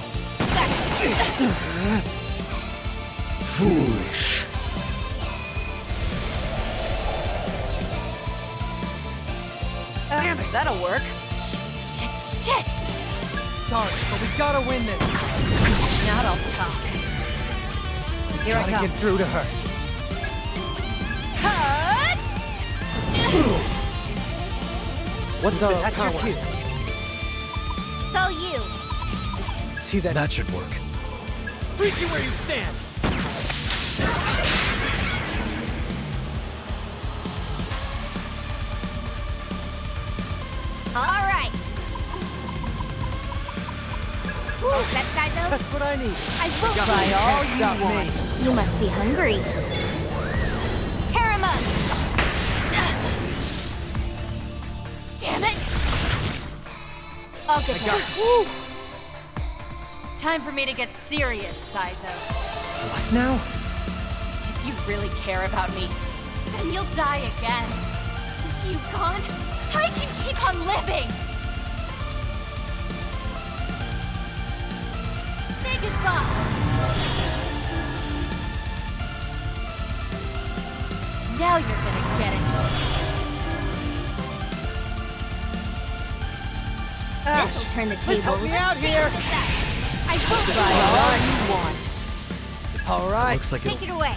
Foolish. Damn it! That'll work. Shit! Sorry, but we gotta win this. Now don't talk. Here I Gotta come. get through to her. What's this power? It's all you. See that? That should work. Freeze you where you stand! All right. All set, Saizo? That's what I need. I will buy all you want. You must be hungry. Tear him up! Damn it! I'll get that. Time for me to get serious, Saizo. What now? If you really care about me, then you'll die again. With you gone, I can keep on living! Say goodbye! Now you're gonna get it. This'll turn the tables. help me out Let's change here. this up. I will buy all you want. All right. Looks like Take it away.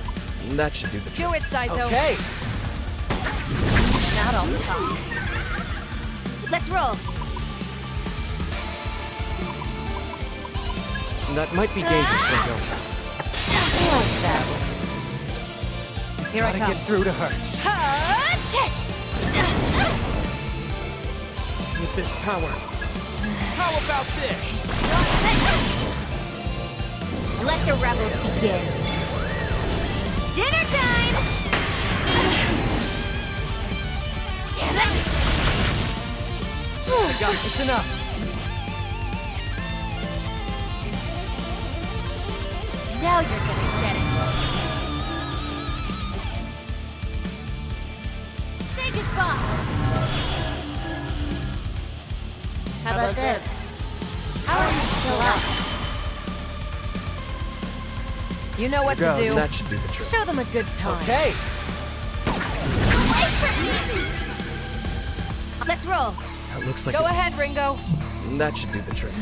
that should do the trick. Do it, Saizo. Okay. I'll talk. Let's roll. That might be dangerous, Ringo. Here I come. Get through to her. Shit! With this power. How about this? Let the rebels begin. Dinner time! Damn it! I got it. It's enough. Now you're gonna get it. Say goodbye. How about this? How are you still up? You know what to do. That should do the trick. Show them a good time. Okay. Away from me! Let's roll. That looks like Go ahead, Ringo. That should do the trick.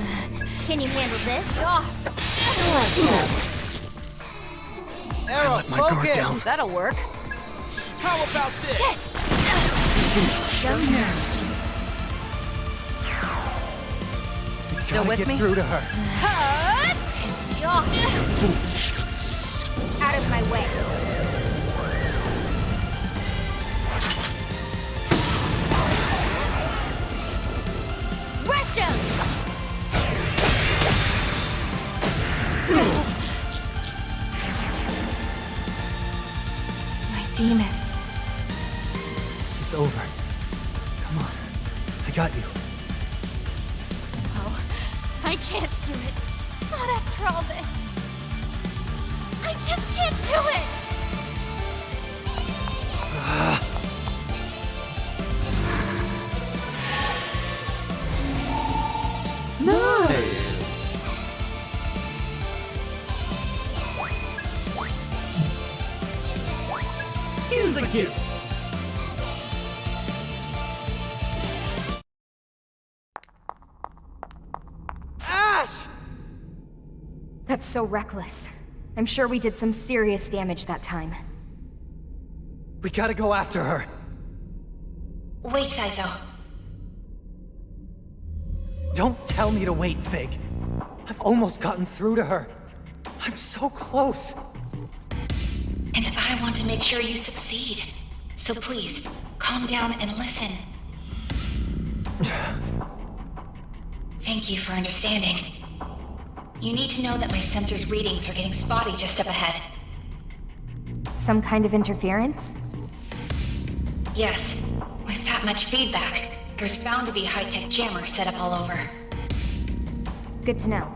Can you handle this? I let my guard down. That'll work. How about this? Still with me? Through to her. Piss me off. Out of my way. Rush him! My demons. It's over. Come on. I got you. No, I can't do it. Not after all this. I just can't do it! Nice. Here's a gift. Ash! That's so reckless. I'm sure we did some serious damage that time. We gotta go after her. Wait, Saizo. Don't tell me to wait, Figue. I've almost gotten through to her. I'm so close. And I want to make sure you succeed. So please, calm down and listen. Thank you for understanding. You need to know that my sensors' readings are getting spotty just up ahead. Some kind of interference? Yes, with that much feedback, there's bound to be high-tech jammers set up all over. Good to know.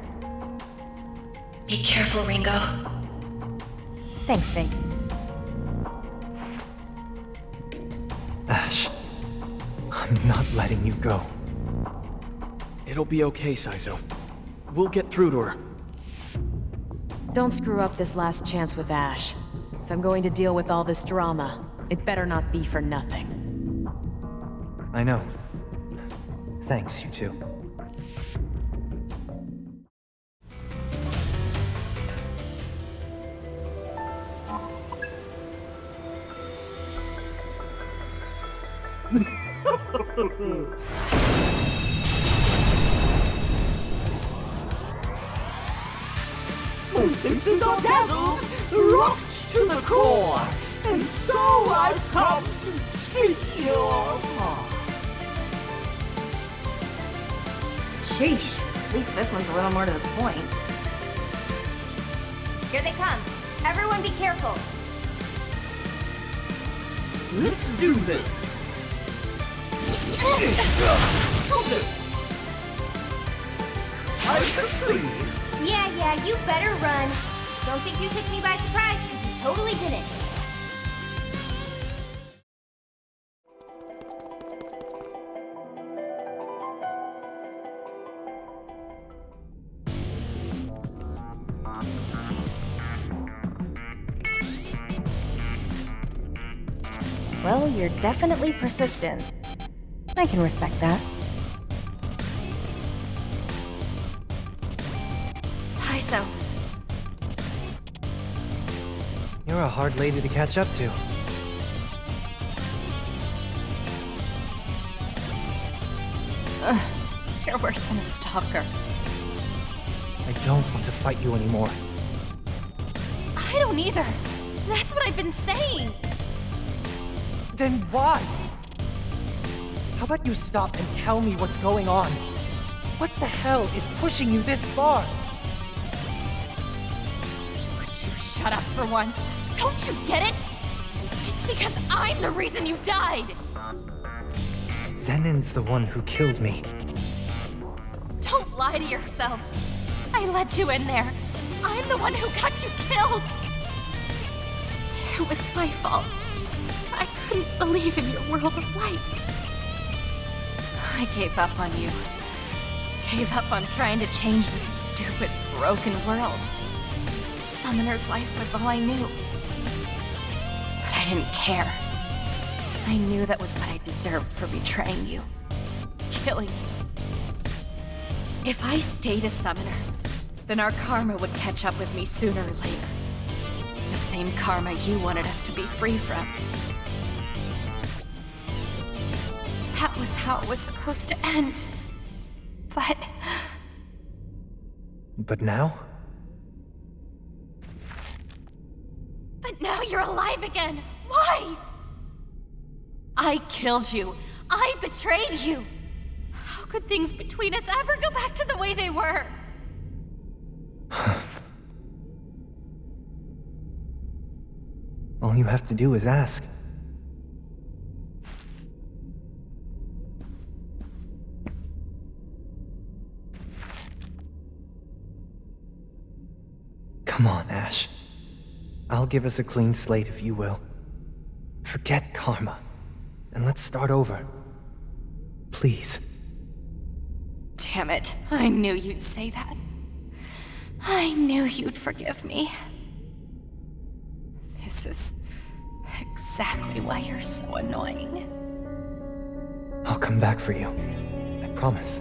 Be careful, Ringo. Thanks, Figue. Ash, I'm not letting you go. It'll be okay, Saizo. We'll get through to her. Don't screw up this last chance with Ash. If I'm going to deal with all this drama, it better not be for nothing. I know. Thanks, you two. My senses are dazzled, rocked to the core, and so I've come to take your part. Sheesh. At least this one's a little more to the point. Here they come. Everyone be careful. Let's do this. Hold this. I succeed. Yeah, you better run. Don't think you took me by surprise, because you totally didn't. Well, you're definitely persistent. I can respect that. Saizo. You're a hard lady to catch up to. You're worse than a stalker. I don't want to fight you anymore. I don't either. That's what I've been saying. Then why? How about you stop and tell me what's going on? What the hell is pushing you this far? Would you shut up for once? Don't you get it? It's because I'm the reason you died! Zenon's the one who killed me. Don't lie to yourself. I let you in there. I'm the one who got you killed! It was my fault. I couldn't believe in your world of light. I gave up on you. Gave up on trying to change this stupid, broken world. Summoner's life was all I knew. But I didn't care. I knew that was what I deserved for betraying you. Killing you. If I stayed a summoner, then our karma would catch up with me sooner or later. The same karma you wanted us to be free from. That was how it was supposed to end. But... But now? But now you're alive again! Why? I killed you. I betrayed you. How could things between us ever go back to the way they were? All you have to do is ask. Come on, Ash. I'll give us a clean slate if you will. Forget karma, and let's start over. Please. Damn it. I knew you'd say that. I knew you'd forgive me. This is exactly why you're so annoying. I'll come back for you. I promise.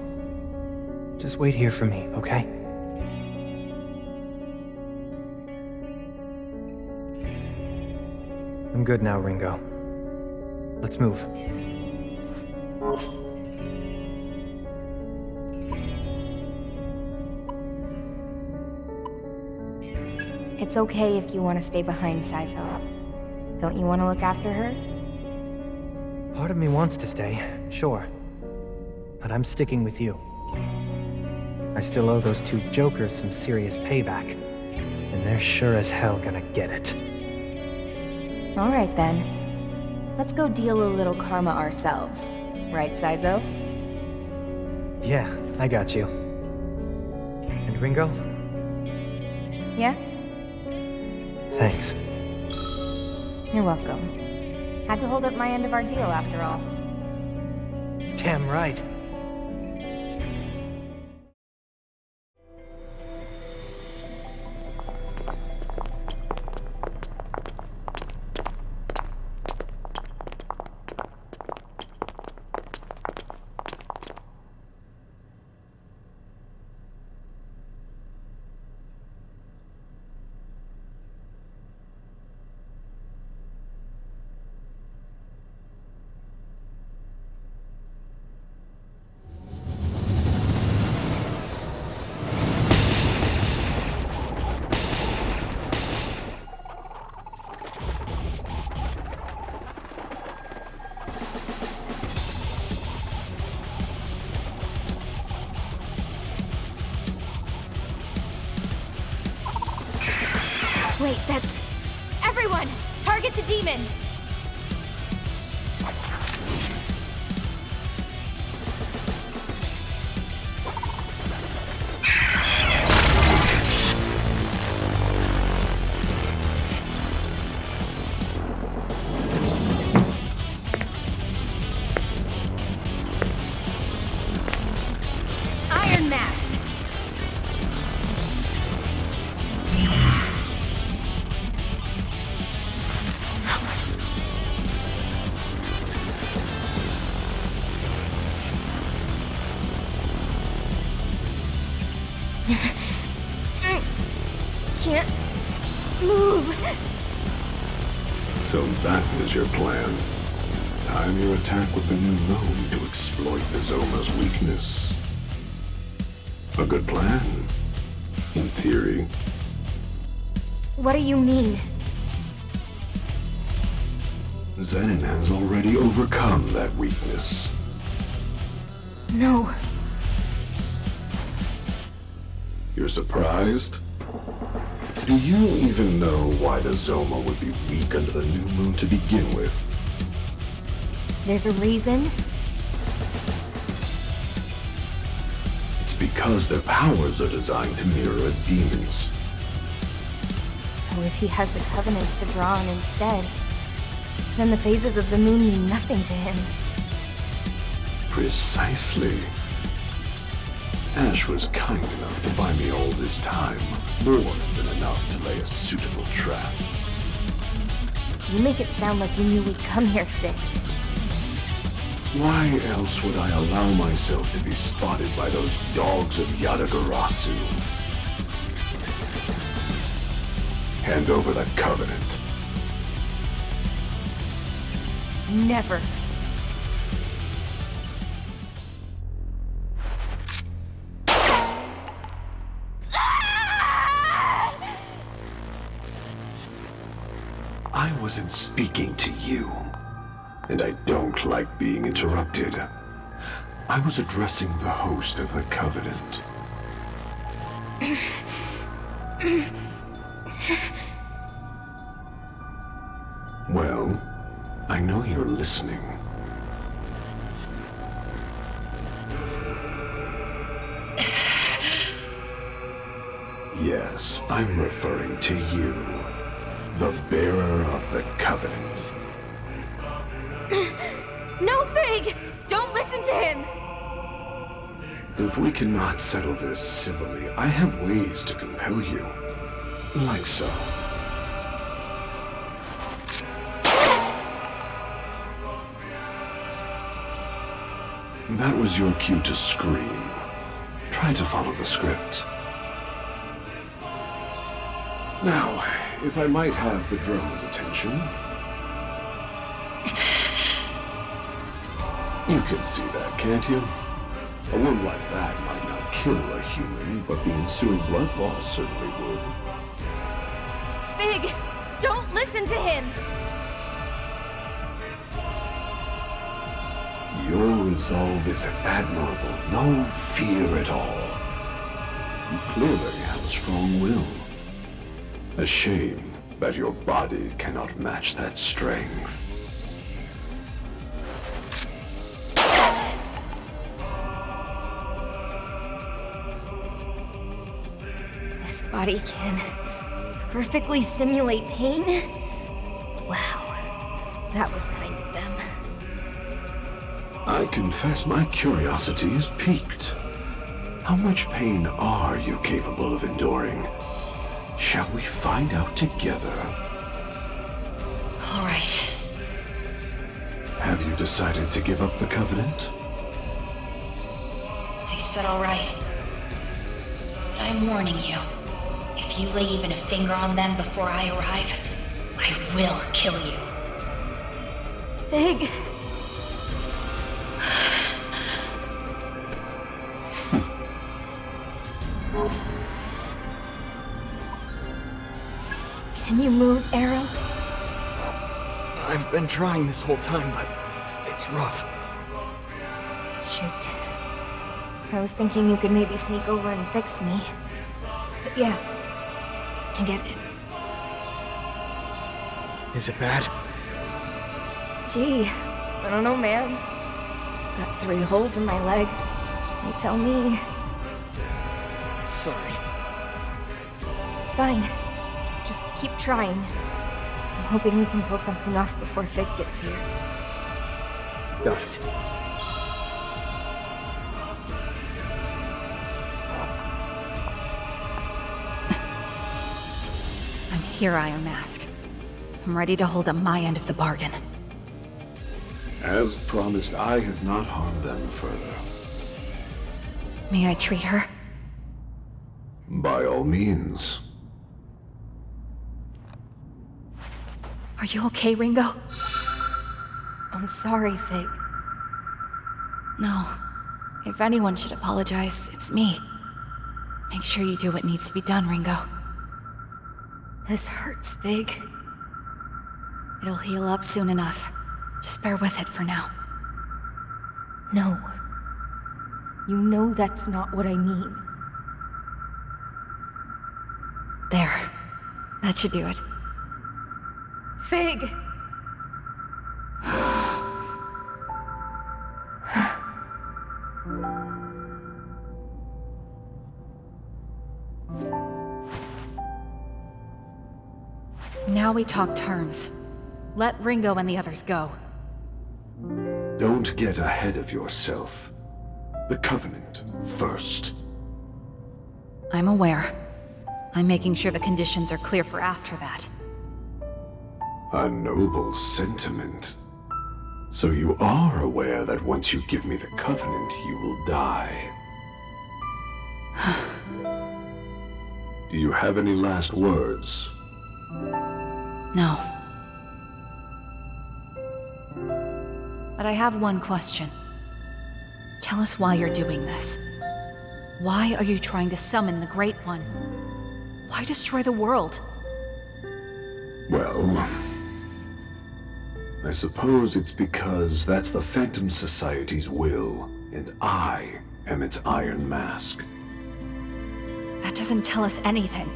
Just wait here for me, okay? I'm good now, Ringo. Let's move. It's okay if you want to stay behind, Saizo. Don't you want to look after her? Part of me wants to stay, sure. But I'm sticking with you. I still owe those two jokers some serious payback. And they're sure as hell gonna get it. Alright then. Let's go deal a little karma ourselves. Right, Saizo? Yeah, I got you. And Ringo? Yeah? Thanks. You're welcome. Had to hold up my end of our deal after all. Damn right. Wait, that's... Everyone! Target the demons! Iron Mask! Can't move. So that was your plan. I Time your attack with the new moon to exploit the Zoma's weakness. A good plan, in theory. What do you mean? Zenon has already overcome that weakness. No. You're surprised? Do you even know why the Zoma would be weak under the new moon to begin with? There's a reason? It's because their powers are designed to mirror a demon's. So if he has the Covenants to draw on instead, then the phases of the moon mean nothing to him. Precisely. Ash was kind enough to buy me all this time, more than enough to lay a suitable trap. You make it sound like you knew we'd come here today. Why else would I allow myself to be spotted by those dogs of Yatagarasu? Hand over the Covenant. Never. I wasn't speaking to you, and I don't like being interrupted. I was addressing the host of the Covenant. Well, I know you're listening. Yes, I'm referring to you, the bearer of the Covenant. No, Big! Don't listen to him! If we cannot settle this civilly, I have ways to compel you. Like so. That was your cue to scream. Try to follow the script. Now, if I might have the drone's attention. You can see that, can't you? A wound like that might not kill a human, but the ensuing blood loss certainly would. Big! Don't listen to him! Your resolve is admirable. No fear at all. You clearly have a strong will. A shame that your body cannot match that strength. This body can perfectly simulate pain? Wow, that was kind of them. I confess my curiosity is piqued. How much pain are you capable of enduring? Shall we find out together? All right. Have you decided to give up the Covenant? I said all right. But I'm warning you. If you lay even a finger on them before I arrive, I will kill you. Big. Can you move, Arrow? I've been trying this whole time, but it's rough. Shoot. I was thinking you could maybe sneak over and fix me. But yeah, I get it. Is it bad? Gee, I don't know, man. Got 3 holes in my leg. You tell me. Sorry. It's fine. Just keep trying. I'm hoping we can pull something off before Figue gets here. Got it. I'm here, Iron Mask. I'm ready to hold up my end of the bargain. As promised, I have not harmed them further. May I treat her? By all means. Are you okay, Ringo? I'm sorry, Figue. No. If anyone should apologize, it's me. Make sure you do what needs to be done, Ringo. This hurts, Figue. It'll heal up soon enough. Just bear with it for now. No. You know that's not what I mean. There. That should do it. Figue! Now we talk terms. Let Ringo and the others go. Don't get ahead of yourself. The Covenant first. I'm aware. I'm making sure the conditions are clear for after that. A noble sentiment. So you are aware that once you give me the Covenant, you will die. Do you have any last words? No. But I have one question. Tell us why you're doing this. Why are you trying to summon the Great One? Why destroy the world? Well, I suppose it's because that's the Phantom Society's will, and I am its Iron Mask. That doesn't tell us anything.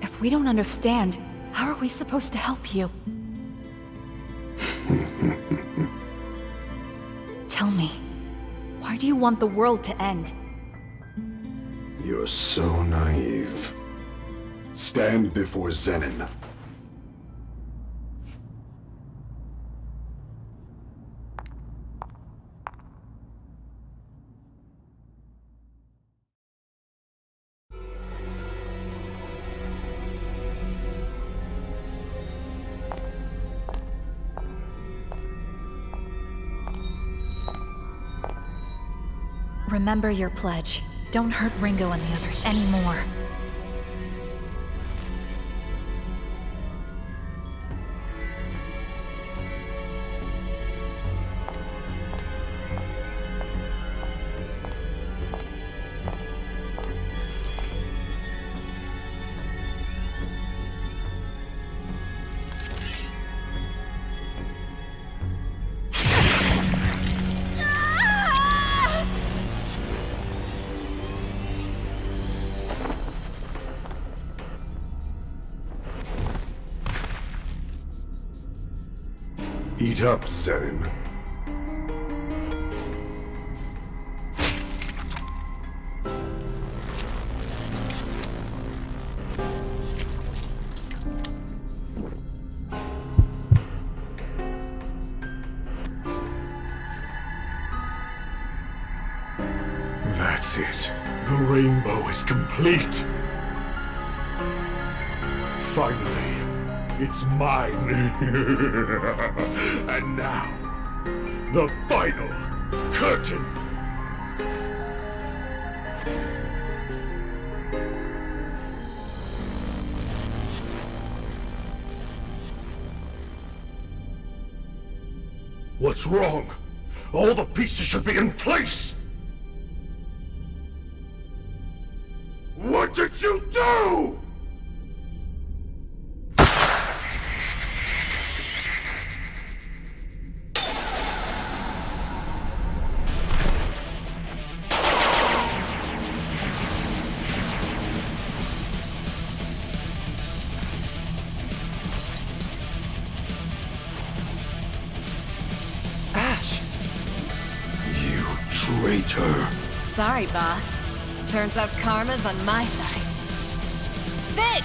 If we don't understand, how are we supposed to help you? Tell me, why do you want the world to end? You're so naive. Stand before Zenon. Remember your pledge. Don't hurt Ringo and the others anymore. Eat up, Zenon. That's it. The rainbow is complete. Finally, it's mine. And now, the final curtain. What's wrong? All the pieces should be in place! What did you do?! Traitor. Sorry, boss. Turns out karma's on my side. Figue!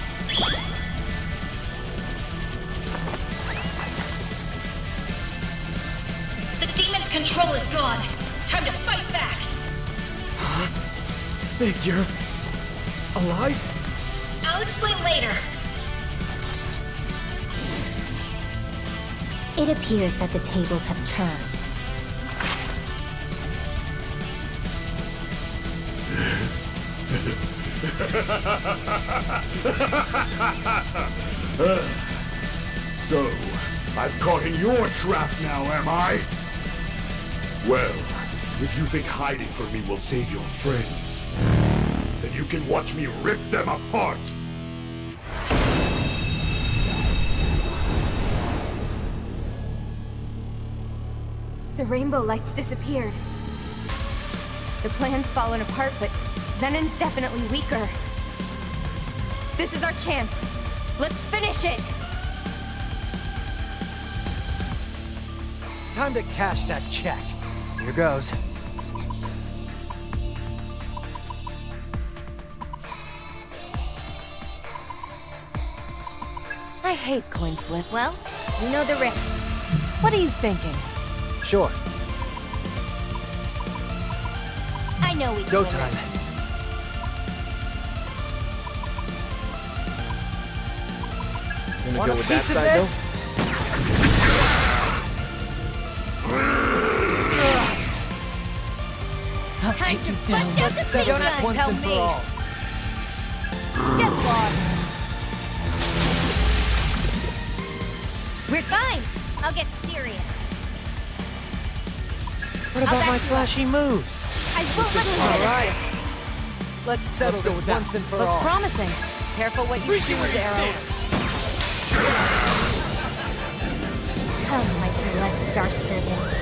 The demon's control is gone. Time to fight back. Huh? Figue, you're alive? I'll explain later. It appears that the tables have turned. So, I'm caught in your trap now, am I? Well, if you think hiding from me will save your friends, then you can watch me rip them apart! The rainbow lights disappeared. The plan's fallen apart, but Zenon's definitely weaker. This is our chance. Let's finish it! Time to cash that check. Here goes. I hate coin flips. Well, you know the risks. What are you thinking? Sure. I know we can Go win time. this. Gonna Want go a with that, piece of Saizo? this? I'll Time take to you down. bust out the big Settle guns. this once tell and for me. all. Get lost! We're time! I'll get serious. What about back my you flashy moves? I won't let you All finish right. this. Let's settle Let's go this with that. once and for Looks all. promising. Careful what you choose, Arrow. Come, my blood star servants.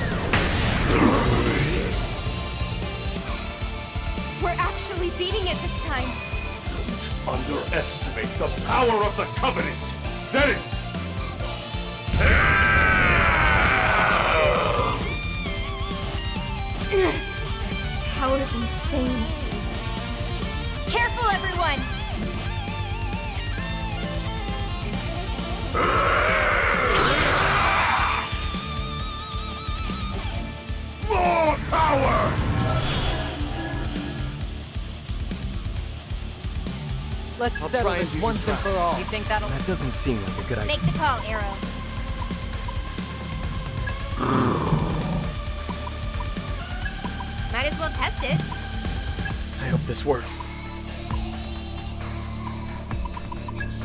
We're actually beating it this time. Underestimate the power of the Covenant! Zenon! Power's insane. Careful, everyone! More power! Let's I'll settle try and this do once the and for all. You think that'll... That doesn't seem like a good idea. Make the call, Arrow. Might as well test it. I hope this works.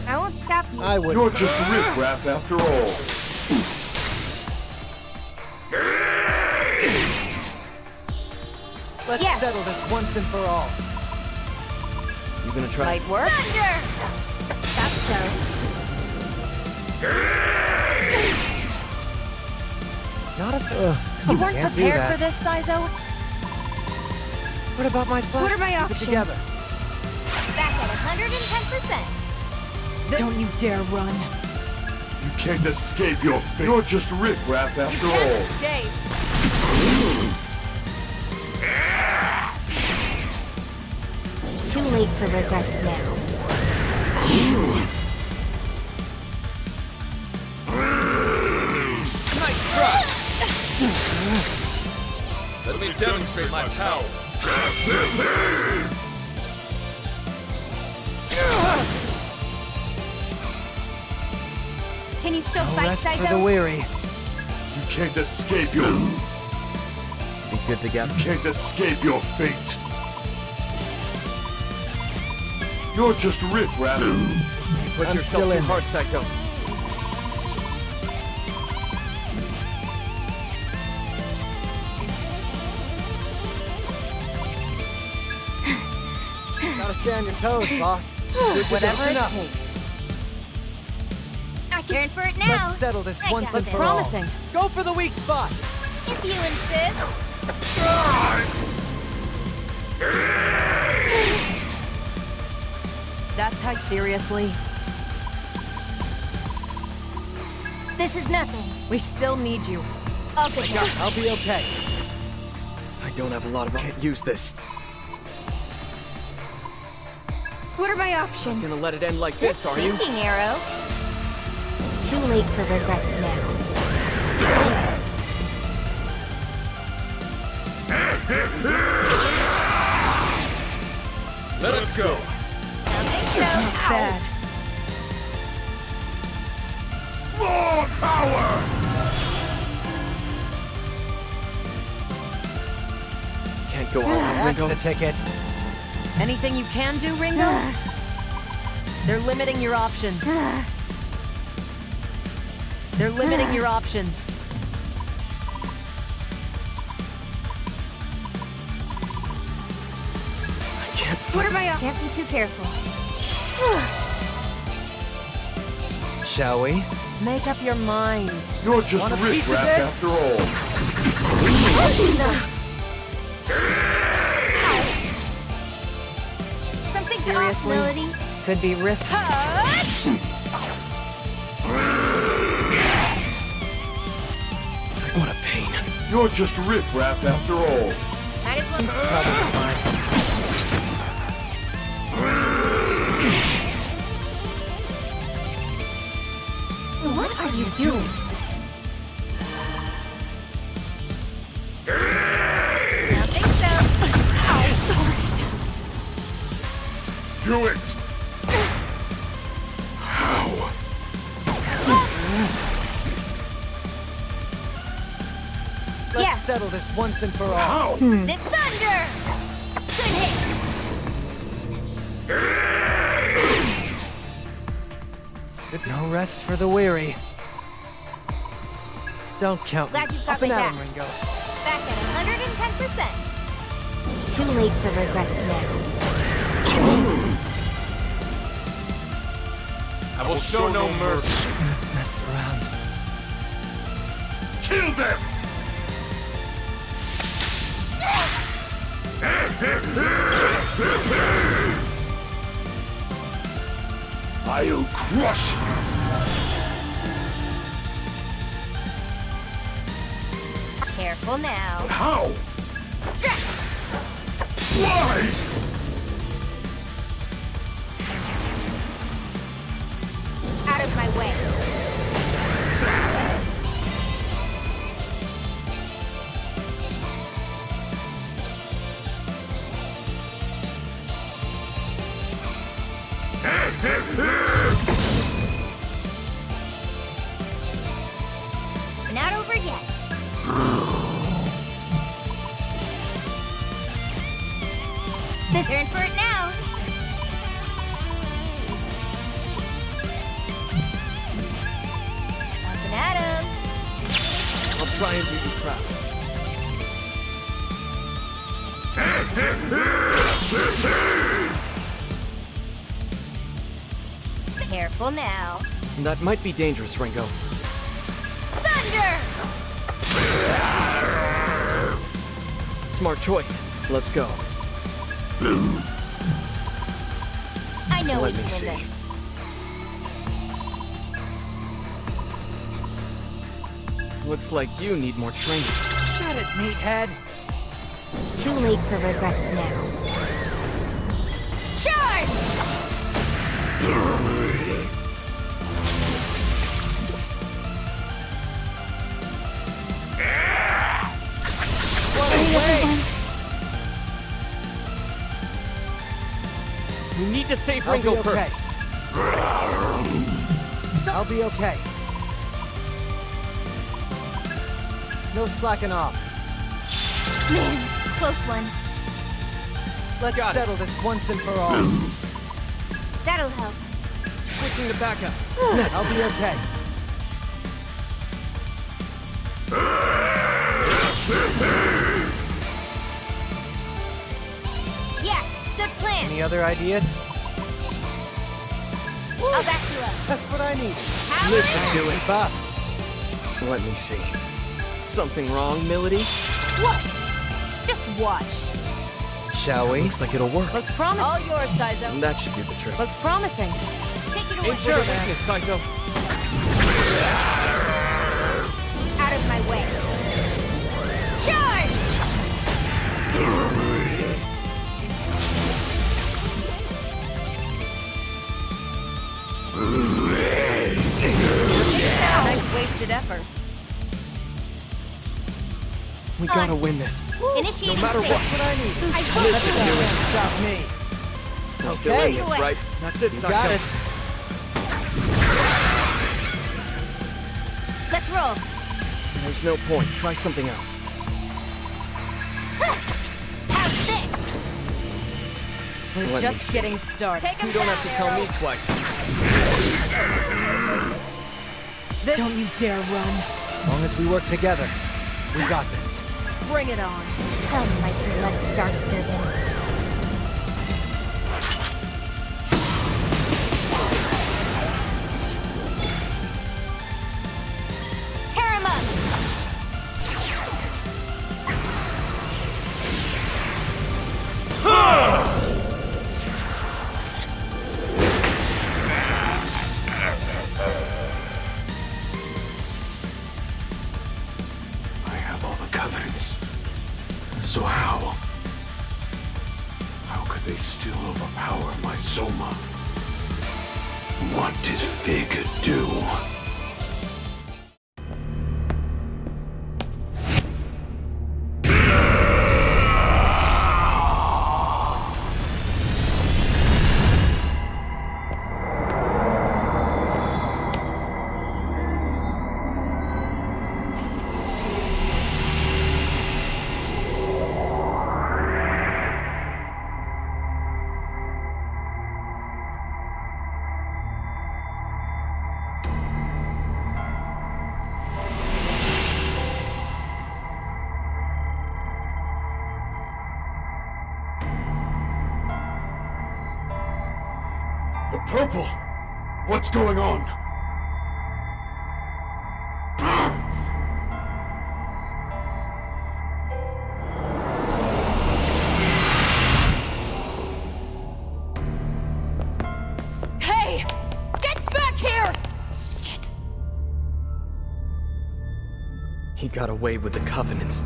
I won't stop you. I would. You're just riffraff after all. Let's Yeah. settle this once and for all. You gonna try? Might work. Thunder! Thought so. Not if... You weren't can't do prepared that. for this, Saizo? What about my flash? What are my Keep it options? together. Back at 110%. Don't you dare run. You can't escape your fate. You're just riffraff You after can't all. escape. Too late for regrets now. Nice try! Let me demonstrate my power. Can you still No fight, rest for the Saizo? weary. You can't escape your... Be good together. You can't escape your fate. You're just riffraff. Put I'm yourself still too in hard, this. Saizo. Gotta stay on your toes, boss. Good to Whatever go. it Enough. takes. I can for it now. Let's settle this I once got and this. for all. Promising. Go for the weak spot. If you insist. That's how... Seriously? This is nothing. We still need you. I'll get you. I'll be okay. I don't have a lot of... Can't use this. What are my options? Gonna let it end like this, are you? Thinking, Arrow. Too late for regrets now. Let us go. Don't think so. Bad. More power! Can't go on, That's Ringo. the ticket. Anything you can do, Ringo? They're limiting your options. They're limiting your options. What am I up? Can't be too careful. Shall we? Make up your mind. You're just Want a piece of riffraff this? after all. Something's off, Seriously? Milady. Could be risky. What a pain. You're just riffraff after all. Might as well. It's probably fine. What are you doing? Don't think so. Do it! How? Let's settle this once and for all. How? The thunder! Good hit! No rest for the weary. Don't count me. Glad you've got Up and my at 'em, back. Ringo. Back at 110%. Too late for regrets now. I will show no mercy. Shouldn't have messed around. Kill them! I'll crush you! Careful now. How? Stretch! Why? Out of my way. Not over yet. This you're in for it now. Up and at 'em. I'll try and do you proud. Careful now. That might be dangerous, Ringo. Thunder! Smart choice. Let's go. I know we Let can me see. win this. Looks like you need more training. Shut it, meathead. Too late for regrets now. Charge! We need to save I'll be Ringo okay. first. I'll be okay. No slacking off. Man, close one. Let's Got it. settle this once and for all. That'll help. Switching to backup. I'll be okay. Yeah, good plan. Any other ideas? I'll back you up. Just what I need. Listen to it. Keep up. Let me see. Something wrong, Milady? What? Just watch. Shall we? Looks like it'll work. Looks promising. All yours, Saizo. That should do the trick. Looks promising. Take it away. Aim for the weakness, Saizo. Out of my way. Charge! Nice wasted effort. We gotta win this. Initiating No matter safe. what. What I need. I Let's vote do you. it. Stop me. We're still Okay. in this, right? That's it, You Saizo. got it. Let's roll. There's no point. Try something else. How's this? We're Let me just see. getting started. You don't have to tell me twice. Don't you dare run. As long as we work together, we got this. Bring it on. Come, my beloved star servants. Tear him up! I have all the covenants. So how? How could they still overpower my Soma? What did Figue do? The purple! What's going on? Hey! Get back here! Shit. He got away with the covenants.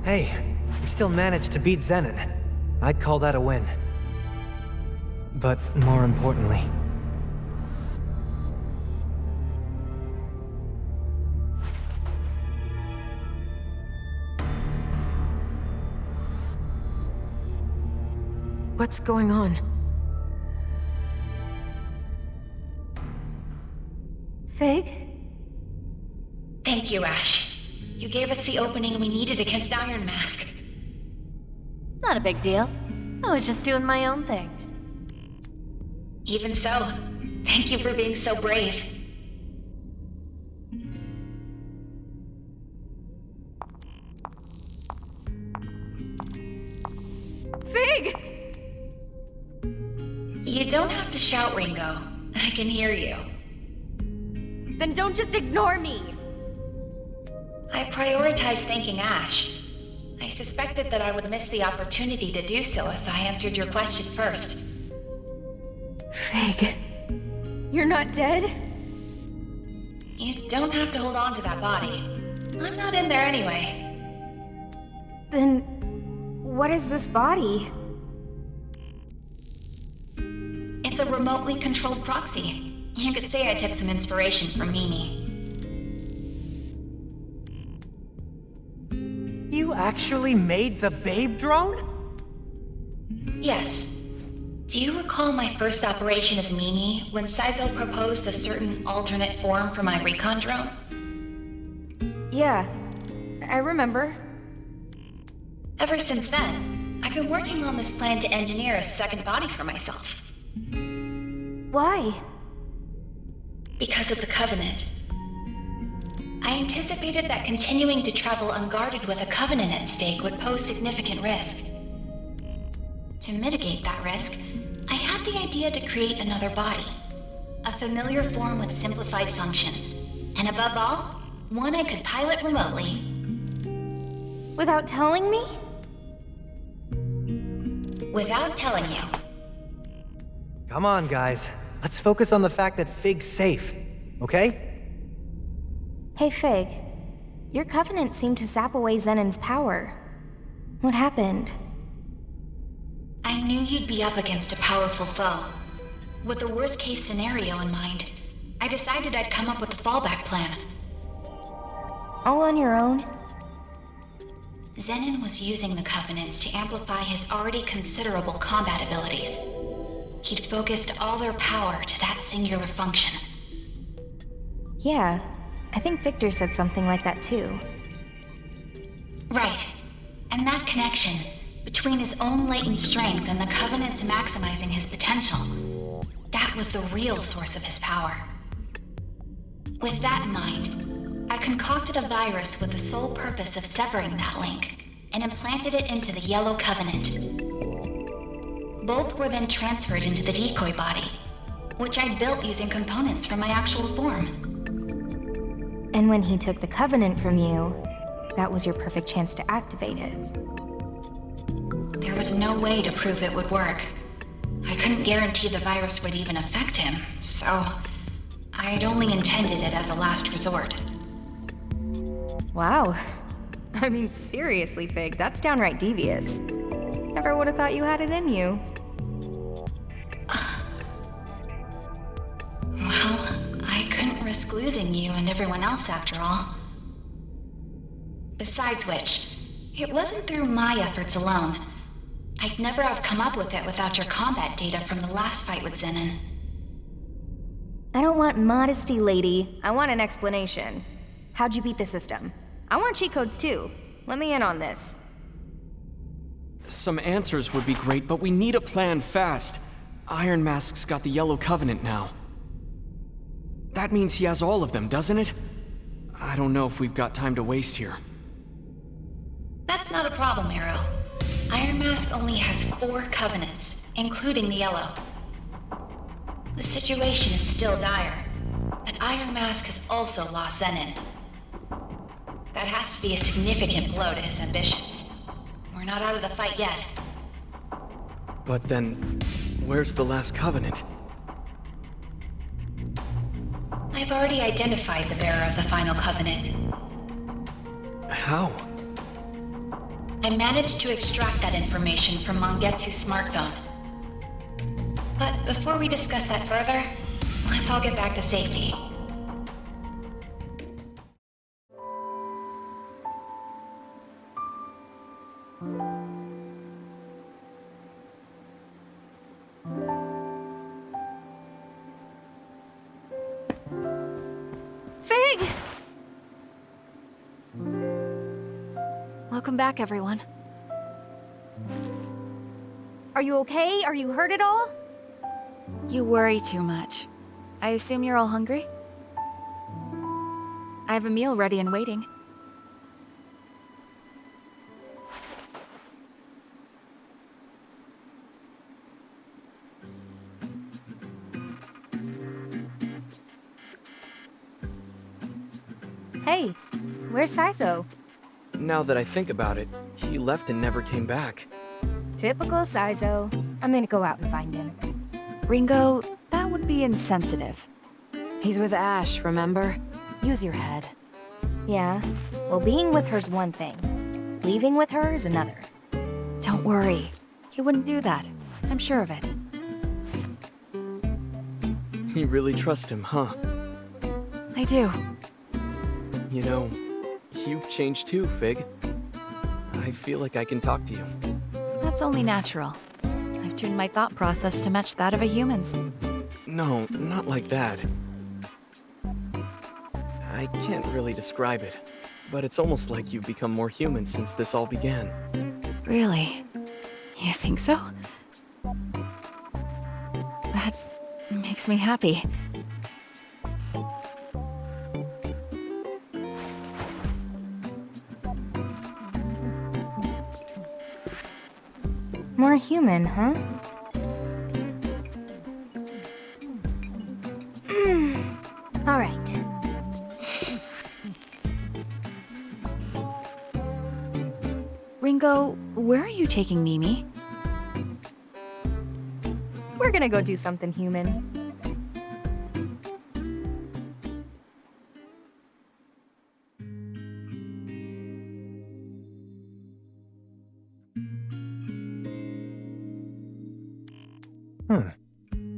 Hey, we still managed to beat Zenon. I'd call that a win. But more importantly... What's going on? Figue? Thank you, Ash. You gave us the opening we needed against Iron Mask. Not a big deal. I was just doing my own thing. Even so, thank you for being so brave. Figue! You don't have to shout, Ringo. I can hear you. Then don't just ignore me! I prioritized thanking Ash. I suspected that I would miss the opportunity to do so if I answered your question first. Figue, you're not dead? You don't have to hold on to that body. I'm not in there anyway. Then, what is this body? It's a remotely controlled proxy. You could say I took some inspiration from Mimi. You actually made the babe drone? Yes. Do you recall my first operation as Mimi, when Saizo proposed a certain alternate form for my recon drone? Yeah, I remember. Ever since then, I've been working on this plan to engineer a second body for myself. Why? Because of the Covenant. I anticipated that continuing to travel unguarded with a Covenant at stake would pose significant risk. To mitigate that risk, I had the idea to create another body. A familiar form with simplified functions. And above all, one I could pilot remotely. Without telling me? Without telling you. Come on, guys. Let's focus on the fact that Figue's safe, okay? Hey, Figue. Your Covenant seemed to sap away Zenon's power. What happened? I knew you'd be up against a powerful foe. With the worst-case scenario in mind, I decided I'd come up with a fallback plan. All on your own? Zenon was using the Covenants to amplify his already considerable combat abilities. He'd focused all their power to that singular function. Yeah, I think Victor said something like that too. Right. And that connection, between his own latent strength and the Covenant's maximizing his potential, that was the real source of his power. With that in mind, I concocted a virus with the sole purpose of severing that link, and implanted it into the Yellow Covenant. Both were then transferred into the decoy body, which I built using components from my actual form. And when he took the Covenant from you, that was your perfect chance to activate it. There was no way to prove it would work. I couldn't guarantee the virus would even affect him, so I'd only intended it as a last resort. Wow. I mean, seriously, Figue, that's downright devious. Never would have thought you had it in you. Well, I couldn't risk losing you and everyone else after all. Besides which, it wasn't through my efforts alone. I'd never have come up with it without your combat data from the last fight with Zenon. I don't want modesty, lady. I want an explanation. How'd you beat the system? I want cheat codes too. Let me in on this. Some answers would be great, but we need a plan fast. Iron Mask's got the Yellow Covenant now. That means he has all of them, doesn't it? I don't know if we've got time to waste here. That's not a problem, Arrow. Iron Mask only has 4 covenants, including the Yellow. The situation is still dire, but Iron Mask has also lost Zenon. That has to be a significant blow to his ambitions. We're not out of the fight yet. But then, where's the last covenant? I've already identified the bearer of the final covenant. How? I managed to extract that information from Mangetsu's smartphone. But before we discuss that further, let's all get back to safety. Figue! Welcome back, everyone. Are you okay? Are you hurt at all? You worry too much. I assume you're all hungry? I have a meal ready and waiting. Hey, where's Saizo? Now that I think about it, he left and never came back. Typical Saizo. I'm gonna go out and find him. Ringo, that would be insensitive. He's with Ash, remember? Use your head. Yeah, well, being with her's one thing. Leaving with her is another. Don't worry. He wouldn't do that. I'm sure of it. You really trust him, huh? I do. You know, you've changed too, Figue. I feel like I can talk to you. That's only natural. I've tuned my thought process to match that of a human's. No, not like that. I can't really describe it, but it's almost like you've become more human since this all began. Really? You think so? That makes me happy. More human, huh? All right. Ringo, where are you taking Mimi? We're gonna go do something human.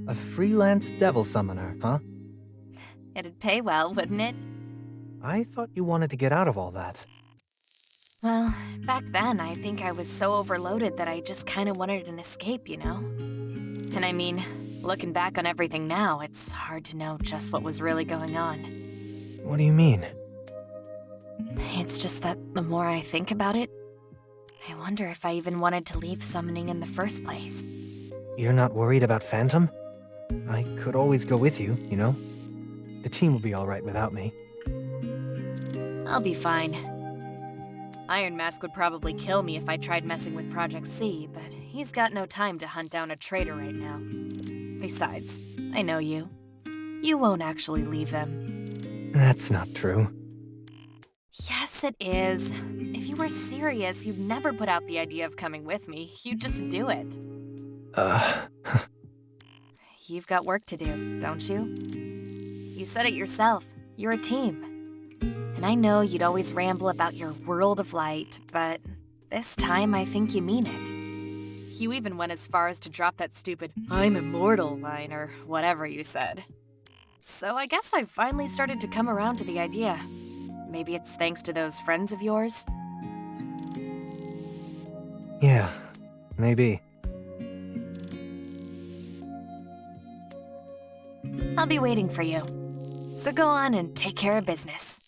A freelance devil summoner, huh? It'd pay well, wouldn't it? I thought you wanted to get out of all that. Well, back then, I think I was so overloaded that I just kind of wanted an escape, you know? And I mean, looking back on everything now, it's hard to know just what was really going on. What do you mean? It's just that the more I think about it, I wonder if I even wanted to leave summoning in the first place. You're not worried about Phantom? I could always go with you, you know? The team will be alright without me. I'll be fine. Iron Mask would probably kill me if I tried messing with Project C, but he's got no time to hunt down a traitor right now. Besides, I know you. You won't actually leave them. That's not true. Yes, it is. If you were serious, you'd never put out the idea of coming with me. You'd just do it. You've got work to do, don't you? You said it yourself. You're a team. And I know you'd always ramble about your world of light, but this time I think you mean it. You even went as far as to drop that stupid "I'm immortal" line or whatever you said. So I guess I've finally started to come around to the idea. Maybe it's thanks to those friends of yours? Yeah, maybe. I'll be waiting for you. So go on and take care of business.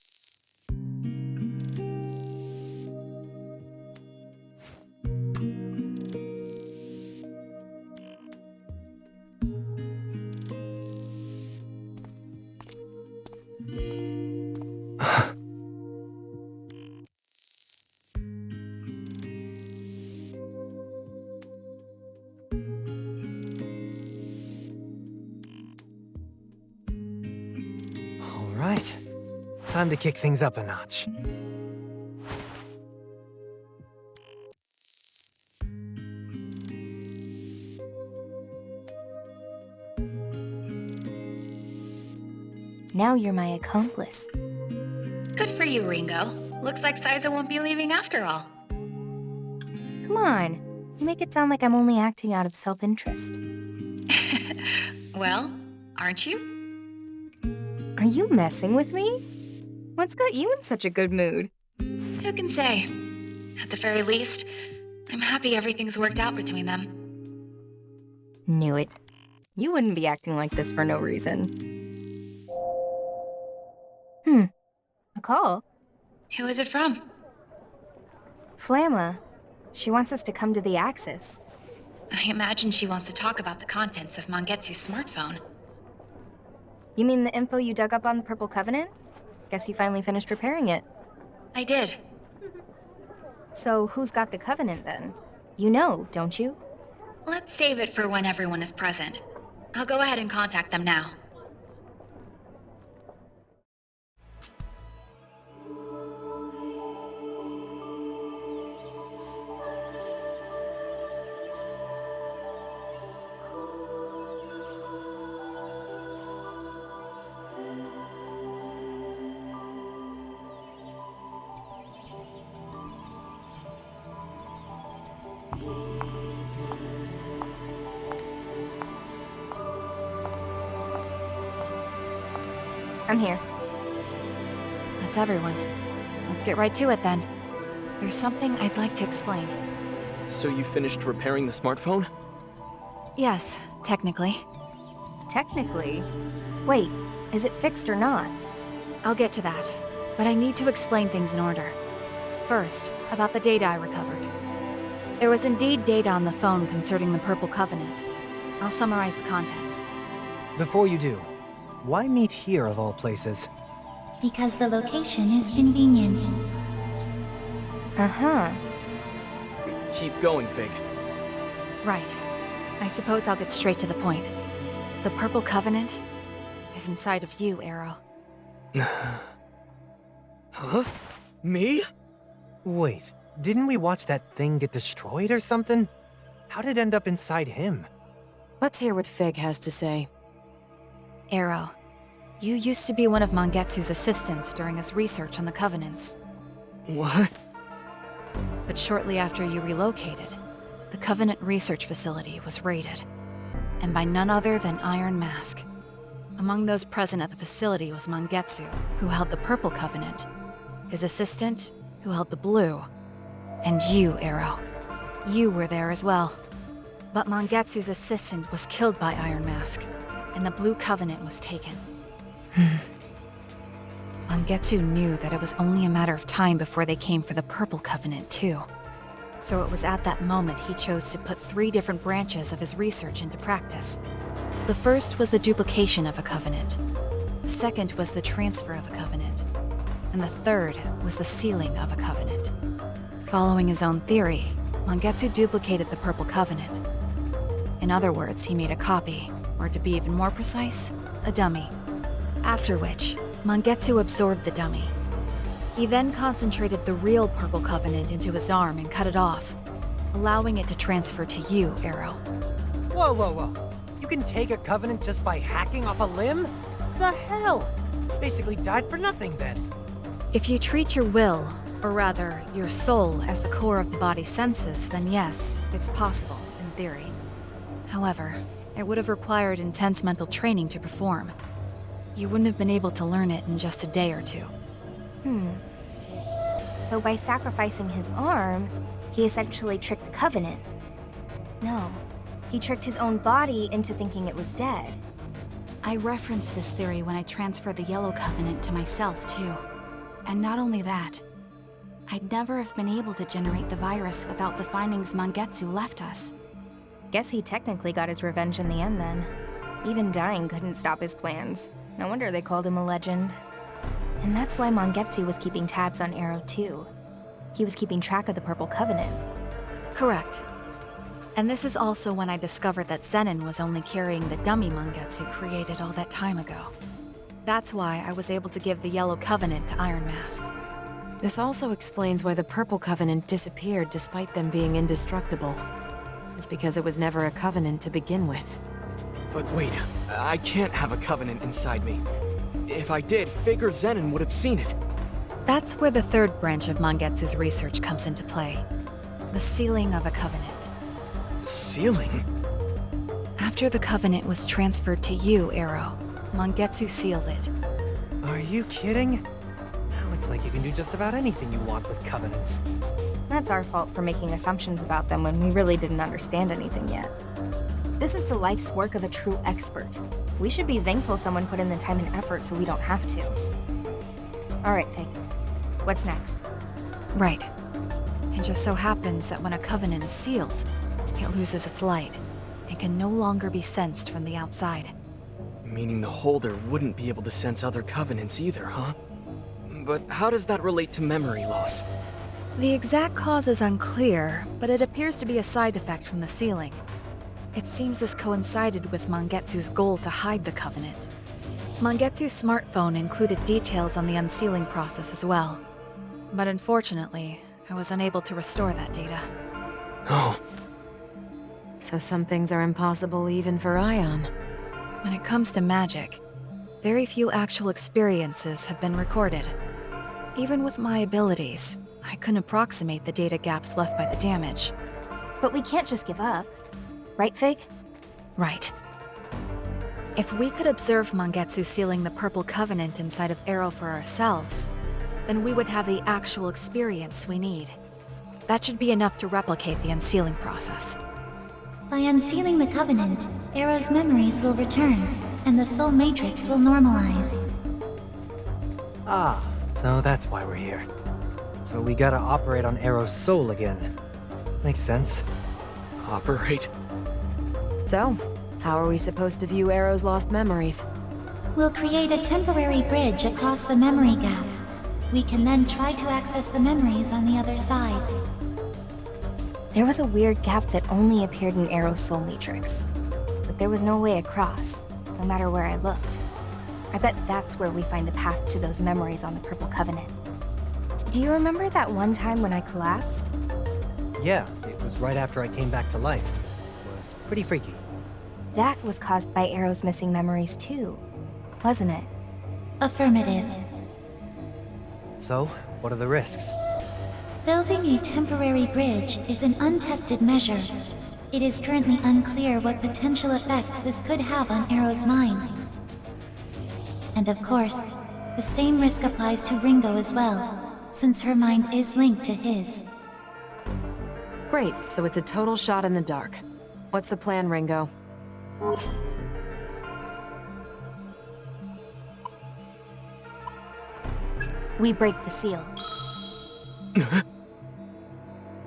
Alright. Time to kick things up a notch. Now you're my accomplice. Good for you, Ringo. Looks like Saizo won't be leaving after all. Come on. You make it sound like I'm only acting out of self-interest. Well, aren't you? Are you messing with me? What's got you in such a good mood? Who can say? At the very least, I'm happy everything's worked out between them. Knew it. You wouldn't be acting like this for no reason. A call? Who is it from? Flamma. She wants us to come to the Axis. I imagine she wants to talk about the contents of Mangetsu's smartphone. You mean the info you dug up on the Purple Covenant? Guess you finally finished repairing it. I did. So who's got the Covenant then? You know, don't you? Let's save it for when everyone is present. I'll go ahead and contact them now. I'm here. That's everyone. Let's get right to it then. There's something I'd like to explain. So you finished repairing the smartphone? Yes, technically. Technically? Wait, is it fixed or not? I'll get to that, but I need to explain things in order. First, about the data I recovered. There was indeed data on the phone concerning the Purple Covenant. I'll summarize the contents. Before you do, why meet here of all places? Because the location is convenient. Uh-huh. Keep going, Figue. Right. I suppose I'll get straight to the point. The Purple Covenant is inside of you, Arrow. Huh? Me? Wait, didn't we watch that thing get destroyed or something? How did it end up inside him? Let's hear what Figue has to say. Arrow, you used to be one of Mangetsu's assistants during his research on the Covenants. What? But shortly after you relocated, the Covenant research facility was raided, and by none other than Iron Mask. Among those present at the facility was Mangetsu, who held the Purple Covenant, his assistant, who held the Blue, and you, Arrow. You were there as well. But Mangetsu's assistant was killed by Iron Mask, and the Blue Covenant was taken. Mangetsu knew that it was only a matter of time before they came for the Purple Covenant, too. So it was at that moment he chose to put 3 different branches of his research into practice. The first was the duplication of a covenant. The second was the transfer of a covenant. And the third was the sealing of a covenant. Following his own theory, Mangetsu duplicated the Purple Covenant. In other words, he made a copy, or to be even more precise, a dummy. After which, Mangetsu absorbed the dummy. He then concentrated the real Purple Covenant into his arm and cut it off, allowing it to transfer to you, Arrow. Whoa, whoa, whoa. You can take a covenant just by hacking off a limb? The hell? Basically died for nothing then. If you treat your will, or rather, your soul, as the core of the body's senses, then yes, it's possible, in theory. However, it would have required intense mental training to perform. You wouldn't have been able to learn it in just a day or two. So by sacrificing his arm, he essentially tricked the Covenant. No, he tricked his own body into thinking it was dead. I referenced this theory when I transferred the Yellow Covenant to myself, too. And not only that, I'd never have been able to generate the virus without the findings Mangetsu left us. Guess he technically got his revenge in the end then. Even dying couldn't stop his plans. No wonder they called him a legend. And that's why Mangetsu was keeping tabs on Arrow too. He was keeping track of the Purple Covenant. Correct. And this is also when I discovered that Zenon was only carrying the dummy Mangetsu created all that time ago. That's why I was able to give the Yellow Covenant to Iron Mask. This also explains why the Purple Covenant disappeared despite them being indestructible. It's because it was never a covenant to begin with. But wait, I can't have a covenant inside me. If I did, Figue or Zenon would have seen it. That's where the third branch of Mangetsu's research comes into play. The sealing of a covenant. Sealing? After the covenant was transferred to you, Arrow, Mangetsu sealed it. Are you kidding? Now it's like you can do just about anything you want with covenants. That's our fault for making assumptions about them when we really didn't understand anything yet. This is the life's work of a true expert. We should be thankful someone put in the time and effort so we don't have to. Alright, Figue. What's next? Right. It just so happens that when a covenant is sealed, it loses its light and can no longer be sensed from the outside. Meaning the holder wouldn't be able to sense other covenants either, huh? But how does that relate to memory loss? The exact cause is unclear, but it appears to be a side effect from the sealing. It seems this coincided with Mangetsu's goal to hide the covenant. Mangetsu's smartphone included details on the unsealing process as well. But unfortunately, I was unable to restore that data. Oh. So some things are impossible even for Ion. When it comes to magic, very few actual experiences have been recorded. Even with my abilities, I couldn't approximate the data gaps left by the damage. But we can't just give up. Right, Figue? Right. If we could observe Mangetsu sealing the Purple Covenant inside of Arrow for ourselves, then we would have the actual experience we need. That should be enough to replicate the unsealing process. By unsealing the Covenant, Arrow's memories will return, and the Soul Matrix will normalize. Ah, so that's why we're here. So we gotta operate on Arrow's soul again. Makes sense. Operate? So, how are we supposed to view Arrow's lost memories? We'll create a temporary bridge across the memory gap. We can then try to access the memories on the other side. There was a weird gap that only appeared in Arrow's soul matrix. But there was no way across, no matter where I looked. I bet that's where we find the path to those memories on the Purple Covenant. Do you remember that one time when I collapsed? Yeah, it was right after I came back to life. It was pretty freaky. That was caused by Arrow's missing memories too, wasn't it? Affirmative. So, what are the risks? Building a temporary bridge is an untested measure. It is currently unclear what potential effects this could have on Arrow's mind. And of course, the same risk applies to Ringo as well, since her mind is linked to his. Great, so it's a total shot in the dark. What's the plan, Ringo? We break the seal.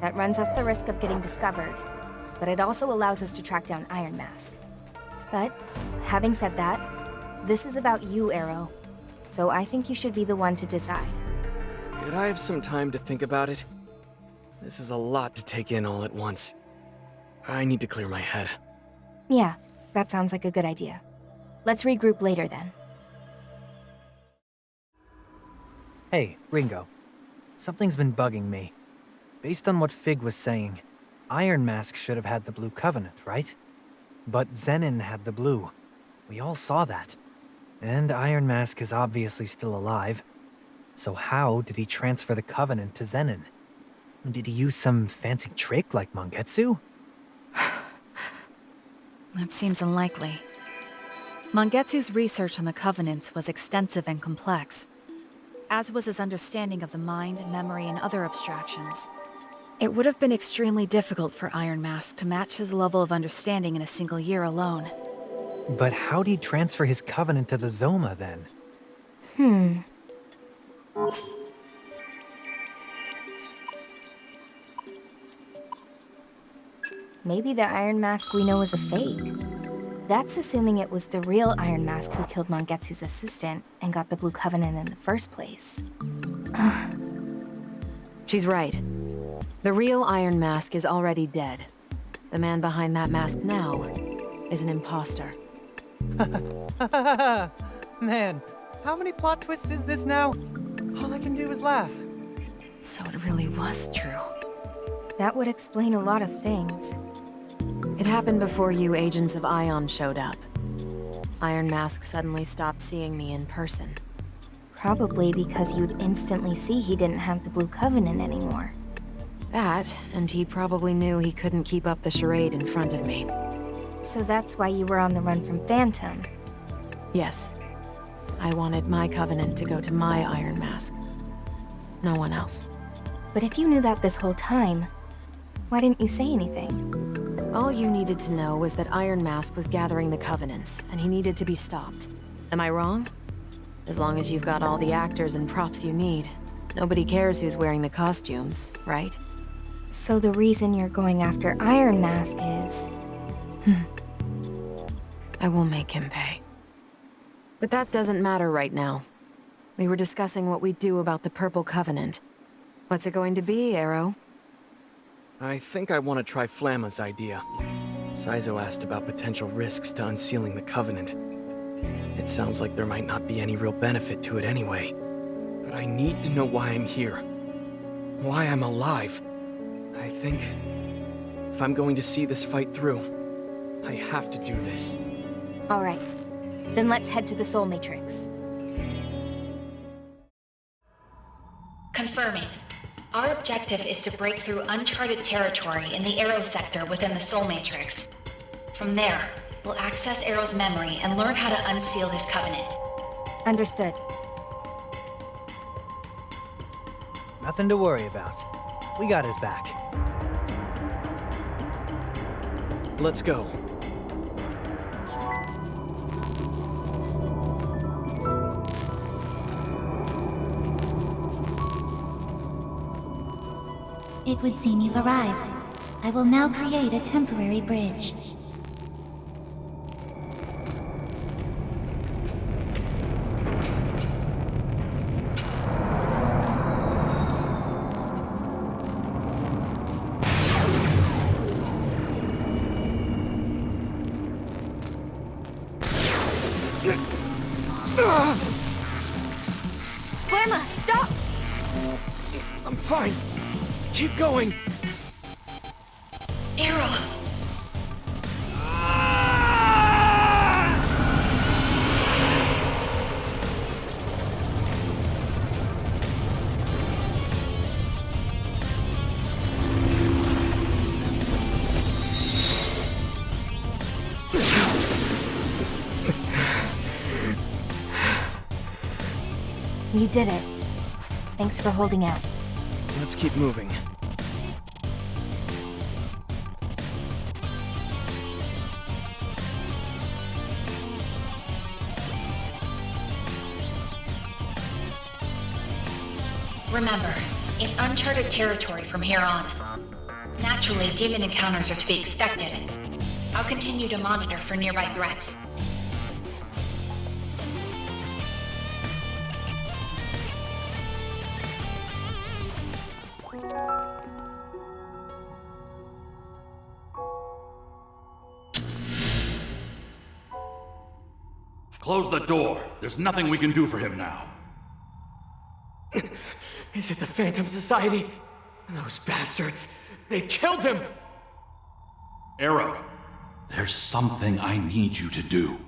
That runs us the risk of getting discovered, but it also allows us to track down Iron Mask. But, having said that, This is about you, Arrow. So I think you should be the one to decide. Could I have some time to think about it? This is a lot to take in all at once. I need to clear my head. Yeah, that sounds like a good idea. Let's regroup later then. Hey, Ringo. Something's been bugging me. Based on what Figue was saying, Iron Mask should have had the Blue Covenant, right? But Zenon had the blue. We all saw that. And Iron Mask is obviously still alive. So how did he transfer the Covenant to Zenon? Did he use some fancy trick like Mangetsu? That seems unlikely. Mangetsu's research on the Covenants was extensive and complex, as was his understanding of the mind, memory, and other abstractions. It would have been extremely difficult for Iron Mask to match his level of understanding in a single year alone. But how'd he transfer his Covenant to the Zoma, then? Maybe the Iron Mask we know is a fake. That's assuming it was the real Iron Mask who killed Mangetsu's assistant and got the Blue Covenant in the first place. She's right. The real Iron Mask is already dead. The man behind that mask now is an imposter. Man, how many plot twists is this now? All I can do is laugh. So it really was true. That would explain a lot of things. It happened before you Agents of Ion showed up. Iron Mask suddenly stopped seeing me in person. Probably because you'd instantly see he didn't have the Blue Covenant anymore. That, and he probably knew he couldn't keep up the charade in front of me. So that's why you were on the run from Phantom. Yes. I wanted my Covenant to go to my Iron Mask. No one else. But if you knew that this whole time, why didn't you say anything? All you needed to know was that Iron Mask was gathering the Covenants, and he needed to be stopped. Am I wrong? As long as you've got all the actors and props you need, nobody cares who's wearing the costumes, right? So the reason you're going after Iron Mask is... I will make him pay. But that doesn't matter right now. We were discussing what we'd do about the Purple Covenant. What's it going to be, Arrow? I think I want to try Flamma's idea. Saizo asked about potential risks to unsealing the Covenant. It sounds like there might not be any real benefit to it anyway. But I need to know why I'm here. Why I'm alive. I think... if I'm going to see this fight through, I have to do this. Alright. Then let's head to the Soul Matrix. Confirming. Our objective is to break through uncharted territory in the Arrow sector within the Soul Matrix. From there, we'll access Arrow's memory and learn how to unseal his Covenant. Understood. Nothing to worry about. We got his back. Let's go. It would seem you've arrived. I will now create a temporary bridge. Flamma, stop! I'm fine. Keep going. Arrow! You did it. Thanks for holding out. Let's keep moving. Remember, it's uncharted territory from here on. Naturally, demon encounters are to be expected. I'll continue to monitor for nearby threats. Close the door. There's nothing we can do for him now. Is it the Phantom Society? Those bastards. They killed him! Arrow, there's something I need you to do.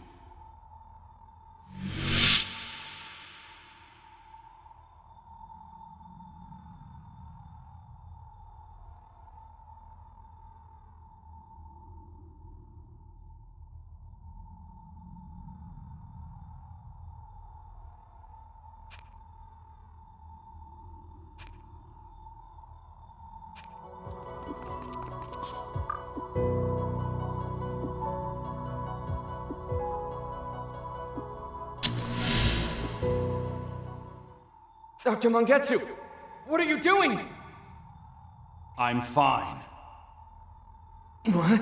Dr. Mangetsu, what are you doing? I'm fine. What?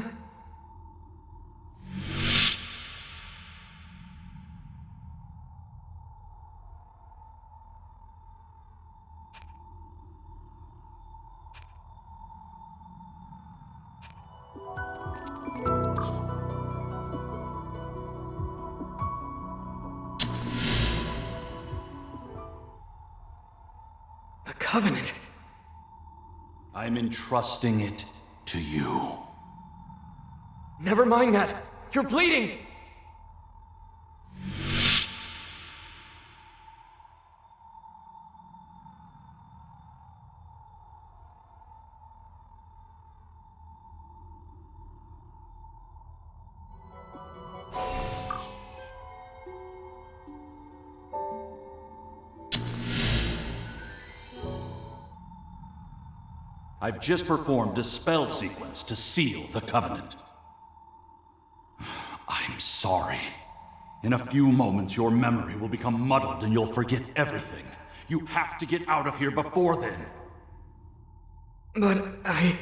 Covenant. I'm entrusting it to you. Never mind that. You're bleeding! I've just performed a spell sequence to seal the Covenant. I'm sorry. In a few moments, your memory will become muddled and you'll forget everything. You have to get out of here before then. But I...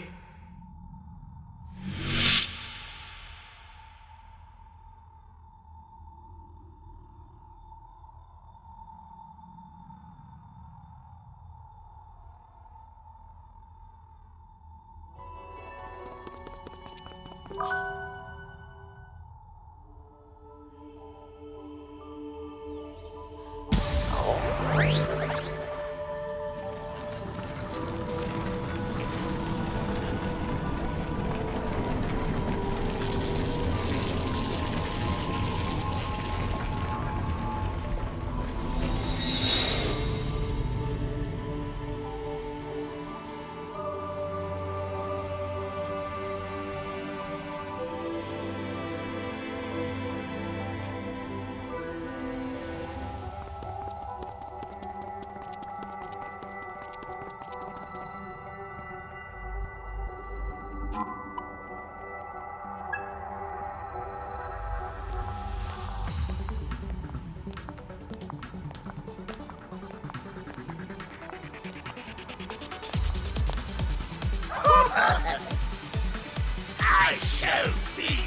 I shall see.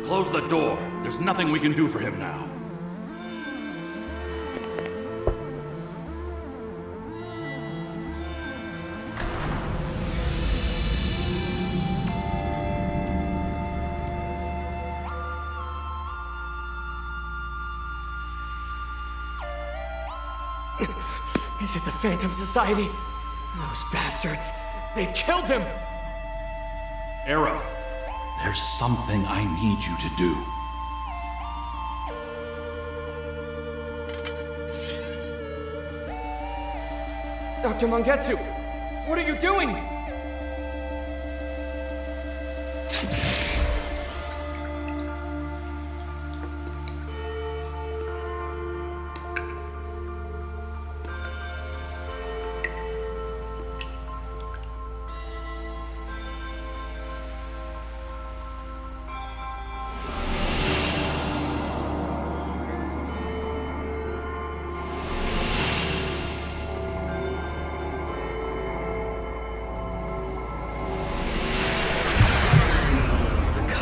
Close the door. There's nothing we can do for him now. Is it the Phantom Society? Those bastards. They killed him! Arrow, there's something I need you to do. Dr. Mangetsu, what are you doing?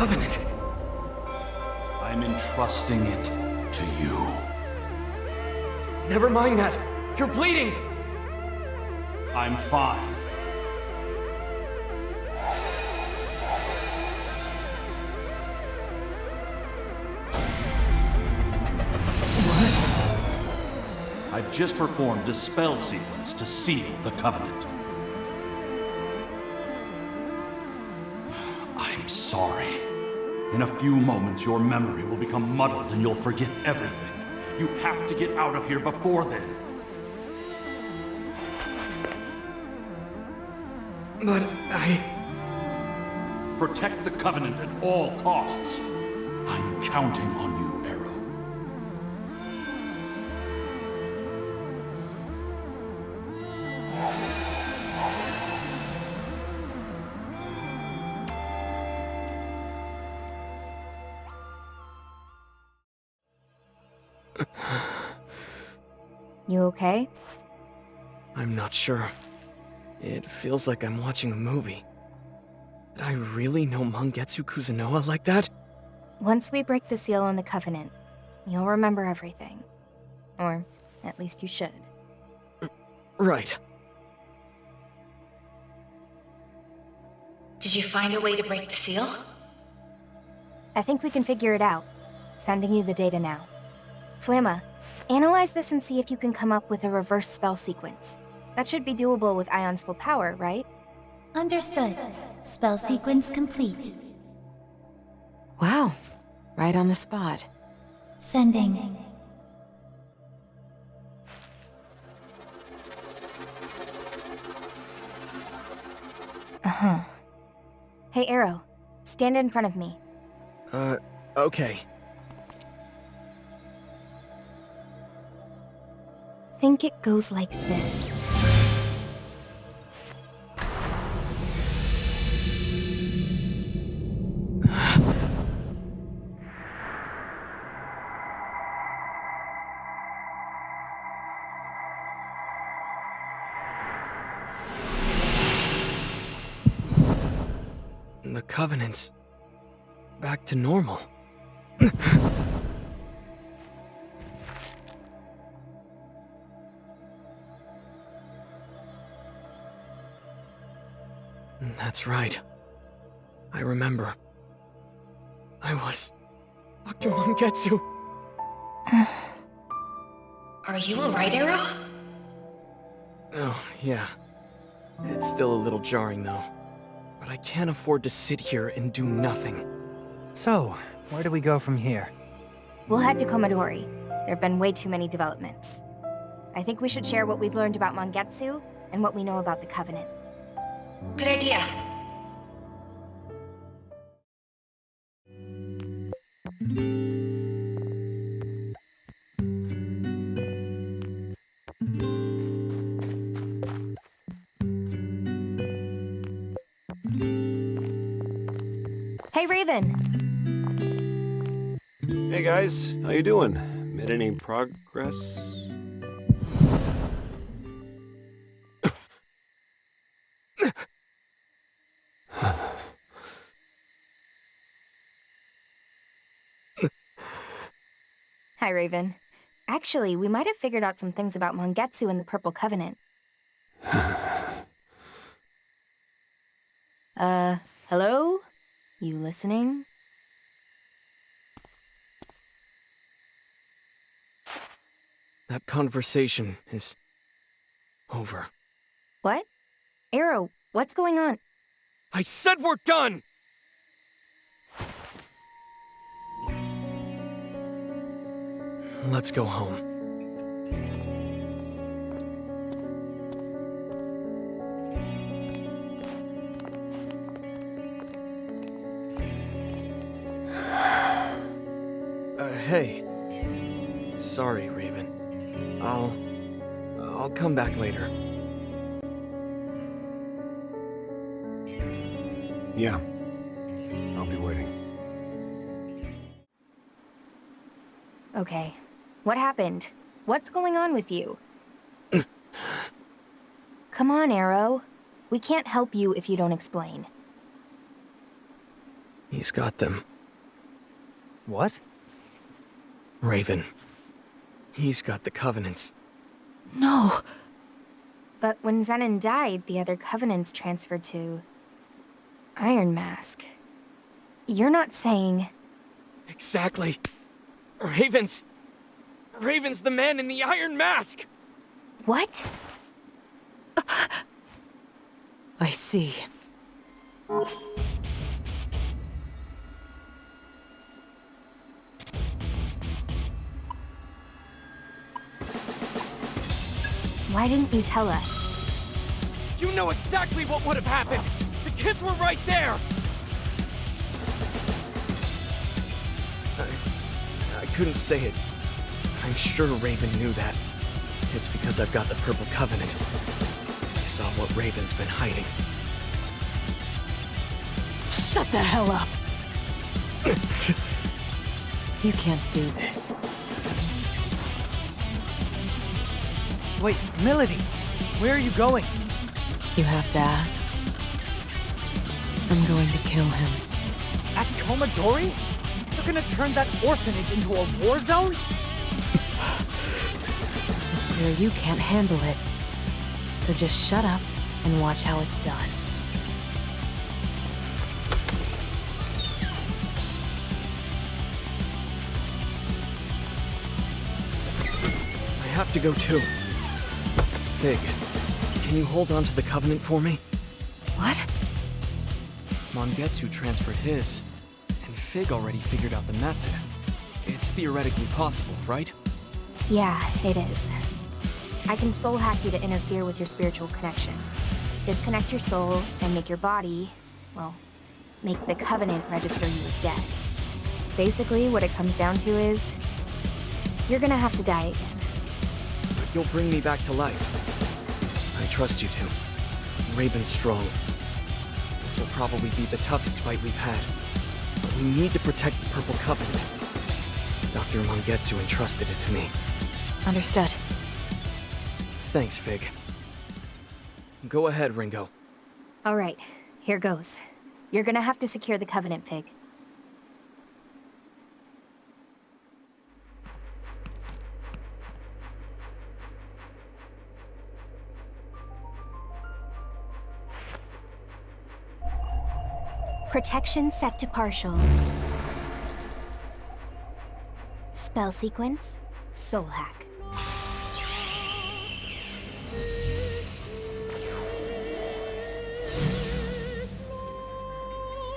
Covenant. I'm entrusting it to you. Never mind that. You're bleeding. I'm fine. I've just performed a spell sequence to seal the Covenant. I'm sorry. In a few moments, your memory will become muddled and you'll forget everything. You have to get out of here before then. But Protect the Covenant at all costs. I'm counting on you, Arrow. You okay? I'm not sure. It feels like I'm watching a movie. Did I really know Mangetsu Kuzunoha like that? Once we break the seal on the Covenant, you'll remember everything. Or at least you should. Right. Did you find a way to break the seal? I think we can figure it out. Sending you the data now. Flamma, analyze this and see if you can come up with a reverse spell sequence. That should be doable with Ion's full power, right? Understood. Spell sequence complete. Wow. Right on the spot. Sending. Uh-huh. Hey, Arrow. Stand in front of me. Okay. Think it goes like this. The Covenant's back to normal. That's right. I remember. I was Dr. Mangetsu. Are you alright, Arrow? Oh, yeah. It's still a little jarring, though. But I can't afford to sit here and do nothing. So, where do we go from here? We'll head to Komodori. There have been way too many developments. I think we should share what we've learned about Mangetsu and what we know about the Covenant. Good idea. Hey, Raven! Hey guys, how you doing? Made any progress? Hi, Raven. Actually, we might have figured out some things about Mangetsu and the Purple Covenant. Hello? You listening? That conversation is over. What? Arrow, what's going on? I said we're done! Let's go home. Hey. Sorry, Raven. I'll come back later. Yeah. I'll be waiting. Okay. What happened? What's going on with you? Come on, Arrow. We can't help you if you don't explain. He's got them. What? Raven. He's got the Covenants. No. But when Zenon died, the other Covenants transferred to... Iron Mask. You're not saying... Exactly. Raven's the man in the Iron Mask! What? I see. Why didn't you tell us? You know exactly what would have happened! The kids were right there! I couldn't say it. I'm sure Raven knew that. It's because I've got the Purple Covenant. I saw what Raven's been hiding. Shut the hell up! You can't do this. Wait, Milady! Where are you going? You have to ask. I'm going to kill him. At Komodori? You're gonna turn that orphanage into a war zone? It's clear you can't handle it. So just shut up and watch how it's done. I have to go too. Figue, can you hold on to the Covenant for me? What? Mangetsu transferred his, and Figue already figured out the method. It's theoretically possible, right? Yeah, it is. I can soul hack you to interfere with your spiritual connection. Disconnect your soul and make your body, well, make the Covenant register you as dead. Basically, what it comes down to is, you're gonna have to die again. But you'll bring me back to life. I trust you to. Raven's strong. This will probably be the toughest fight we've had. But we need to protect the Purple Covenant. Dr. Mangetsu entrusted it to me. Understood. Thanks, Figue. Go ahead, Ringo. All right, here goes. You're gonna have to secure the Covenant, Figue. Protection set to partial. Spell sequence, soul hack.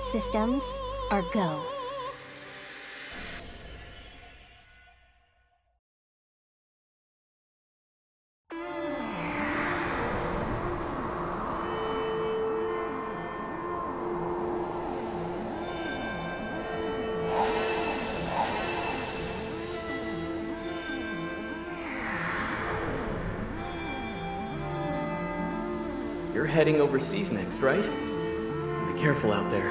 Systems are go. You're heading overseas next, right? Be careful out there.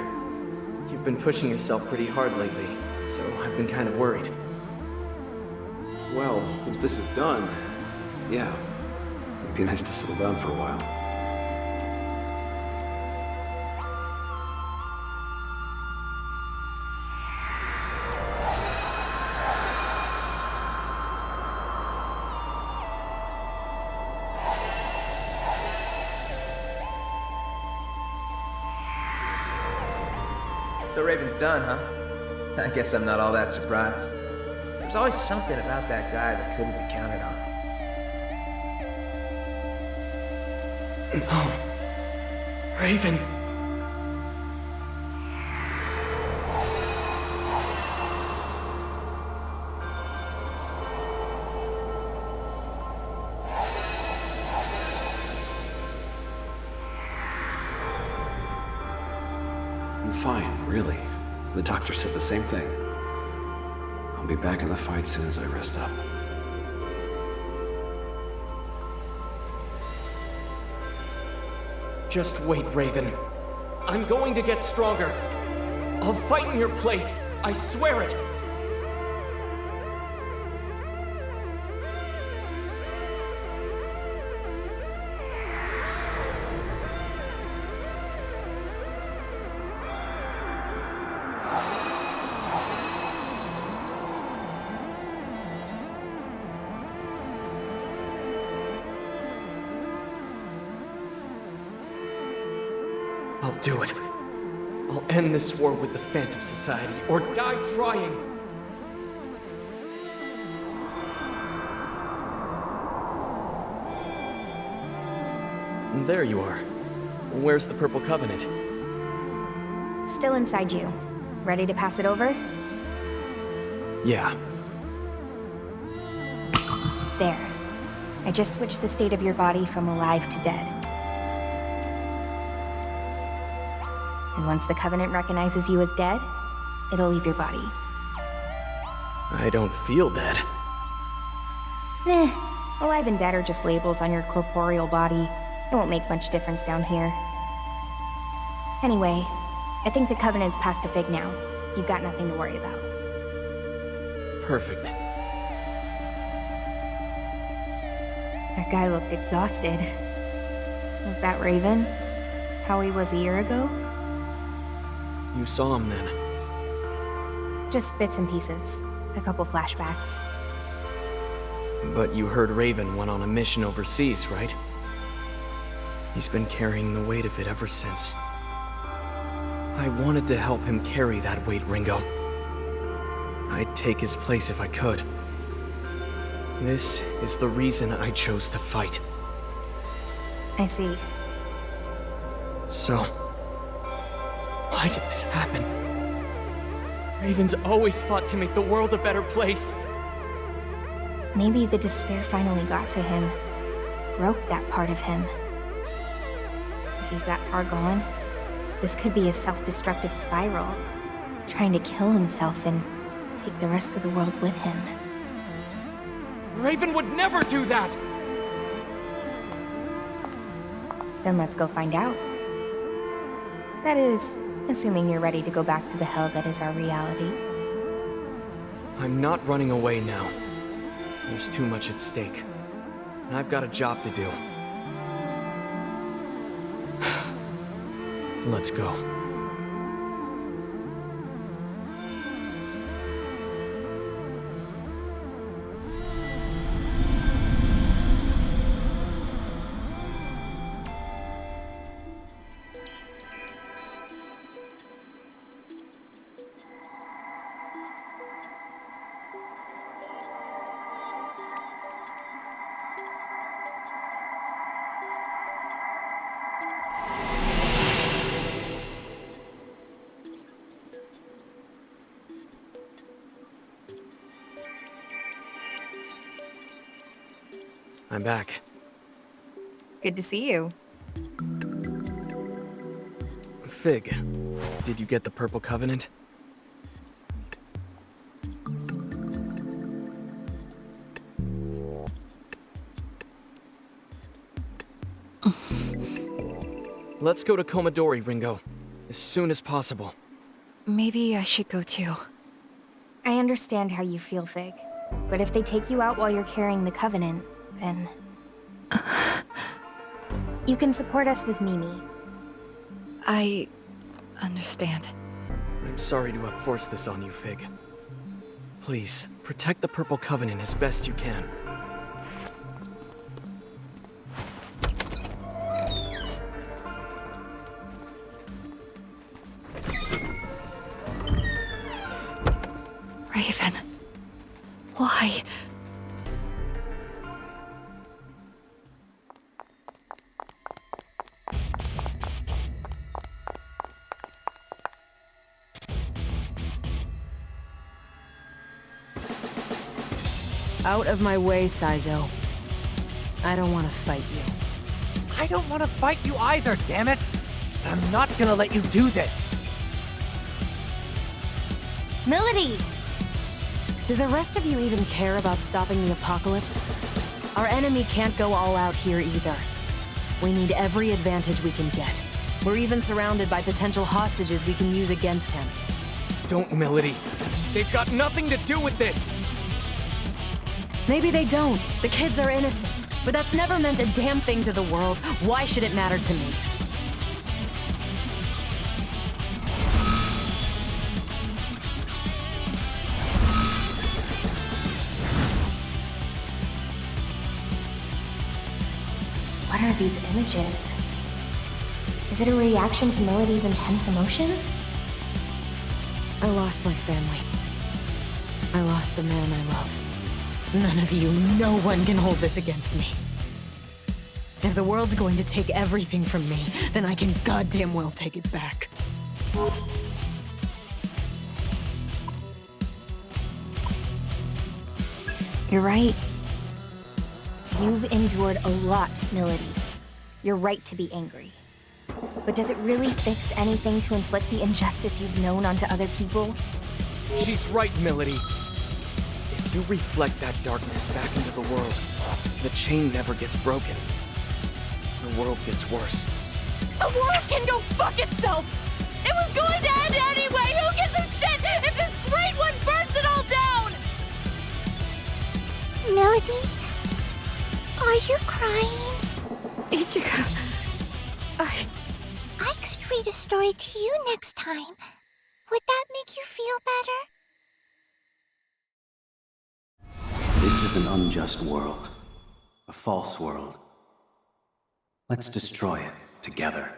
You've been pushing yourself pretty hard lately, so I've been kind of worried. Well, once this is done, yeah, it'd be nice to settle down for a while. So Raven's done, huh? I guess I'm not all that surprised. There's always something about that guy that couldn't be counted on. Oh. Raven. I'm fine, really. The doctor said the same thing. I'll be back in the fight soon as I rest up. Just wait, Raven. I'm going to get stronger. I'll fight in your place. I swear it. I'll do it. I'll end this war with the Phantom Society, or die trying! There you are. Where's the Purple Covenant? Still inside you. Ready to pass it over? Yeah. There. I just switched the state of your body from alive to dead. And once the Covenant recognizes you as dead, it'll leave your body. I don't feel dead. Alive and dead are just labels on your corporeal body. It won't make much difference down here. Anyway, I think the Covenant's past to Figue now. You've got nothing to worry about. Perfect. That guy looked exhausted. Was that Raven? How he was a year ago? You saw him then? Just bits and pieces. A couple flashbacks. But you heard Raven went on a mission overseas, right? He's been carrying the weight of it ever since. I wanted to help him carry that weight, Ringo. I'd take his place if I could. This is the reason I chose to fight. I see. So, why did this happen? Raven's always fought to make the world a better place. Maybe the despair finally got to him. Broke that part of him. If he's that far gone, this could be a self-destructive spiral. Trying to kill himself and take the rest of the world with him. Raven would never do that! Then let's go find out. That is, assuming you're ready to go back to the hell that is our reality. I'm not running away now. There's too much at stake. And I've got a job to do. Let's go. I'm back. Good to see you. Figue, did you get the Purple Covenant? Let's go to Komodori, Ringo. As soon as possible. Maybe I should go too. I understand how you feel, Figue. But if they take you out while you're carrying the Covenant, then... You can support us with Mimi. I... understand. I'm sorry to have forced this on you, Figue. Please, protect the Purple Covenant as best you can. Raven. Why? Out of my way, Saizo. I don't want to fight you. I don't want to fight you either, damn it! But I'm not gonna let you do this! Milady! Do the rest of you even care about stopping the apocalypse? Our enemy can't go all out here either. We need every advantage we can get. We're even surrounded by potential hostages we can use against him. Don't, Milady. They've got nothing to do with this! Maybe they don't. The kids are innocent. But that's never meant a damn thing to the world. Why should it matter to me? What are these images? Is it a reaction to Milady's intense emotions? I lost my family. I lost the man I love. None of you, no one can hold this against me. If the world's going to take everything from me, then I can goddamn well take it back. You're right. You've endured a lot, Milady. You're right to be angry. But does it really fix anything to inflict the injustice you've known onto other people? She's right, Milady. If you reflect that darkness back into the world, the chain never gets broken. The world gets worse. The world can go fuck itself! It was going to end anyway! Who gives a shit if this great one burns it all down? Milady? Are you crying? Ichigo... I could read a story to you next time. Would that make you feel better? This is an unjust world. A false world. Let's destroy it together.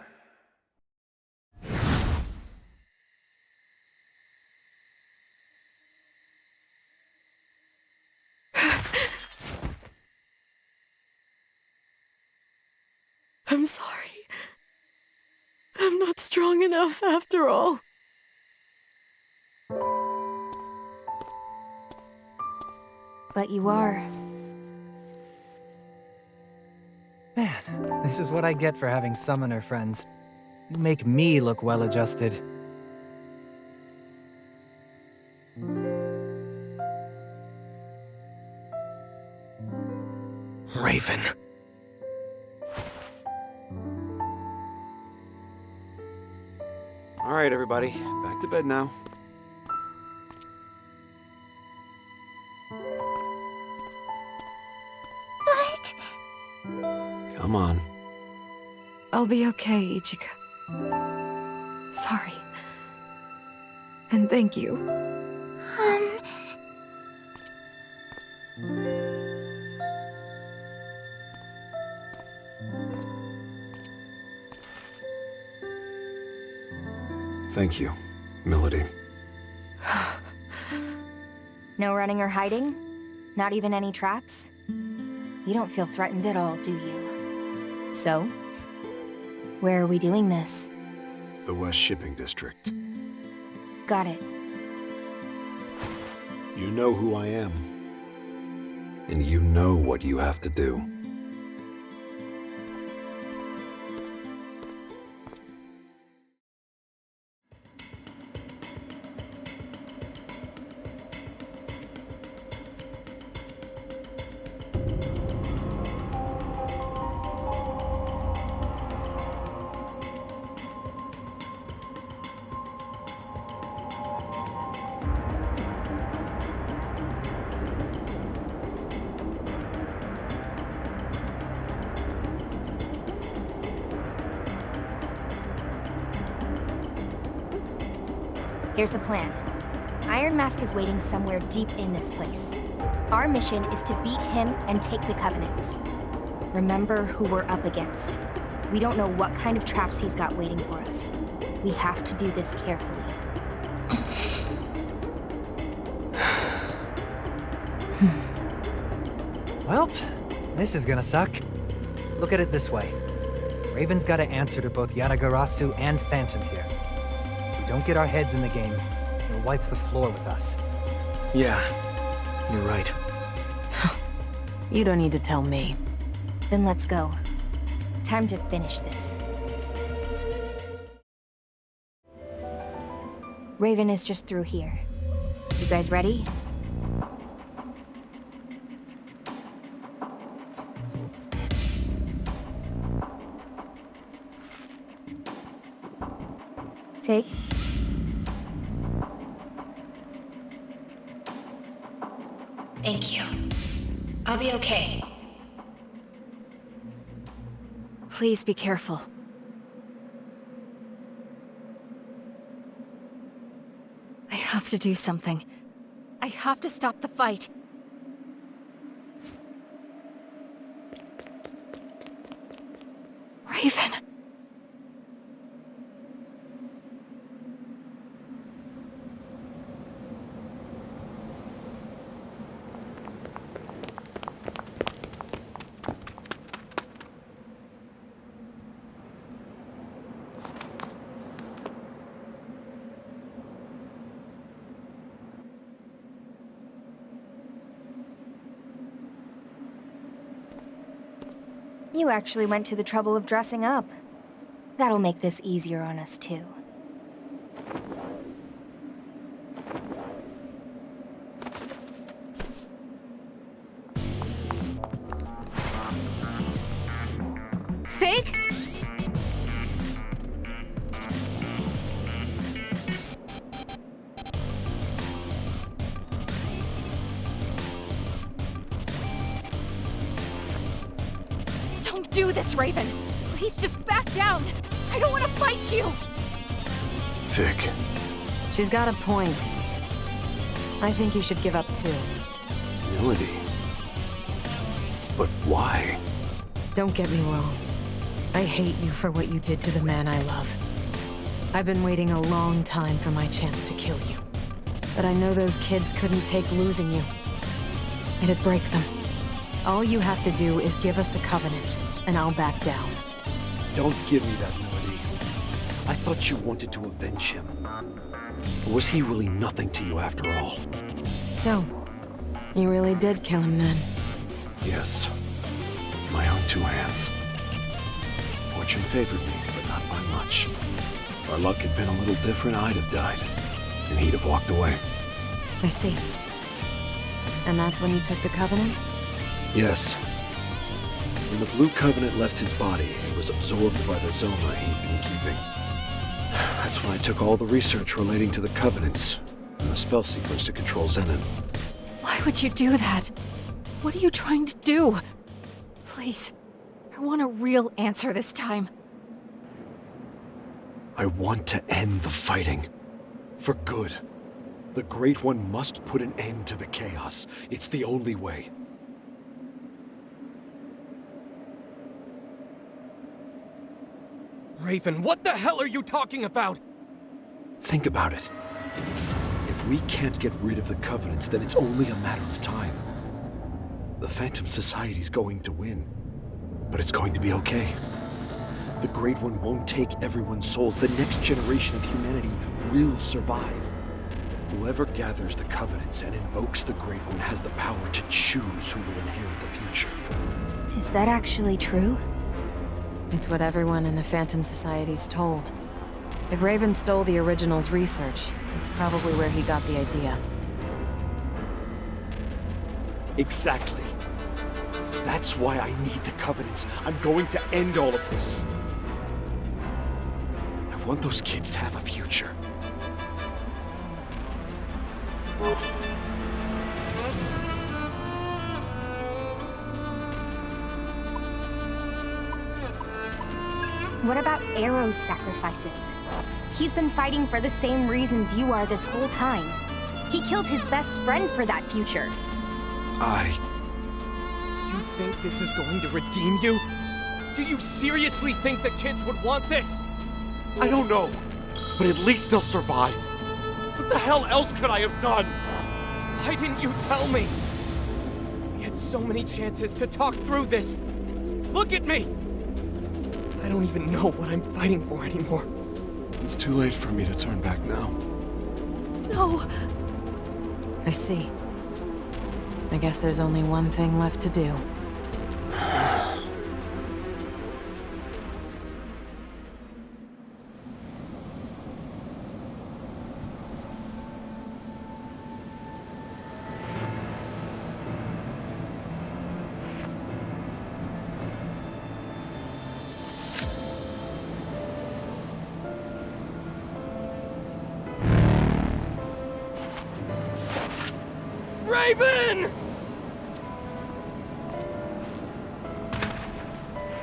I'm sorry. I'm not strong enough after all. But you are. Man, this is what I get for having summoner friends. You make me look well-adjusted. Raven. All right, everybody, back to bed now. But... Come on. I'll be okay, Ichigo. Sorry. And thank you. Thank you, Milady. No running or hiding? Not even any traps? You don't feel threatened at all, do you? So, where are we doing this? The West Shipping District. Got it. You know who I am. And you know what you have to do. Here's the plan. Iron Mask is waiting somewhere deep in this place. Our mission is to beat him and take the Covenants. Remember who we're up against. We don't know what kind of traps he's got waiting for us. We have to do this carefully. Well, this is gonna suck. Look at it this way. Raven's gotta answer to both Yatagarasu and Phantom here. If we don't get our heads in the game, he'll wipe the floor with us. Yeah, you're right. You don't need to tell me. Then let's go. Time to finish this. Raven is just through here. You guys ready? Figue? Thank you. I'll be okay. Please be careful. I have to do something. I have to stop the fight. Raven. You actually went to the trouble of dressing up. That'll make this easier on us, too. Figue? Don't do this, Raven! Please just back down! I don't want to fight you! Figue. She's got a point. I think you should give up too. Milady. But why? Don't get me wrong. I hate you for what you did to the man I love. I've been waiting a long time for my chance to kill you. But I know those kids couldn't take losing you. It'd break them. All you have to do is give us the covenants, and I'll back down. Don't give me that, Milady. I thought you wanted to avenge him. Or was he really nothing to you after all? So, you really did kill him then? Yes. With my own two hands. Fortune favored me, but not by much. If our luck had been a little different, I'd have died. And he'd have walked away. I see. And that's when you took the covenant? Yes. When the Blue Covenant left his body, it was absorbed by the Zoma he'd been keeping. That's when I took all the research relating to the Covenants and the spell sequence to control Zenon. Why would you do that? What are you trying to do? Please, I want a real answer this time. I want to end the fighting. For good. The Great One must put an end to the chaos. It's the only way. Raven, what the hell are you talking about? Think about it. If we can't get rid of the Covenants, then it's only a matter of time. The Phantom Society's going to win. But it's going to be okay. The Great One won't take everyone's souls. The next generation of humanity will survive. Whoever gathers the Covenants and invokes the Great One has the power to choose who will inherit the future. Is that actually true? It's what everyone in the Phantom Society's told. If Raven stole the original's research, it's probably where he got the idea. Exactly. That's why I need the Covenants. I'm going to end all of this. I want those kids to have a future. What about Arrow's sacrifices? He's been fighting for the same reasons you are this whole time. He killed his best friend for that future. You think this is going to redeem you? Do you seriously think the kids would want this? I don't know, but at least they'll survive. What the hell else could I have done? Why didn't you tell me? We had so many chances to talk through this. Look at me! I don't even know what I'm fighting for anymore. It's too late for me to turn back now. No. I see. I guess there's only one thing left to do. Raven!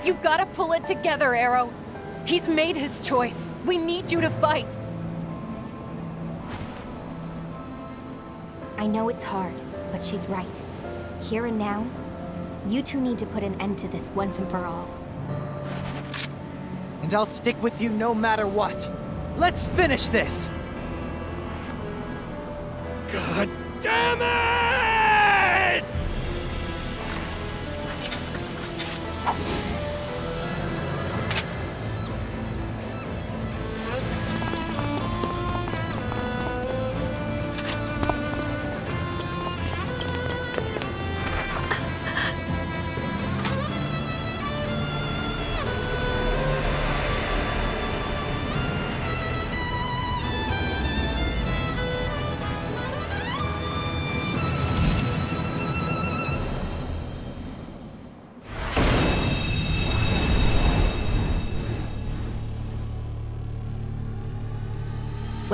You've got to pull it together, Arrow. He's made his choice. We need you to fight. I know it's hard, but she's right. Here and now, you two need to put an end to this once and for all. And I'll stick with you no matter what. Let's finish this! God damn it!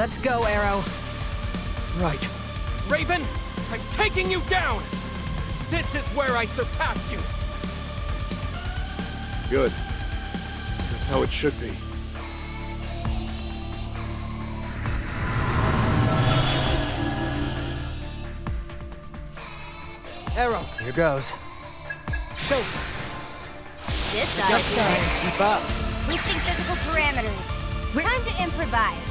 Let's go, Arrow. Right. Raven, I'm taking you down! This is where I surpass you! Good. That's how it should be. Arrow, Here goes. shoot! This side. Keep up. Boosting physical parameters. Time to improvise.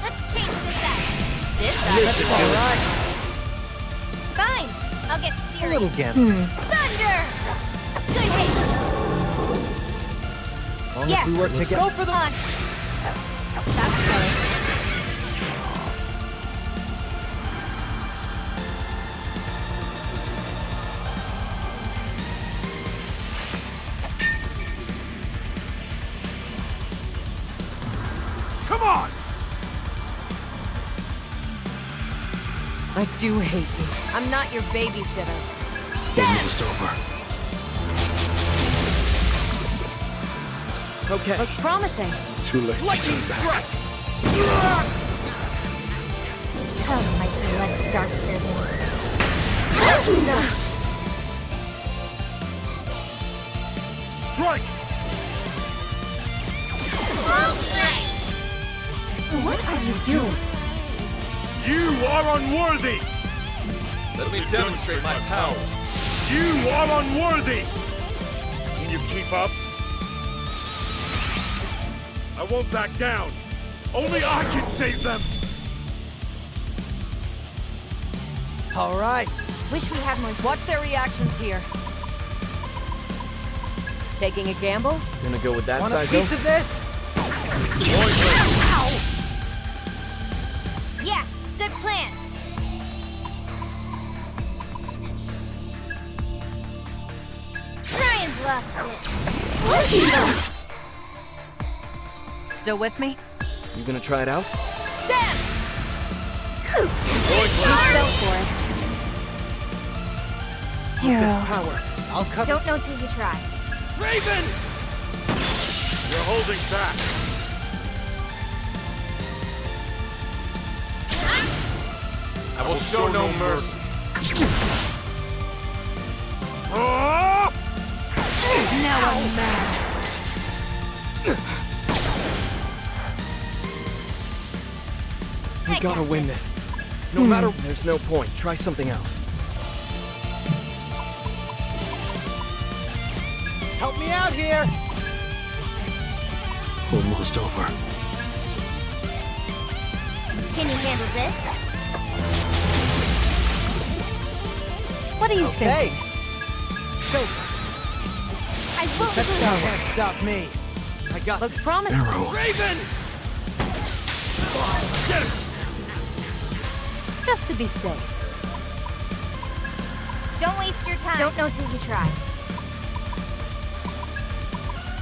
Let's change this up. This side. This is alright. Fine. I'll get A serious. little gambling. Thunder! Good hit. As long as we work Let's together. go for the... On. Stop silly. Come on! I do hate you. I'm not your babysitter. Almost over. Okay. Looks promising. Too late to Lightning turn back. strike! Come, my blood-starved servants. Strike! What are you doing? You are unworthy! Let me demonstrate my power. You are unworthy! Can you keep up? I won't back down. Only I can save them! All right. Wish we had more. Watch their reactions here. Taking a gamble? Gonna go with that, Want a Saizo? piece of this? Yeah, good plan. Try and bluff this. Still with me? You gonna try it out? Dance! Go for it. With this Hero. power. I'll cover. Don't know till you try. Raven! You're holding back. I will show no mercy. Now I'm mad. We gotta win this. No matter... There's no point. Try something else. Help me out here. Almost over. Can you handle this? What do you Okay. think? Shoot. I won't Let's lose. go. Can't stop me. I got Looks this. promising. Arrow. Raven! Get it! Just to be safe. Don't waste your time. Don't know till you try.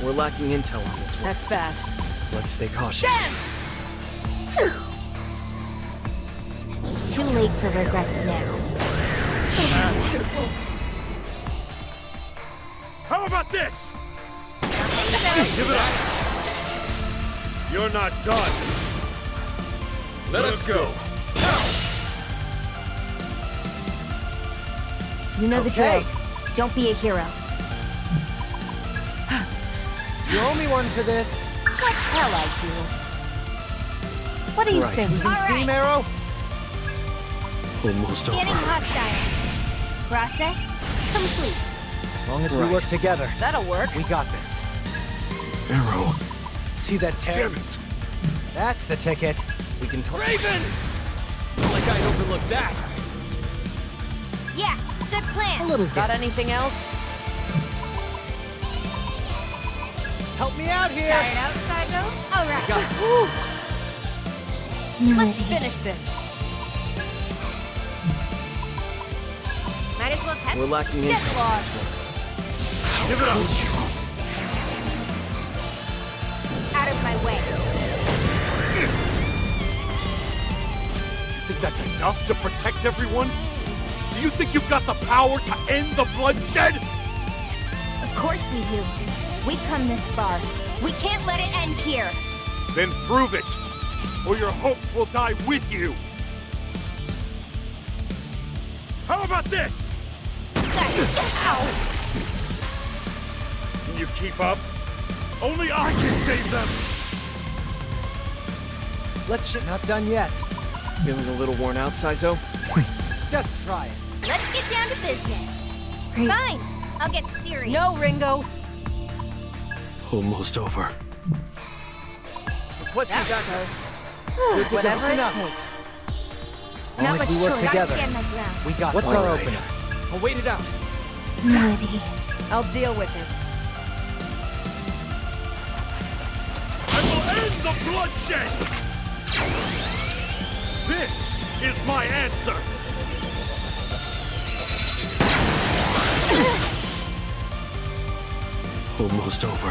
We're lacking intel on this one. That's bad. Let's stay cautious. Dance! Too late for regrets now. How about this? Give it up! You're not done. Let us go. You know the Okay. drill. Don't be a hero. You owe me one for this. What hell I do? What do you Right. think? Losing All steam, right. Arrow? Almost Getting over. hostiles. Process complete. As long as we Right. work together, That'll work. we got this. Arrow. See that tear? Damn it. That's the ticket. We can talk. Raven! Like I overlooked that. Yeah, good A plan. little Got bit. anything else? Help me out here. Tired out, Saizo? All right. Let's finish this. Might as well test. We're lacking Get intel on lost. this one. Give it up. Out of my way. You think that's enough to protect everyone? Do you think you've got the power to end the bloodshed? Of course we do. We've come this far. We can't let it end here. Then prove it, or your hopes will die with you! How about this? Ow! Can you keep up? Only I can save them! Not done yet. Feeling a little worn out, Saizo? Just try it. Let's get down to business. Fine, I'll get serious. No, Ringo. Almost over. Requesting That backup. goes. Whatever it enough. takes. Not Only much if we work choice. Gotta together. stand my ground. We got What's one. our Alright. opener? I'll wait it out. Milady. I'll deal with it. I will end the bloodshed! This is my answer! Almost over.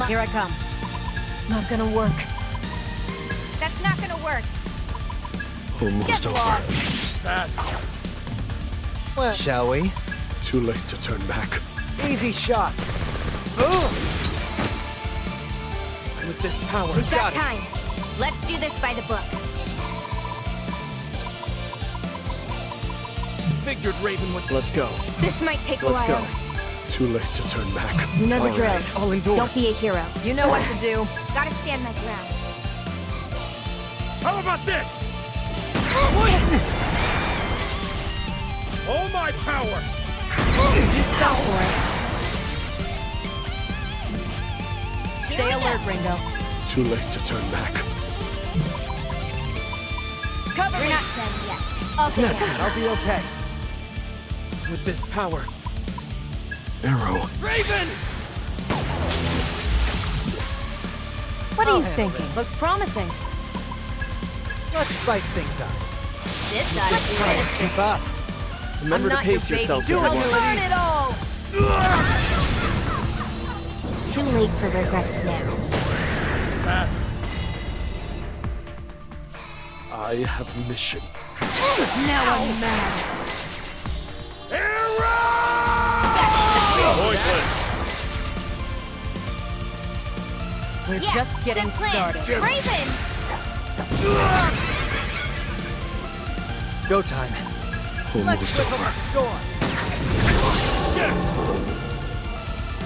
Here I come. Not gonna work. That's not gonna work. Almost Get over. lost. Bad. Well, shall we? Too late to turn back. Easy shot. With this power, We've got time. Let's do this by the book. figured Raven would. Let's go. This might take Let's a while. go. Too late to turn back. You know the All drill. right, I'll endure. Don't be a hero. You know what to do. Gotta stand my ground. How about this? All my power! You fell for it. Stay alert, Ringo. Too late to turn back. Cover You're not done yet. I'll get That's it. it. I'll be okay. With this power. Arrow. Raven! What are you thinking? Looks promising. Let's spice things up. This ought to do it. Keep up. Remember to not your pace baby. yourselves, Do it, everyone. learn it all. Too late for regrets now. I have a mission. Now I'm mad. We're just getting good plan. started. Raven! Go time. Almost over. Storm.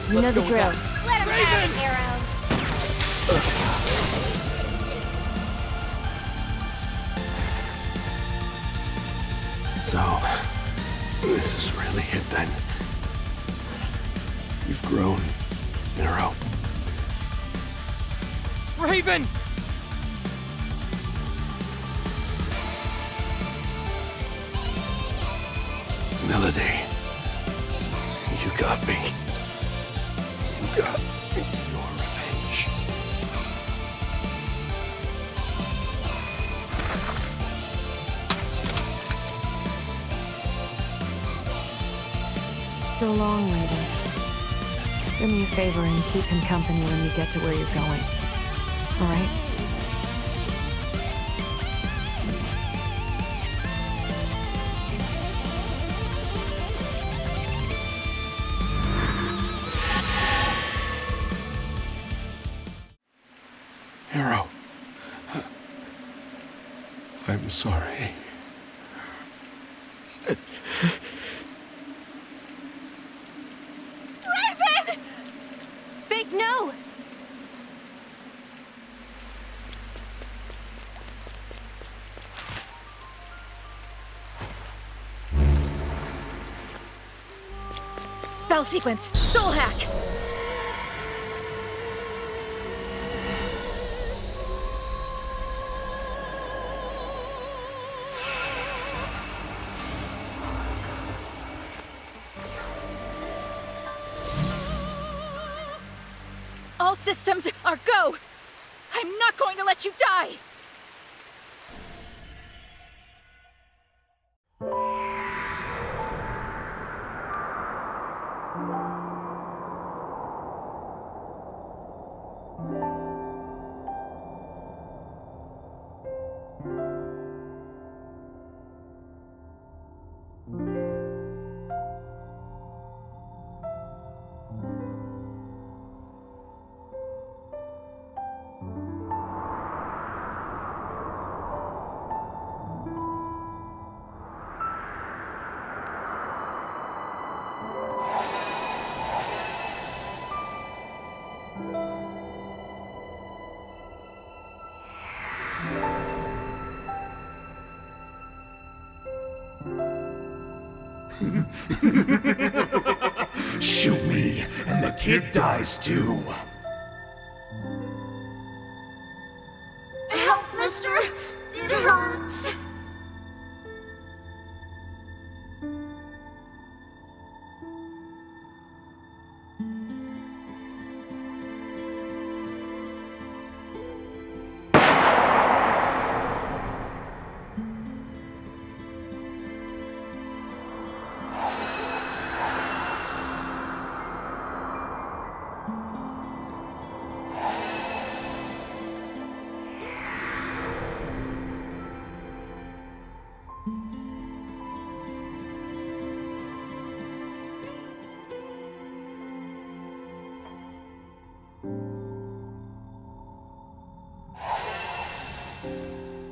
You know Let's the go drill. with Let him have it, Arrow. So, this is really it then. You've grown, Arrow. Raven! Milady. You got me. You got your revenge. So long, Raven. Do me a favor and keep him company when you get to where you're going. All right? Arrow. I'm sorry. Figue, no! Spell sequence, soul hack. All systems are go! I'm not going to let you die! Shoot me, and the kid dies too. Help, mister! It hurts!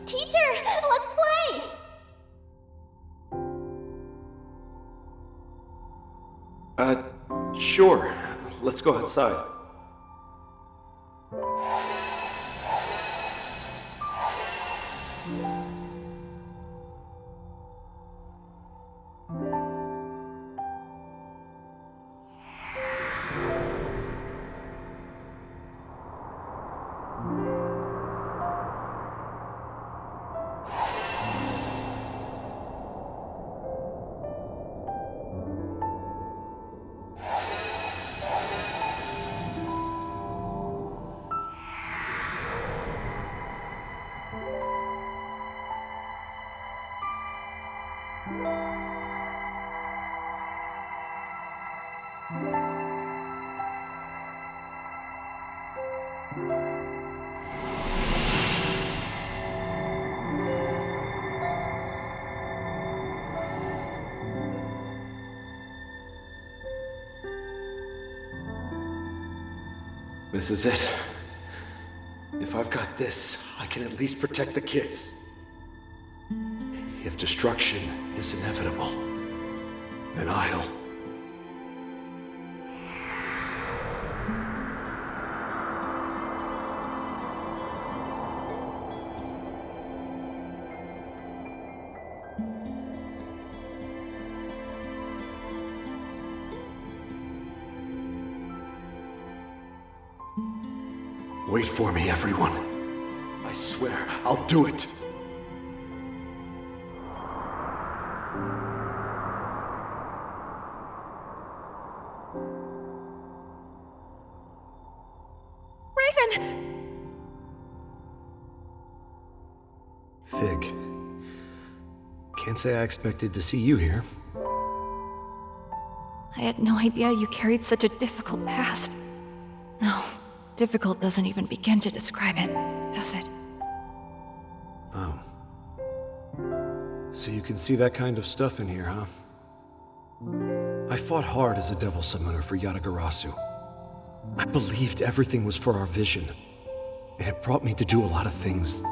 Teacher, let's play! Sure. Let's go outside. This is it. If I've got this, I can at least protect the kids. If destruction is inevitable, then I'll... Wait for me, everyone. I swear, I'll do it. Raven! Figue. Can't say I expected to see you here. I had no idea you carried such a difficult past. No, difficult doesn't even begin to describe it, does it? Oh. So you can see that kind of stuff in here, huh? I fought hard as a devil summoner for Yatagarasu. I believed everything was for our vision. And it brought me to do a lot of things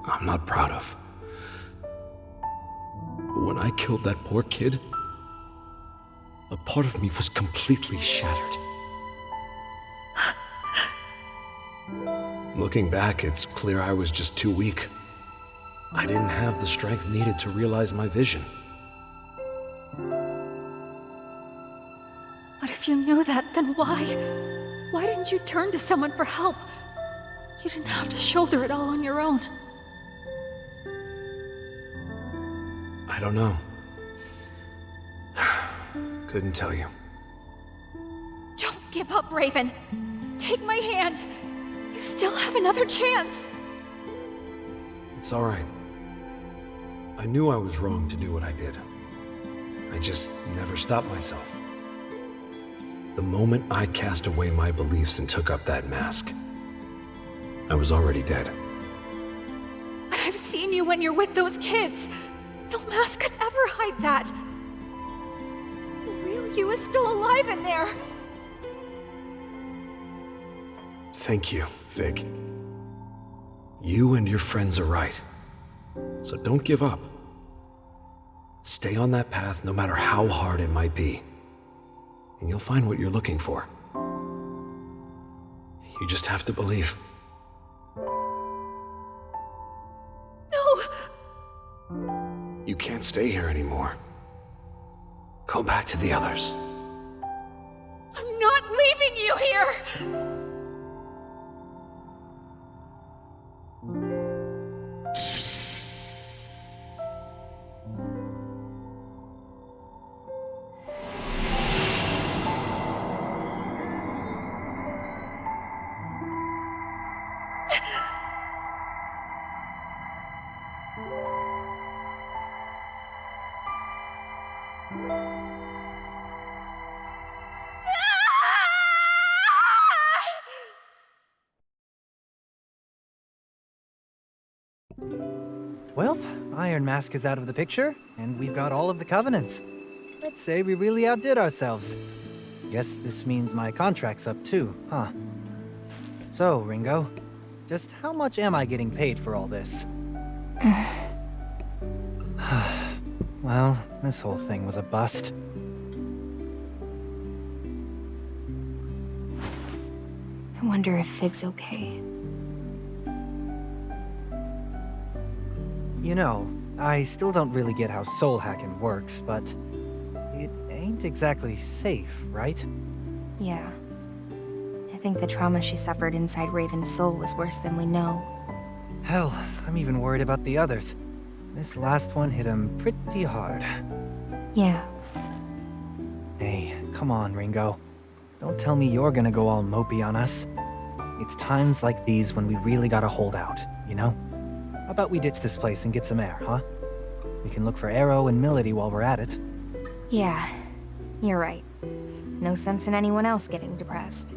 I'm not proud of. But when I killed that poor kid, a part of me was completely shattered. Looking back, it's clear I was just too weak. I didn't have the strength needed to realize my vision. But if you knew that, then why? Why didn't you turn to someone for help? You didn't have to shoulder it all on your own. I don't know. Couldn't tell you. Don't give up, Raven. Take my hand. You still have another chance. It's all right. I knew I was wrong to do what I did. I just never stopped myself. The moment I cast away my beliefs and took up that mask, I was already dead. But I've seen you when you're with those kids. No mask could ever hide that. The real you is still alive in there. Thank you, Figue. You and your friends are right. So don't give up. Stay on that path no matter how hard it might be. And you'll find what you're looking for. You just have to believe. No! You can't stay here anymore. Go back to the others. I'm not leaving you here! Well, Iron Mask is out of the picture, and we've got all of the covenants. Let's say we really outdid ourselves. Guess this means my contract's up too, huh? So, Ringo, just how much am I getting paid for all this? Well, this whole thing was a bust. I wonder if Figue's okay. You know, I still don't really get how soul hacking works, but it ain't exactly safe, right? Yeah. I think the trauma she suffered inside Raven's soul was worse than we know. Hell, I'm even worried about the others. This last one hit him pretty hard. Yeah. Hey, come on, Ringo. Don't tell me you're gonna go all mopey on us. It's times like these when we really gotta hold out, you know? How about we ditch this place and get some air, huh? We can look for Arrow and Milady while we're at it. Yeah, you're right. No sense in anyone else getting depressed.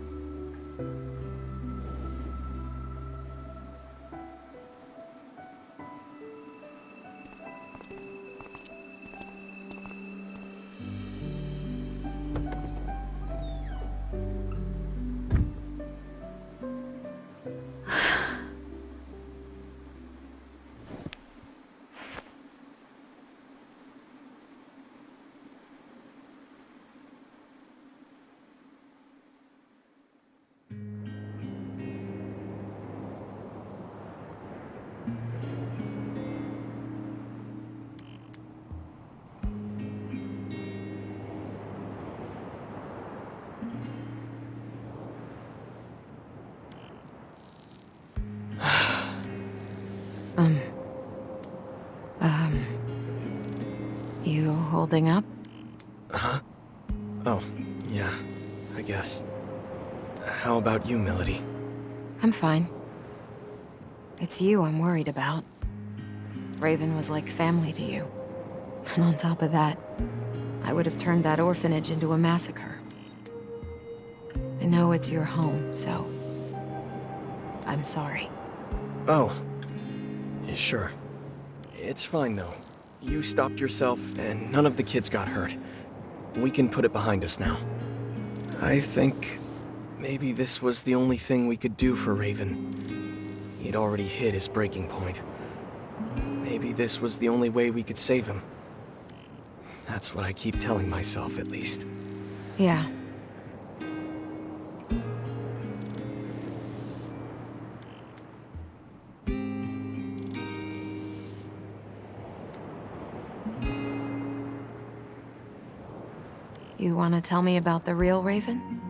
You holding up? Huh? Oh, yeah, I guess. How about you, Milady? I'm fine. It's you I'm worried about. Raven was like family to you. And on top of that, I would have turned that orphanage into a massacre. I know it's your home, so... I'm sorry. Oh. Yeah, sure. It's fine, though. You stopped yourself, and none of the kids got hurt. We can put it behind us now. I think... maybe this was the only thing we could do for Raven. He'd already hit his breaking point. Maybe this was the only way we could save him. That's what I keep telling myself, at least. Yeah. You want to tell me about the real Raven?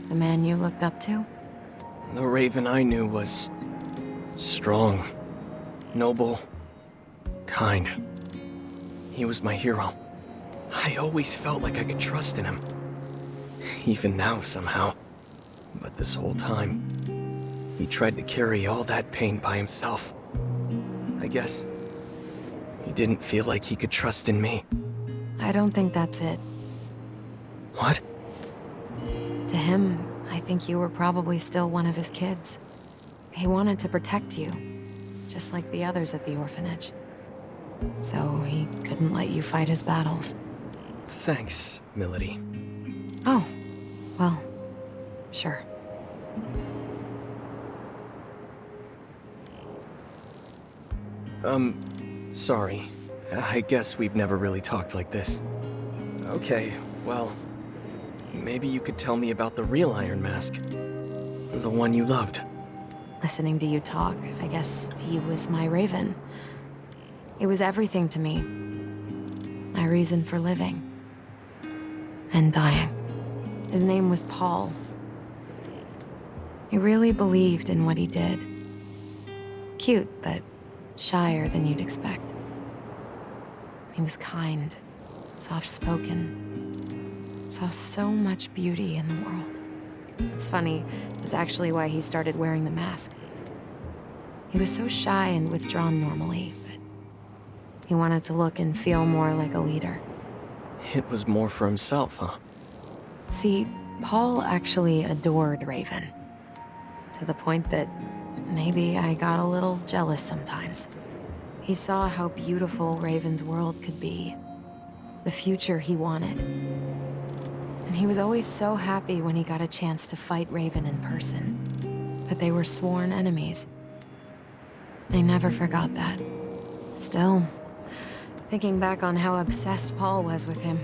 The man you looked up to? The Raven I knew was... strong, noble, kind. He was my hero. I always felt like I could trust in him. Even now, somehow. But this whole time, he tried to carry all that pain by himself. I guess he didn't feel like he could trust in me. I don't think that's it. What? To him, I think you were probably still one of his kids. He wanted to protect you, just like the others at the orphanage. So he couldn't let you fight his battles. Thanks, Milady. Oh, well, sure. Sorry. I guess we've never really talked like this. Okay, well, maybe you could tell me about the real Iron Mask. The one you loved. Listening to you talk, I guess he was my Raven. He was everything to me. My reason for living. and dying. His name was Paul. He really believed in what he did. Cute, but shyer than you'd expect. He was kind, soft-spoken, saw so much beauty in the world. It's funny, that's actually why he started wearing the mask. He was so shy and withdrawn normally, but he wanted to look and feel more like a leader. It was more for himself, huh? See, Paul actually adored Raven. To the point that maybe I got a little jealous sometimes. He saw how beautiful Raven's world could be, the future he wanted. And he was always so happy when he got a chance to fight Raven in person. But they were sworn enemies. I never forgot that. Still, thinking back on how obsessed Paul was with him,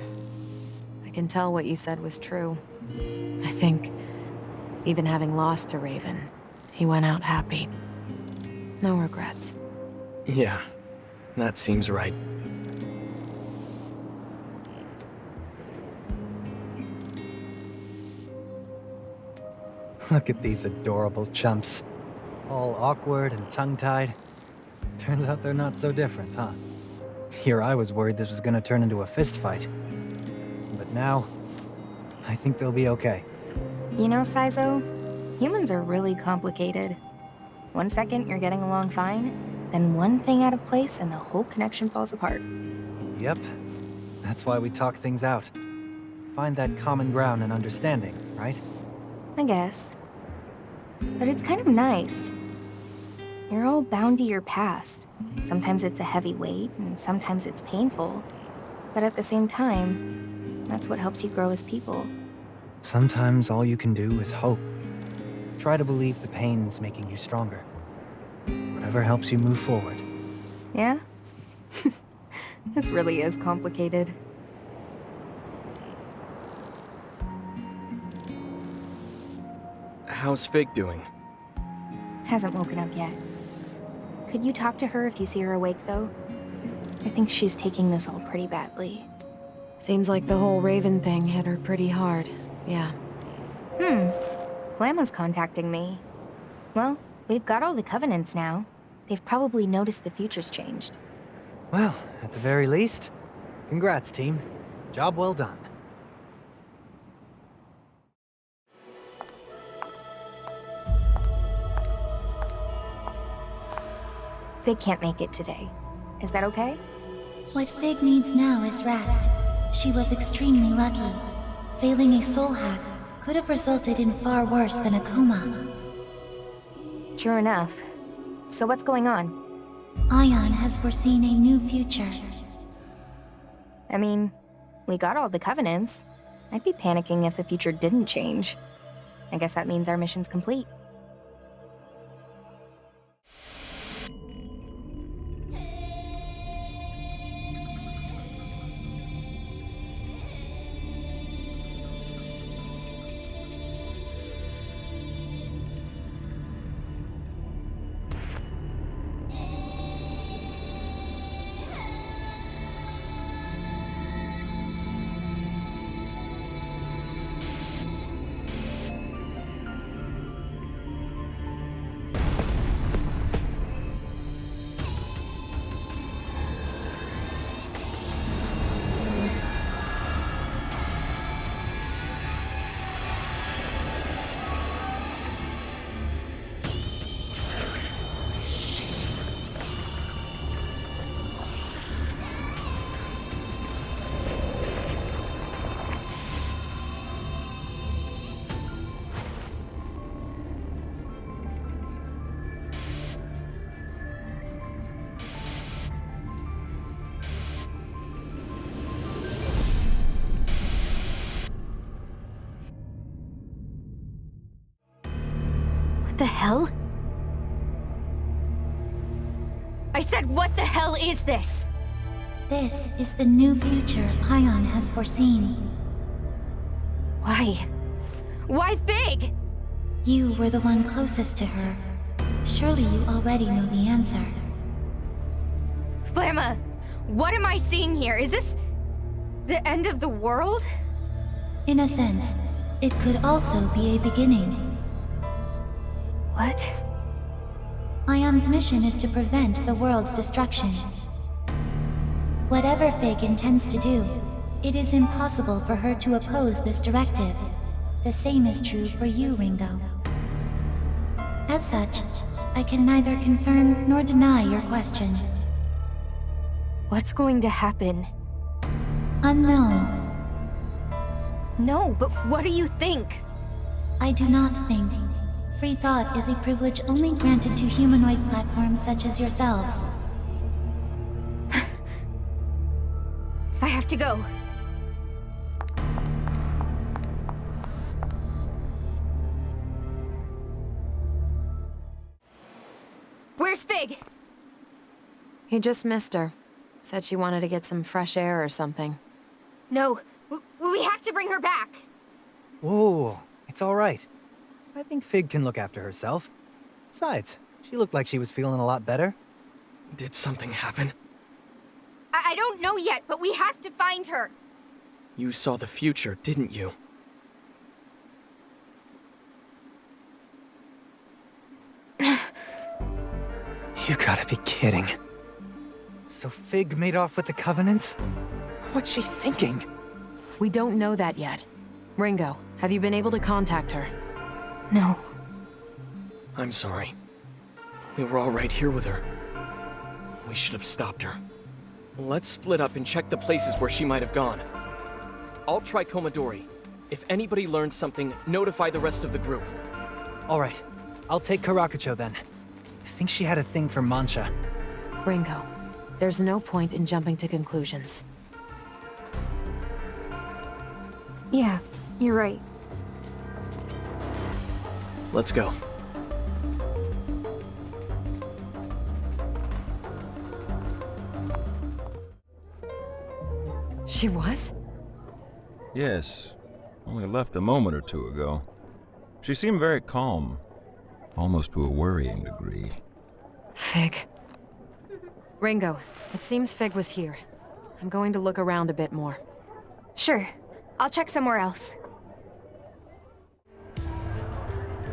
I can tell what you said was true. I think, even having lost to Raven, he went out happy. No regrets. Yeah, that seems right. Look at these adorable chumps. All awkward and tongue-tied. Turns out they're not so different, huh? Here I was worried this was gonna turn into a fist fight. But now, I think they'll be okay. You know, Saizo, humans are really complicated. One second you're getting along fine, then one thing out of place and the whole connection falls apart. Yep. That's why we talk things out. Find that common ground and understanding, right? I guess. But it's kind of nice. You're all bound to your past. Sometimes it's a heavy weight, and sometimes it's painful. But at the same time, that's what helps you grow as people. Sometimes all you can do is hope. Try to believe the pain's making you stronger. Whatever helps you move forward. Yeah? This really is complicated. How's Figue doing? Hasn't woken up yet. Could you talk to her if you see her awake, though? I think she's taking this all pretty badly. Seems like the whole Raven thing hit her pretty hard, yeah. Flamma's contacting me. Well, we've got all the covenants now. They've probably noticed the future's changed. Well, at the very least, congrats, team. Job well done. Figue can't make it today. Is that okay? What Figue needs now is rest. She was extremely lucky. Failing a soul hack could have resulted in far worse than a coma. Sure enough. So what's going on? Ion has foreseen a new future. I mean, we got all the covenants. I'd be panicking if the future didn't change. I guess that means our mission's complete. What the hell? I said, what the hell is this? This is the new future Ion has foreseen. Why? Why Figue? You were the one closest to her. Surely you already know the answer. Flamma, what am I seeing here? Is this the end of the world? In a sense, it could also be a beginning. What? Ion's mission is to prevent the world's destruction. Whatever Figue intends to do, it is impossible for her to oppose this directive. The same is true for you, Ringo. As such, I can neither confirm nor deny your question. What's going to happen? Unknown. No, but what do you think? I do not think. Free thought is a privilege only granted to humanoid platforms such as yourselves. I have to go. Where's Figue? He just missed her. Said she wanted to get some fresh air or something. No, we have to bring her back. Whoa, it's all right. I think Figue can look after herself. Besides, she looked like she was feeling a lot better. Did something happen? I don't know yet, but we have to find her. You saw the future, didn't you? You gotta be kidding. So Figue made off with the Covenants? What's she thinking? We don't know that yet. Ringo, have you been able to contact her? No. I'm sorry. We were all right here with her. We should have stopped her. Let's split up and check the places where she might have gone. I'll try Komodori. If anybody learns something, notify the rest of the group. All right. I'll take Karakucho then. I think she had a thing for Mancha. Ringo, there's no point in jumping to conclusions. Yeah, you're right. Let's go. She was? Yes. Only left a moment or two ago. She seemed very calm. Almost to a worrying degree. Figue. Ringo, it seems Figue was here. I'm going to look around a bit more. Sure. I'll check somewhere else.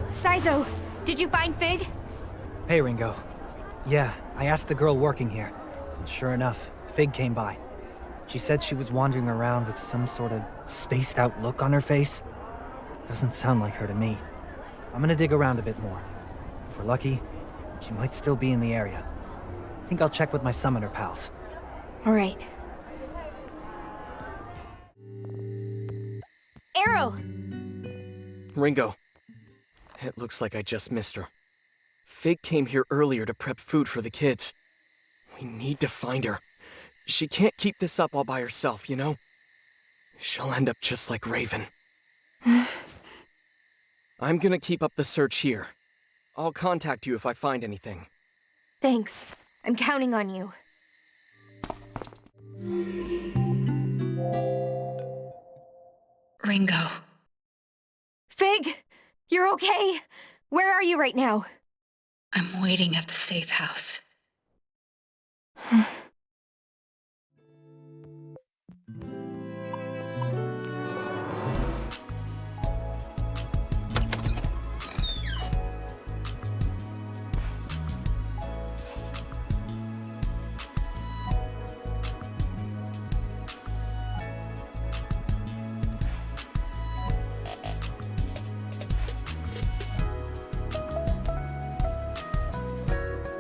Saizo, did you find Figue? Hey, Ringo. Yeah, I asked the girl working here. And sure enough, Figue came by. She said she was wandering around with some sort of spaced-out look on her face. Doesn't sound like her to me. I'm gonna dig around a bit more. If we're lucky, she might still be in the area. I think I'll check with my summoner pals. All right. Arrow! Ringo. It looks like I just missed her. Figue came here earlier to prep food for the kids. We need to find her. She can't keep this up all by herself, you know? She'll end up just like Raven. I'm gonna keep up the search here. I'll contact you if I find anything. Thanks. I'm counting on you. Ringo. Figue! You're okay? Where are you right now? I'm waiting at the safe house.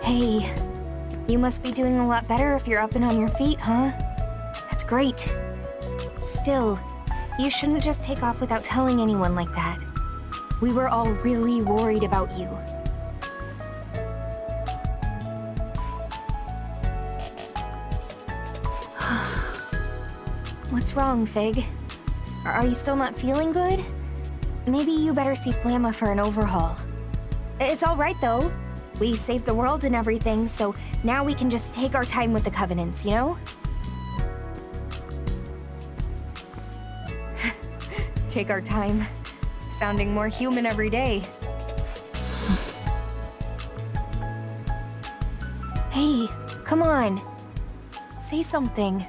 Hey, you must be doing a lot better if you're up and on your feet, huh? That's great. Still, you shouldn't just take off without telling anyone like that. We were all really worried about you. What's wrong, Figue? Are you still not feeling good? Maybe you better see Flamma for an overhaul. It's all right, though. We saved the world and everything, so now we can just take our time with the Covenants, you know? Take our time. Sounding more human every day. Hey, come on. Say something.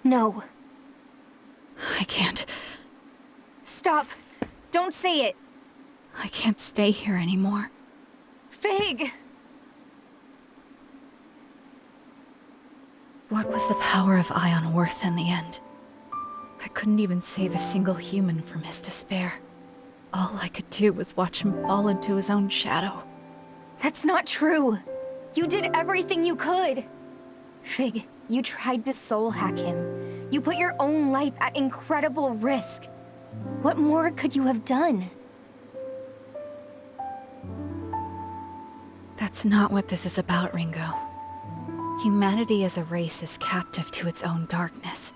No. I can't. Stop! Don't say it! I can't stay here anymore. Figue! What was the power of Ion worth in the end? I couldn't even save a single human from his despair. All I could do was watch him fall into his own shadow. That's not true! You did everything you could! Figue, you tried to soul hack him. You put your own life at incredible risk. What more could you have done? That's not what this is about, Ringo. Humanity as a race is captive to its own darkness.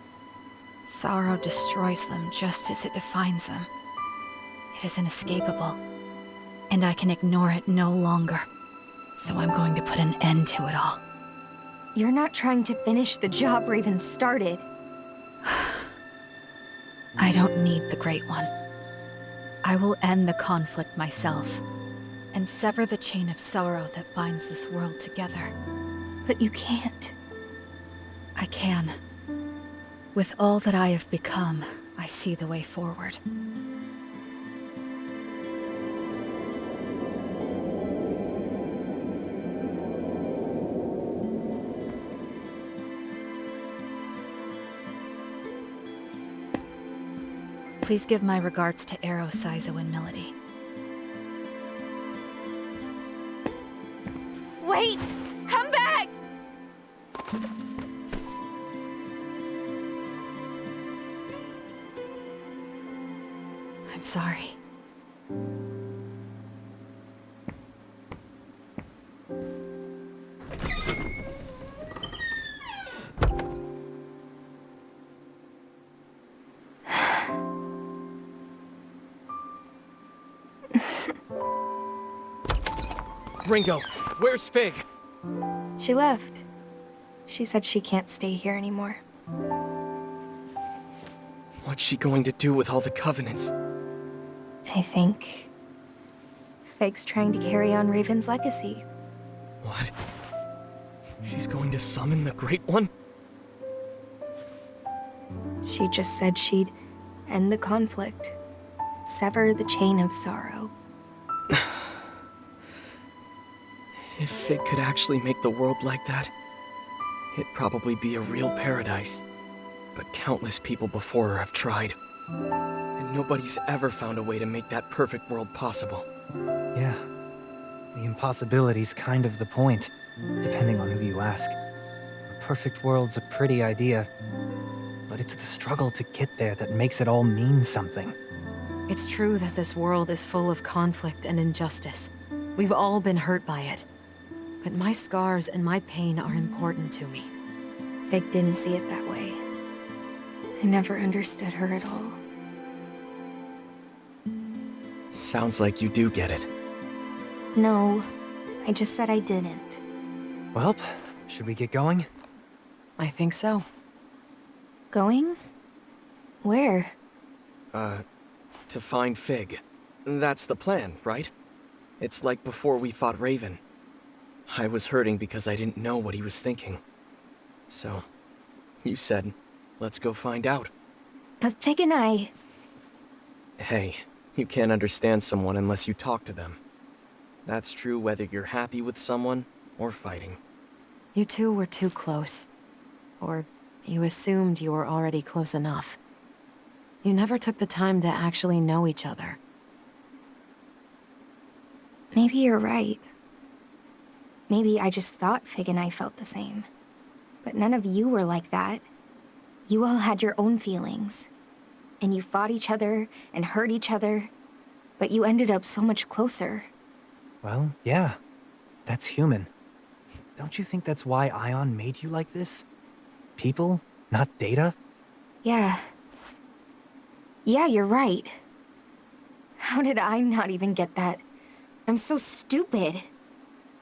Sorrow destroys them just as it defines them. It is inescapable, and I can ignore it no longer. So I'm going to put an end to it all. You're not trying to finish the job Raven started. I don't need the Great One. I will end the conflict myself, and sever the chain of sorrow that binds this world together. But you can't. I can. With all that I have become, I see the way forward. Please give my regards to Arrow, Saizo, and Milady. Wait! Come back! I'm sorry. Ringo, where's Figue? She left. She said she can't stay here anymore. What's she going to do with all the Covenants? I think Figue's trying to carry on Raven's legacy. What? She's going to summon the Great One? She just said she'd end the conflict, sever the chain of sorrow. If Figue could actually make the world like that, it'd probably be a real paradise. But countless people before her have tried. And nobody's ever found a way to make that perfect world possible. Yeah. The impossibility's kind of the point, depending on who you ask. A perfect world's a pretty idea, but it's the struggle to get there that makes it all mean something. It's true that this world is full of conflict and injustice. We've all been hurt by it. But my scars and my pain are important to me. Figue didn't see it that way. I never understood her at all. Sounds like you do get it. No, I just said I didn't. Well, should we get going? I think so. Going? Where? To find Figue. That's the plan, right? It's like before we fought Raven. I was hurting because I didn't know what he was thinking. So, you said, let's go find out. But Figue and I... Hey, you can't understand someone unless you talk to them. That's true whether you're happy with someone or fighting. You two were too close. Or you assumed you were already close enough. You never took the time to actually know each other. Maybe you're right. Maybe I just thought Figue and I felt the same. But none of you were like that. You all had your own feelings. And you fought each other and hurt each other. But you ended up so much closer. Well, yeah. That's human. Don't you think that's why Ion made you like this? People, not data? Yeah. Yeah, you're right. How did I not even get that? I'm so stupid.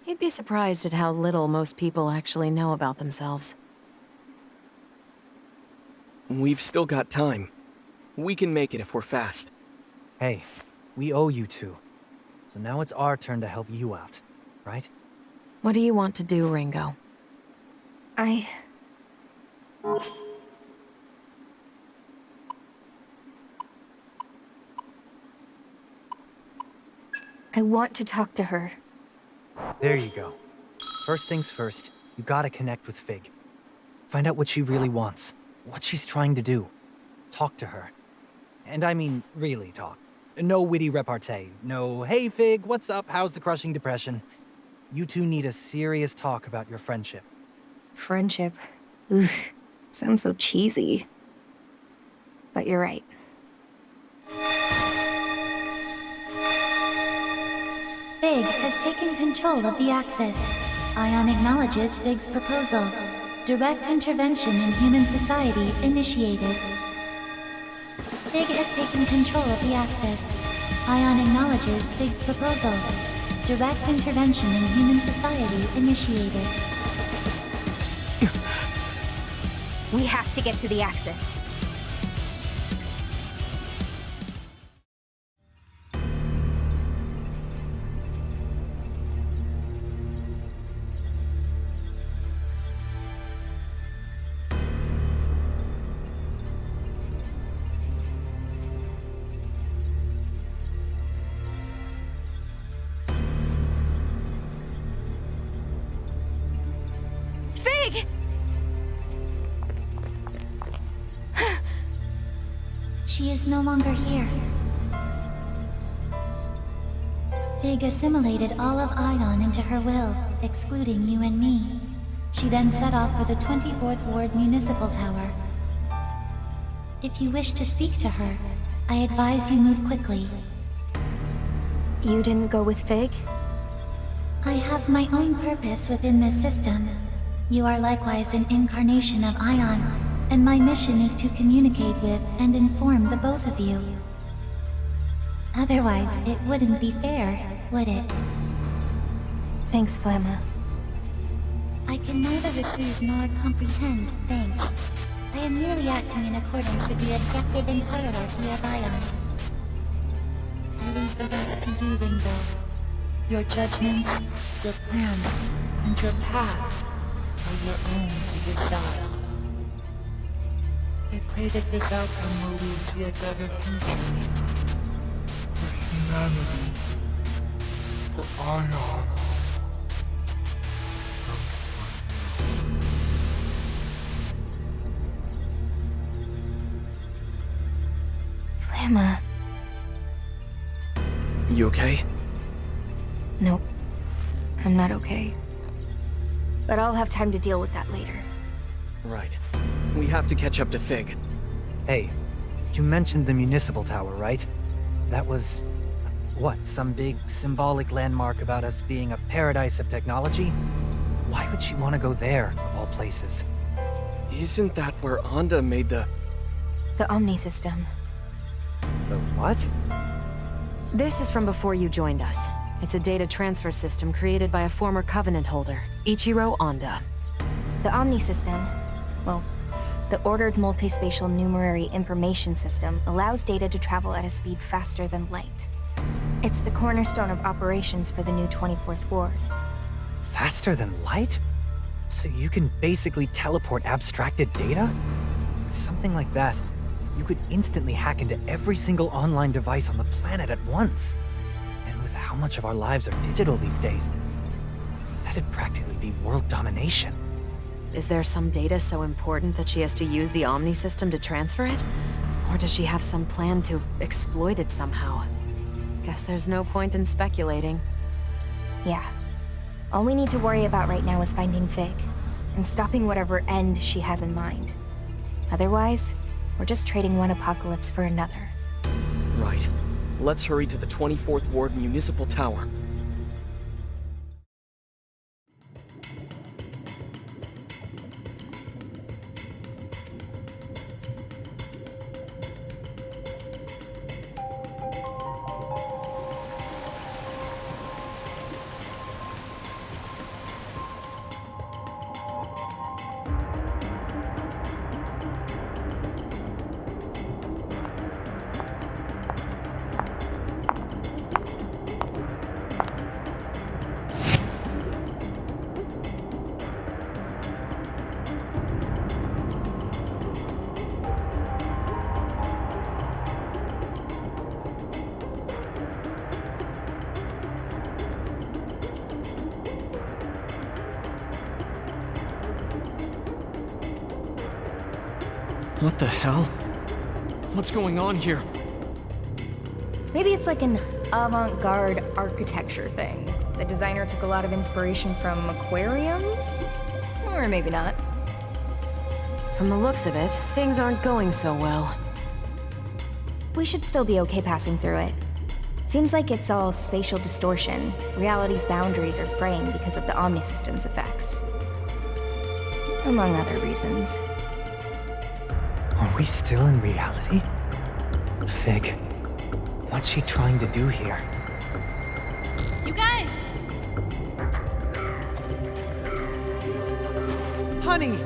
You'd be surprised at how little most people actually know about themselves. We've still got time. We can make it if we're fast. Hey, we owe you two. So now it's our turn to help you out, right? What do you want to do, Ringo? I I want to talk to her. There you go. First things first, you gotta connect with Figue. Find out what she really wants, what she's trying to do. Talk to her. And I mean, really talk. No witty repartee. No, hey Figue, what's up? How's the crushing depression? You two need a serious talk about your friendship. Friendship. Ugh, sounds so cheesy. But you're right. Figue has taken control of the Axis. Ion acknowledges Figue's proposal. Direct intervention in human society initiated. Figue has taken control of the Axis. Ion acknowledges Figue's proposal. Direct intervention in human society initiated. We have to get to the Axis. Figue! She is no longer here. Figue assimilated all of Ion into her will, excluding you and me. She then set off for the 24th Ward Municipal Tower. If you wish to speak to her, I advise you move quickly. You didn't go with Figue? I have my own purpose within this system. You are likewise an incarnation of Ion, and my mission is to communicate with and inform the both of you. Otherwise, it wouldn't be fair, would it? Thanks, Flamma. I can neither receive nor comprehend thanks. I am merely acting in accordance with the objective and hierarchy of Ion. I leave the rest to you, Ringo. Your judgments, your plans, and your path are your own to decide. I pray that this outcome will lead to a better future. For humanity. For Ion. Flamma. You okay? Nope. I'm not okay. But I'll have time to deal with that later. Right. We have to catch up to Figue. Hey, you mentioned the Municipal Tower, right? That was... what, some big symbolic landmark about us being a paradise of technology? Why would she want to go there, of all places? Isn't that where Onda made the... The Omni System. The what? This is from before you joined us. It's a data transfer system created by a former Covenant holder, Ichiro Onda. The Omni System, well, the Ordered Multispatial Numerary Information System allows data to travel at a speed faster than light. It's the cornerstone of operations for the new 24th Ward. Faster than light? So you can basically teleport abstracted data? With something like that, you could instantly hack into every single online device on the planet at once. And with how much of our lives are digital these days, that'd practically be world domination. Is there some data so important that she has to use the Omni system to transfer it? Or does she have some plan to exploit it somehow? Guess there's no point in speculating. Yeah. All we need to worry about right now is finding Figue, and stopping whatever end she has in mind. Otherwise, we're just trading one apocalypse for another. Right. Let's hurry to the 24th Ward Municipal Tower. What the hell? What's going on here? Maybe it's like an avant-garde architecture thing. The designer took a lot of inspiration from aquariums? Or maybe not. From the looks of it, things aren't going so well. We should still be okay passing through it. Seems like it's all spatial distortion. Reality's boundaries are fraying because of the Omnisystem's effects. Among other reasons. Are we still in reality? Figue, what's she trying to do here? You guys! Honey!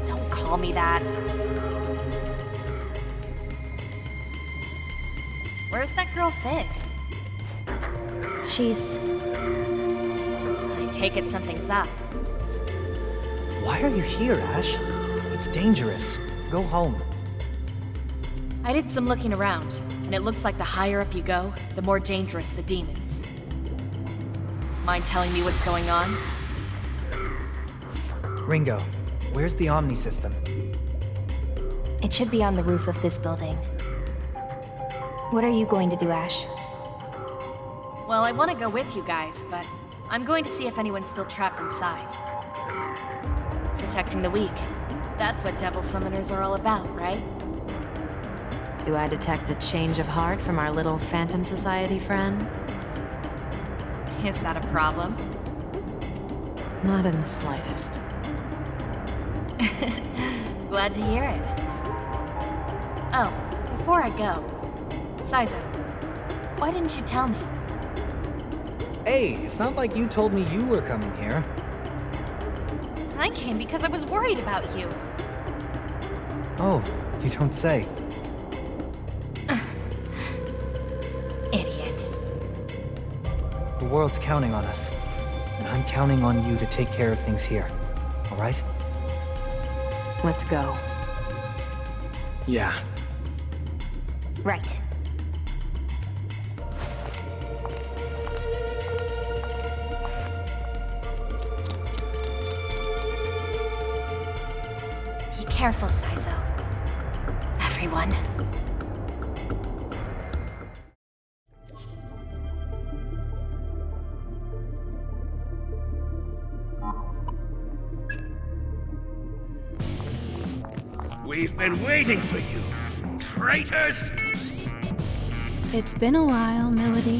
Don't call me that. Where's that girl Figue? She's... I take it something's up. Why are you here, Ash? It's dangerous. Go home. I did some looking around, and it looks like the higher up you go, the more dangerous the demons. Mind telling me what's going on? Ringo, where's the Omni system? It should be on the roof of this building. What are you going to do, Ash? Well, I want to go with you guys, but I'm going to see if anyone's still trapped inside. Protecting the weak. That's what devil summoners are all about, right? Do I detect a change of heart from our little Phantom Society friend? Is that a problem? Not in the slightest. Glad to hear it. Oh, before I go, Saizo, why didn't you tell me? Hey, it's not like you told me you were coming here. I came because I was worried about you. Oh, you don't say. Idiot. The world's counting on us, and I'm counting on you to take care of things here, all right? Let's go. Yeah. Right. Be careful, Saizo. Everyone. We've been waiting for you, traitors! It's been a while, Milady.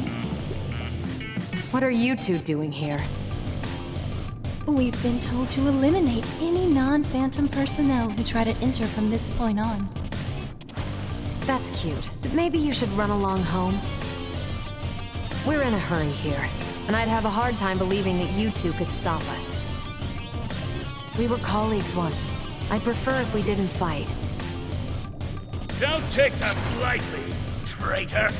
What are you two doing here? We've been told to eliminate any non-Phantom personnel who try to enter from this point on. That's cute, but maybe you should run along home. We're in a hurry here, and I'd have a hard time believing that you two could stop us. We were colleagues once. I'd prefer if we didn't fight. Don't take that lightly, traitor!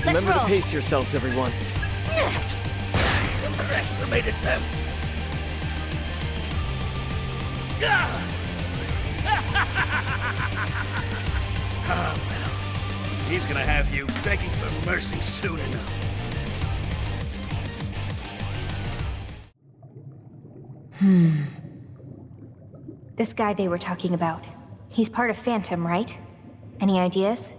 Remember to pace yourselves, everyone. I underestimated them. Ah, well, he's gonna have you begging for mercy soon enough. This guy they were talking about. He's part of Phantom, right? Any ideas?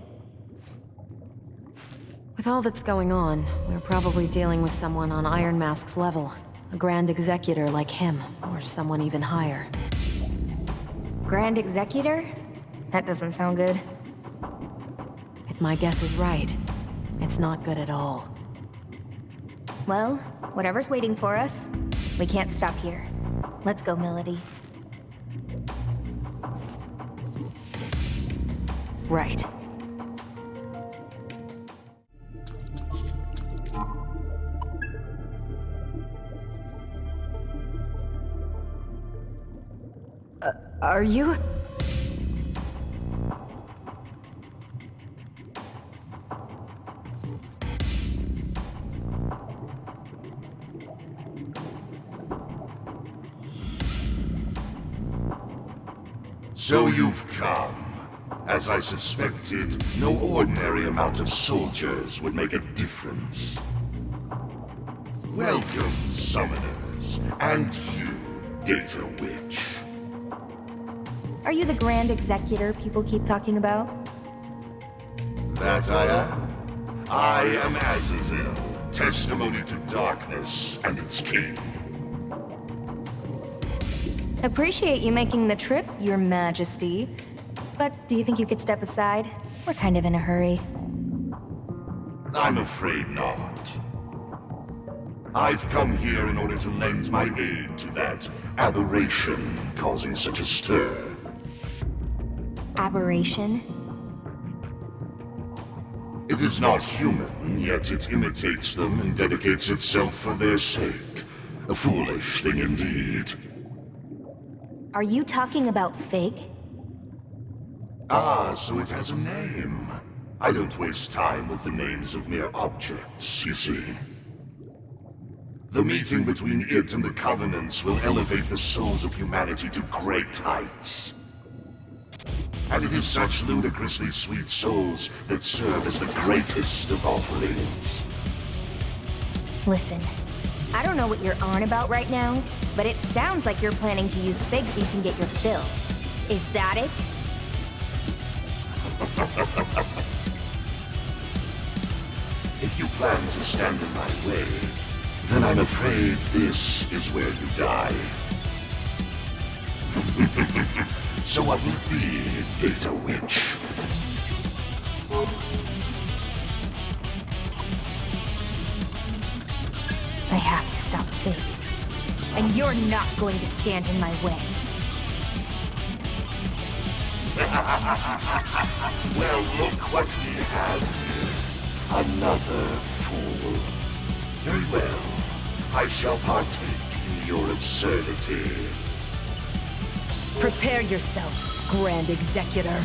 With all that's going on, we're probably dealing with someone on Iron Mask's level. A Grand Executor like him, or someone even higher. Grand Executor? That doesn't sound good. If my guess is right, it's not good at all. Well, whatever's waiting for us, we can't stop here. Let's go, Milady. Right. Are you? So you've come. As I suspected, no ordinary amount of soldiers would make a difference. Welcome, summoners, and you, Data Witch. Are you the Grand Executor people keep talking about? That I am. I am Azazel, testimony to darkness and its king. Appreciate you making the trip, Your Majesty. But do you think you could step aside? We're kind of in a hurry. I'm afraid not. I've come here in order to lend my aid to that aberration causing such a stir. Aberration? It is not human, yet it imitates them and dedicates itself for their sake. A foolish thing indeed. Are you talking about Figue? Ah, so it has a name. I don't waste time with the names of mere objects, you see. The meeting between it and the Covenants will elevate the souls of humanity to great heights. And it is such ludicrously sweet souls that serve as the greatest of offerings. Listen, I don't know what you're on about right now, but it sounds like you're planning to use Figue so you can get your fill. Is that it? If you plan to stand in my way, then I'm afraid this is where you die. So what will it be, Data Witch? I have to stop Figue. And you're not going to stand in my way. Well, look what we have here. Another fool. Very well. I shall partake in your absurdity. Prepare yourself, Grand Executor.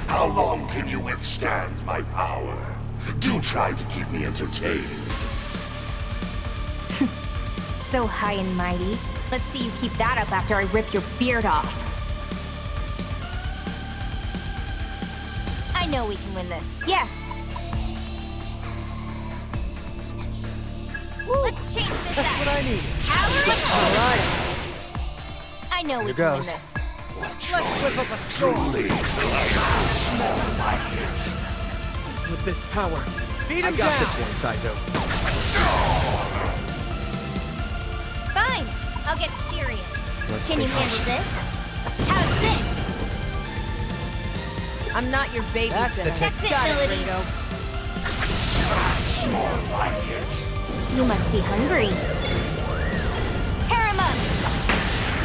How long can you withstand my power? Do try to keep me entertained. So high and mighty. Let's see you keep that up after I rip your beard off. I know we can win this. Yeah. Let's change this up. That's what I need. I know we Here can win goes. this. Let's whip up a storm. Truly smell like it. With this power, Beat I him got down. this one, Saizo. Fine, I'll get serious. Let's Can see you how handle she's- this? How's this? I'm not your babysitter. That's the That's it, Got it, Milady. Ringo. That's more like it. You must be hungry. Tear him up!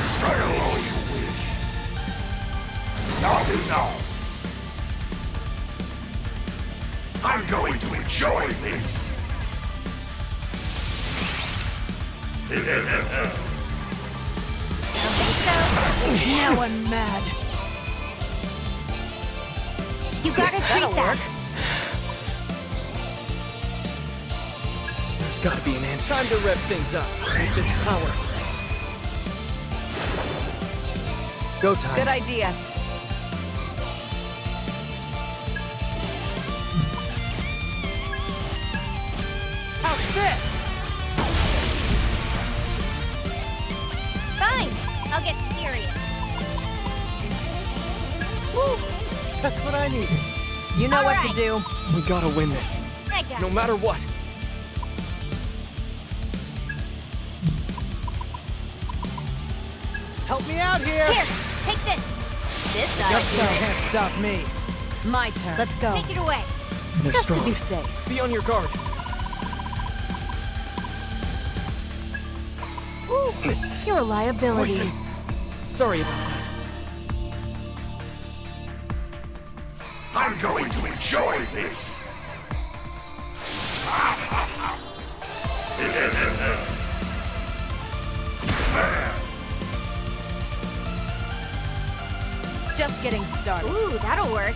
Struggle all you wish. Not enough. I'm going to enjoy this. Now I'm mad. You gotta treat That'll that. work. There's gotta be an answer. Time to rev things up. With this power. Go time. Good idea. How's this? Fine, I'll get serious. Just what I needed. You know All what to right. do. We gotta win this. I got No matter what. Help me out here. Here, take this. This Just side. can't stop me. My turn. Let's go. Take it away. They're Just strong. to be safe. Be on your guard. You're a liability. Poison. Sorry about that. I'm going to enjoy this. Just getting started. Ooh, that'll work.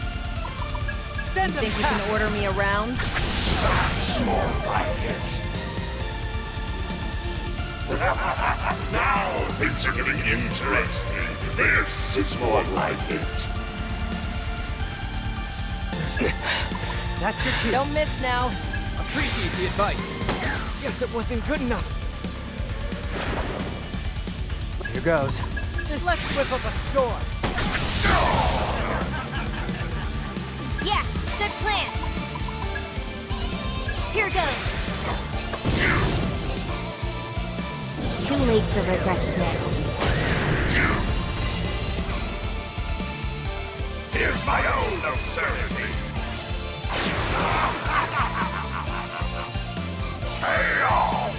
Send him Think you back. can order me around? That's more like it. Now things are getting interesting. This is more like it. That's your cue. Don't miss now. Appreciate the advice. Guess it wasn't good enough. Here goes. Let's whip up a score. Yeah, good plan. Here goes. Too late for regrets now. Here's my own absurdity. Chaos!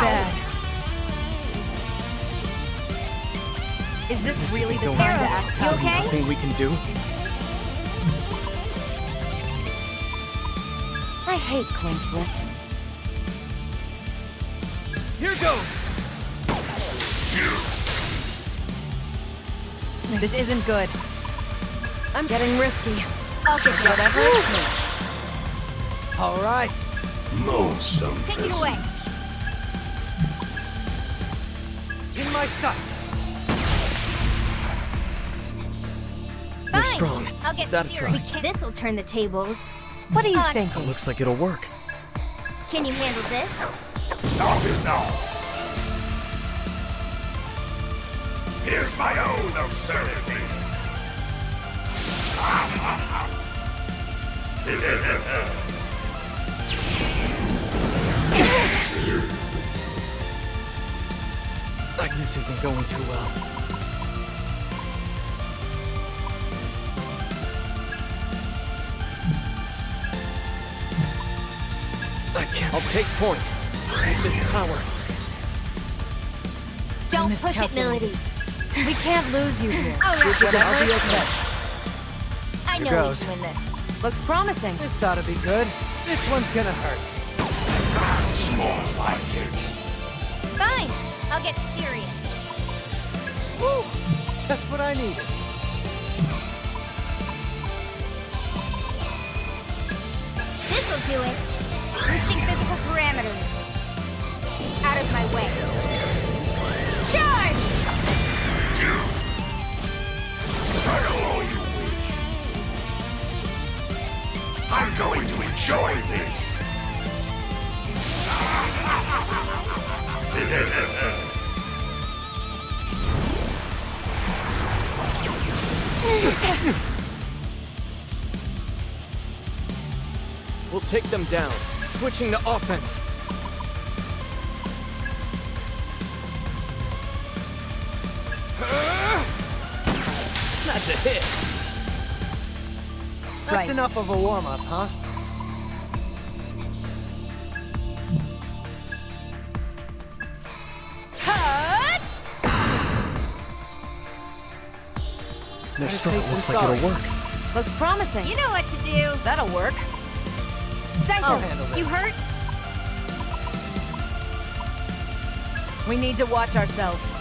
Bad. Is this really the time to act tough? You okay? Nothing we can do? I hate coin flips. Here goes! This isn't good. I'm getting risky. I'll get you. Whatever it takes. All right. Most Take it away. In my sights. You're strong. I'll get That'll serious. try. This'll turn the tables. What are you On. thinking? It looks like it'll work. Can you handle this? Not enough. Here's my own absurdity. This isn't going too well. I'll take point. With this power. Don't push it, Milady. We can't lose you here. All right. Whatever it okay. takes. I Here know we goes. can win this. Looks promising. This ought to be good. This one's gonna hurt. That's more like it. Fine. I'll get serious. Woo! Just what I needed. This'll do it. Boosting physical parameters. Out of my way. Charge! Struggle all you wish. I'm going to enjoy this. We'll take them down, switching to offense. That's a hit. That's enough of a warm-up, huh? Their stroke looks like it'll work. Looks promising. You know what to do. That'll work. Saizo, handle this. you hurt? We need to watch ourselves.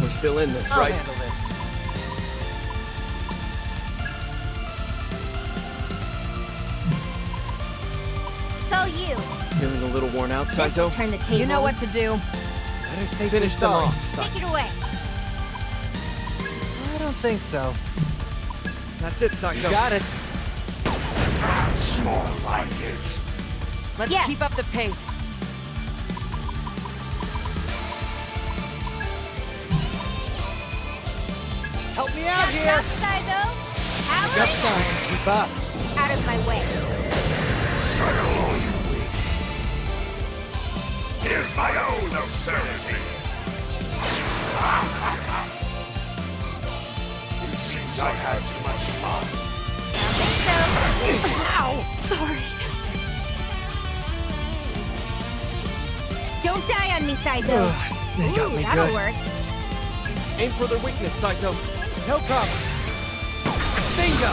We're still in this, I'll right? handle this. It's all you. Feeling a little worn out, This will Saizo? turn the tables. You know what to do. Better safe Finish than them sorry. off, Sai. Take it away. I don't think so. That's it, Saizo. You got it. That's more like it. Let's Yeah. keep up the pace. Help me out Chop, here. chop, Saizo. That's Power fine. Keep up. out of my way. Struggle all you wish. Here's my own absurdity. It seems I've had too much fun. I think so. Ow! Sorry. Don't die on me, Saizo. They got me that'll good. work. Aim for their weakness, Saizo. No problem. Bingo!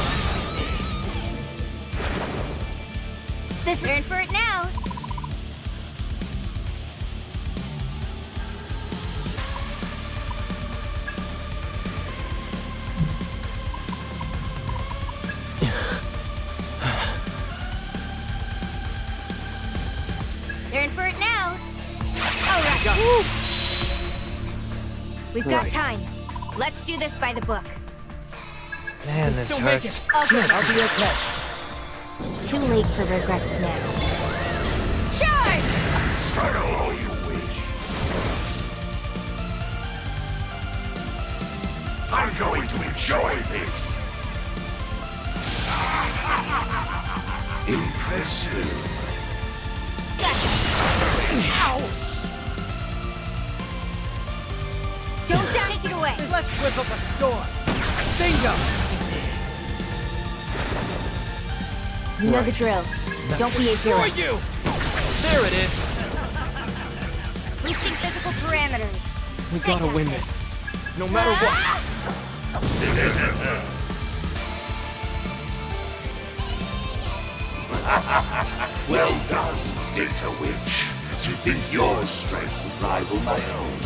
This is in for it now. got this. We've got time. Let's do this by the book. Man, this hurts. I'll be okay. Too late for regrets now. Charge! Start all you wish. I'm going to enjoy this. Impressive. Ow! Don't take it away. Let's whip up a storm. Bingo! You know the drill. Don't be a hero. You! There it is. Boosting physical parameters. We gotta win this. No matter what. Well done, Data Witch. To think your strength would rival my own.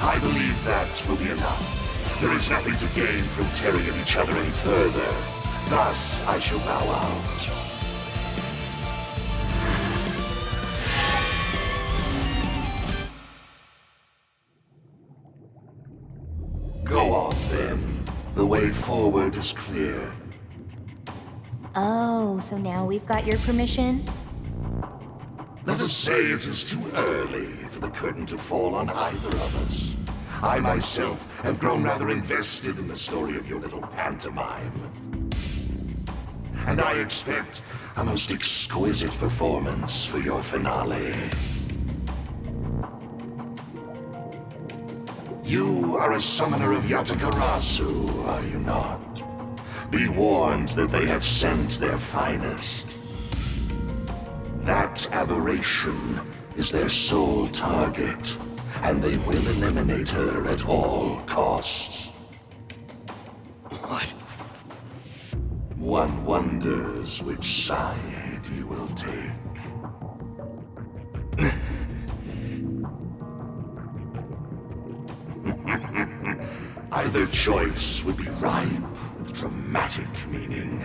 I believe that will be enough. There is nothing to gain from tearing at each other any further. Thus, I shall bow out. Go on, then. The way forward is clear. Oh, so now we've got your permission? Let us say it is too early for the curtain to fall on either of us. I myself have grown rather invested in the story of your little pantomime. And I expect a most exquisite performance for your finale. You are a summoner of Yatagarasu, are you not? Be warned that they have sent their finest. That aberration is their sole target, and they will eliminate her at all costs. What? One wonders which side you will take. Either choice would be ripe with dramatic meaning.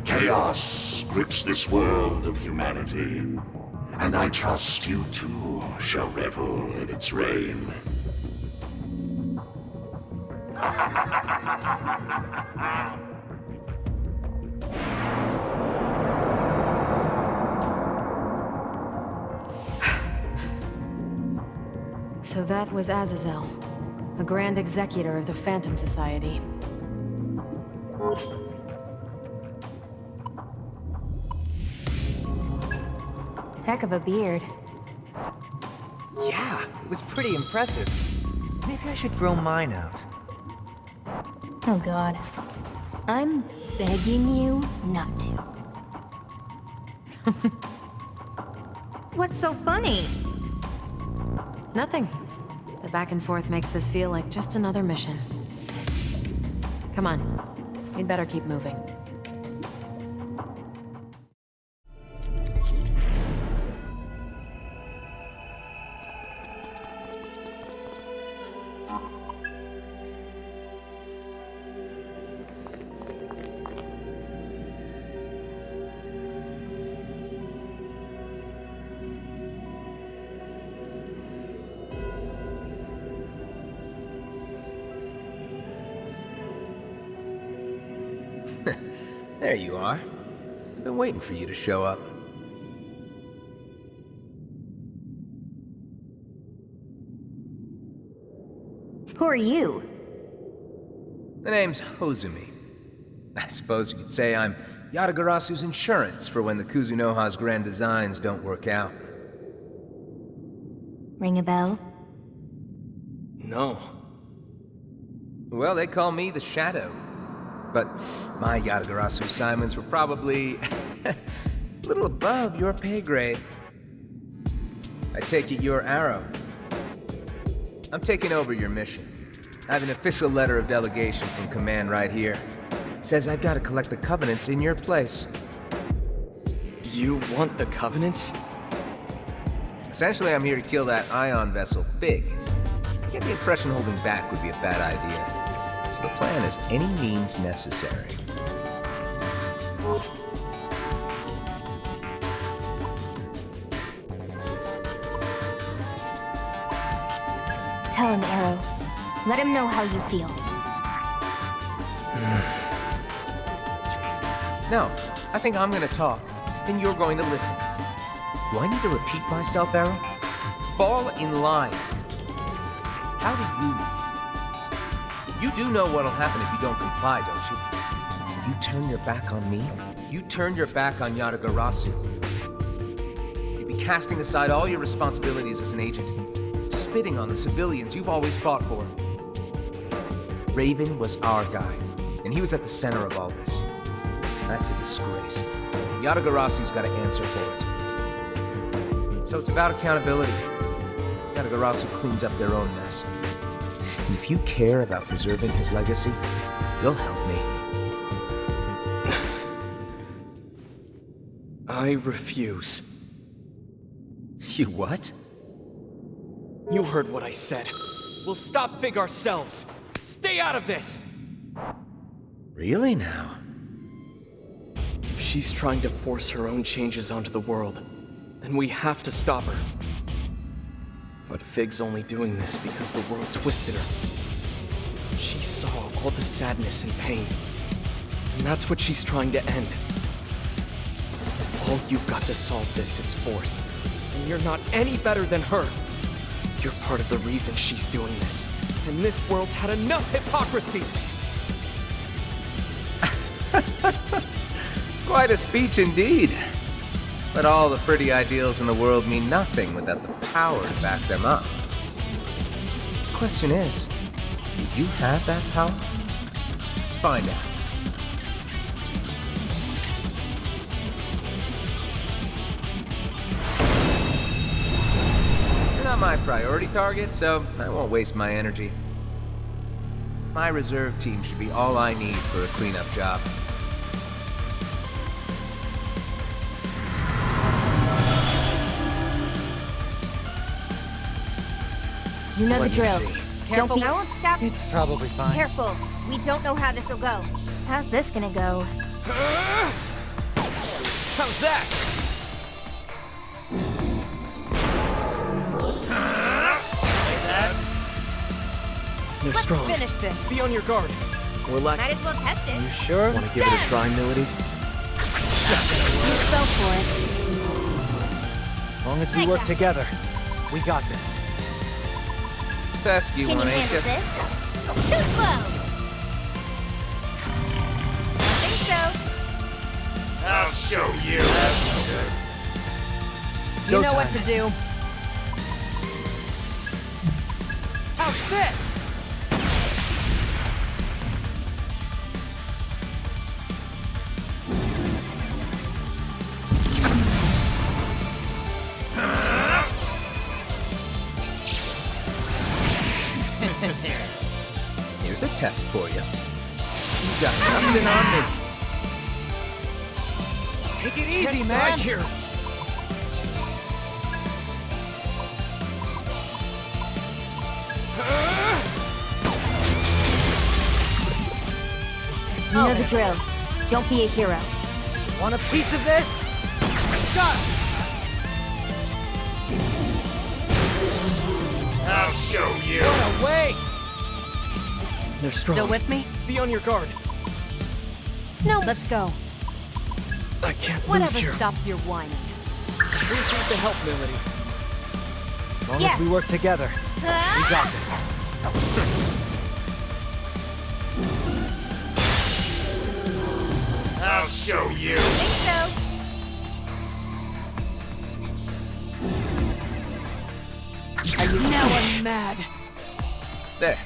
Chaos grips this world of humanity, and I trust you too shall revel in its reign. So that was Azazel, a Grand Executor of the Phantom Society. Heck of a beard. Yeah, it was pretty impressive. Maybe I should grow mine out. Oh god. I'm begging you not to. What's so funny? Nothing. The back and forth makes this feel like just another mission. Come on. We'd better keep moving. There you are. I've been waiting for you to show up. Who are you? The name's Hozumi. I suppose you could say I'm Yatagarasu's insurance for when the Kuzunoha's grand designs don't work out. Ring a bell? No. Well, they call me the Shadow. But my Yatagarasu assignments were probably a little above your pay grade. I take it you're Arrow. I'm taking over your mission. I have an official letter of delegation from Command right here. It says I've got to collect the Covenants in your place. You want the Covenants? Essentially, I'm here to kill that ion vessel, Figue. I get the impression holding back would be a bad idea. So the plan is any means necessary. Tell him, Arrow. Let him know how you feel. No, I think I'm gonna talk, and you're going to listen. Do I need to repeat myself, Arrow? Fall in line. How do you know? You do know what'll happen if you don't comply, don't you? You turn your back on me, you turn your back on Yatagarasu. You'd be casting aside all your responsibilities as an agent, spitting on the civilians you've always fought for. Raven was our guy, and he was at the center of all this. That's a disgrace. Yatagarasu's got to answer for it. So it's about accountability. Yatagarasu cleans up their own mess. And if you care about preserving his legacy, you'll help me. I refuse. You what? You heard what I said. We'll stop Figue ourselves. Stay out of this! Really now? If she's trying to force her own changes onto the world, then we have to stop her. But Figue's only doing this because the world twisted her. She saw all the sadness and pain, and that's what she's trying to end. If all you've got to solve this is force, and you're not any better than her, you're part of the reason she's doing this. And this world's had enough hypocrisy! Quite a speech indeed. But all the pretty ideals in the world mean nothing without the power to back them up. The question is, do you have that power? Let's find out. You're not my priority target, so I won't waste my energy. My reserve team should be all I need for a cleanup job. You know the drill. Careful, I won't stop. It's probably fine. Careful. We don't know how this'll go. How's this gonna go? How's that? They're Let's strong. finish this. Be on your guard. We're Might lacking. as well test it. You sure? Want to give it a try, Milady? You fell for it. As long as we work together, we got this. Best you Can want, you ain't handle you? this? Too slow. I think so. I'll show you. You know what to do. How's this? Here's a test for you. You got nothing on me. Take it easy, Can't man. die here. You know the drill. Don't be a hero. Want a piece of this? Got it. I'll show you. What a waste. They're strong. Still with me? Be on your guard. No. Let's go. I can't lose Whatever here. stops your whining. Please use the help, Milady. As long as we work together, we got this. I'll show you. I think so. Now I'm mad. There.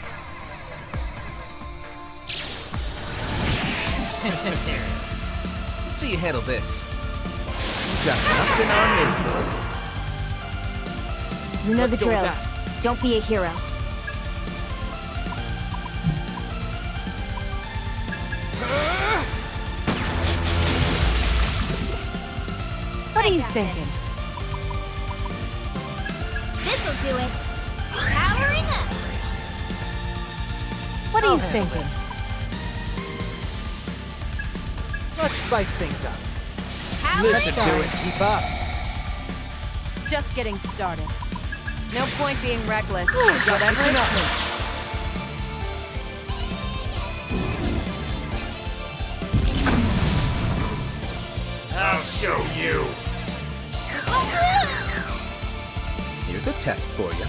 Let's see you handle this. You got nothing on me. You know Let's the go with drill. that. Don't be a hero. What are you thinking? This'll do it. Powering up. What are you thinking? Let's spice things up. Powering Let's up. do it. Keep up. Just getting started. No point being reckless. Whatever it takes. I'll show you. Here's a test for you.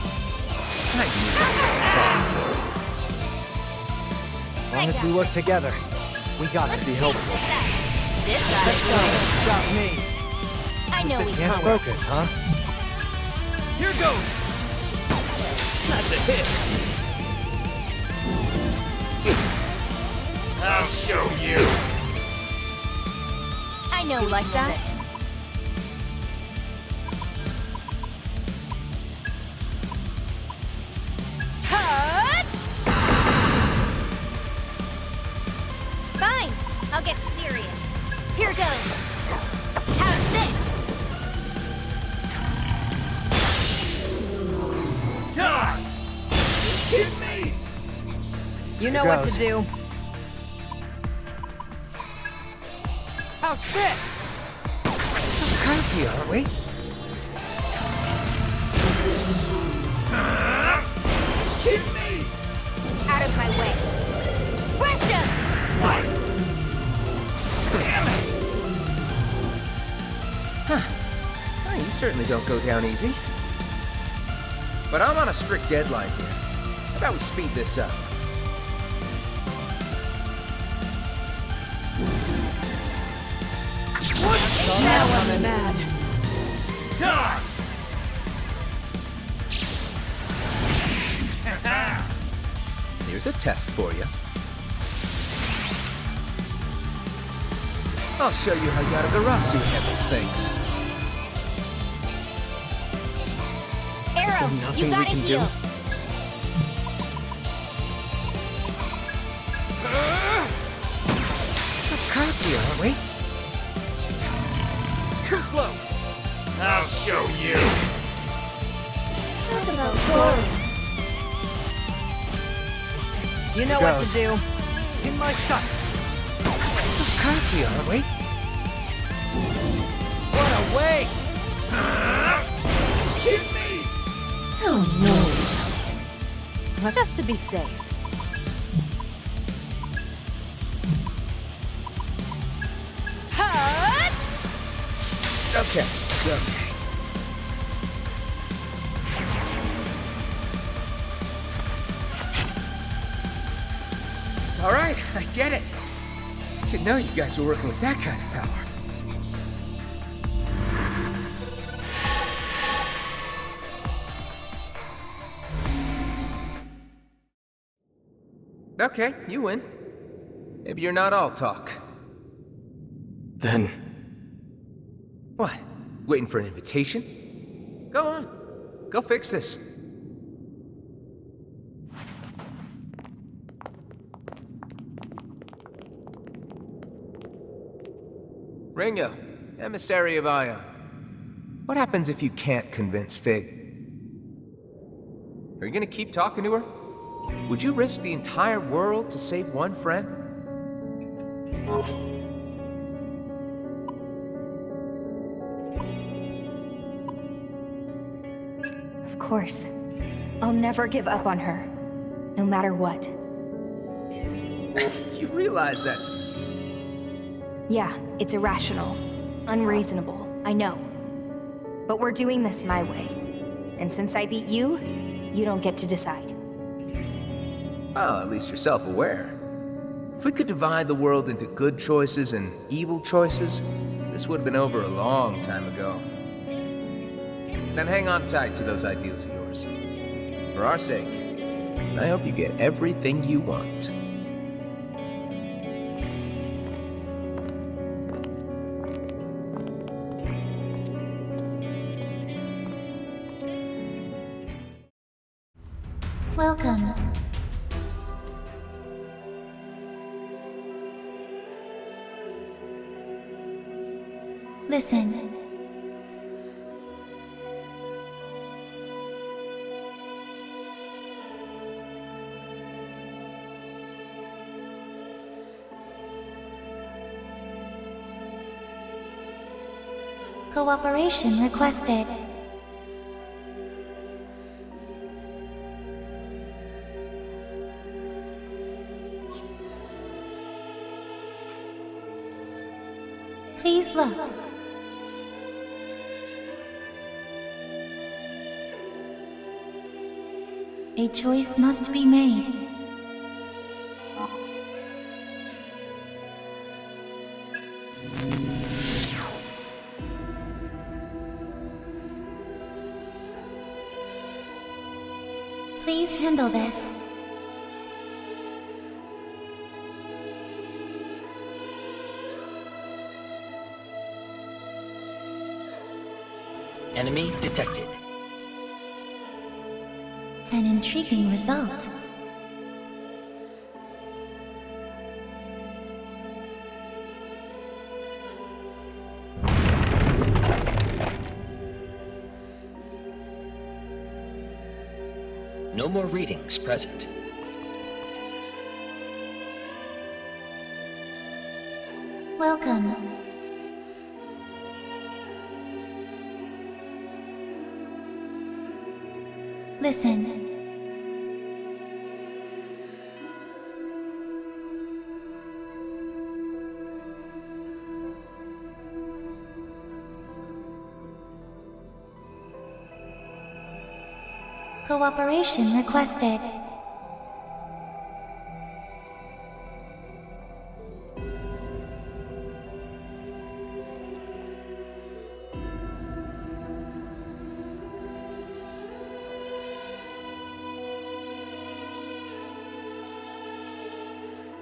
As long as we work together, we got it. Be helpful. This Let's side. go. Stop me. I know we Can't focus, huh? Here goes! That's a hit! I'll show you. I know You like that? Cut! Fine, I'll get serious. Here goes. How's this? Die! You kidding me? You know what to do. How's this? Cocky, aren't we? Kidding me? Out of my way. Rush him! What? Damn it! Huh. Well, you certainly don't go down easy. But I'm on a strict deadline here. How about we speed this up? What? Now I'm mad. Die! Here's a test for you. I'll show you how Yatagarasu handles things. Arrow, nothing you we gotta can do? heal. Cocky, aren't we? Too slow! I'll show you. Talk about boring. You know what to do. In my sight. Cocky, aren't we? What a waste! Kidding me? Oh no. Just to be safe. Cut! Okay. All right, I get it. I didn't know you guys were working with that kind of power. Okay, you win. Maybe you're not all talk. Then... What? Waiting for an invitation? Go on. Go fix this. Ringo, emissary of Ion. What happens if you can't convince Figue? Are you gonna keep talking to her? Would you risk the entire world to save one friend? Of course. I'll never give up on her. No matter what. You realize that's... Yeah, it's irrational. Unreasonable, I know. But we're doing this my way. And since I beat you, you don't get to decide. Well, at least you're self-aware. If we could divide the world into good choices and evil choices, this would have been over a long time ago. Then hang on tight to those ideals of yours. For our sake, I hope you get everything you want. Welcome. Listen. Cooperation requested. Please look. A choice must be made. Please handle this. Enemy detected. An intriguing result. No more readings present. Welcome. Listen. Cooperation requested.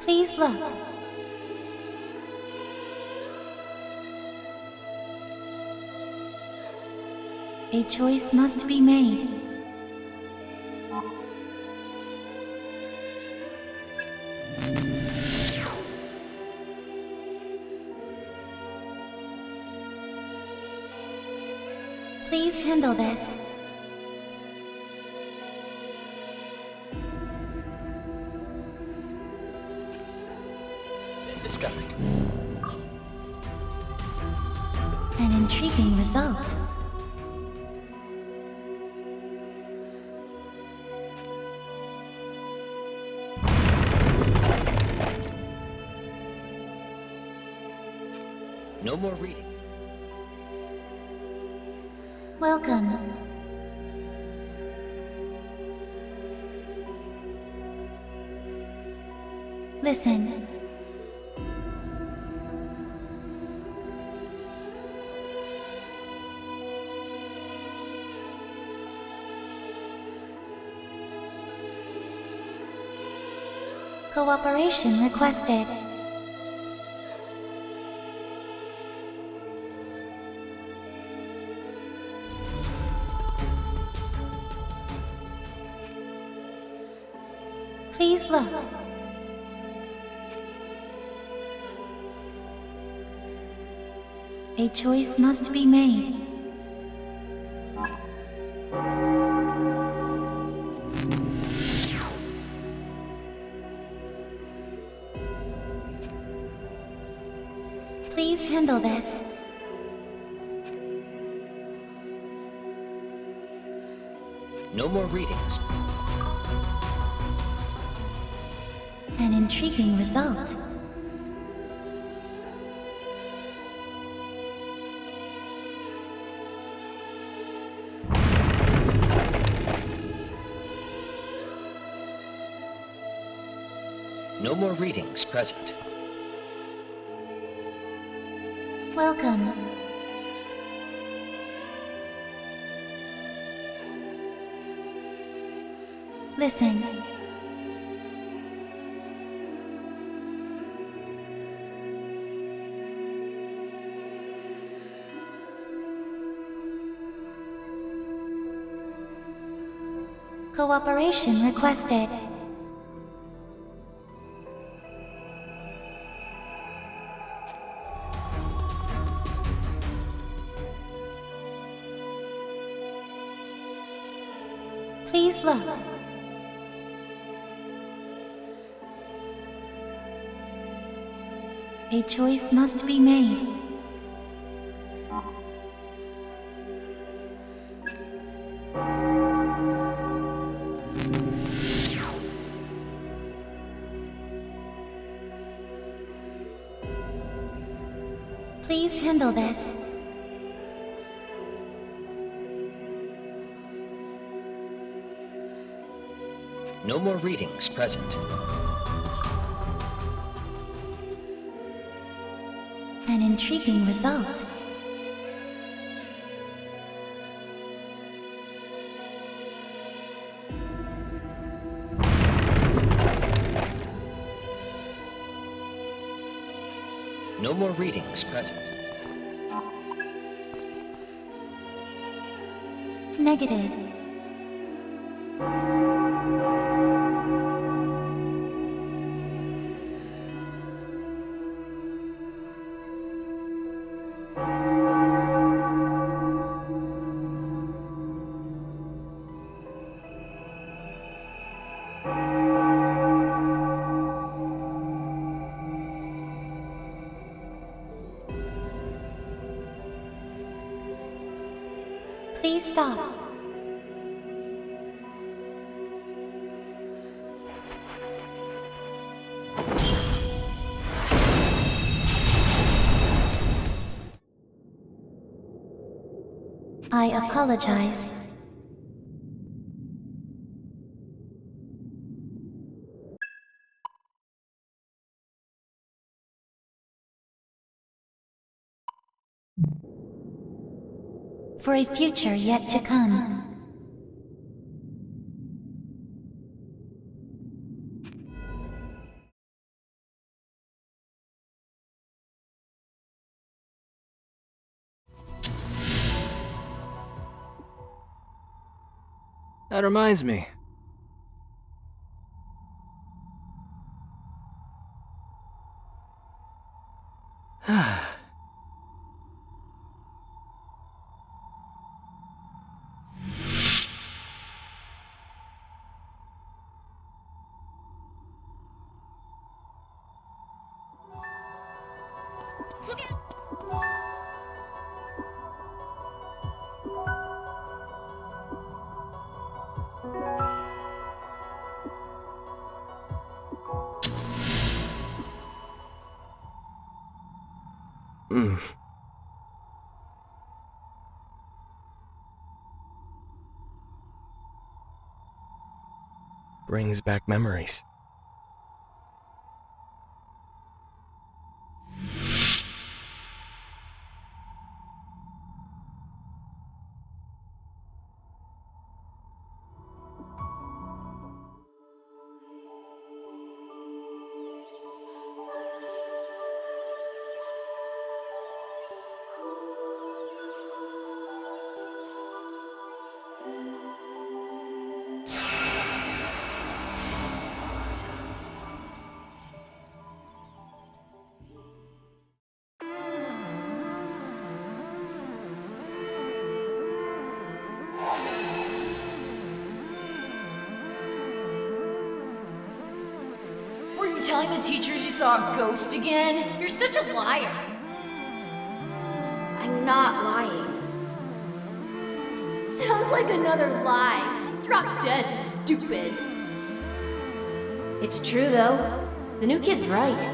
Please look. A choice must be made. Please handle this. Discovered. An intriguing result. No more reading. Welcome. Listen. Cooperation requested. Please look. A choice must be made. Please handle this. No more readings. An intriguing result. No more readings present. Welcome. Listen. Cooperation requested. Please look. A choice must be made. Please Please handle this. No more readings present. An intriguing result. No more readings present. Negative. Please stop. I apologize. For a future yet to come. That reminds me. Brings back memories. Were you telling the teachers you saw a ghost again? You're such a liar. I'm not lying. Sounds like another lie. Just drop dead, stupid. It's true, though. The new kid's right.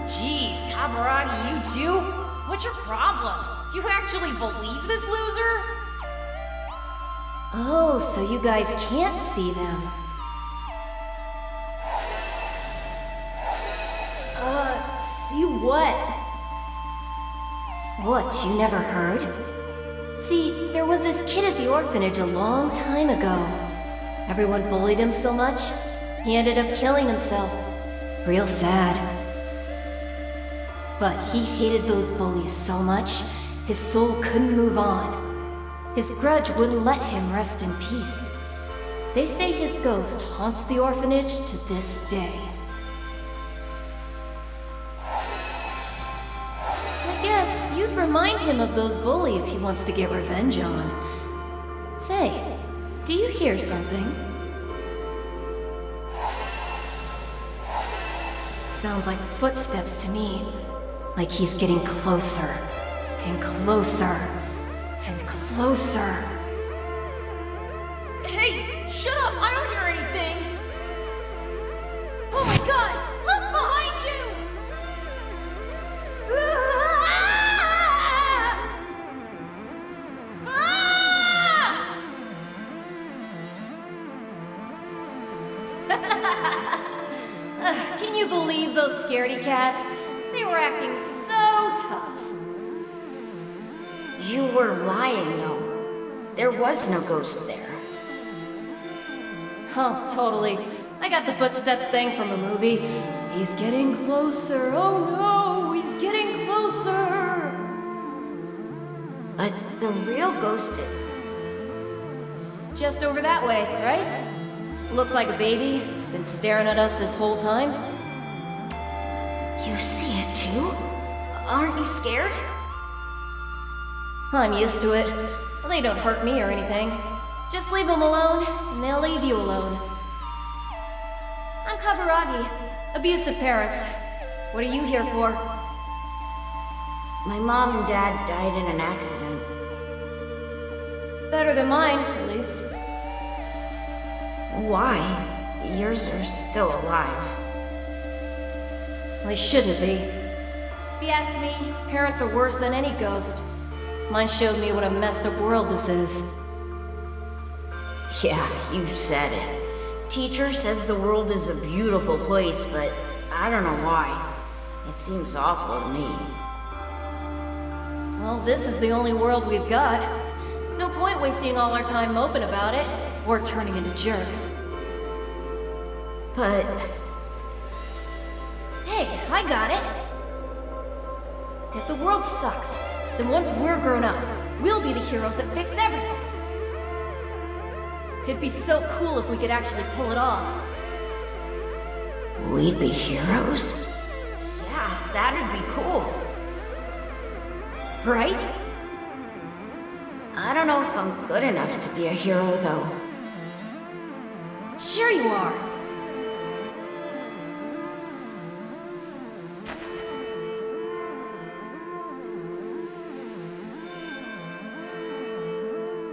Jeez, Kaburagi, you too? What's your problem? You actually believe this loser? Oh, so you guys can't see them. See what? What, you never heard? See, there was this kid at the orphanage a long time ago. Everyone bullied him so much, he ended up killing himself. Real sad. But he hated those bullies so much, his soul couldn't move on. His grudge wouldn't let him rest in peace. They say his ghost haunts the orphanage to this day. I guess you'd remind him of those bullies he wants to get revenge on. Say, do you hear something? Sounds like footsteps to me. Like he's getting closer, and closer, and closer. Hey, shut up! I don't hear anything! Oh my god! believe those scaredy cats? They were acting so tough. You were lying, though. There was no ghost there. Oh, totally. I got the footsteps thing from a movie. He's getting closer. Oh no, he's getting closer. But the real ghost... Just over that way, right? Looks like a baby. Been staring at us this whole time. You see it too? Aren't you scared? I'm used to it. They don't hurt me or anything. Just leave them alone, and they'll leave you alone. I'm Kaburagi. Abusive parents. What are you here for? My mom and dad died in an accident. Better than mine, at least. Why? Yours are still alive. They shouldn't be. If you ask me, parents are worse than any ghost. Mine showed me what a messed up world this is. Yeah, you said it. Teacher says the world is a beautiful place, but I don't know why. It seems awful to me. Well, this is the only world we've got. No point wasting all our time moping about it, or turning into jerks. But... Hey, I got it! If the world sucks, then once we're grown up, we'll be the heroes that fix everything. It'd be so cool if we could actually pull it off. We'd be heroes? Yeah, that'd be cool. Right? I don't know if I'm good enough to be a hero, though. Sure you are.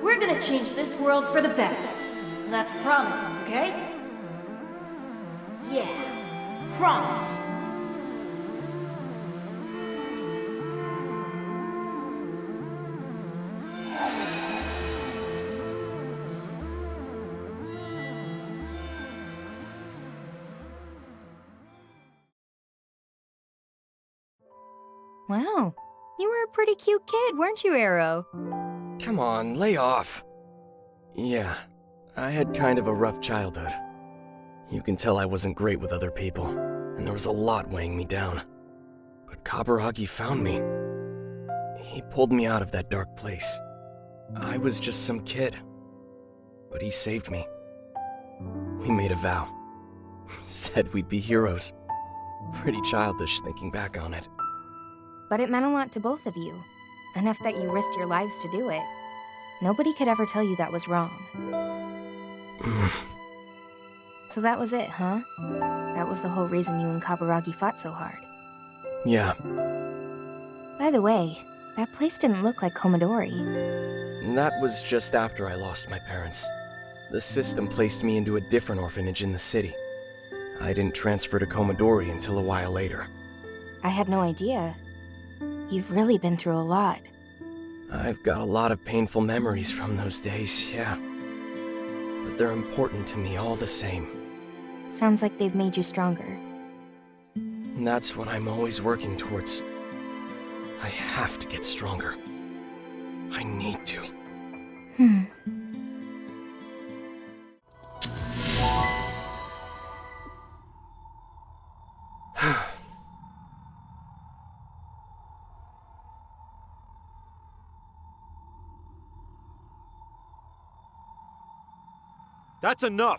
We're gonna change this world for the better. That's a promise, okay? Yeah, promise. Wow, you were a pretty cute kid, weren't you, Arrow? Come on, lay off. Yeah, I had kind of a rough childhood. You can tell I wasn't great with other people, and there was a lot weighing me down. But Kaburagi found me. He pulled me out of that dark place. I was just some kid, but he saved me. We made a vow. Said we'd be heroes. Pretty childish thinking back on it. But it meant a lot to both of you. Enough that you risked your lives to do it. Nobody could ever tell you that was wrong. So that was it, huh? That was the whole reason you and Kaburagi fought so hard. Yeah. By the way, that place didn't look like Komodori. That was just after I lost my parents. The system placed me into a different orphanage in the city. I didn't transfer to Komodori until a while later. I had no idea. You've really been through a lot. I've got a lot of painful memories from those days, yeah. But they're important to me all the same. Sounds like they've made you stronger. And that's what I'm always working towards. I have to get stronger. I need to. That's enough!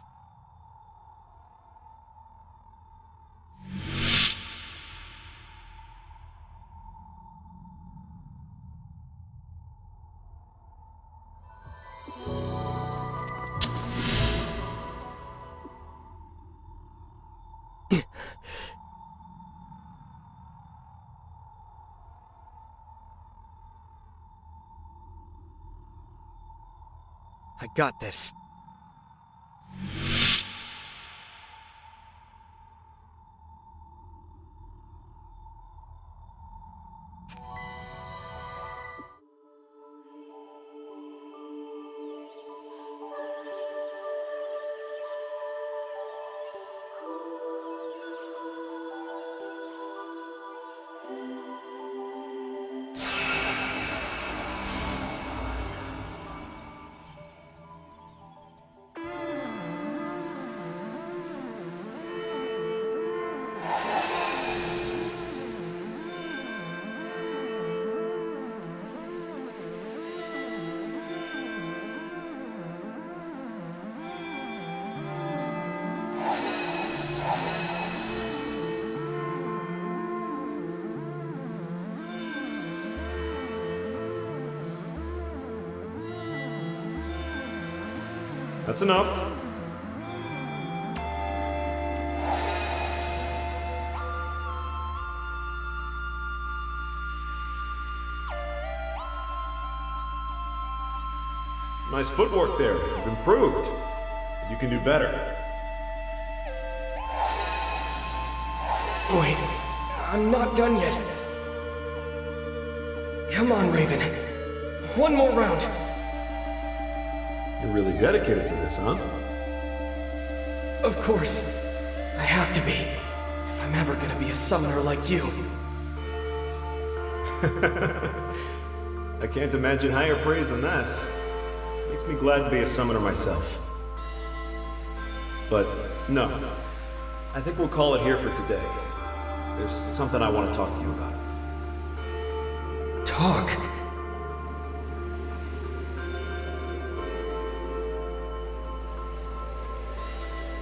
I got this. That's enough. Some nice footwork there. You've improved. You can do better. Wait, I'm not done yet. Come on, Raven. One more round. You're really dedicated to this, huh? Of course. I have to be. If I'm ever gonna be a summoner like you. I can't imagine higher praise than that. Makes me glad to be a summoner myself. But no, I think we'll call it here for today. There's something I want to talk to you about. Talk?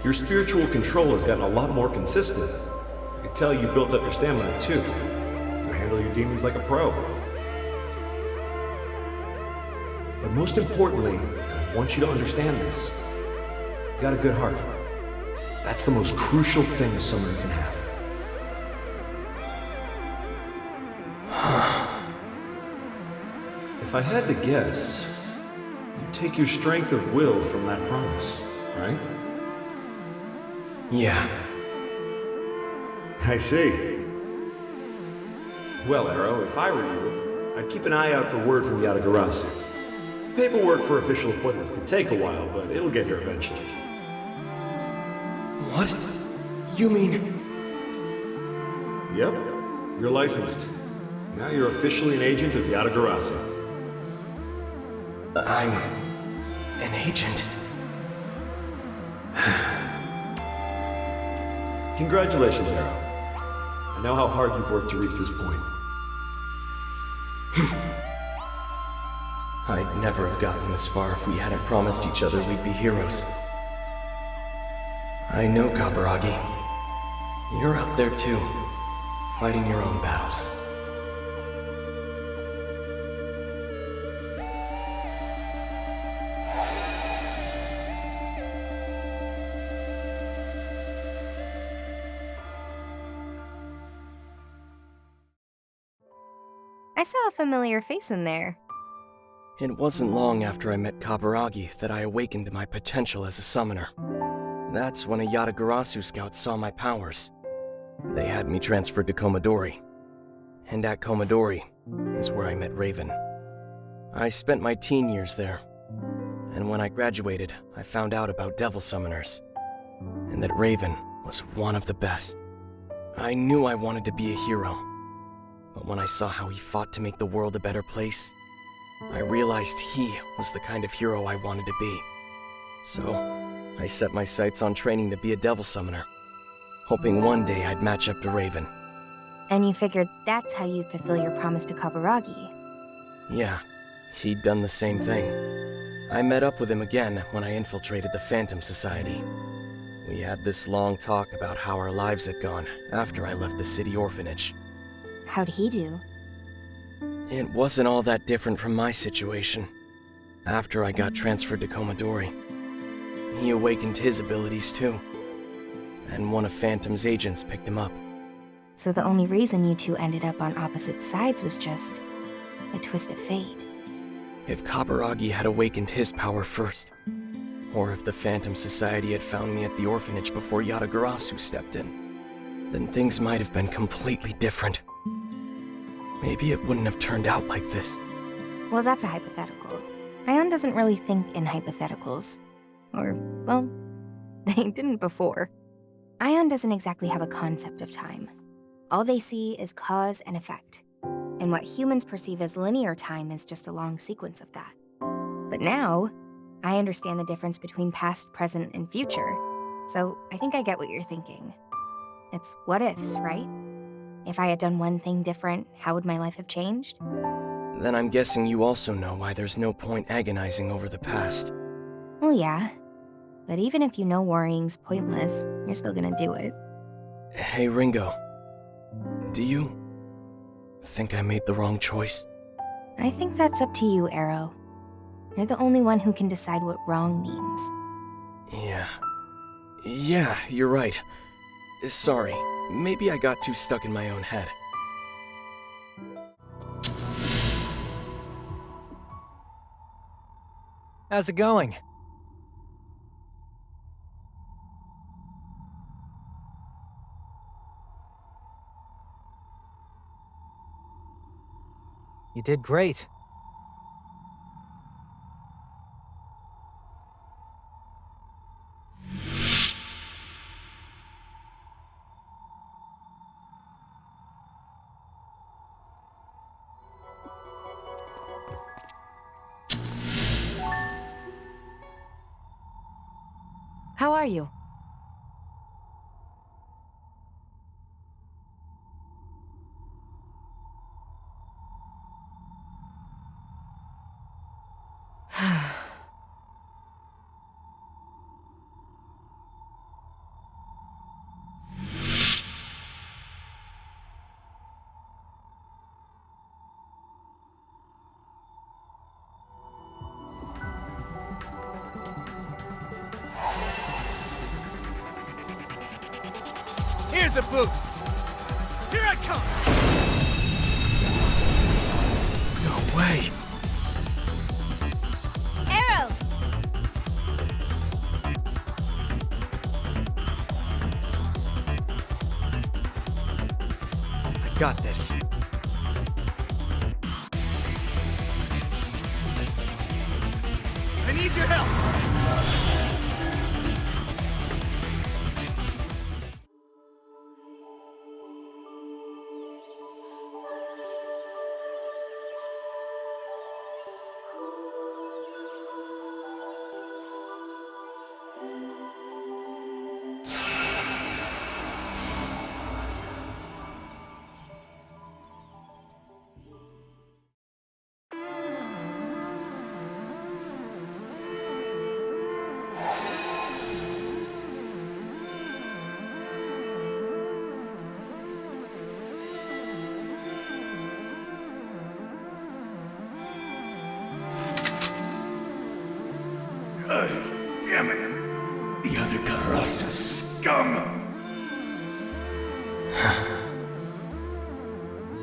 Your spiritual control has gotten a lot more consistent. I can tell you built up your stamina too. You handle your demons like a pro. But most importantly, and I want you to understand this, you got a good heart. That's the most crucial thing a summoner can have. If I had to guess, you take your strength of will from that promise, right? Yeah. I see. Well, Arrow, if I were you, I'd keep an eye out for word from Yatagarasu. Paperwork for official appointments can take a while, but it'll get here eventually. What? You mean... Yep, you're licensed. Now you're officially an agent of Yatagarasu. I'm... an agent? Congratulations, Arrow. I know how hard you've worked to reach this point. I'd never have gotten this far if we hadn't promised each other we'd be heroes. I know, Kaburagi. You're out there too, fighting your own battles. I saw a familiar face in there. It wasn't long after I met Kaburagi that I awakened my potential as a summoner. That's when a Yatagarasu scout saw my powers. They had me transferred to Komodori. And at Komodori is where I met Raven. I spent my teen years there. And when I graduated, I found out about devil summoners. And that Raven was one of the best. I knew I wanted to be a hero. But when I saw how he fought to make the world a better place, I realized he was the kind of hero I wanted to be. So, I set my sights on training to be a devil summoner, hoping one day I'd match up to Raven. And you figured that's how you'd fulfill your promise to Kaburagi. Yeah, he'd done the same thing. I met up with him again when I infiltrated the Phantom Society. We had this long talk about how our lives had gone after I left the city orphanage. How'd he do? It wasn't all that different from my situation. After I got transferred to Komodori, he awakened his abilities too. And one of Phantom's agents picked him up. So the only reason you two ended up on opposite sides was just a twist of fate. If Kaburagi had awakened his power first, or if the Phantom Society had found me at the orphanage before Yatagarasu stepped in, then things might have been completely different. Maybe it wouldn't have turned out like this. Well, that's a hypothetical. Ion doesn't really think in hypotheticals. Or, well, they didn't before. Ion doesn't exactly have a concept of time. All they see is cause and effect. And what humans perceive as linear time is just a long sequence of that. But now, I understand the difference between past, present, and future. So I think I get what you're thinking. It's what ifs, right? If I had done one thing different, how would my life have changed? Then I'm guessing you also know why there's no point agonizing over the past. Well, yeah. But even if you know worrying's pointless, you're still gonna do it. Hey, Ringo. Do you think I made the wrong choice? I think that's up to you, Arrow. You're the only one who can decide what wrong means. Yeah, you're right. Sorry, maybe I got too stuck in my own head. How's it going? You did great. How are you? Here's a boost! Here I come! No way! Arrow! I got this. I need your help! Damn it! Yadagarasu scum!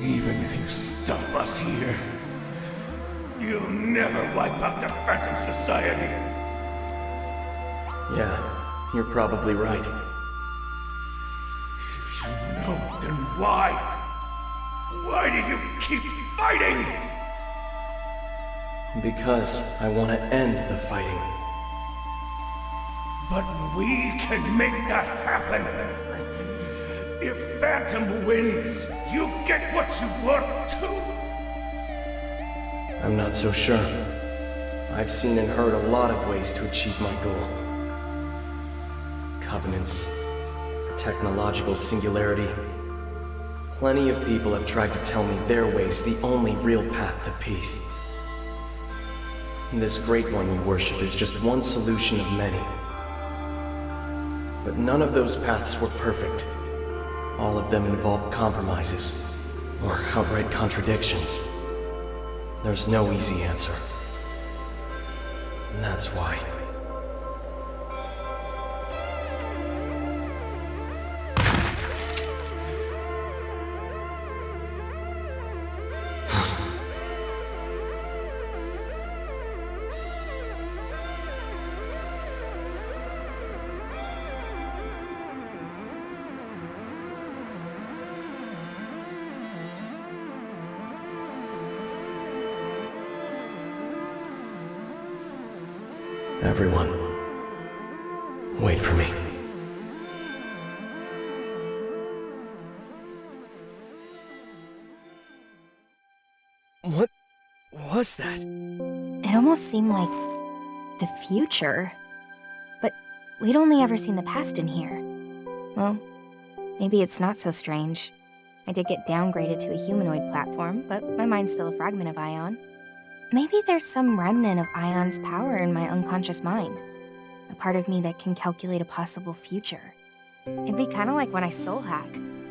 Even if you stop us here, you'll never wipe out the Phantom Society. Yeah, you're probably right. If you know, then why? Why do you keep fighting? Because I want to end the fighting. But we can make that happen. If Phantom wins, you get what you want too. I'm not so sure. I've seen and heard a lot of ways to achieve my goal. Covenants, technological singularity. Plenty of people have tried to tell me their way's the only real path to peace. This great one you worship is just one solution of many. But none of those paths were perfect. All of them involved compromises, or outright contradictions. There's no easy answer. And that's why. Everyone, wait for me. What was that? It almost seemed like the future. But we'd only ever seen the past in here. Well, maybe it's not so strange. I did get downgraded to a humanoid platform, but my mind's still a fragment of Ion. Maybe there's some remnant of Ion's power in my unconscious mind. A part of me that can calculate a possible future. It'd be kind of like when I soul hack.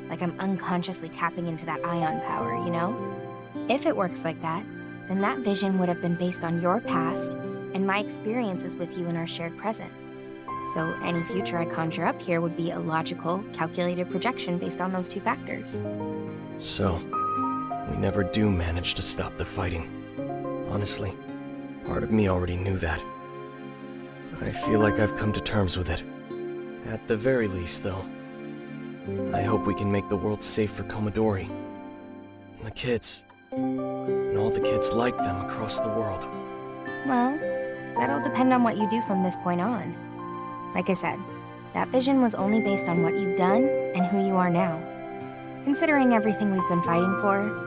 Like I'm unconsciously tapping into that Ion power, you know? If it works like that, then that vision would have been based on your past and my experiences with you in our shared present. So any future I conjure up here would be a logical, calculated projection based on those two factors. So, we never do manage to stop the fighting. Honestly, part of me already knew that. I feel like I've come to terms with it. At the very least, though, I hope we can make the world safe for Komodori. And the kids. And all the kids like them across the world. Well, that'll depend on what you do from this point on. Like I said, that vision was only based on what you've done and who you are now. Considering everything we've been fighting for,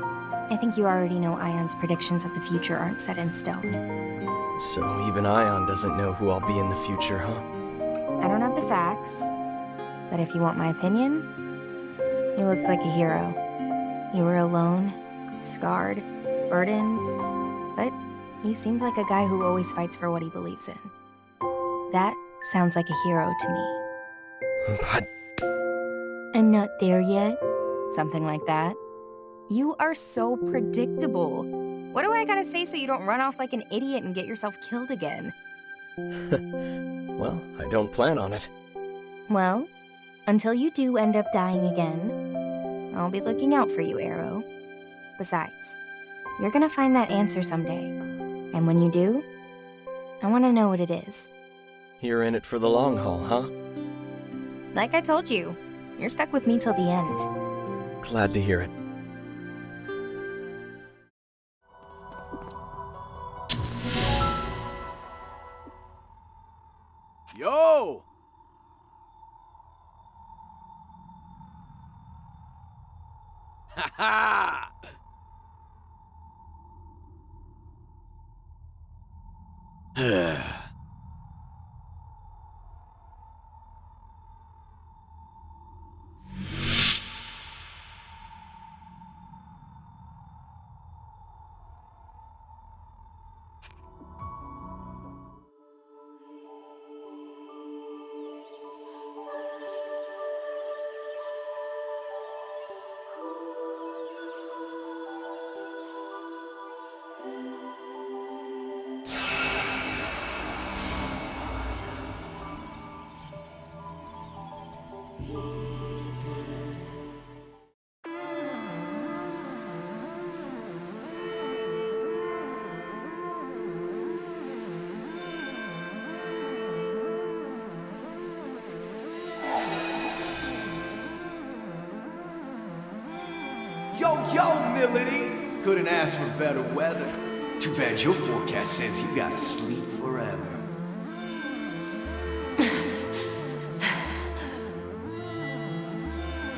I think you already know Ion's predictions of the future aren't set in stone. So even Ion doesn't know who I'll be in the future, huh? I don't have the facts, but if you want my opinion, you looked like a hero. You were alone, scarred, burdened, but you seemed like a guy who always fights for what he believes in. That sounds like a hero to me. But... I'm not there yet. Something like that. You are so predictable. What do I gotta say so you don't run off like an idiot and get yourself killed again? Well, I don't plan on it. Well, until you do end up dying again, I'll be looking out for you, Arrow. Besides, you're gonna find that answer someday. And when you do, I wanna know what it is. You're in it for the long haul, huh? Like I told you, you're stuck with me till the end. Glad to hear it. Yo! Ha ha! Yo, Milady! Couldn't ask for better weather. Too bad your forecast says you gotta sleep forever.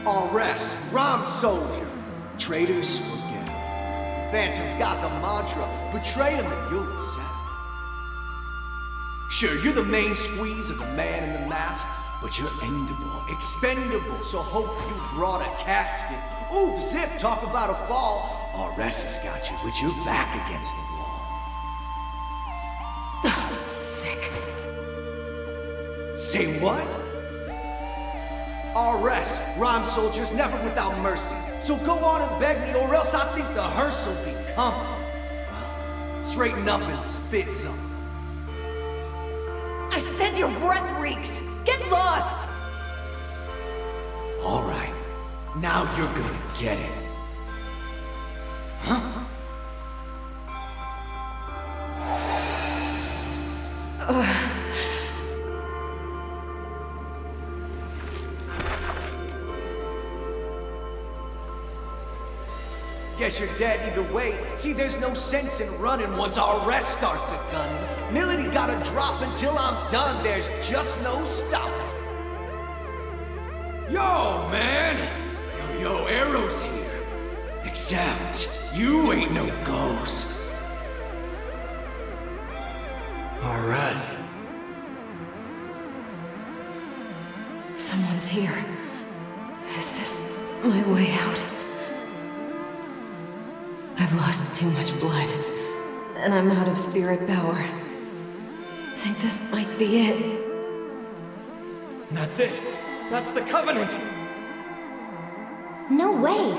Arrest! Rom soldier! Traitors, forget 'em. Phantom's got the mantra, betray him and you'll upset him. Sure, you're the main squeeze of the man in the mask, but you're endable, expendable, so hope you brought a casket. Oof, zip, talk about a fall. Arrest has got you with your back against the wall. Sick. Say what? Arrest, rhyme soldiers, never without mercy. So go on and beg me, or else I think the hearse will be coming. Well, straighten up and spit something. I said your breath reeks! Get lost! All right, now you're gonna get it. Huh? Guess you're dead either way. See, there's no sense in running once our rest starts a gunning. Milady gotta drop until I'm done. There's just no stopping. Yo, man! Yo, Arrow's here. Except, you ain't no ghost. Arrest. Someone's here. Is this my way out? I've lost too much blood, and I'm out of spirit power. I think this might be it. That's it! That's the Covenant! No way!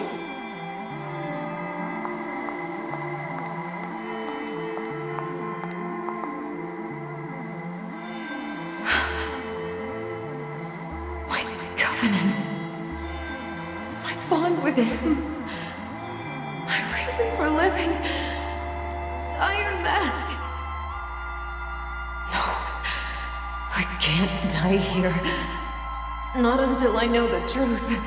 with him. My reason for living. The Iron Mask. No. I can't die here. Not until I know the truth.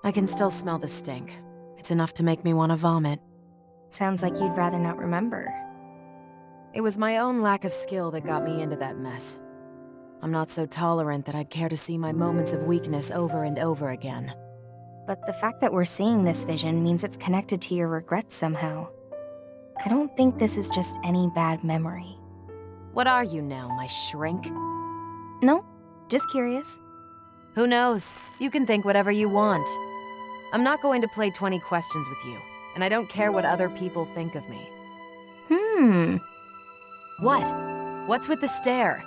I can still smell the stink. It's enough to make me want to vomit. Sounds like you'd rather not remember. It was my own lack of skill that got me into that mess. I'm not so tolerant that I'd care to see my moments of weakness over and over again. But the fact that we're seeing this vision means it's connected to your regrets somehow. I don't think this is just any bad memory. What are you now, my shrink? No, just curious. Who knows? You can think whatever you want. I'm not going to play 20 questions with you, and I don't care what other people think of me. What? What's with the stare?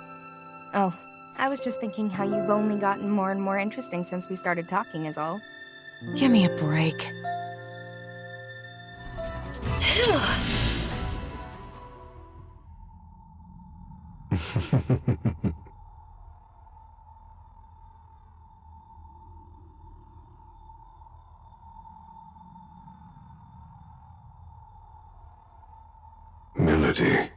Oh, I was just thinking how you've only gotten more and more interesting since we started talking is all. Give me a break. Milady.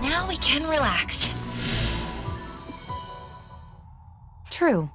Now we can relax. True.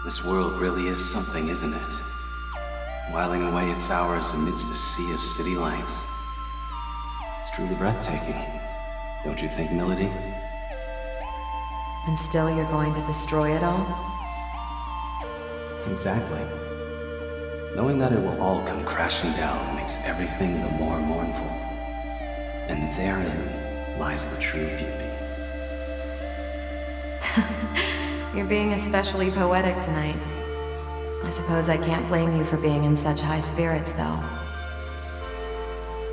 This world really is something, isn't it? Whiling away its hours amidst a sea of city lights. It's truly breathtaking, don't you think, Milady? And still you're going to destroy it all? Exactly. Knowing that it will all come crashing down makes everything the more mournful. And therein lies the true beauty. You're being especially poetic tonight. I suppose I can't blame you for being in such high spirits, though.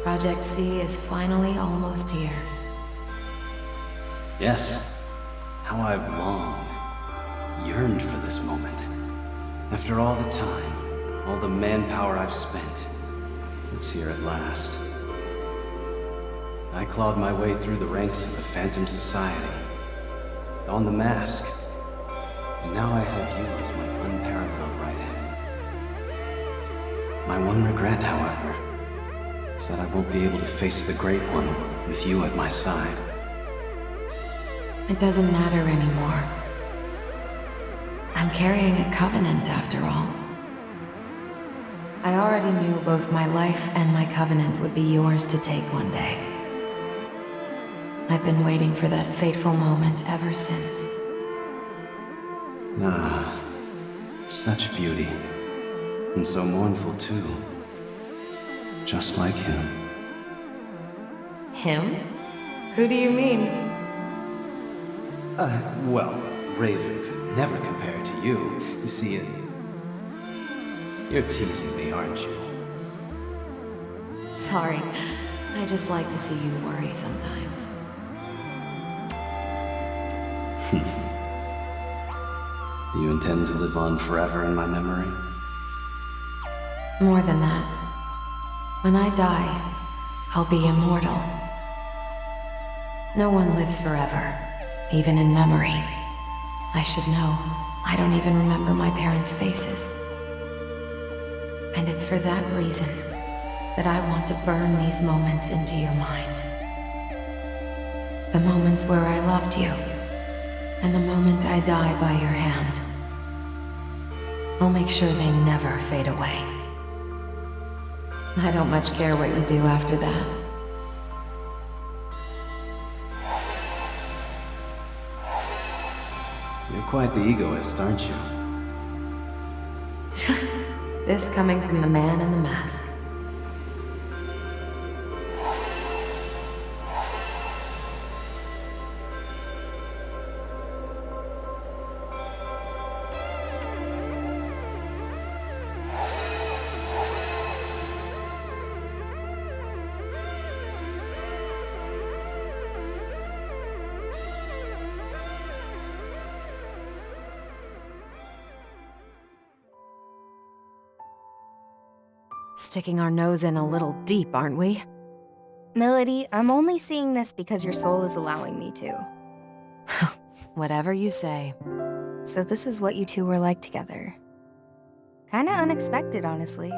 Project C is finally almost here. Yes. How I've longed, yearned for this moment. After all the time, all the manpower I've spent, it's here at last. I clawed my way through the ranks of the Phantom Society, donned the mask, and now I have you as my unparalleled right hand. My one regret, however, is that I won't be able to face the Great One with you at my side. It doesn't matter anymore. I'm carrying a covenant, after all. I already knew both my life and my covenant would be yours to take one day. I've been waiting for that fateful moment ever since. Ah, such beauty. And so mournful, too. Just like him. Him? Who do you mean? Well, Raven could never compare to you. You see, you're teasing me, aren't you? Sorry. I just like to see you worry sometimes. Do you intend to live on forever in my memory? More than that. When I die, I'll be immortal. No one lives forever, even in memory. I should know. I don't even remember my parents' faces. And it's for that reason that I want to burn these moments into your mind. The moments where I loved you, and the moment I die by your hand. I'll make sure they never fade away. I don't much care what you do after that. You're quite the egoist, aren't you? This coming from the man in the mask. Sticking our nose in a little deep, aren't we? Milady, I'm only seeing this because your soul is allowing me to. Whatever you say. So this is what you two were like together. Kinda unexpected, honestly.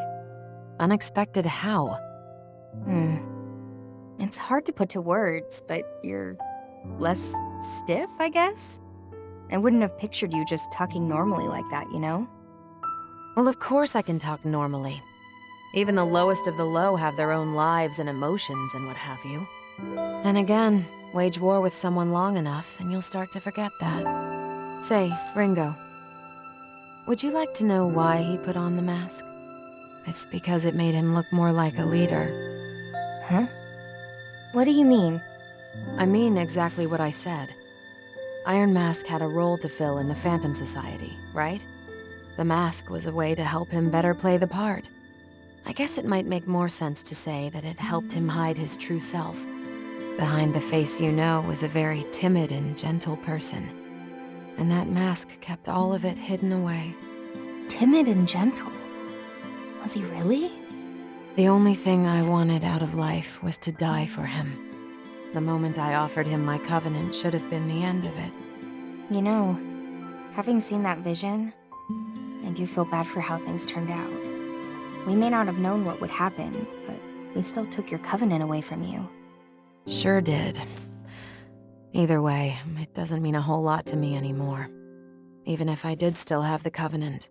Unexpected how? It's hard to put to words, but you're less stiff, I guess? I wouldn't have pictured you just talking normally like that, you know? Well, of course I can talk normally. Even the lowest of the low have their own lives and emotions and what have you. And again, wage war with someone long enough and you'll start to forget that. Say, Ringo, would you like to know why he put on the mask? It's because it made him look more like a leader. Huh? What do you mean? I mean exactly what I said. Iron Mask had a role to fill in the Phantom Society, right? The mask was a way to help him better play the part. I guess it might make more sense to say that it helped him hide his true self. Behind the face you know was a very timid and gentle person. And that mask kept all of it hidden away. Timid and gentle? Was he really? The only thing I wanted out of life was to die for him. The moment I offered him my covenant should have been the end of it. You know, having seen that vision, I do feel bad for how things turned out. We may not have known what would happen, but we still took your covenant away from you. Sure did. Either way, it doesn't mean a whole lot to me anymore. Even if I did still have the covenant.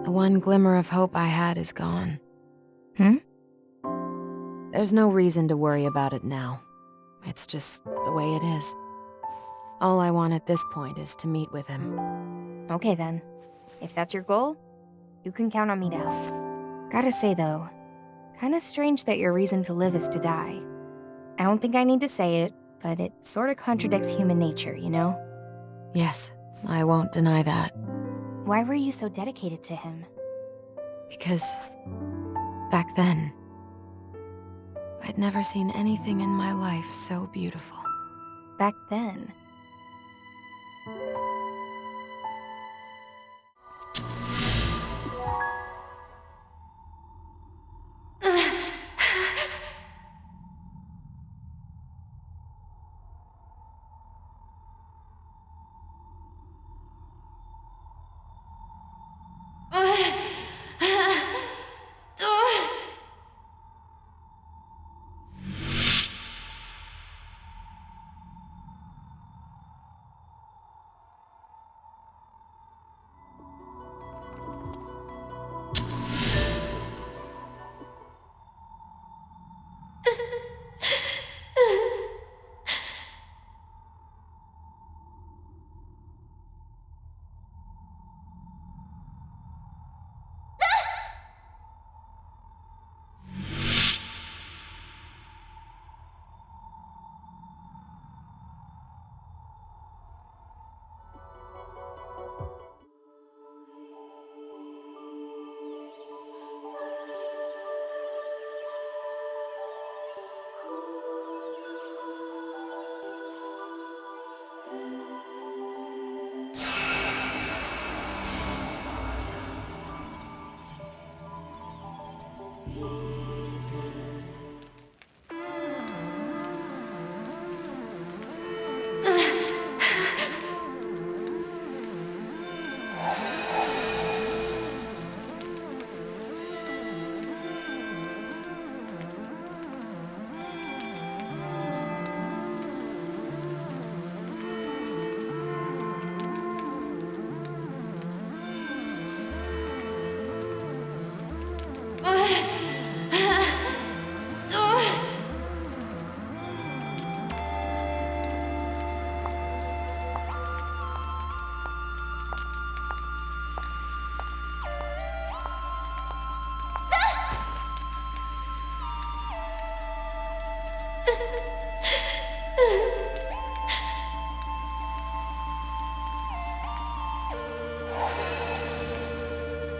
The one glimmer of hope I had is gone. There's no reason to worry about it now. It's just the way it is. All I want at this point is to meet with him. Okay then. If that's your goal, you can count on me to help. Gotta say though, kinda strange that your reason to live is to die. I don't think I need to say it, but it sorta contradicts human nature, you know? Yes, I won't deny that. Why were you so dedicated to him? Because back then, I'd never seen anything in my life so beautiful. Back then?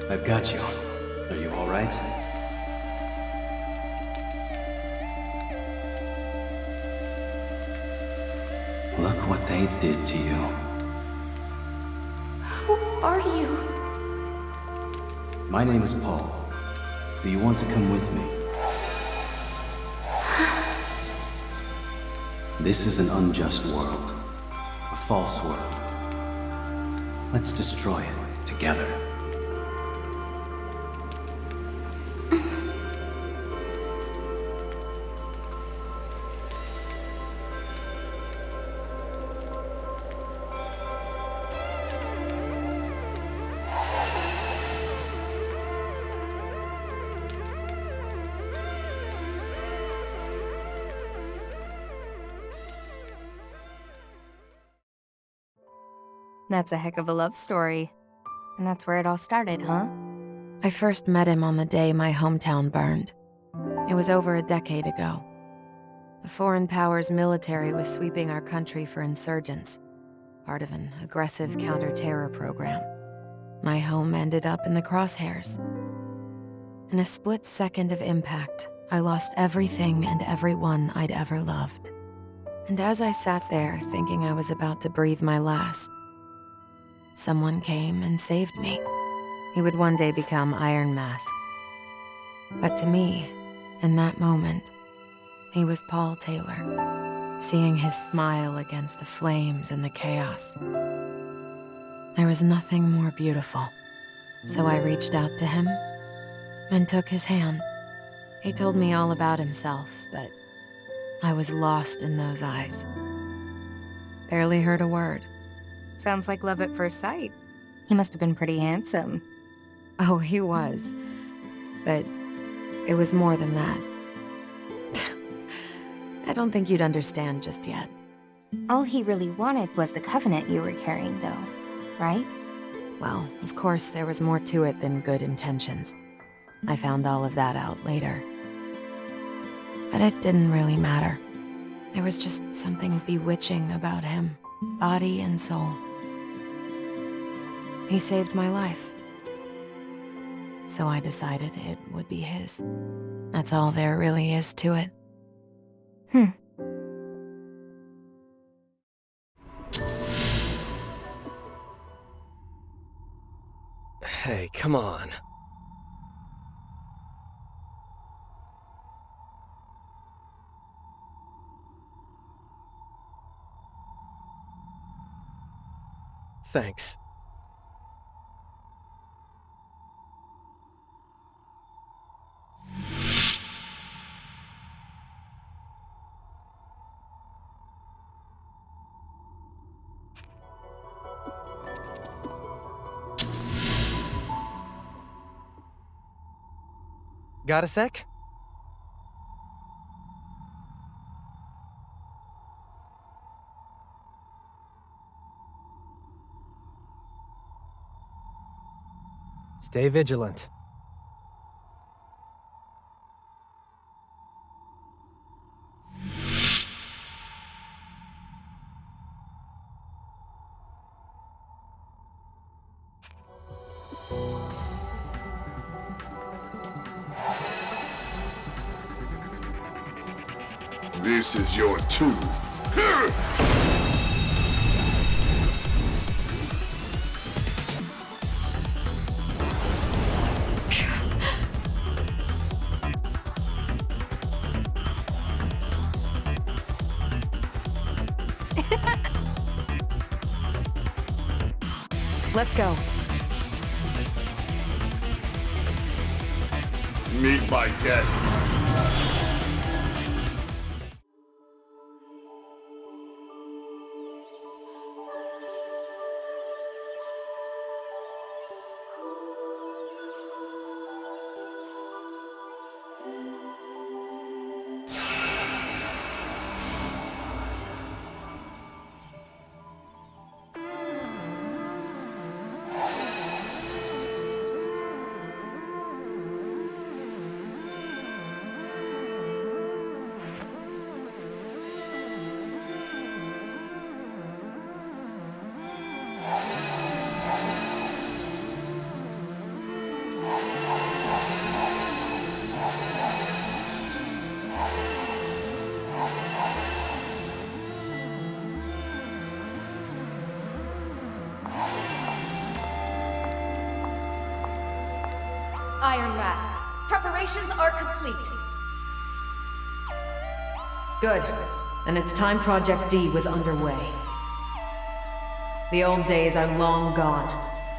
I've got you. Are you all right? Look what they did to you. Who are you? My name is Paul. Do you want to come with me? This is an unjust world. A false world. Let's destroy it together. That's a heck of a love story. And that's where it all started, huh? I first met him on the day my hometown burned. It was over a decade ago. A foreign power's military was sweeping our country for insurgents, part of an aggressive counter-terror program. My home ended up in the crosshairs. In a split second of impact, I lost everything and everyone I'd ever loved. And as I sat there thinking I was about to breathe my last, someone came and saved me. He would one day become Iron Mask. But to me, in that moment, he was Paul Taylor, seeing his smile against the flames and the chaos. There was nothing more beautiful, so I reached out to him and took his hand. He told me all about himself, but I was lost in those eyes. Barely heard a word. Sounds like love at first sight. He must have been pretty handsome. Oh, he was. But it was more than that. I don't think you'd understand just yet. All he really wanted was the covenant you were carrying, though, right? Well, of course, there was more to it than good intentions. I found all of that out later. But it didn't really matter. There was just something bewitching about him, body and soul. He saved my life. So I decided it would be his. That's all there really is to it. Hey, come on. Thanks. Got a sec? Stay vigilant. This is your tomb. Let's go. Meet my guests. Iron Mask, preparations are complete. Good. And it's time Project D was underway. The old days are long gone.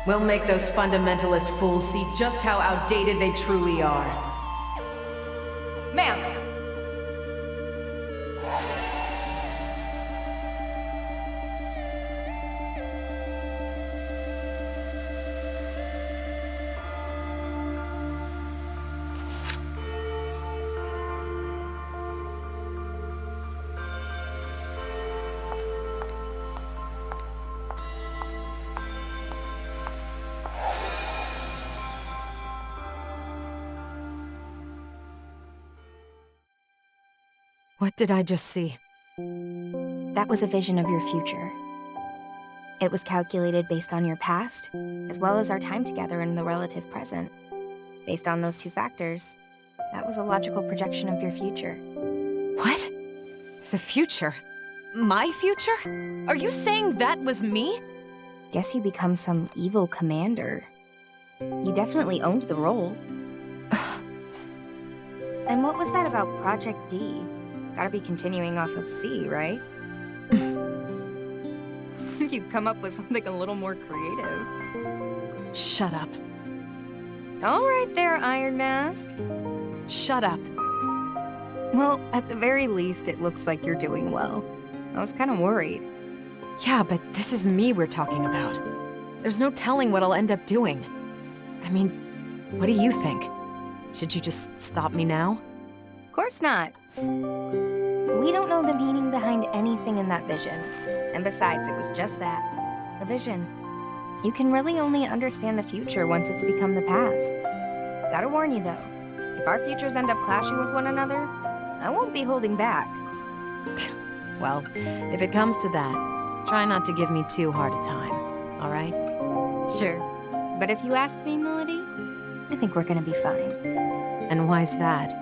We'll make those fundamentalist fools see just how outdated they truly are. Ma'am! What did I just see? That was a vision of your future. It was calculated based on your past, as well as our time together in the relative present. Based on those two factors, that was a logical projection of your future. What? The future? My future? Are you saying that was me? Guess you become some evil commander. You definitely owned the role. And what was that about Project D? Gotta be continuing off of C, right? You'd come up with something a little more creative. Shut up. All right there, Iron Mask. Shut up. Well, at the very least, it looks like you're doing well. I was kind of worried. Yeah, but this is me we're talking about. There's no telling what I'll end up doing. I mean, what do you think? Should you just stop me now? Of course not. We don't know the meaning behind anything in that vision. And besides, it was just that. A vision. You can really only understand the future once it's become the past. Gotta warn you though, if our futures end up clashing with one another, I won't be holding back. Well, if it comes to that, try not to give me too hard a time, alright? Sure. But if you ask me, Milady, I think we're gonna be fine. And why's that?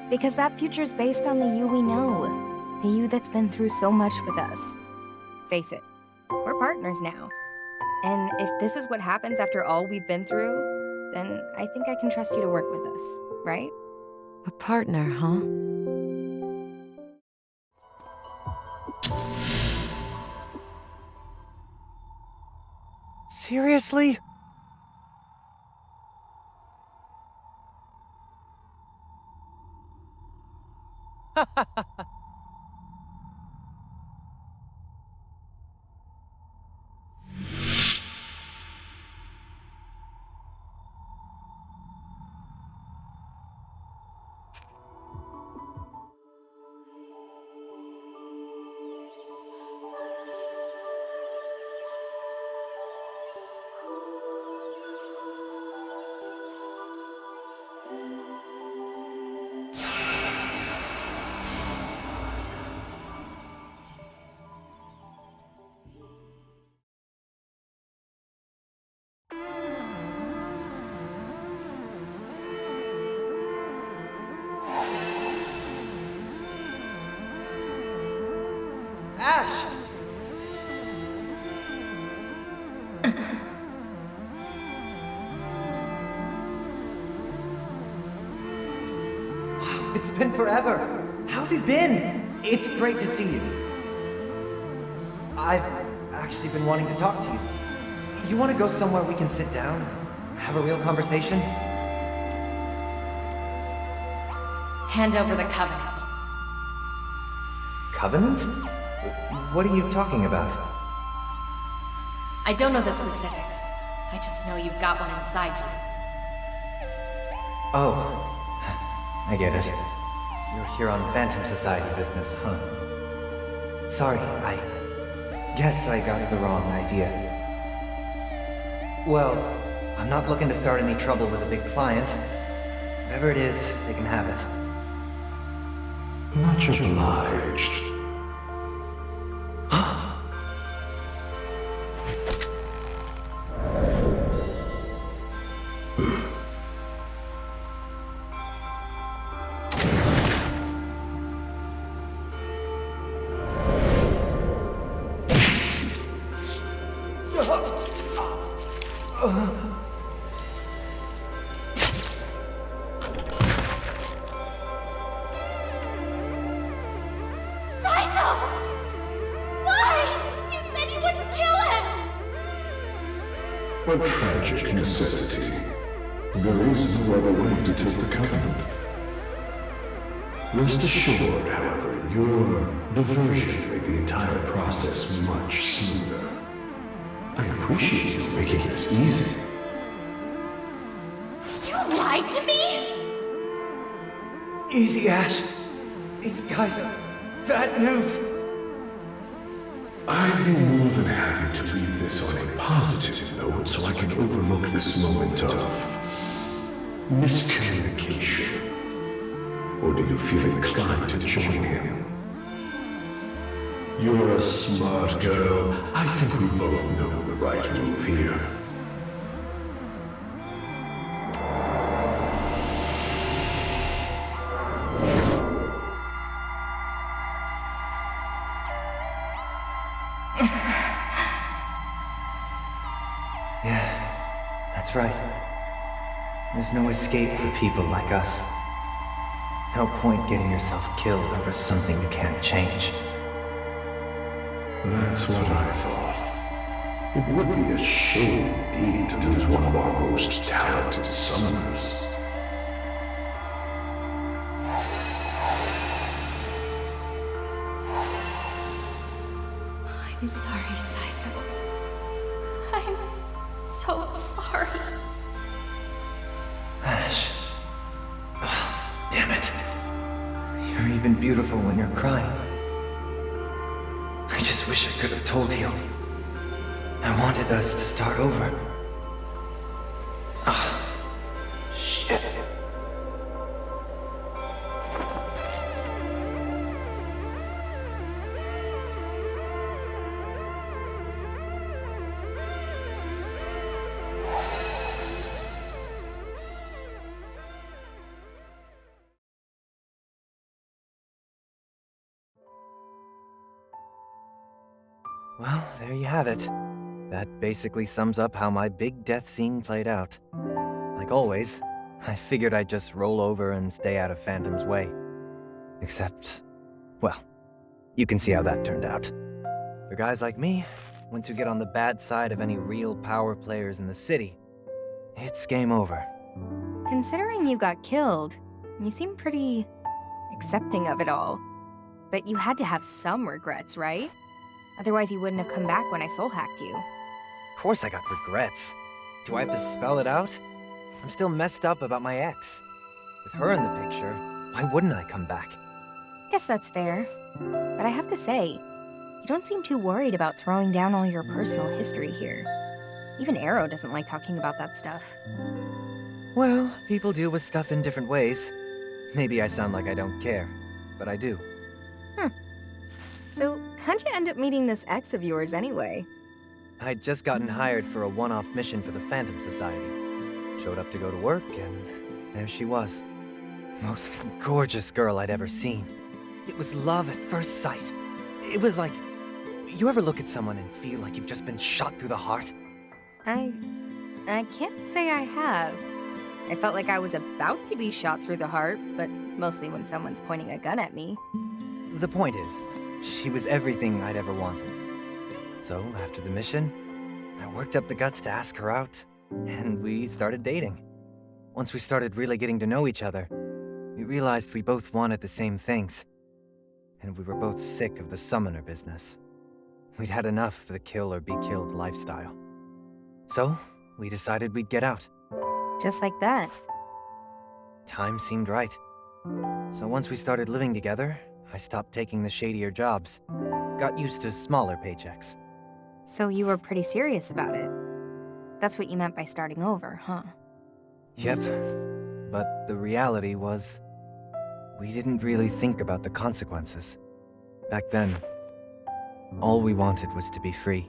Because that future's based on the you we know. The you that's been through so much with us. Face it, we're partners now. And if this is what happens after all we've been through, then I think I can trust you to work with us, right? A partner, huh? Seriously? Ash! Wow, it's been forever. How have you been? It's great to see you. I've actually been wanting to talk to you. You want to go somewhere we can sit down, have a real conversation? Hand over the Covenant. Covenant? What are you talking about? I don't know the specifics. I just know you've got one inside you. Oh, I get it. You're here on Phantom Society business, huh? Sorry, I guess I got the wrong idea. Well, I'm not looking to start any trouble with a big client. Whatever it is, they can have it. Much obliged. A tragic necessity. There is no other way to take the Covenant. Rest assured, however, your diversion made the entire process much smoother. I appreciate you making this easy. You lied to me? Easy, Ash. These guys are bad news. I'd be more than happy to leave this on a positive note so I can overlook this moment of miscommunication. Or do you feel inclined to join him? You're a smart girl. I think we both know the right move here. Yeah, that's right. There's no escape for people like us. No point getting yourself killed over something you can't change. That's what I thought. It would be a shame indeed to lose one of our most talented summoners. I'm sorry, Saizo. I'm so sorry. Ash. Oh, damn it. You're even beautiful when you're crying. I just wish I could have told you. I wanted us to start over. Ah, shit. Well, there you have it. That basically sums up how my big death scene played out. Like always, I figured I'd just roll over and stay out of Phantom's way. Except, well, you can see how that turned out. For guys like me, once you get on the bad side of any real power players in the city, it's game over. Considering you got killed, you seem pretty accepting of it all. But you had to have some regrets, right? Otherwise you wouldn't have come back when I soul hacked you. Of course I got regrets. Do I have to spell it out? I'm still messed up about my ex. With her in the picture, why wouldn't I come back? Guess that's fair. But I have to say, you don't seem too worried about throwing down all your personal history here. Even Arrow doesn't like talking about that stuff. Well, people deal with stuff in different ways. Maybe I sound like I don't care, but I do. Huh. So, how'd you end up meeting this ex of yours anyway? I'd just gotten hired for a one-off mission for the Phantom Society. Showed up to go to work, and there she was. Most gorgeous girl I'd ever seen. It was love at first sight. It was like... You ever look at someone and feel like you've just been shot through the heart? I can't say I have. I felt like I was about to be shot through the heart, but mostly when someone's pointing a gun at me. The point is, she was everything I'd ever wanted. So, after the mission, I worked up the guts to ask her out, and we started dating. Once we started really getting to know each other, we realized we both wanted the same things. And we were both sick of the summoner business. We'd had enough of the kill or be killed lifestyle. So, we decided we'd get out. Just like that. Time seemed right. So once we started living together, I stopped taking the shadier jobs. Got used to smaller paychecks. So you were pretty serious about it. That's what you meant by starting over, huh? Yep. But the reality was, we didn't really think about the consequences. Back then, all we wanted was to be free.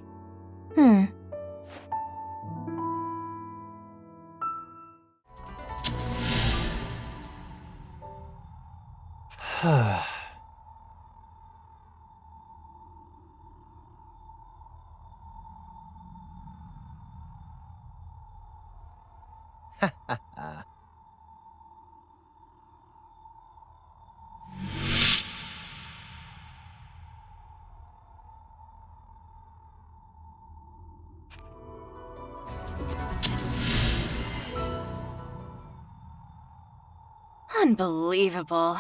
Unbelievable.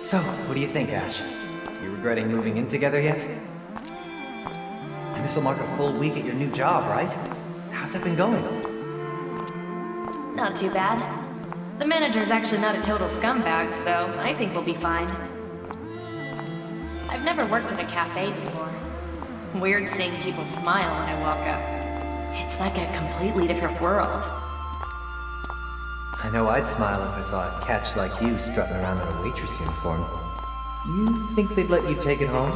So, what do you think, Ash? You regretting moving in together yet? And this'll mark a full week at your new job, right? How's that been going? Not too bad. The manager's actually not a total scumbag, so I think we'll be fine. I've never worked at a cafe before. Weird seeing people smile when I walk up. It's like a completely different world. I know I'd smile if I saw a catch like you strutting around in a waitress uniform. You think they'd let you take it home?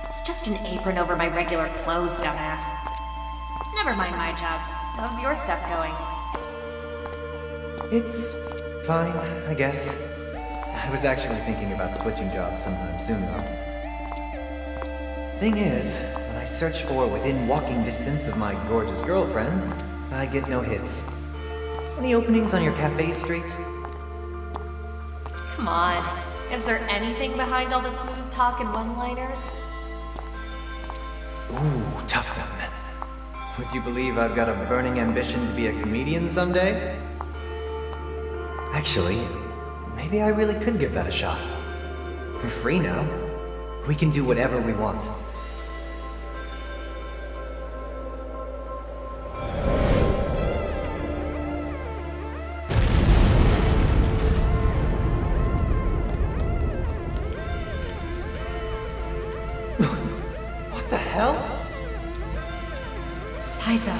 It's just an apron over my regular clothes, dumbass. Never mind my job. How's your stuff going? It's fine, I guess. I was actually thinking about switching jobs sometime soon, though. Thing is, when I search for within walking distance of my gorgeous girlfriend, I get no hits. Any openings on your cafe street? Come on. Is there anything behind all the smooth talk and one-liners? Ooh, tough one. Would you believe I've got a burning ambition to be a comedian someday? Actually, maybe I really could give that a shot. We're free now. We can do whatever we want. Saizo.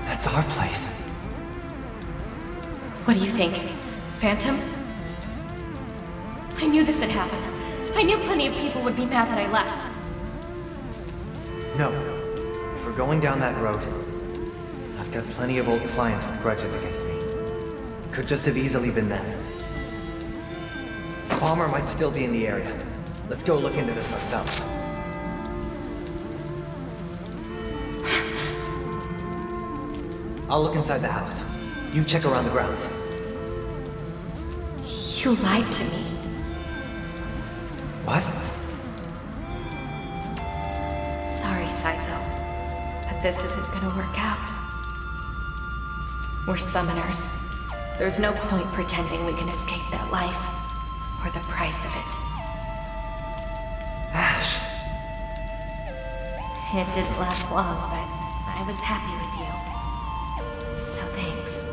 That's our place. What do you think? Phantom? I knew this would happen. I knew plenty of people would be mad that I left. No. If we're going down that road, I've got plenty of old clients with grudges against me. Could just have easily been them. Bomber might still be in the area. Let's go look into this ourselves. I'll look inside the house. You check around the grounds. You lied to me. What? Sorry, Saizo. But this isn't gonna work out. We're summoners. There's no point pretending we can escape that life. Or the price of it. Ash. It didn't last long, but I was happy with you. So thanks.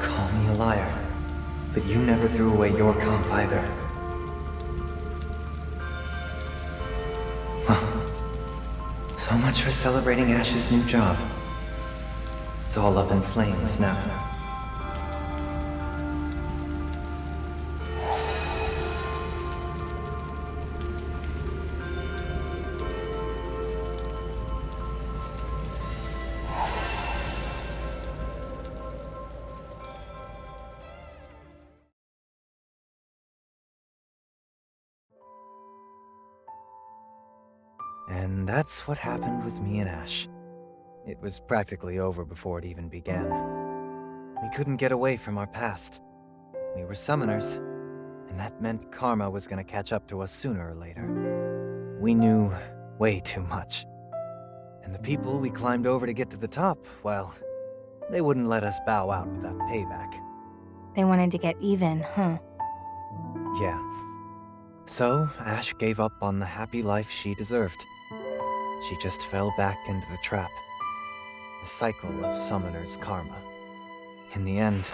Call me a liar, but you never threw away your comp either. Well, so much for celebrating Ash's new job. It's all up in flames now. And that's what happened with me and Ash. It was practically over before it even began. We couldn't get away from our past. We were summoners, and that meant karma was gonna catch up to us sooner or later. We knew way too much. And the people we climbed over to get to the top, well, they wouldn't let us bow out without payback. They wanted to get even, huh? Yeah. So, Ash gave up on the happy life she deserved. She just fell back into the trap. The cycle of summoners' karma. In the end,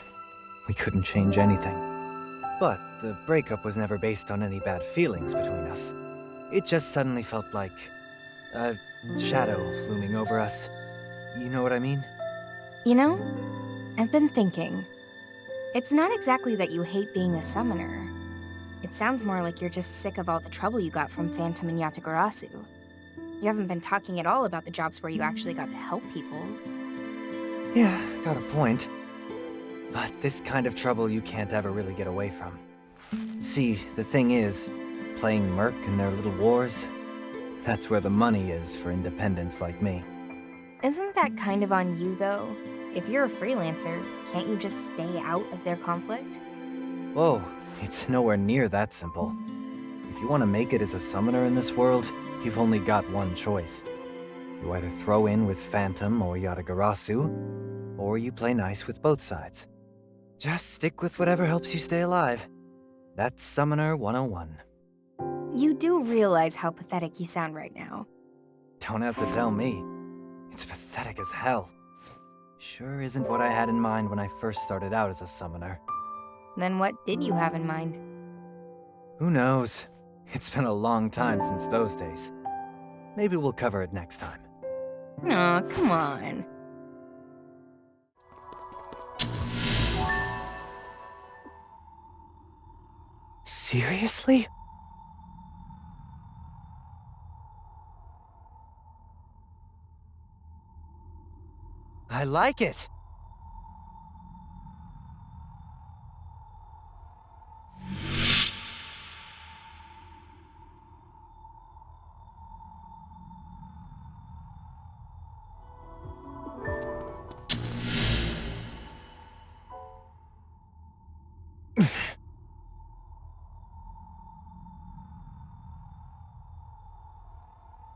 we couldn't change anything. But the breakup was never based on any bad feelings between us. It just suddenly felt like a shadow looming over us. You know what I mean? You know, I've been thinking. It's not exactly that you hate being a summoner. It sounds more like you're just sick of all the trouble you got from Phantom and Yatagarasu. You haven't been talking at all about the jobs where you actually got to help people. Yeah, got a point. But this kind of trouble you can't ever really get away from. See, the thing is, playing merc in their little wars, that's where the money is for independents like me. Isn't that kind of on you, though? If you're a freelancer, can't you just stay out of their conflict? Whoa, it's nowhere near that simple. If you want to make it as a summoner in this world, you've only got one choice. You either throw in with Phantom or Yatagarasu, or you play nice with both sides. Just stick with whatever helps you stay alive. That's Summoner 101. You do realize how pathetic you sound right now. Don't have to tell me. It's pathetic as hell. Sure isn't what I had in mind when I first started out as a summoner. Then what did you have in mind? Who knows? It's been a long time since those days. Maybe we'll cover it next time. Aw, come on. Seriously? I like it!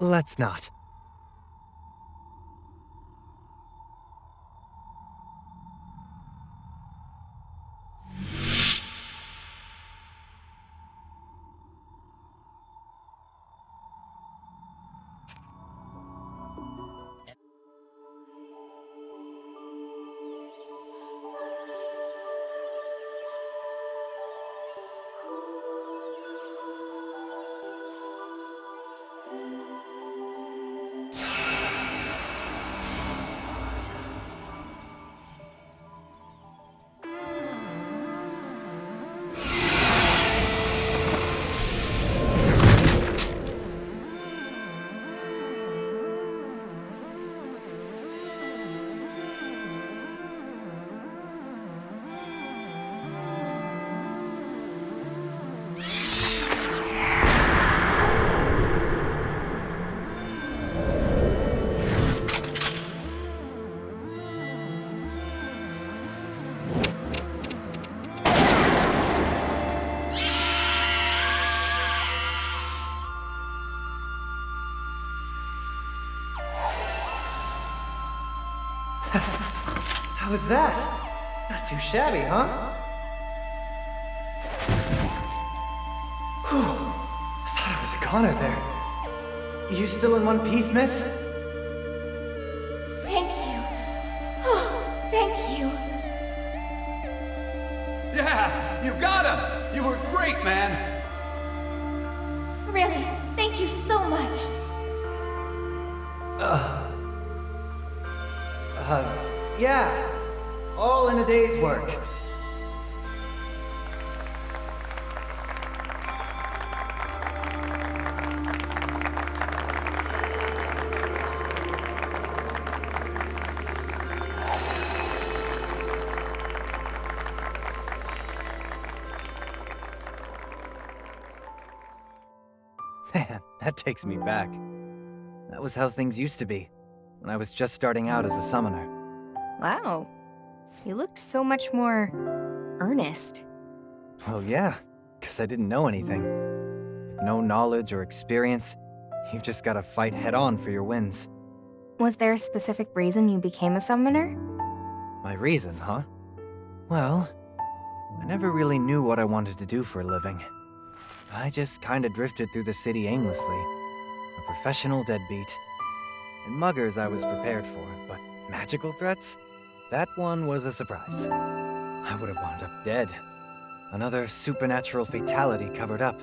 Let's not. How was that? Not too shabby, huh? Whew. I thought I was a goner there. You still in one piece, miss? Thank you. Oh, thank you. Yeah, you got him! You were great, man! Really, thank you so much. Yeah. All in a day's work. Man, that takes me back. That was how things used to be, when I was just starting out as a summoner. Wow. You looked so much more earnest. Well, yeah, because I didn't know anything. With no knowledge or experience, you've just gotta fight head-on for your wins. Was there a specific reason you became a summoner? My reason, huh? Well, I never really knew what I wanted to do for a living. I just kinda drifted through the city aimlessly. A professional deadbeat. And muggers I was prepared for, but magical threats? That one was a surprise. I would have wound up dead. Another supernatural fatality covered up.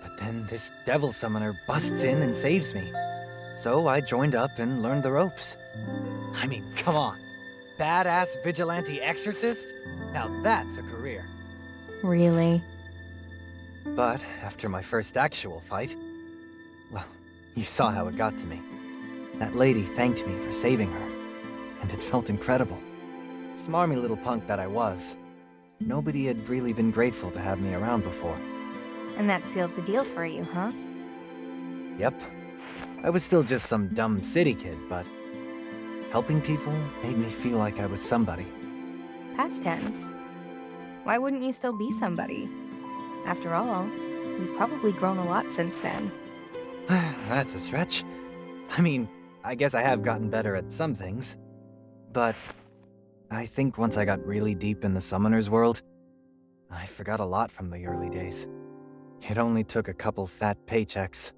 But then this devil summoner busts in and saves me. So I joined up and learned the ropes. I mean, come on. Badass vigilante exorcist? Now that's a career. Really? But after my first actual fight, well, you saw how it got to me. That lady thanked me for saving her, and it felt incredible. Smarmy little punk that I was. Nobody had really been grateful to have me around before. And that sealed the deal for you, huh? Yep. I was still just some dumb city kid, but helping people made me feel like I was somebody. Past tense. Why wouldn't you still be somebody? After all, you've probably grown a lot since then. That's a stretch. I mean, I guess I have gotten better at some things. But I think once I got really deep in the summoner's world, I forgot a lot from the early days. It only took a couple fat paychecks.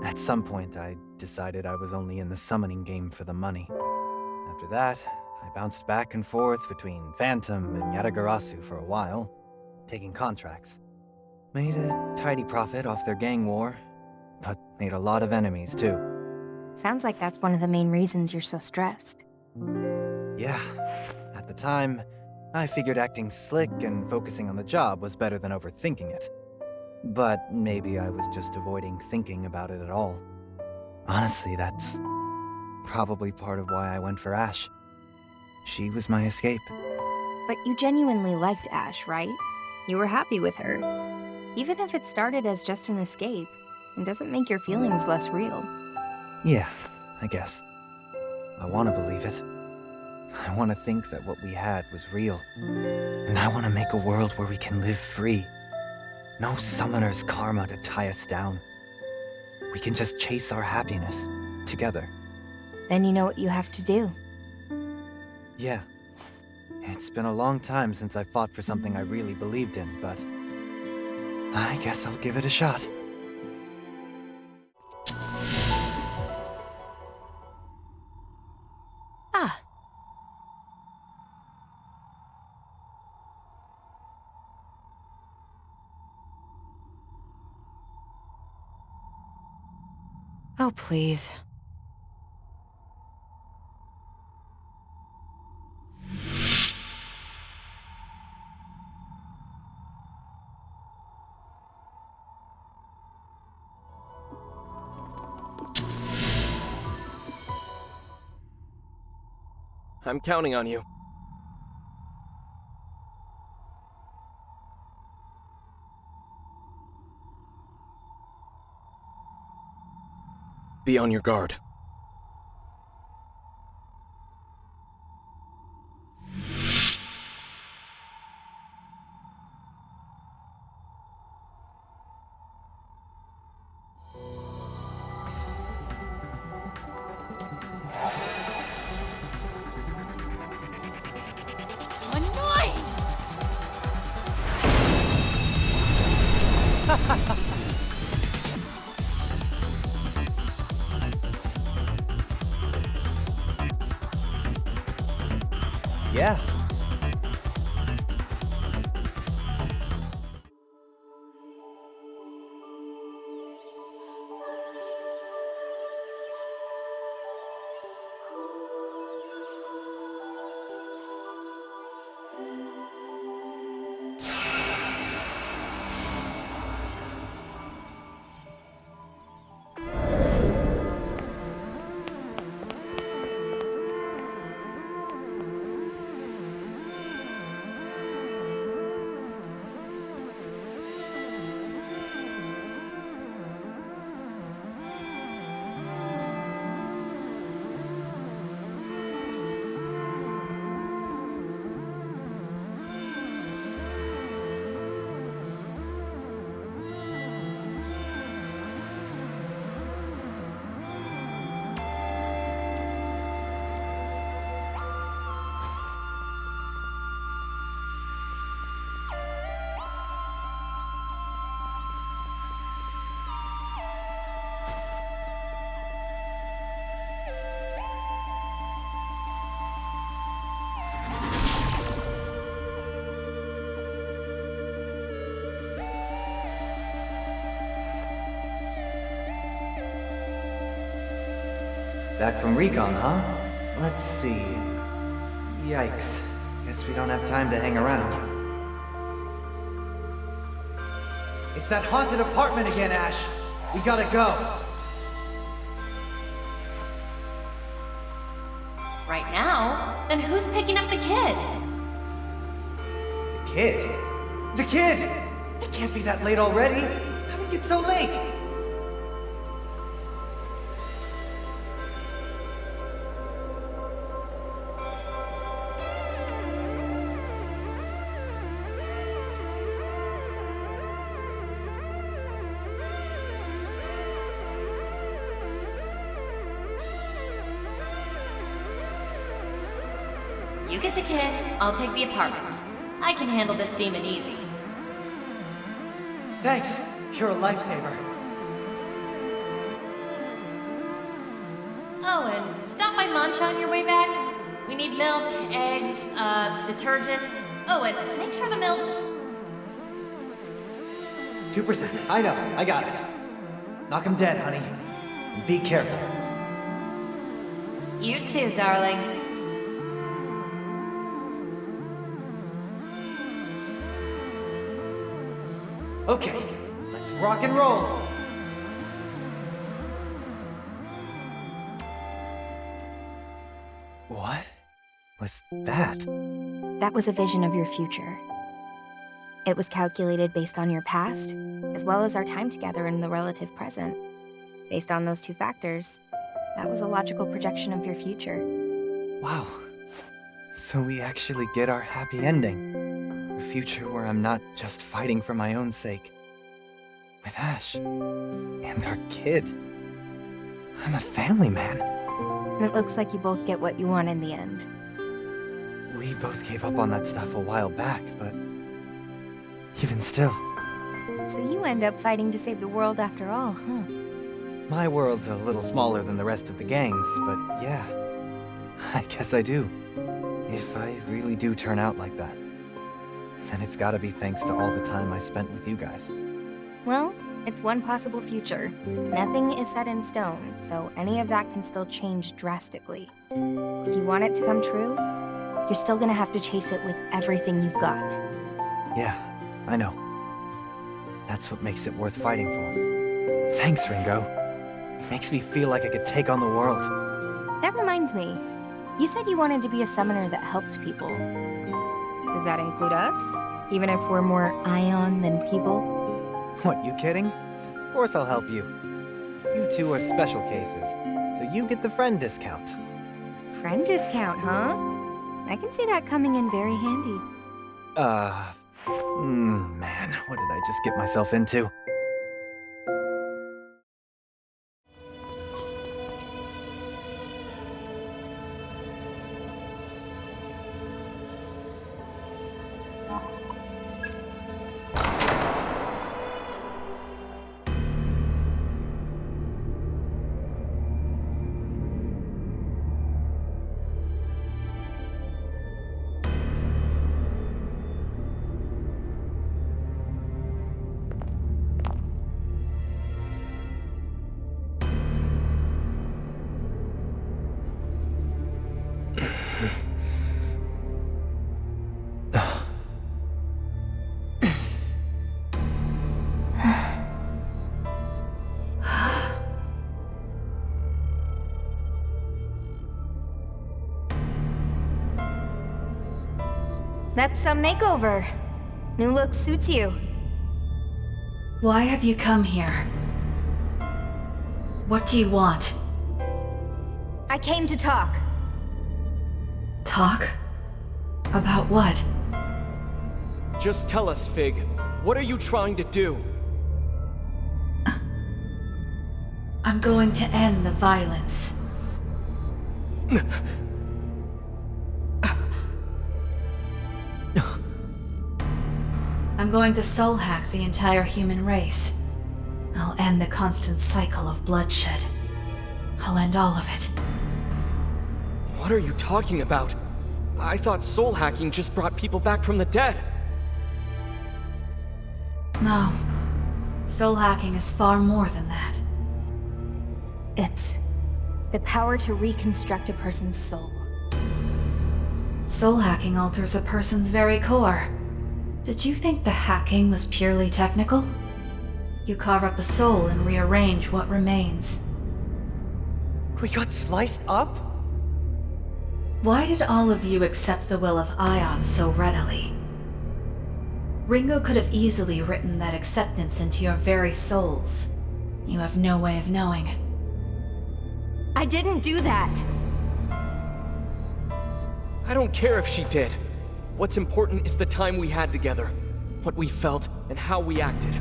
At some point, I decided I was only in the summoning game for the money. After that, I bounced back and forth between Phantom and Yatagarasu for a while, taking contracts. Made a tidy profit off their gang war, but made a lot of enemies too. Sounds like that's one of the main reasons you're so stressed. Yeah. At the time, I figured acting slick and focusing on the job was better than overthinking it. But maybe I was just avoiding thinking about it at all. Honestly, that's probably part of why I went for Ash. She was my escape. But you genuinely liked Ash, right? You were happy with her. Even if it started as just an escape, it doesn't make your feelings less real. Yeah, I guess. I want to believe it. I want to think that what we had was real. And I want to make a world where we can live free. No summoner's karma to tie us down. We can just chase our happiness together. Then you know what you have to do. Yeah. It's been a long time since I fought for something I really believed in, but I guess I'll give it a shot. Ah. Oh, please. I'm counting on you. Be on your guard. Annoying! Yeah. Back from recon, huh? Let's see. Yikes. Guess we don't have time to hang around. It's that haunted apartment again, Ash! We gotta go! Right now? Then who's picking up the kid? The kid? The kid! It can't be that late already! How did it get so late? You get the kid, I'll take the apartment. I can handle this demon easy. Thanks. You're a lifesaver. Oh, and stop by Mancha on your way back. We need milk, eggs, detergent. Oh, and make sure the milk's... 2%. I know. I got it. Knock him dead, honey. And be careful. You too, darling. Okay, let's rock and roll! What was that? That was a vision of your future. It was calculated based on your past, as well as our time together in the relative present. Based on those two factors, that was a logical projection of your future. Wow. So we actually get our happy ending. A future where I'm not just fighting for my own sake. With Ash. And our kid. I'm a family man. And it looks like you both get what you want in the end. We both gave up on that stuff a while back, but... even still. So you end up fighting to save the world after all, huh? My world's a little smaller than the rest of the gang's, but yeah. I guess I do. If I really do turn out like that. Then it's gotta be thanks to all the time I spent with you guys. Well, it's one possible future. Nothing is set in stone, so any of that can still change drastically. If you want it to come true, you're still gonna have to chase it with everything you've got. Yeah, I know. That's what makes it worth fighting for. Thanks, Ringo. It makes me feel like I could take on the world. That reminds me. You said you wanted to be a summoner that helped people. Does that include us? Even if we're more Ion than people? What, you kidding? Of course I'll help you. You two are special cases, so you get the friend discount. Friend discount, huh? I can see that coming in very handy. Man, what did I just get myself into? That's some makeover. New look suits you. Why have you come here? What do you want? I came to talk. Talk? About what? Just tell us, Figue. What are you trying to do? I'm going to end the violence. I'm going to soul hack the entire human race. I'll end the constant cycle of bloodshed. I'll end all of it. What are you talking about? I thought soul hacking just brought people back from the dead. No. Soul hacking is far more than that. It's The power to reconstruct a person's soul. Soul hacking alters a person's very core. Did you think the hacking was purely technical? You carve up a soul and rearrange what remains. We got sliced up? Why did all of you accept the will of Ion so readily? Ringo could have easily written that acceptance into your very souls. You have no way of knowing. I didn't do that! I don't care if she did. What's important is the time we had together, what we felt, and how we acted.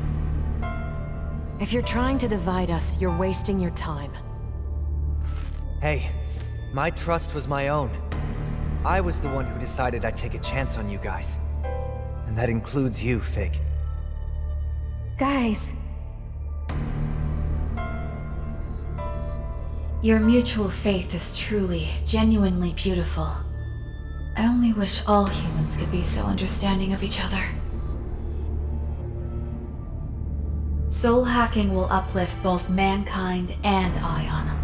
If you're trying to divide us, you're wasting your time. Hey, my trust was my own. I was the one who decided I'd take a chance on you guys. And that includes you, Figue. Guys. Your mutual faith is truly, genuinely beautiful. I only wish all humans could be so understanding of each other. Soul hacking will uplift both mankind and Ion.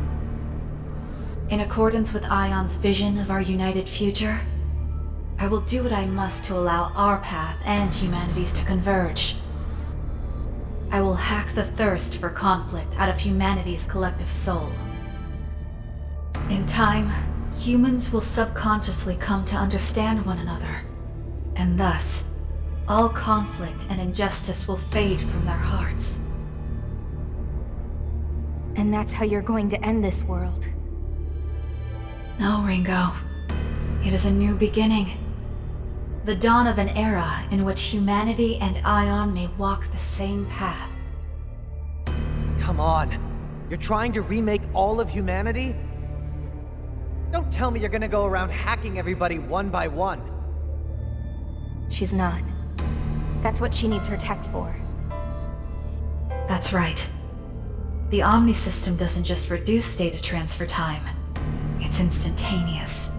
In accordance with Ion's vision of our united future, I will do what I must to allow our path and humanity's to converge. I will hack the thirst for conflict out of humanity's collective soul. In time, humans will subconsciously come to understand one another, and thus, all conflict and injustice will fade from their hearts. And that's how you're going to end this world. No, Ringo. It is a new beginning. The dawn of an era in which humanity and Ion may walk the same path. Come on. You're trying to remake all of humanity? Don't tell me you're gonna go around hacking everybody one by one. She's not. That's what she needs her tech for. That's right. The Omni system doesn't just reduce data transfer time. It's instantaneous.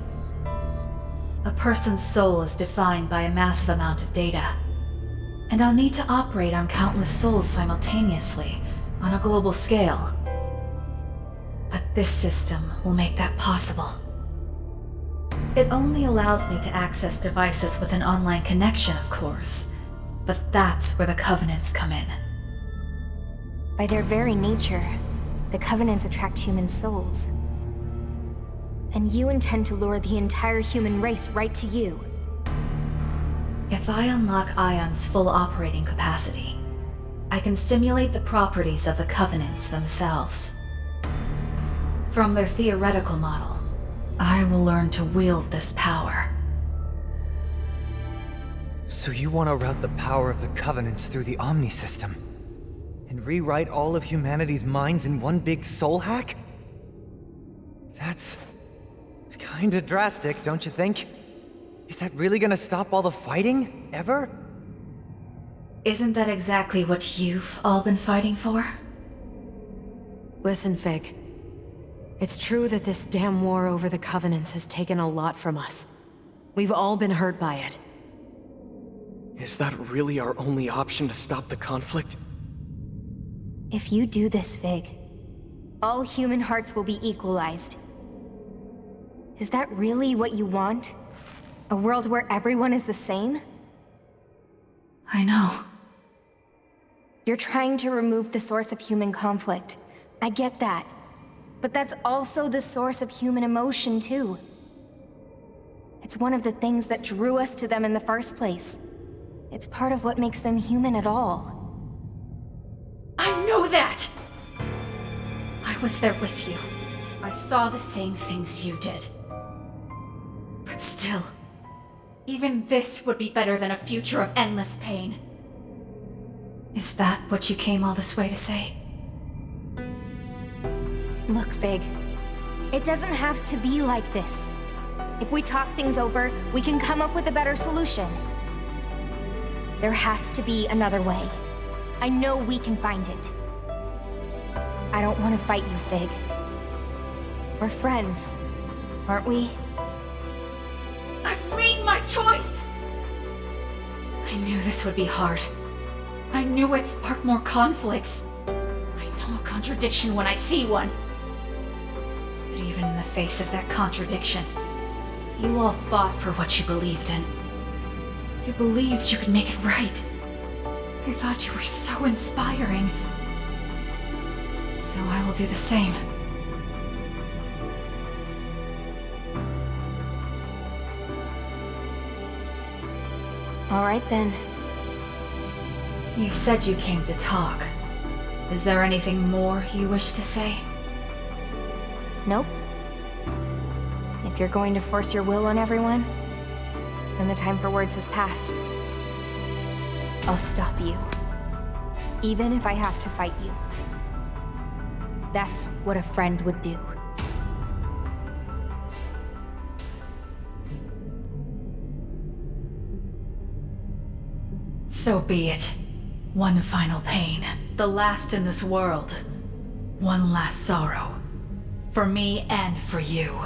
A person's soul is defined by a massive amount of data. And I'll need to operate on countless souls simultaneously, on a global scale. But this system will make that possible. It only allows me to access devices with an online connection, of course. But that's where the Covenants come in. By their very nature, the Covenants attract human souls. And you intend to lure the entire human race right to you. If I unlock Ion's full operating capacity, I can simulate the properties of the Covenants themselves. From their theoretical model, I will learn to wield this power. So you want to route the power of the Covenants through the Omni system? And rewrite all of humanity's minds in one big soul hack? That's kinda drastic, don't you think? Is that really gonna stop all the fighting? Ever? Isn't that exactly what you've all been fighting for? Listen, Figue. It's true that this damn war over the Covenants has taken a lot from us. We've all been hurt by it. Is that really our only option to stop the conflict? If you do this, Figue, all human hearts will be equalized. Is that really what you want? A world where everyone is the same? I know. You're trying to remove the source of human conflict. I get that. But that's also the source of human emotion, too. It's one of the things that drew us to them in the first place. It's part of what makes them human at all. I know that! I was there with you. I saw the same things you did. But still, even this would be better than a future of endless pain. Is that what you came all this way to say? Look, Figue. It doesn't have to be like this. If we talk things over, we can come up with a better solution. There has to be another way. I know we can find it. I don't want to fight you, Figue. We're friends, aren't we? I've made my choice! I knew this would be hard. I knew it'd spark more conflicts. I know a contradiction when I see one. But even in the face of that contradiction, you all fought for what you believed in. You believed you could make it right. I thought you were so inspiring. So I will do the same. All right then. You said you came to talk. Is there anything more you wish to say? Nope. If you're going to force your will on everyone, then the time for words has passed. I'll stop you. Even if I have to fight you. That's what a friend would do. So be it. One final pain. The last in this world. One last sorrow. For me and for you.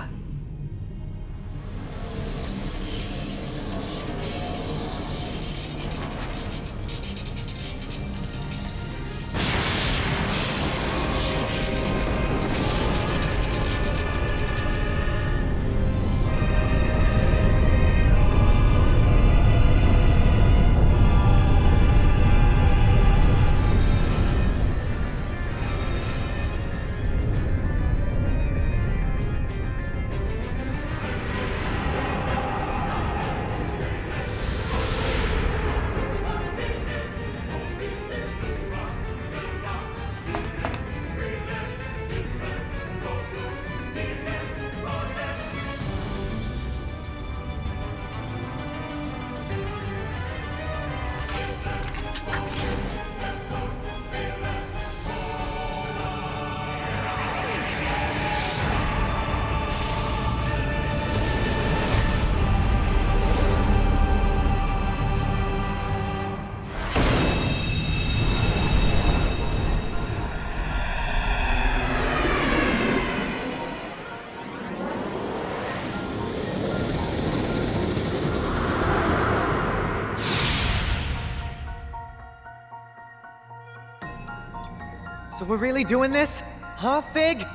So we're really doing this? Huh, Figue?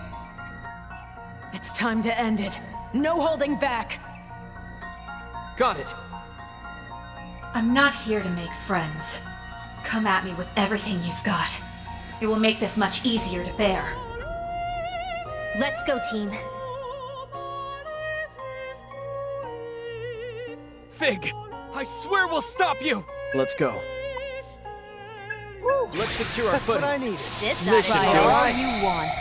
It's time to end it. No holding back! Got it. I'm not here to make friends. Come at me with everything you've got. It will make this much easier to bear. Let's go, team. Figue, I swear we'll stop you! Let's go. Let's secure our That's footing. what I needed. This Try all you want.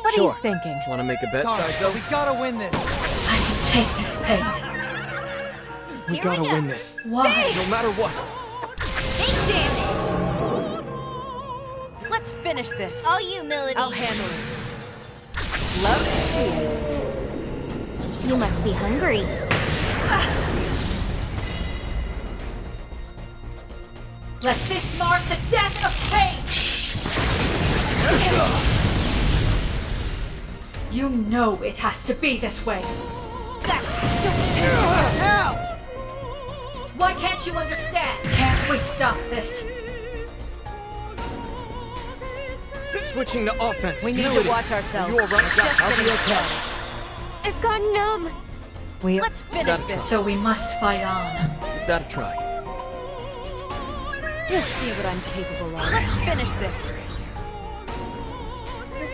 What are you thinking? Want to make a bet, Sorry, Saizo? we gotta win this. I can take this pain. We Here gotta we go. win this. Why? No matter what. Big damage! Let's finish this. All you, Milady. I'll handle it. Love to see it. You must be hungry. Let this mark the death of pain! You know it has to be this way. Why can't you understand? Can't we stop this? Switching to offense. We need Milady, to watch ourselves. You are running. I'll be okay. I've gone numb. Let's finish this. So we must fight on. Give that a try. You'll see what I'm capable of. Let's finish this.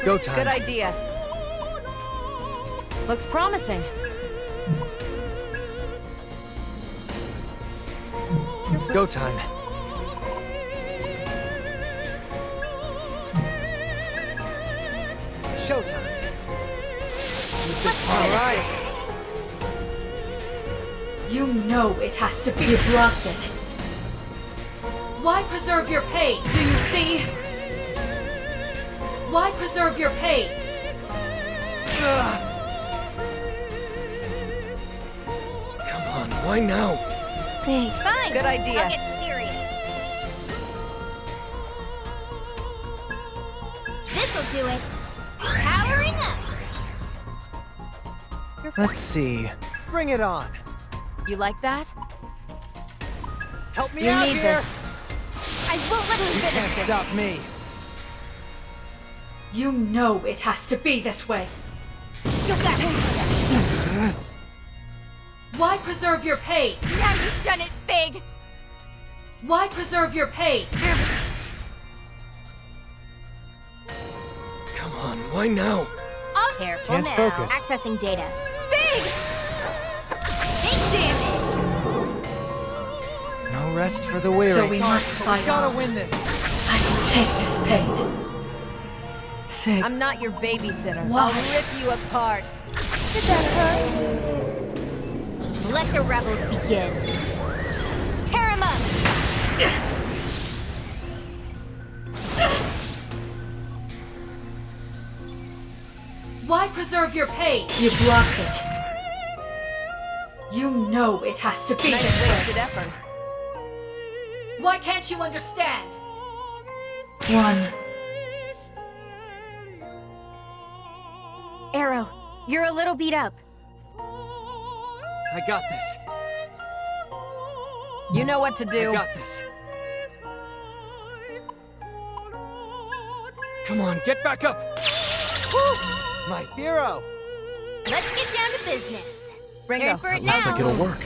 Go time. Good idea. Looks promising. Go time. Showtime. All right. You know it has to be. You blocked it. Why preserve your pain? Do you see? Why preserve your pain? Come on, why now? Figue. Fine. Good idea. I'll get serious. This'll do it. Powering up. Let's see. Bring it on. You like that? Help me You out need here. this. I won't let you You finish can't this. stop me. You know it has to be this way. You got him for that. Why preserve your pain? Now you've done it, Figue! Why preserve your pain? Come on, why now? Careful Can't now. focus. Accessing data. Figue! Big damage! No rest for the weary. So we must fight Gotta on. win this. I can take this pain. Figue. I'm not your babysitter. Why? I'll rip you apart. Did that hurt? Let the rebels begin. Tear him up! Why preserve your pain? You blocked it. You know it has to be Nice this way. wasted effort. Why can't you understand? One. Arrow, you're a little beat up. I got this. You know what to do. I got this. Come on, get back up! My hero. Let's get down to business. Ringo, They're in for it Looks now. like it'll work.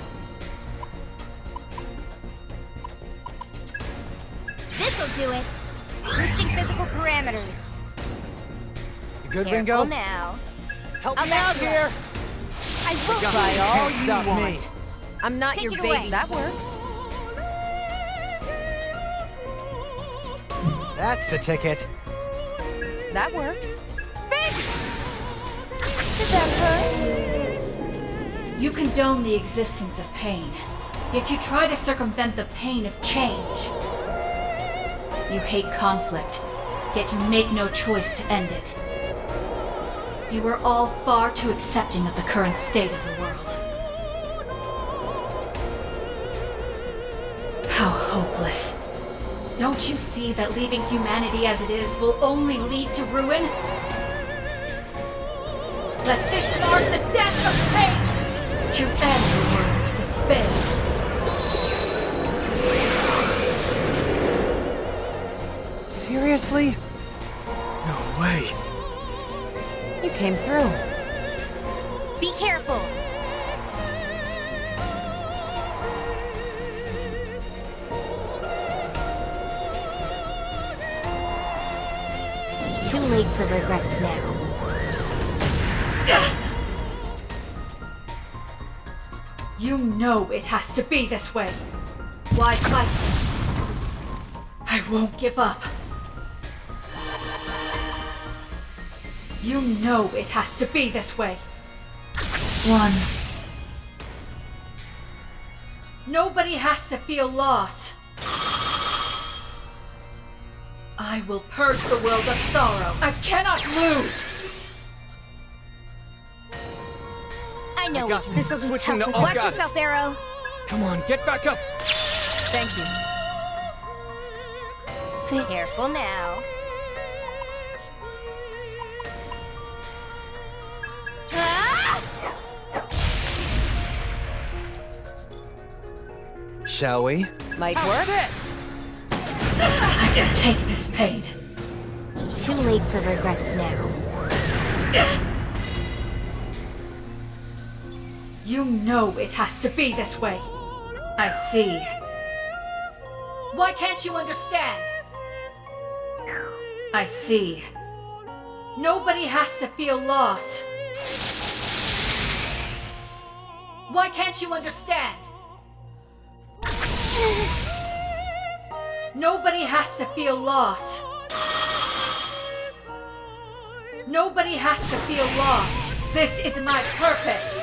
This'll do it. Boosting physical parameters. You good, Careful Ringo? now. Help I'll me back out you here. up. I will Try all Can't you stop me. want. I'm not Take your it baby. away. That works. That's the ticket. That works. Did that hurt? You condone the existence of pain, yet you try to circumvent the pain of change. You hate conflict, yet you make no choice to end it. You are all far too accepting of the current state of the world. How hopeless. Don't you see that leaving humanity as it is will only lead to ruin? Let this mark the death of pain! To end the world's despair. Seriously? No way. You came through. Be careful. Too late for regrets now. You know it has to be this way. Why fight this? I won't give up. You know it has to be this way. One. Nobody has to feel lost. I will purge the world of sorrow. I cannot lose. I know got this will this. be Switching tough. to all Watch got it. yourself, Arrow. Come on, get back up! Thank you. Be careful now. Ah! Shall we? Might work. I can take this pain. Too late for regrets now. You know it has to be this way. I see. Why can't you understand? I see. Nobody has to feel lost. Why can't you understand? Nobody has to feel lost. Nobody has to feel lost. This is my purpose.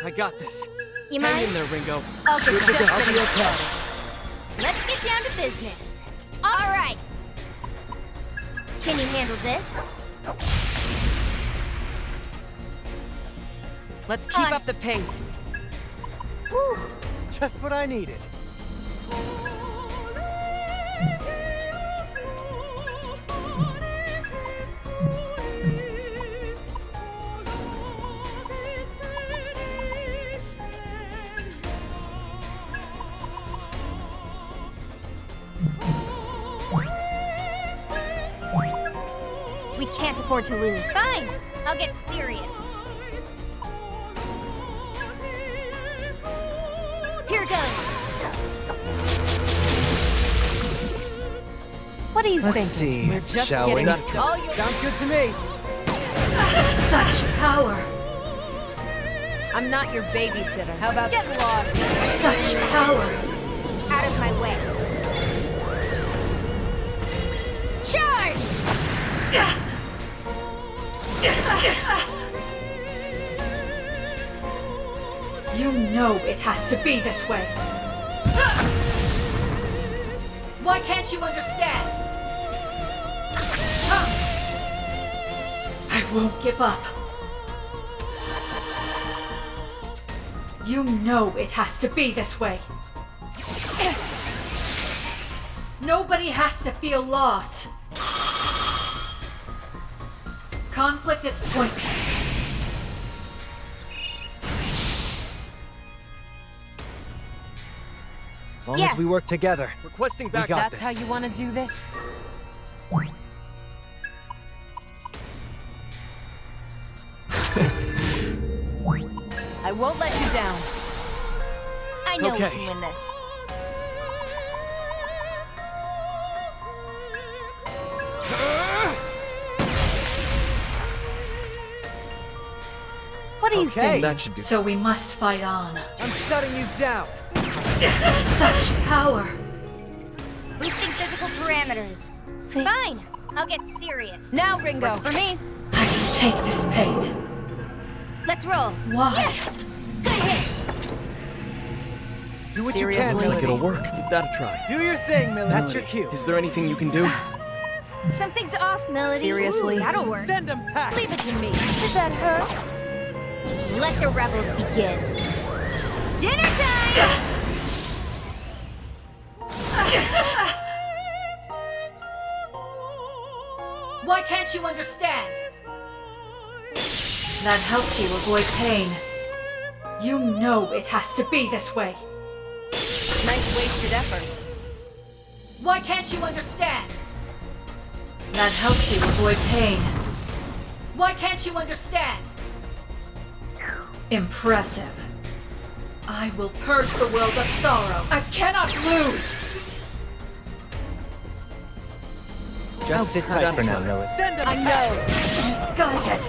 I got this. You Hang mind? in there, Ringo. I'll get You're just just getting okay. started. Let's get down to business. All right. Can you handle this? Let's keep On. up the pace. Whew, just what I needed. We can't afford to lose. Fine, I'll get serious. Here goes. What do you Let's think? see, We're just shall getting we? started. Sounds good to me. Such power! I'm not your babysitter. How about get lost? Such power! Out of my way. Charge! You know it has to be this way. Why can't you understand? I won't give up. You know it has to be this way. Nobody has to feel lost. Conflict is pointless. As long as we work together. Requesting We got That's this. how you want to do this? I won't let you down. I know we Okay. can win this. What do you think? That should do. So we must fight on. I'm shutting you down. Such power! Boosting physical parameters. Fine, I'll get serious. Now, Ringo. Works for me. I can take this pain. Let's roll. Why? Yeah. Good hit. Do what Seriously? you Looks can, like Milady. it'll work. Give that a try. Do your thing, Milady. That's your Milady, cue. Is there anything you can do? Something's off, Melody. Seriously? Ooh, that'll work. Send them packing. Leave it to me. Did that hurt? Let the rebels begin. Dinner time! Why can't you understand? That helps you avoid pain. You know it has to be this way. Nice wasted effort. Why can't you understand? That helps you avoid pain. Why can't you understand? Impressive. I will purge the world of sorrow. I cannot lose! Just sit tight for now, Milady. Send them I know! Misguided!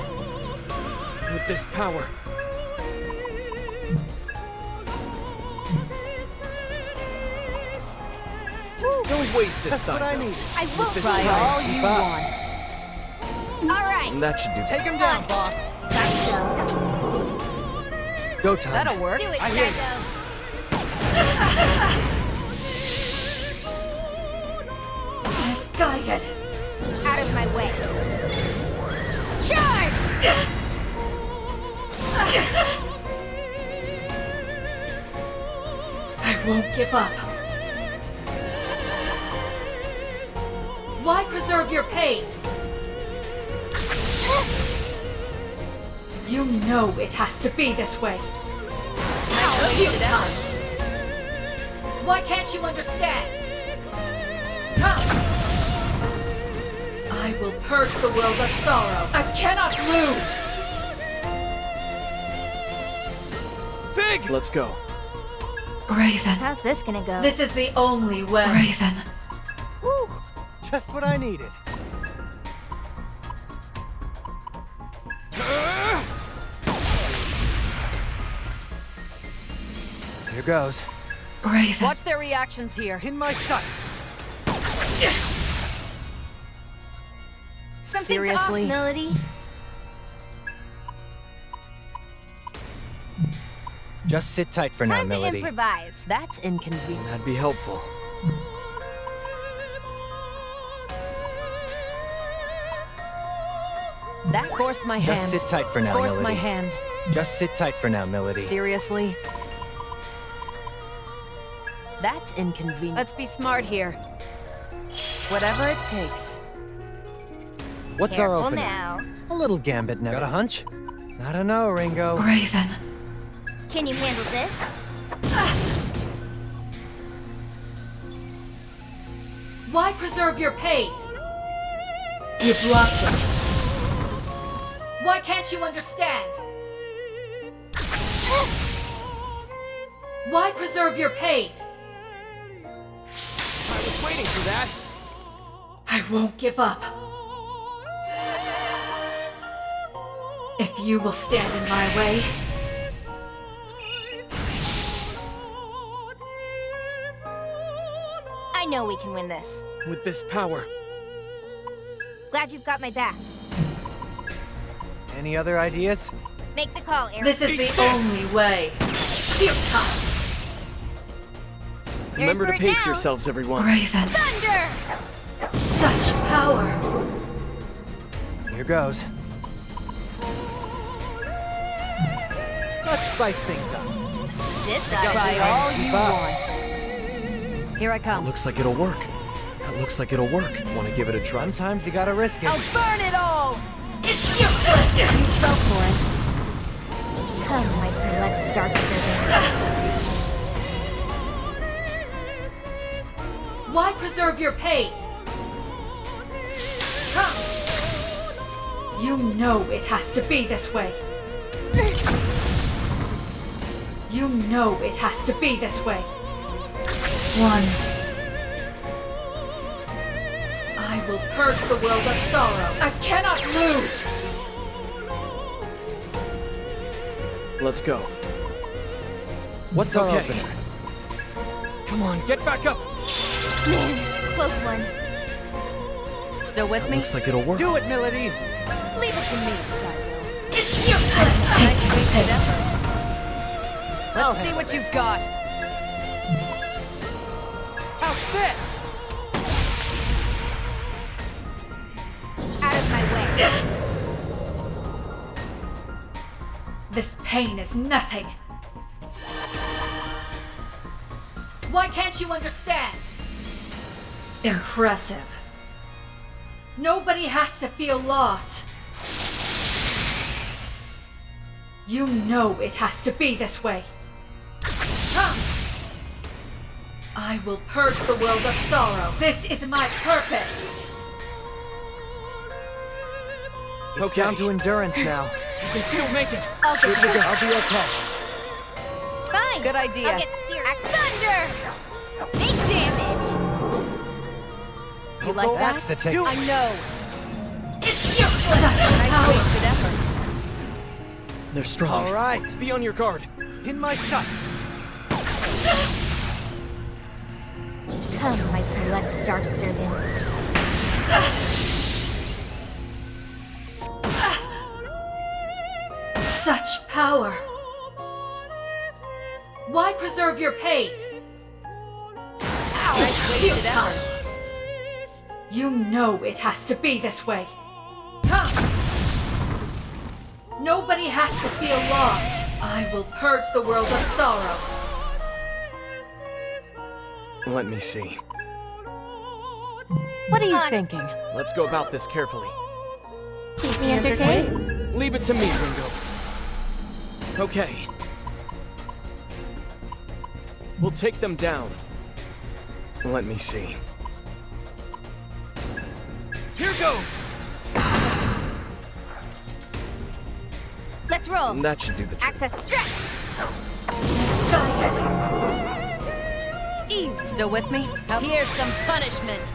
With this power. Don't waste this, That's what I Saizo. needed. I won't this try power. all you Keep up. want. All right. That should do. Take him down, boss. Got some. Go time. That'll work. Do it, I hear you. Saizo. Misguided! Out of my way. Charge! I won't give up. Why preserve your pain? You know it has to be this way. Nice wasted effort. Why can't you understand? Come! I will purge the world of sorrow. I cannot lose! Figue! Let's go. Raven. How's this gonna go? This is the only way. Raven. Whew. Just what I needed. Here goes. Raven. Watch their reactions here. In my sights. Something's Seriously? off, Melody. Just sit tight for now, Time to Milady. improvise. That's inconvenient. That'd be helpful. That forced my hand. Just sit tight for now, Forced Milady. my hand. Just sit tight for now, Milady. Seriously? That's inconvenient. Let's be smart here. Whatever it takes. What's our Careful opening? now. A little gambit now. Got a hunch? I don't know, Ringo. Raven. Can you handle this? Why preserve your pain? You blocked it. Why can't you understand? Why preserve your pain? I was waiting for that. I won't give up. If you will stand in my way, I know we can win this. With this power. Glad you've got my back. Any other ideas? Make the call, Aaron. this is the only way. Futile. Remember to pace yourselves, everyone. Raven. Thunder! Such power. Here goes. Let's spice things up. This Try all you want. Here I That come. looks like it'll work. That looks like it'll work. Want to give it a try? Sometimes you gotta risk it. I'll burn it all! It's useless! You fell for it. Come, my prolect dark servants. Why preserve your pain? Come! You know it has to be this way. You know it has to be this way. One. I will purge the world of sorrow. I cannot lose! Let's go. What's our Okay. opener? Come on, get back up. Man, close one. Still with That me? looks like it'll work. Do it, Milady! Leave it to me, Saizo. It's useless! Nice wasted effort. I'll Let's see handle what this. you've got. How's this? Out of my way. This pain is nothing. Why can't you understand? Impressive. Nobody has to feel lost. You know it has to be this way. Come! I will purge the world of sorrow. This is my purpose. It's Okay. down to endurance now. You can still make it. I'll get you. I'll be okay. Fine. Good idea. I'll get serious. Thunder! Big damage! You like Axe that? to take. I know. It's useless! Nice wasted effort. They're strong. All right. Be on your guard. In my sight. Come, my prolect dark servants. Such power! Why preserve your pain? Nice wasted Futile. effort. You know it has to be this way. Come! Nobody has to feel lost. I will purge the world of sorrow. Let me see. What are you thinking? Let's go about this carefully. Keep me entertained. Leave it to me, Ringo. Okay. We'll take them down. Let me see. Here goes! Let's roll. That should do the trick. Access stretch. Ease. Still with me? Here's some punishment.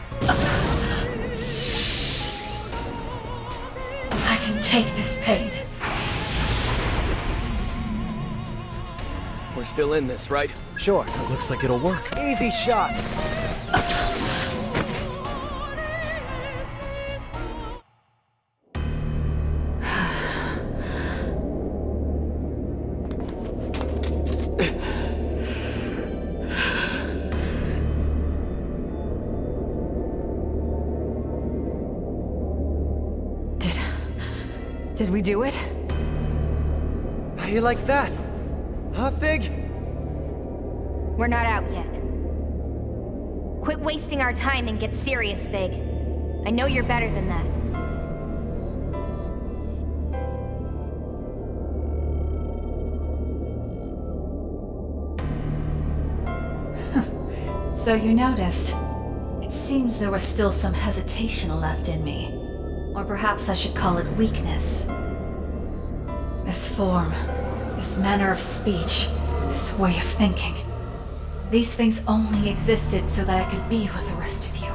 I can take this pain. We're still in this, right? Sure. It looks like it'll work. Easy shot. Did we do it? How you like that? Huh, Figue? We're not out yet. Quit wasting our time and get serious, Figue. I know you're better than that. So you noticed. It seems there was still some hesitation left in me. Or perhaps I should call it weakness. This form, this manner of speech, this way of thinking. These things only existed so that I could be with the rest of you.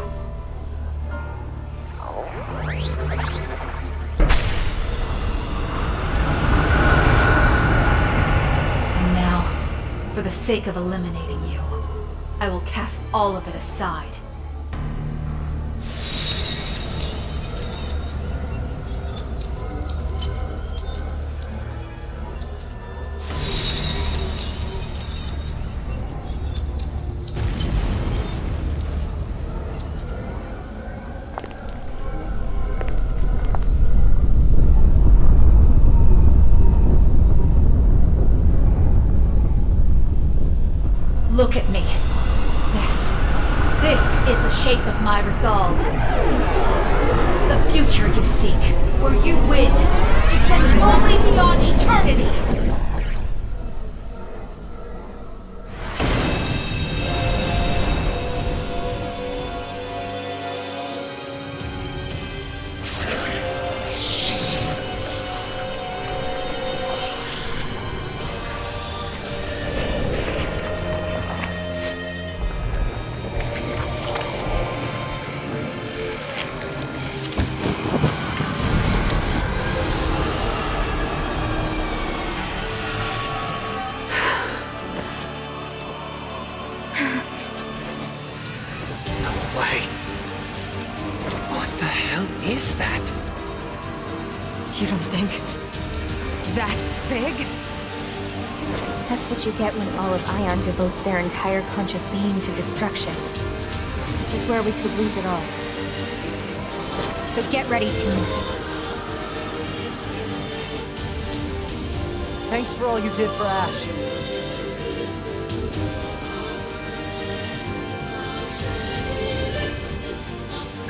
And now, for the sake of eliminating you, I will cast all of it aside. Look at me. This is the shape of my resolve. The future you seek, where you win, exists only beyond eternity. Is that? You don't think that's Figue? That's what you get when all of Ion devotes their entire conscious being to destruction. This is where we could lose it all. So get ready, team. Thanks for all you did for Ash.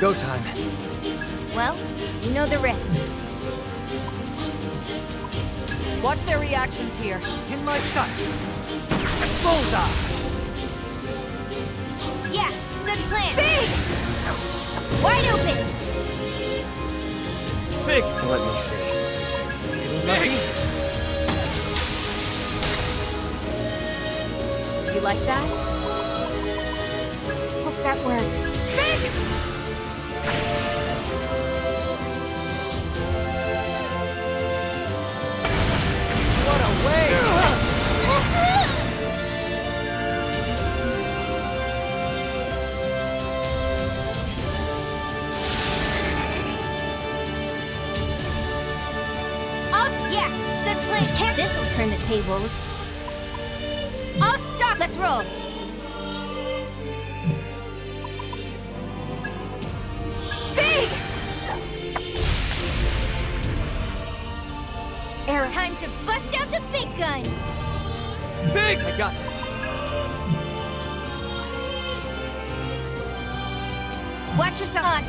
Go time. Well, you know the risks. Watch their reactions here. In my sight. Bullseye. Yeah, good plan. Figue! Wide open! Figue! Let me see. Lucky? You like that? Hope that works. Figue! What a way! Yeah, good plan. This'll turn the tables. I'll stop. Let's roll. Figue! Arrow. Time to bust out the big guns. Figue! I got this. Watch yourself on.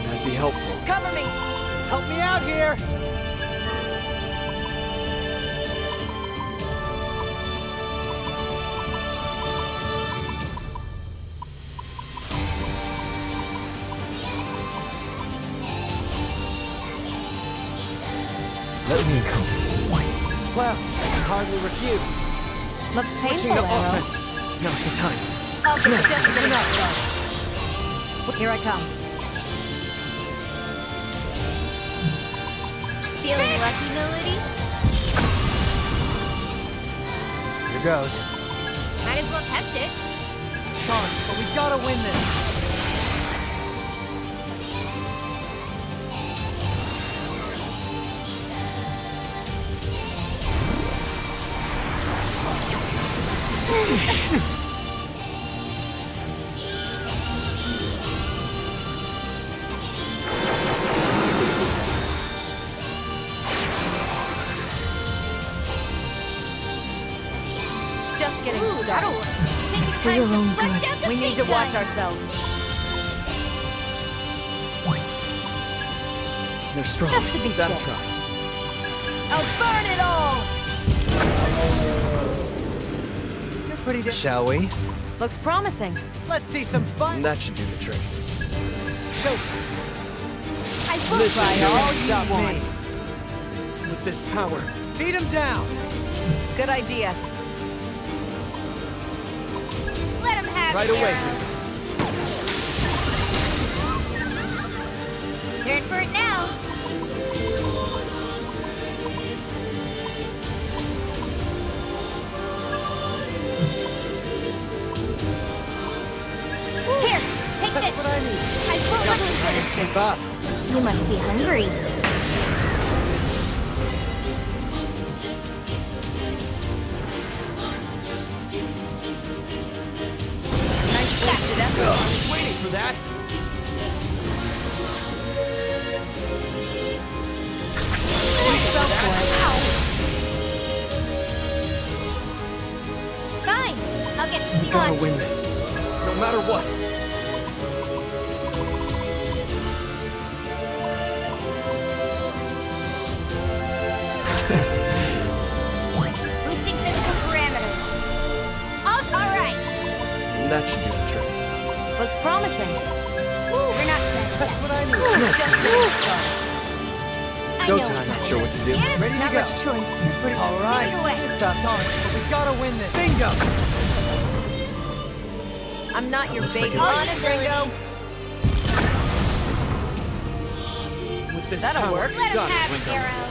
That'd be helpful. Cover me. Help me out here! Let me accompany you. Well, I can hardly refuse. Looks Switching painful, to Arrow. offense. Now's the time. I'll get just enough. Here I come. Feeling lucky, Milady? Here goes. Might as well test it. Sorry, but we gotta win this. Just getting started. Take It's for time your to own bust out good. the We big need to watch guns. ourselves. They're strong. Just to be That'll safe. try. I'll burn it all! You're pretty Shall we? Looks promising. Let's see some fun. That should do the trick. Show. I will try all you want. With this power, Beat him down! Good idea. Let him have Right it, away. Arrow. You're in for it now. Here, take That's this. what I need. I won't let you finish this. Keep up. You must be hungry. Nice blasted effort. I was waiting for that. Fine. I'll get We gotta Zenon. win this. No matter what. Boosting physical parameters. All right. That should do the trick. Looks promising. We're not done. That's what I need. I Go know time. we Not sure what to do. Ready Not to go. much choice. Pretty all right. Take it away. This sucks, but we gotta win this. Bingo! I'm not your Looks like baby. it's- On it, Ringo. With this That'll power, work. we Let him got have it, it, Ringo. Arrow.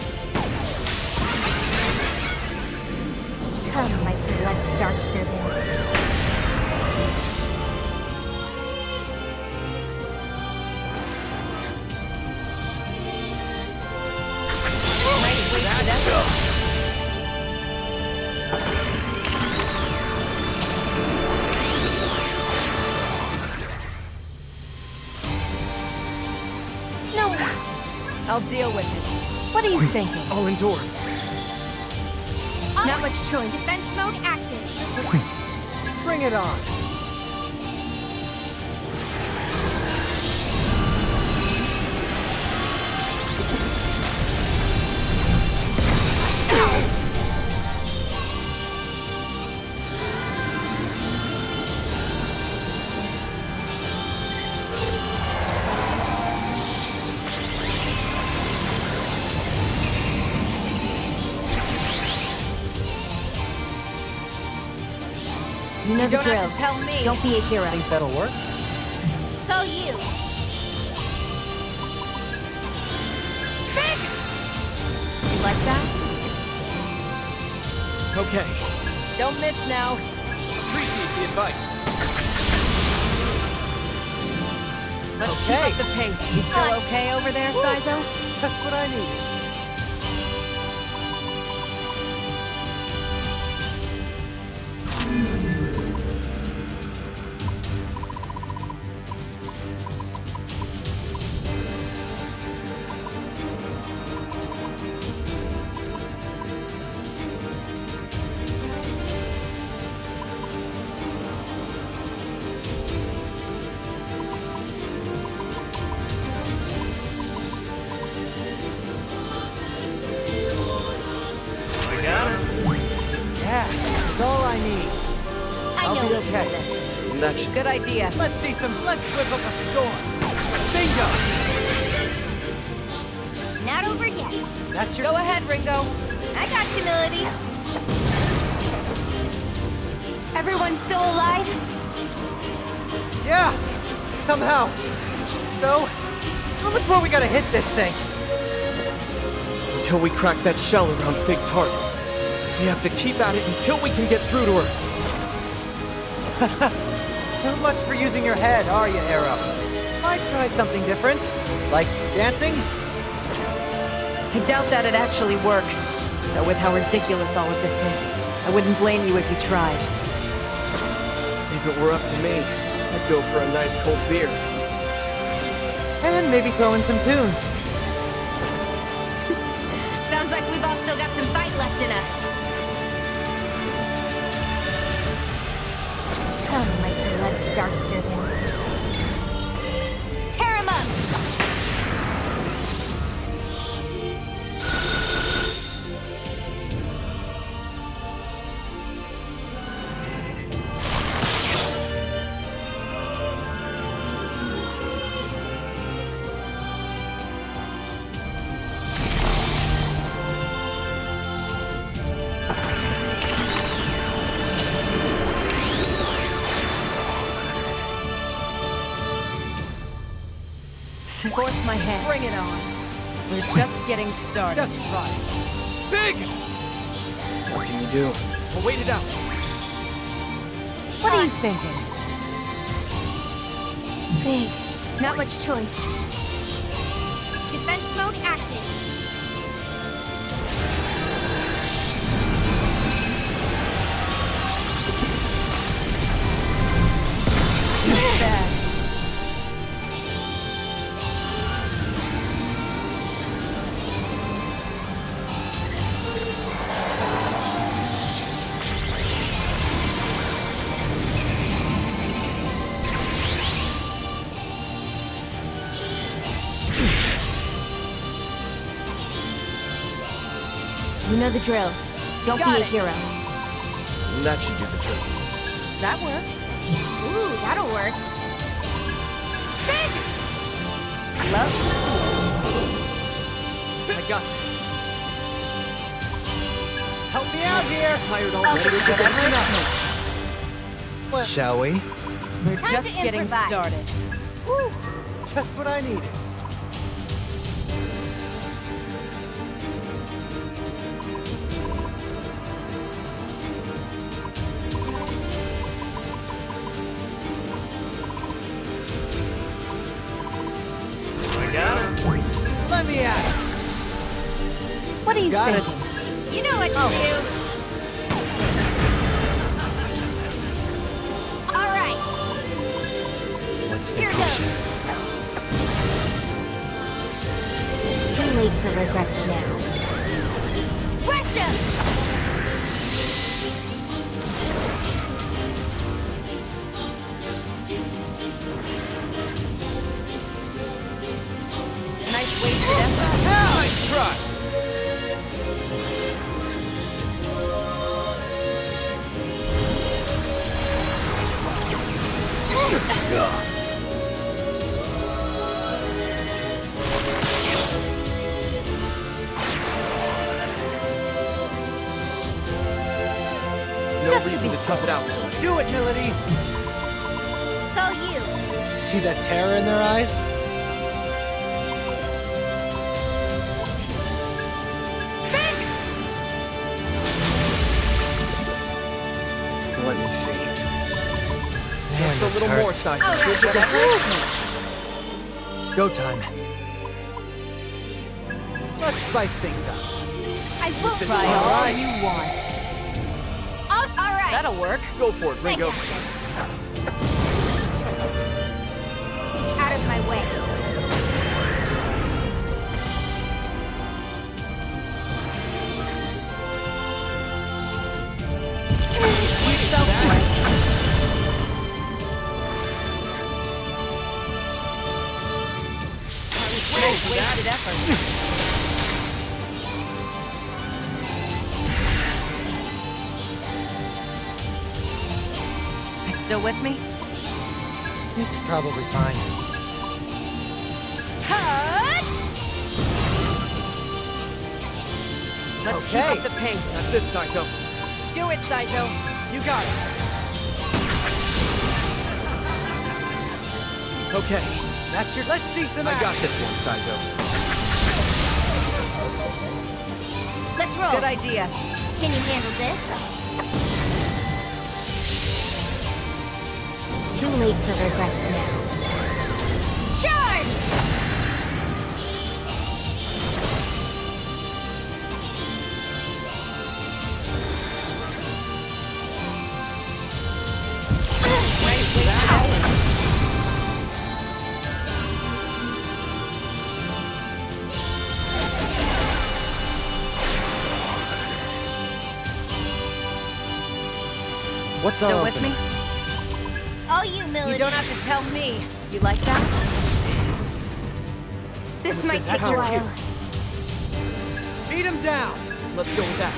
Come, my blood-starved servants. Nice blasted effort. No. I'll deal with it. What are you thinking? I'll endure. Not much choice. Defense mode active. Bring it on. You know You the don't drill. have to tell me. Don't be a hero. Think that'll work? It's all you. Figue! You like that? Okay. Don't miss now. Appreciate the advice. Let's Okay. keep up the pace. You still okay over there, Saizo? Just what I need. Yeah, that's all I need. I I'll know be we can okay. do this. That should Good idea. Let's whip up a storm. Bingo! Not over yet. That's your... Go ahead, Ringo. I got you, Milady. Everyone still alive? Yeah! Somehow. So, how much more we gotta hit this thing? Until we crack that shell around Figue's heart. We have to keep at it until we can get through to her. Not much for using your head, are you, Arrow? Might try something different. Like dancing? I doubt that'd actually work. Though with how ridiculous all of this is, I wouldn't blame you if you tried. If it were up to me, I'd go for a nice cold beer. And maybe throw in some tunes. Sounds like we've all still got some fight left in us. Come, my blood-starved servants. Tear him up! Forced my hand. Bring it on. We're just getting started. Just try it. Figue! What can you do? We'll wait it out. What are you thinking? Figue, not much choice. Defense mode active. Bad. You know the drill. Don't be a hero. That should do the trick. That works. Ooh, that'll work. Figue! Love to see it. I got this. Help me out here! Tired already? Shall we? We're Time just to getting improvise. started. Woo! Just what I needed. Let me at it. What are you Got thinking? You know what to do. All right. Let's stay Here cautious. Too late for regrets now. Russia! Nice wasted effort. Nice try! No Just to reason be to tough it out. Do it, Milady. It's all you. See that terror in their eyes? Let me see. Just a little more, Saizo. Go time. Let's spice things up. I will Try try. all you want. All right. That'll work. Go for it, Ringo. Out of my way. Nice wasted effort. It's still with me? It's probably fine. Let's Okay. keep up the pace. That's it, Saizo. Do it, Saizo. You got it. Okay, That's your. Let's see some I action. got this one, Saizo. Let's roll. Good idea. Can you handle this? Too late for regrets now. Charge! What's Still up? with me? All you, Milady. You don't have to tell me. You like that? This might That's take a your while. Beat him down. Let's go with that.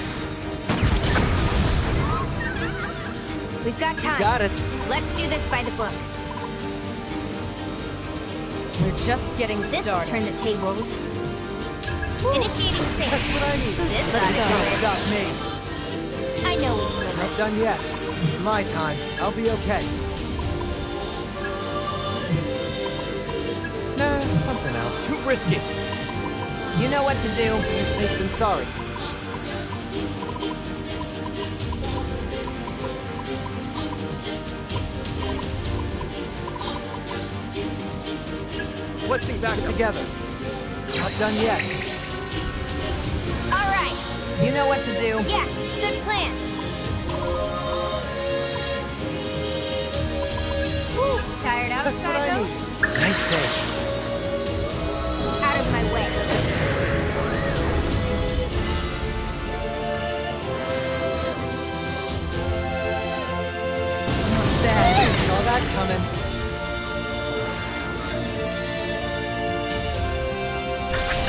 We've got time. Got it. Let's do this by the book. We're just getting This will started. turn the tables. Initiating sync. That's what I need. This Let's side. go. Stop me. I know we can win Not this. done yet. It's my time. I'll be okay. Nah, something else. It's too risky. You know what to do. You're safe than sorry. Twisting back together. Not done yet. All right. You know what to do. Yeah, good plan. Woo, tired out, That's what I Saizo? need. Nice save. Out of my way. Saw that coming.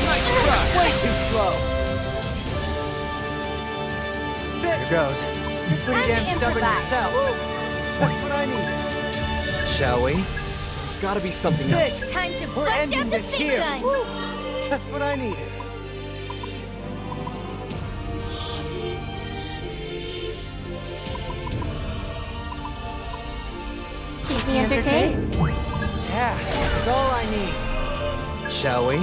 Nice try. Way too slow. Here goes. You're pretty Time damn to stubborn improvise. yourself. Just what I needed. Shall we? There's gotta be something else. Time to We're bust ending out the this big here. guns. Just what I needed. Keep me entertained. Yeah, this is all I need. Shall we?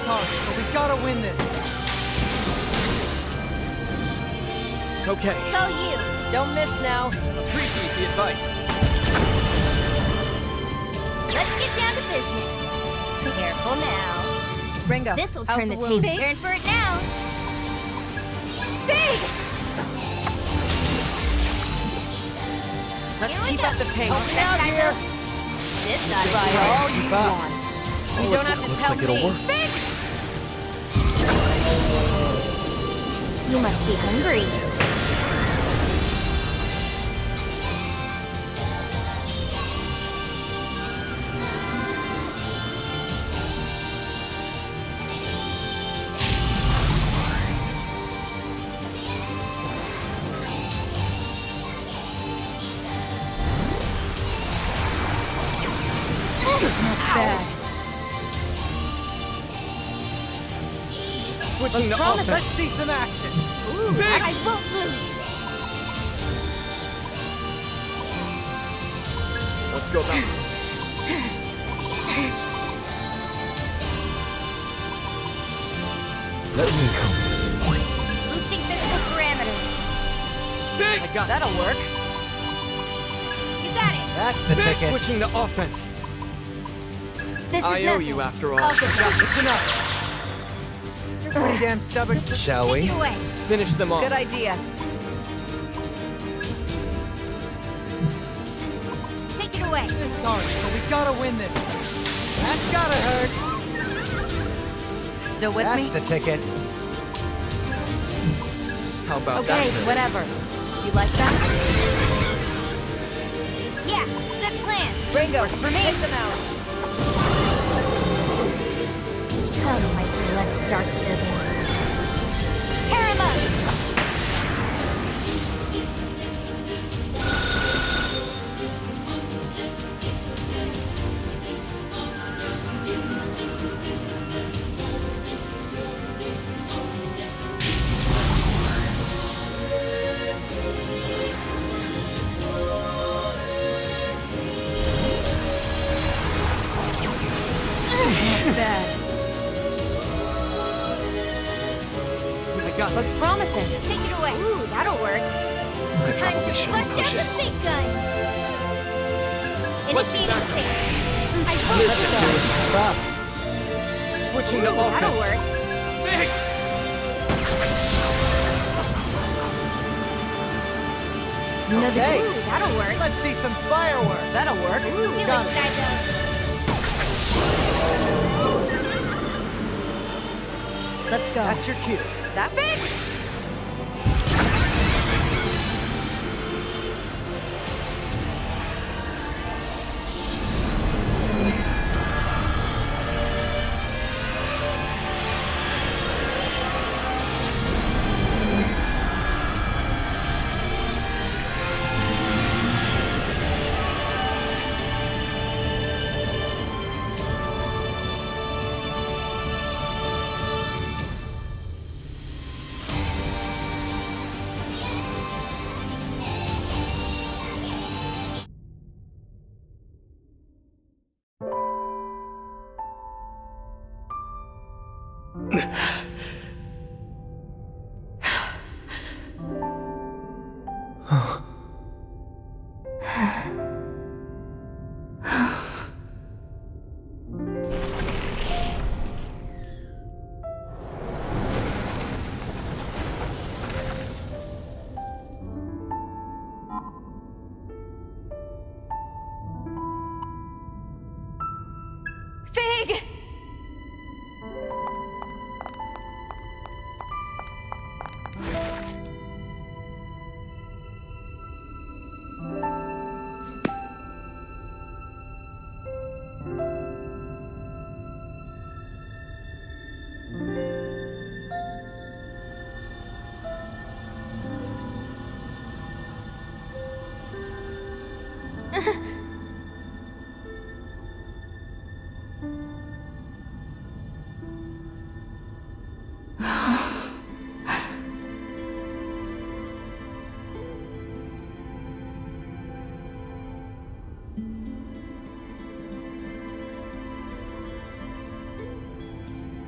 Sorry, but we gotta win this. Okay, It's all you. Don't miss now. appreciate the advice. Let's get down to business. Careful now. Ringo, This'll how's turn the the wound? tables. Turn for it now. Big! Let's Here we keep go. up the pace. All set, Saizo? This ought to Try be all good. you want. You don't have to looks tell like it'll me. work. Big! You must be hungry. Bad. Just switching to promise Let's offense. see some action. Big! I won't lose. Let's go back. Let me come. Boosting physical parameters. Big! I got That'll work. You got it. That's the ticket. Switching to offense. This is I owe nothing. you after all. I'll get that. It's enough. You're pretty damn stubborn. Shall Take we? it away. Finish them off. Good idea. Take it away. Sorry, but we gotta win this. That's gotta hurt. Still with That's me? the ticket. How about Okay, that? whatever. You like that? Yeah, good plan. Ringo, works for me. Take them out. Oh, my blood-starved servants. Tear him up! Bad. I got Looks this. promising. Take it away. Ooh, that'll work. I Time to probably bust shouldn't out push the it. big guns. Initiating safe. I Let's won't go. lose. Stop. Switching to That'll offense. work. Big! You know the Okay. Ooh, that'll work. Let's see some fireworks. That'll work. Do it, got it. Saizo. Let's go. That's your cue. That big? Figue!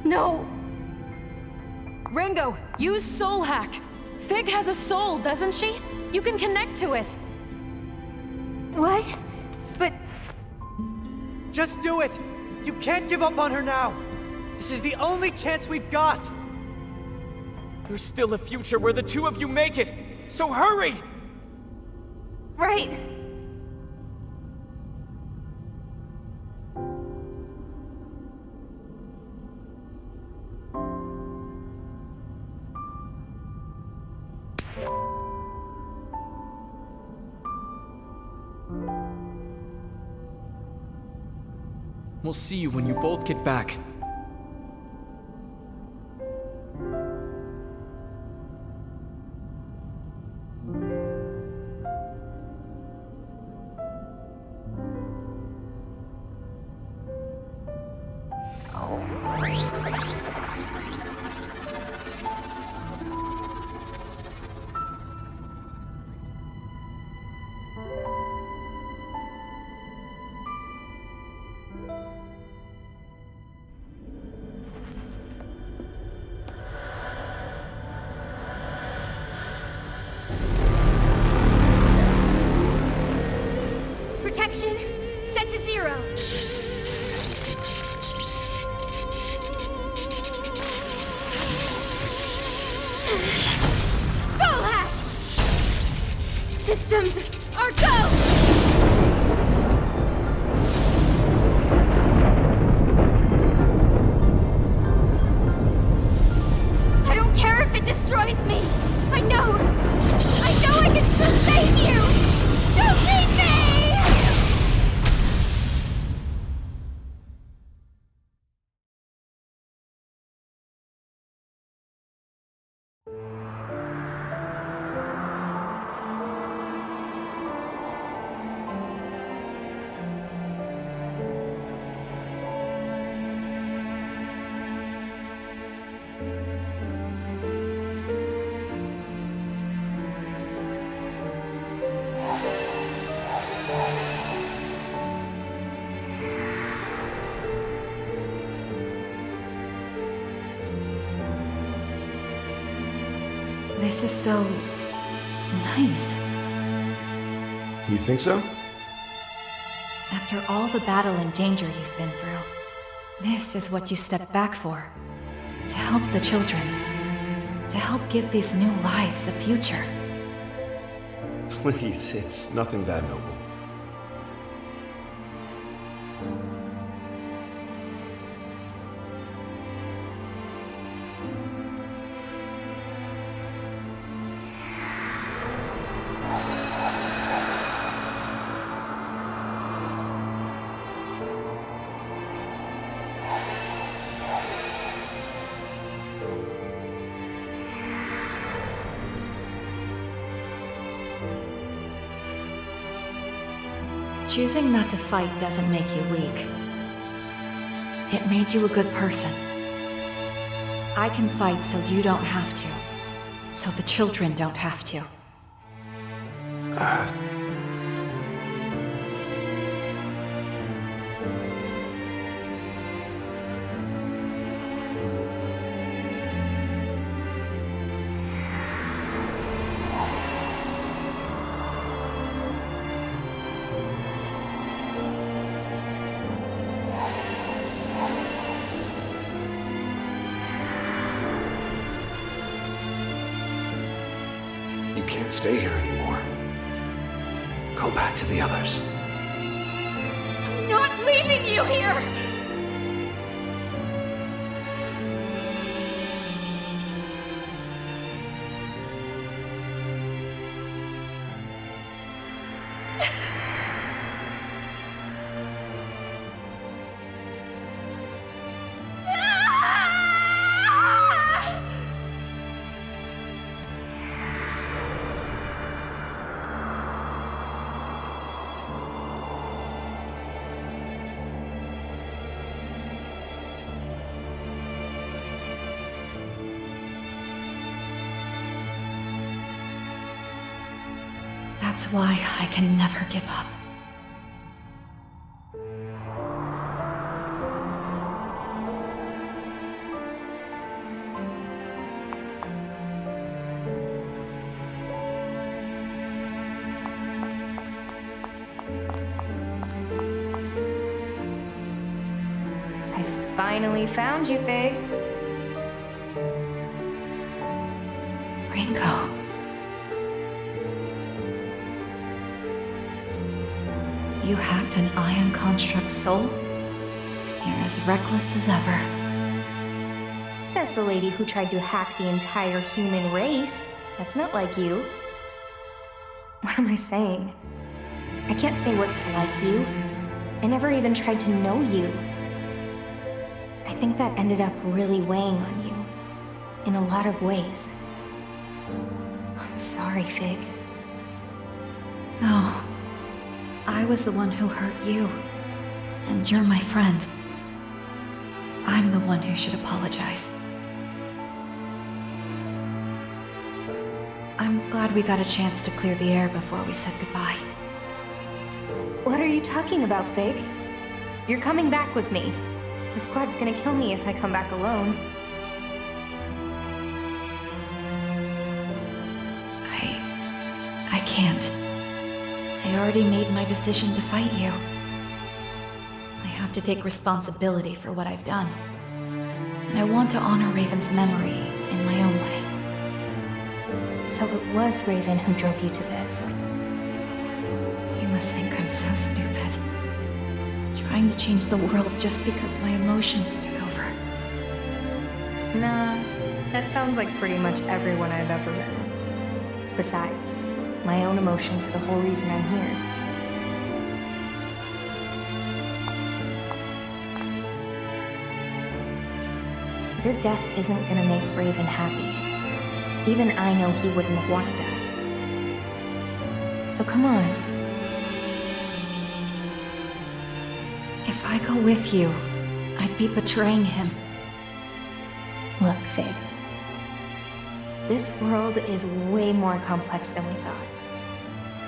No! Ringo, use Soul Hack! Figue has a soul, doesn't she? You can connect to it! What? But... Just do it! You can't give up on her now! This is the only chance we've got! There's still a future where the two of you make it! So hurry! Right. We'll see you when you both get back. Protection, set to 0. Soul Hack! Systems are go! I don't care if it destroys me! I know I can still save you! Don't leave me! This is so... nice. You think so? After all the battle and danger you've been through, this is what you stepped back for. To help the children. To help give these new lives a future. Please, it's nothing that noble. Choosing not to fight doesn't make you weak. It made you a good person. I can fight so you don't have to. So the children don't have to. You can't stay here anymore. Go back to the others. I'm not leaving you here! That's why I can never give up. I finally found you, Figue. Ringo. You hacked an ion construct's soul? You're as reckless as ever. Says the lady who tried to hack the entire human race. That's not like you. What am I saying? I can't say what's like you. I never even tried to know you. I think that ended up really weighing on you. In a lot of ways. I'm sorry, Figue. No. I was the one who hurt you. And you're my friend. I'm the one who should apologize. I'm glad we got a chance to clear the air before we said goodbye. What are you talking about, Figue? You're coming back with me. The squad's gonna kill me if I come back alone. I can't. I already made my decision to fight you. I have to take responsibility for what I've done. And I want to honor Raven's memory in my own way. So it was Raven who drove you to this. You must think I'm so stupid. Trying to change the world just because my emotions took over. Nah, that sounds like pretty much everyone I've ever met. Besides, my own emotions are the whole reason I'm here. Your death isn't gonna make Raven happy. Even I know he wouldn't have wanted that. So come on. If I go with you, I'd be betraying him. Look, Figue. This world is way more complex than we thought.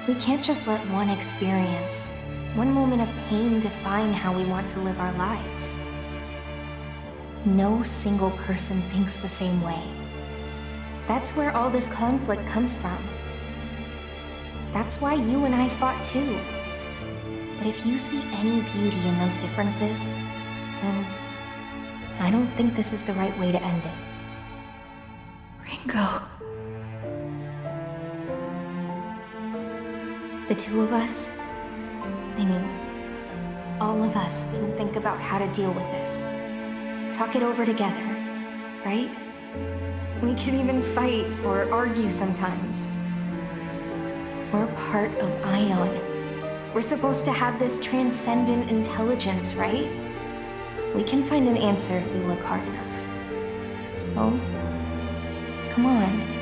We can't just let one experience, one moment of pain define how we want to live our lives. No single person thinks the same way. That's where all this conflict comes from. That's why you and I fought too. But if you see any beauty in those differences, then I don't think this is the right way to end it. Ringo. The two of us, I mean, all of us can think about how to deal with this. Talk it over together, right? We can even fight or argue sometimes. We're part of Ion. We're supposed to have this transcendent intelligence, right? We can find an answer if we look hard enough. So, come on.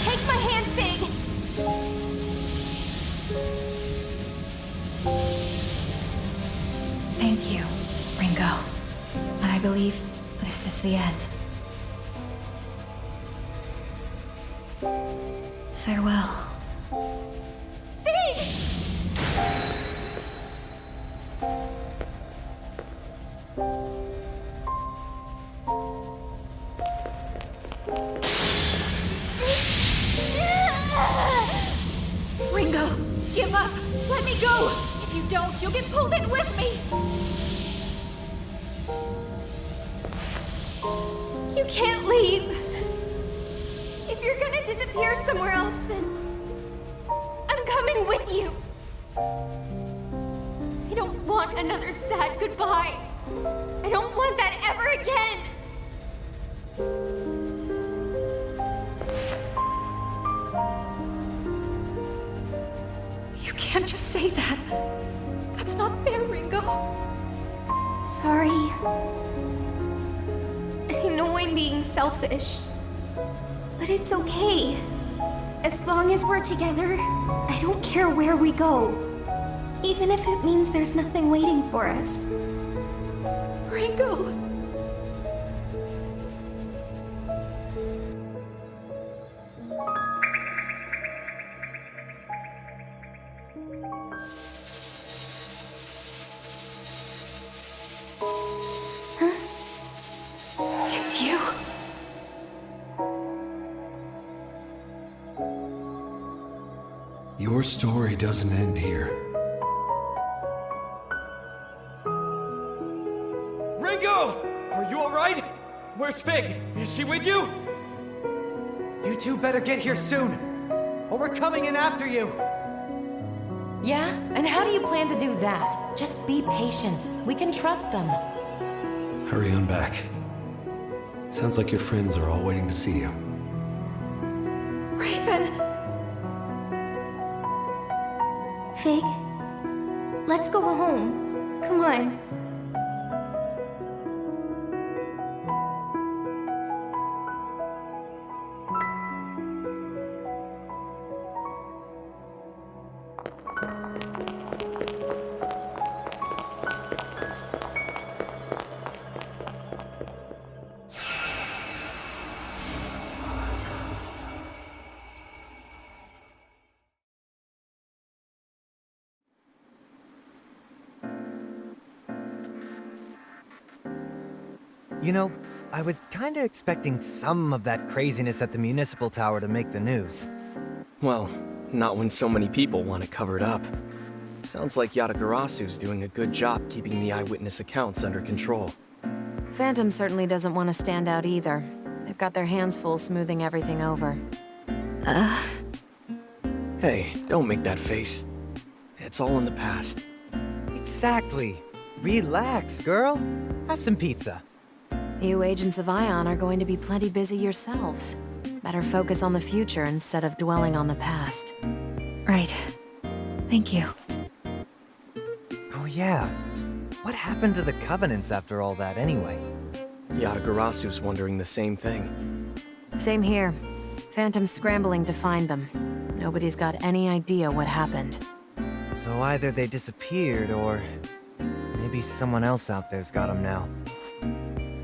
Take my hand, Figue! Thank you, Ringo. But I believe this is the end. Farewell. Ringo, give up! Let me go! If you don't, you'll get pulled in with me! You can't leave! If you're gonna disappear somewhere else, then I'm coming with you! I don't want another sad goodbye. I don't want that ever again! You can't just say that. That's not fair, Ringo. Sorry. I know I'm being selfish, but it's okay. As long as we're together, I don't care where we go. Even if it means there's nothing waiting for us. Ringo! It's you. Your story doesn't end here. Ringo! Are you alright? Where's Figue? Is she with you? You two better get here soon, or we're coming in after you! Yeah? And how do you plan to do that? Just be patient. We can trust them. Hurry on back. Sounds like your friends are all waiting to see you. Raven! Figue, let's go home. Come on. You know, I was kinda expecting some of that craziness at the Municipal Tower to make the news. Well, not when so many people want it covered up. Sounds like Yatagarasu's doing a good job keeping the eyewitness accounts under control. Phantom certainly doesn't want to stand out either. They've got their hands full smoothing everything over. Hey, don't make that face. It's all in the past. Exactly. Relax, girl. Have some pizza. You agents of Ion are going to be plenty busy yourselves. Better focus on the future instead of dwelling on the past. Right. Thank you. Oh yeah. What happened to the Covenants after all that anyway? Yatagarasu's wondering the same thing. Same here. Phantom's scrambling to find them. Nobody's got any idea what happened. So either they disappeared or maybe someone else out there's got them now.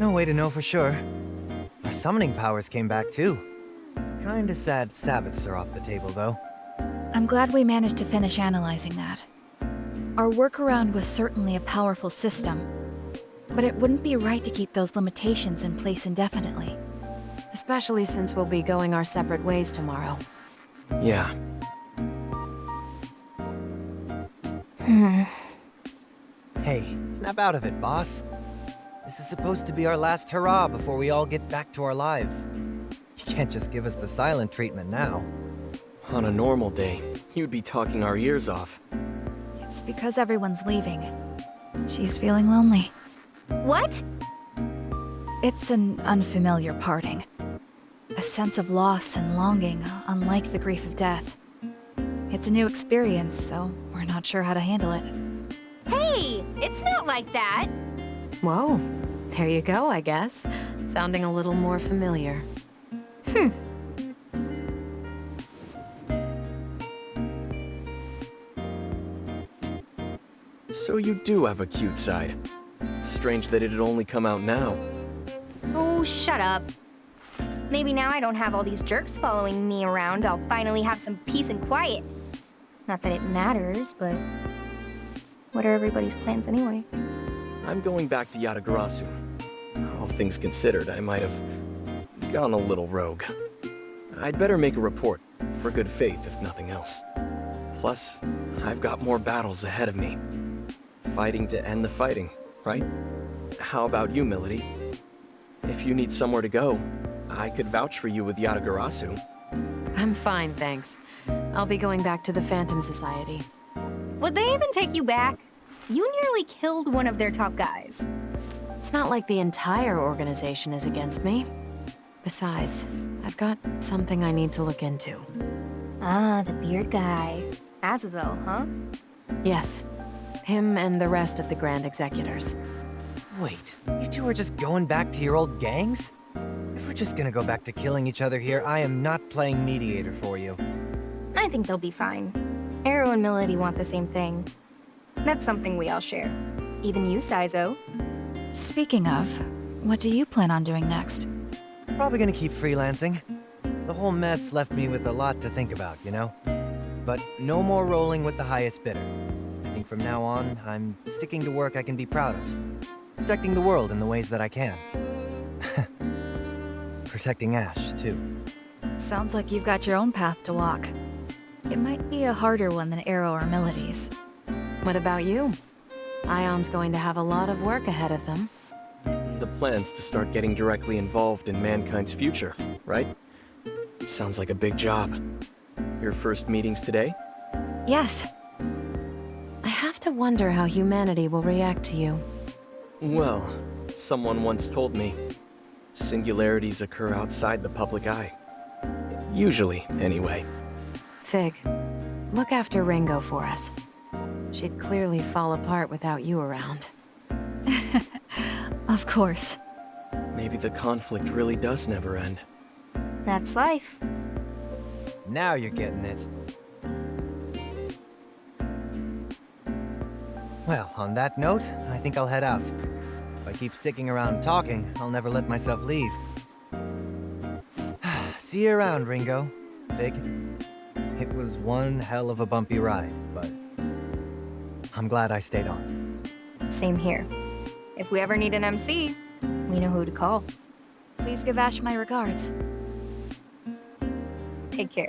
No way to know for sure. Our summoning powers came back too. Kinda sad Sabbaths are off the table though. I'm glad we managed to finish analyzing that. Our workaround was certainly a powerful system, but it wouldn't be right to keep those limitations in place indefinitely. Especially since we'll be going our separate ways tomorrow. Yeah. Hey, snap out of it, boss. This is supposed to be our last hurrah before we all get back to our lives. You can't just give us the silent treatment now. On a normal day, you'd be talking our ears off. It's because everyone's leaving. She's feeling lonely. What? It's an unfamiliar parting. A sense of loss and longing, unlike the grief of death. It's a new experience, so we're not sure how to handle it. Hey, it's not like that. Whoa, there you go, I guess. Sounding a little more familiar. So you do have a cute side. Strange that it'd only come out now. Oh, shut up. Maybe now I don't have all these jerks following me around, I'll finally have some peace and quiet. Not that it matters, but what are everybody's plans anyway? I'm going back to Yatagarasu. All things considered, I might have gone a little rogue. I'd better make a report, for good faith if nothing else. Plus, I've got more battles ahead of me. Fighting to end the fighting, right? How about you, Milady? If you need somewhere to go, I could vouch for you with Yatagarasu. I'm fine, thanks. I'll be going back to the Phantom Society. Would they even take you back? You nearly killed one of their top guys. It's not like the entire organization is against me. Besides, I've got something I need to look into. Ah, the beard guy. Azazel, huh? Yes. Him and the rest of the Grand Executors. Wait, you two are just going back to your old gangs? If we're just gonna go back to killing each other here, I am not playing mediator for you. I think they'll be fine. Arrow and Milady want the same thing. That's something we all share. Even you, Saizo. Speaking of, what do you plan on doing next? Probably gonna keep freelancing. The whole mess left me with a lot to think about, you know? But no more rolling with the highest bidder. I think from now on, I'm sticking to work I can be proud of. Protecting the world in the ways that I can. Protecting Ash, too. Sounds like you've got your own path to walk. It might be a harder one than Arrow or Milady's. What about you? Ion's going to have a lot of work ahead of them. The plan's to start getting directly involved in mankind's future, right? Sounds like a big job. Your first meetings today? Yes. I have to wonder how humanity will react to you. Well, someone once told me, singularities occur outside the public eye. Usually, anyway. Figue, look after Ringo for us. She'd clearly fall apart without you around. Of course. Maybe the conflict really does never end. That's life. Now you're getting it. Well, on that note, I think I'll head out. If I keep sticking around talking, I'll never let myself leave. See you around, Ringo. Figue. It was one hell of a bumpy ride, but I'm glad I stayed on. Same here. If we ever need an MC, we know who to call. Please give Ash my regards. Take care.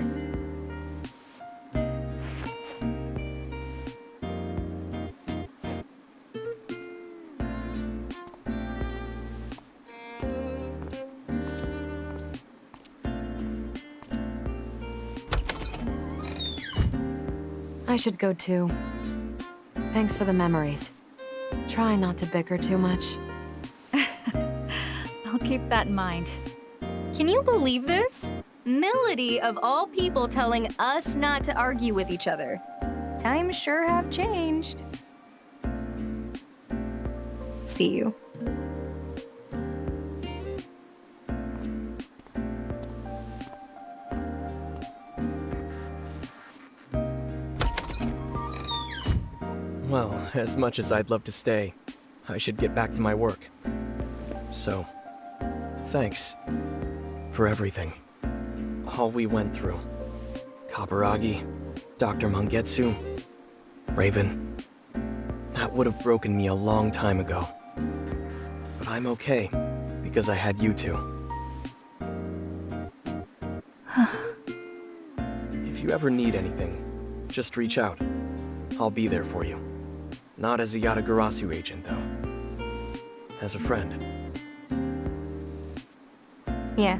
I should go too. Thanks for the memories. Try not to bicker too much. I'll keep that in mind. Can you believe this? Milady, of all people, telling us not to argue with each other. Times sure have changed. See you. Well, as much as I'd love to stay, I should get back to my work. So, thanks for everything. All we went through. Kaburagi, Dr. Mangetsu, Raven. That would have broken me a long time ago. But I'm okay, because I had you two. If you ever need anything, just reach out. I'll be there for you. Not as a Yatagarasu agent, though. As a friend. Yeah.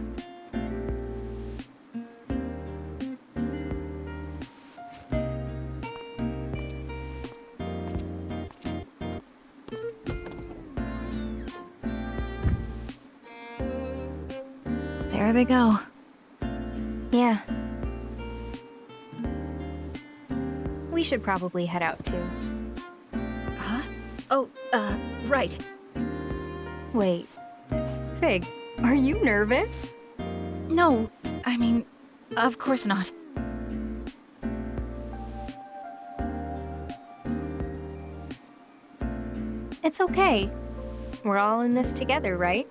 There they go. Yeah. We should probably head out too. Huh? Oh, right. Wait. Figue, are you nervous? No, I mean, of course not. It's okay. We're all in this together, right?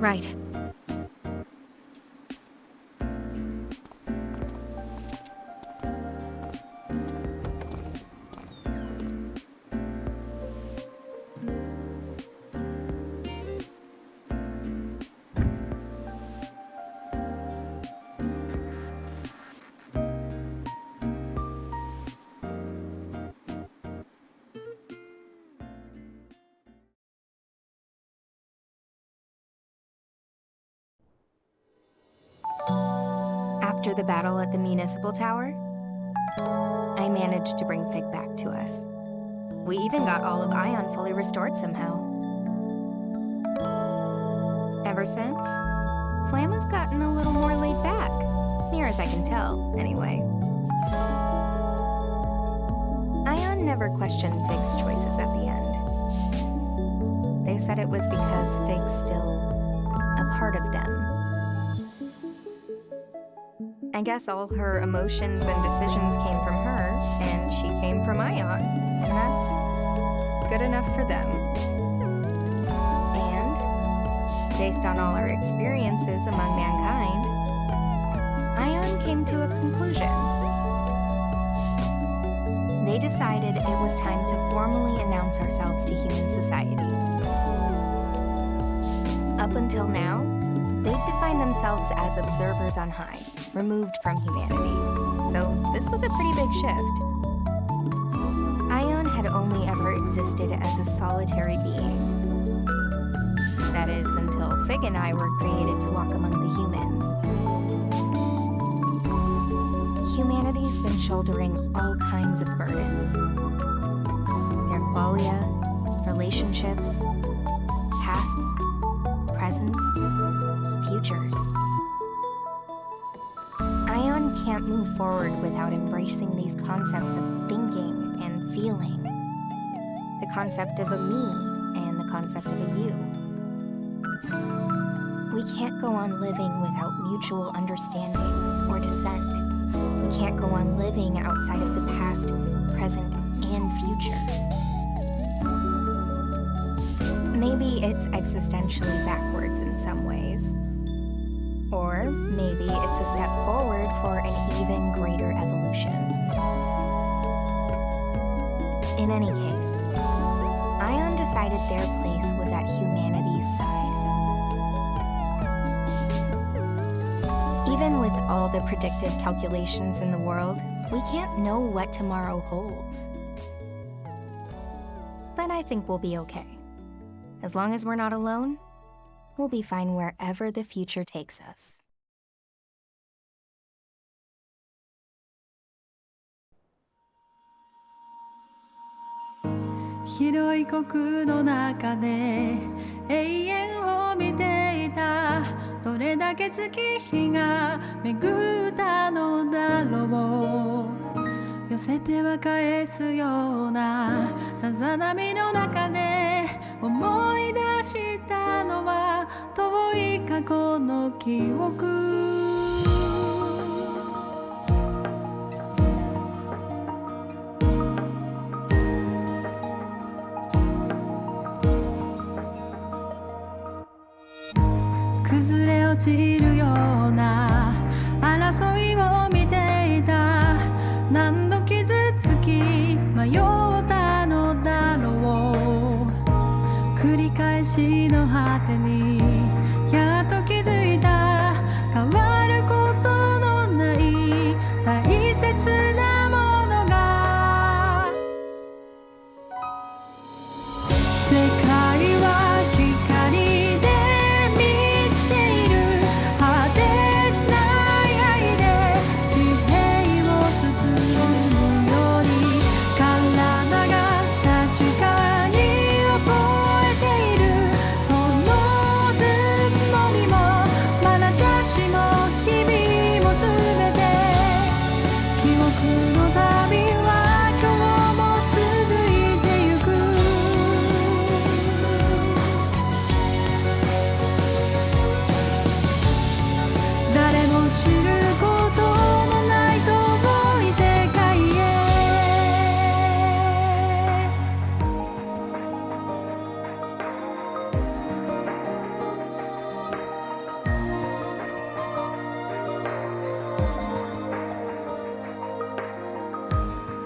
Right. After the battle at the Municipal Tower, I managed to bring Figue back to us. We even got all of Ion fully restored somehow. Ever since, Flamma's gotten a little more laid back, near as I can tell, anyway. Ion never questioned Figue's choices at the end. They said it was because Figue's still a part of them. I guess all her emotions and decisions came from her, and she came from Ion, and that's good enough for them. And, based on all our experiences among mankind, Ion came to a conclusion. They decided it was time to formally announce ourselves to human society. Up until now, they'd defined themselves as observers on high, removed from humanity. So this was a pretty big shift. Ion had only ever existed as a solitary being. That is, until Figue and I were created to walk among the humans. Humanity's been shouldering all kinds of burdens. Their qualia, relationships, pasts, presents, futures. Ion can't move forward without embracing these concepts of thinking and feeling. The concept of a me and the concept of a you. We can't go on living without mutual understanding or dissent. We can't go on living outside of the past, present, and future. Maybe it's existentially backwards in some ways. Or maybe it's a step forward for an even greater evolution. In any case, Ion decided their place was at humanity's side. Even with all the predictive calculations in the world, we can't know what tomorrow holds. But I think we'll be okay. As long as we're not alone, we'll be fine wherever the future takes us. 広い国の中で永遠を見ていたどれだけ月日が巡ったのだろう寄せては返すようなさざ波の中で思い出したのは遠い過去の記憶崩れ落ちるような争いを見ていた何度傷つき迷ったのだろう繰り返しの果てにやっと気づいた変わることのない大切なものが世界は光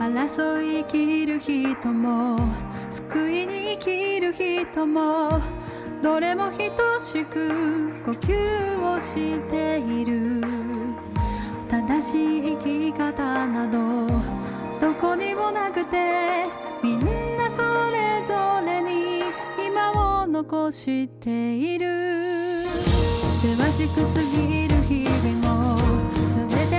争い生きる人も救いに生きる人もどれも等しく呼吸をしている正しい生き方などどこにもなくてみんなそれぞれに今を残しているせわしく過ぎる日々も全て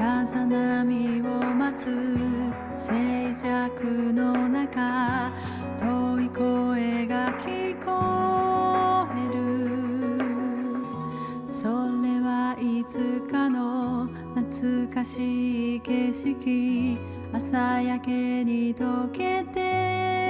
さなみを待つ静寂の中遠い声が聞こえるそれはいつかの懐かしい景色朝焼けに溶けて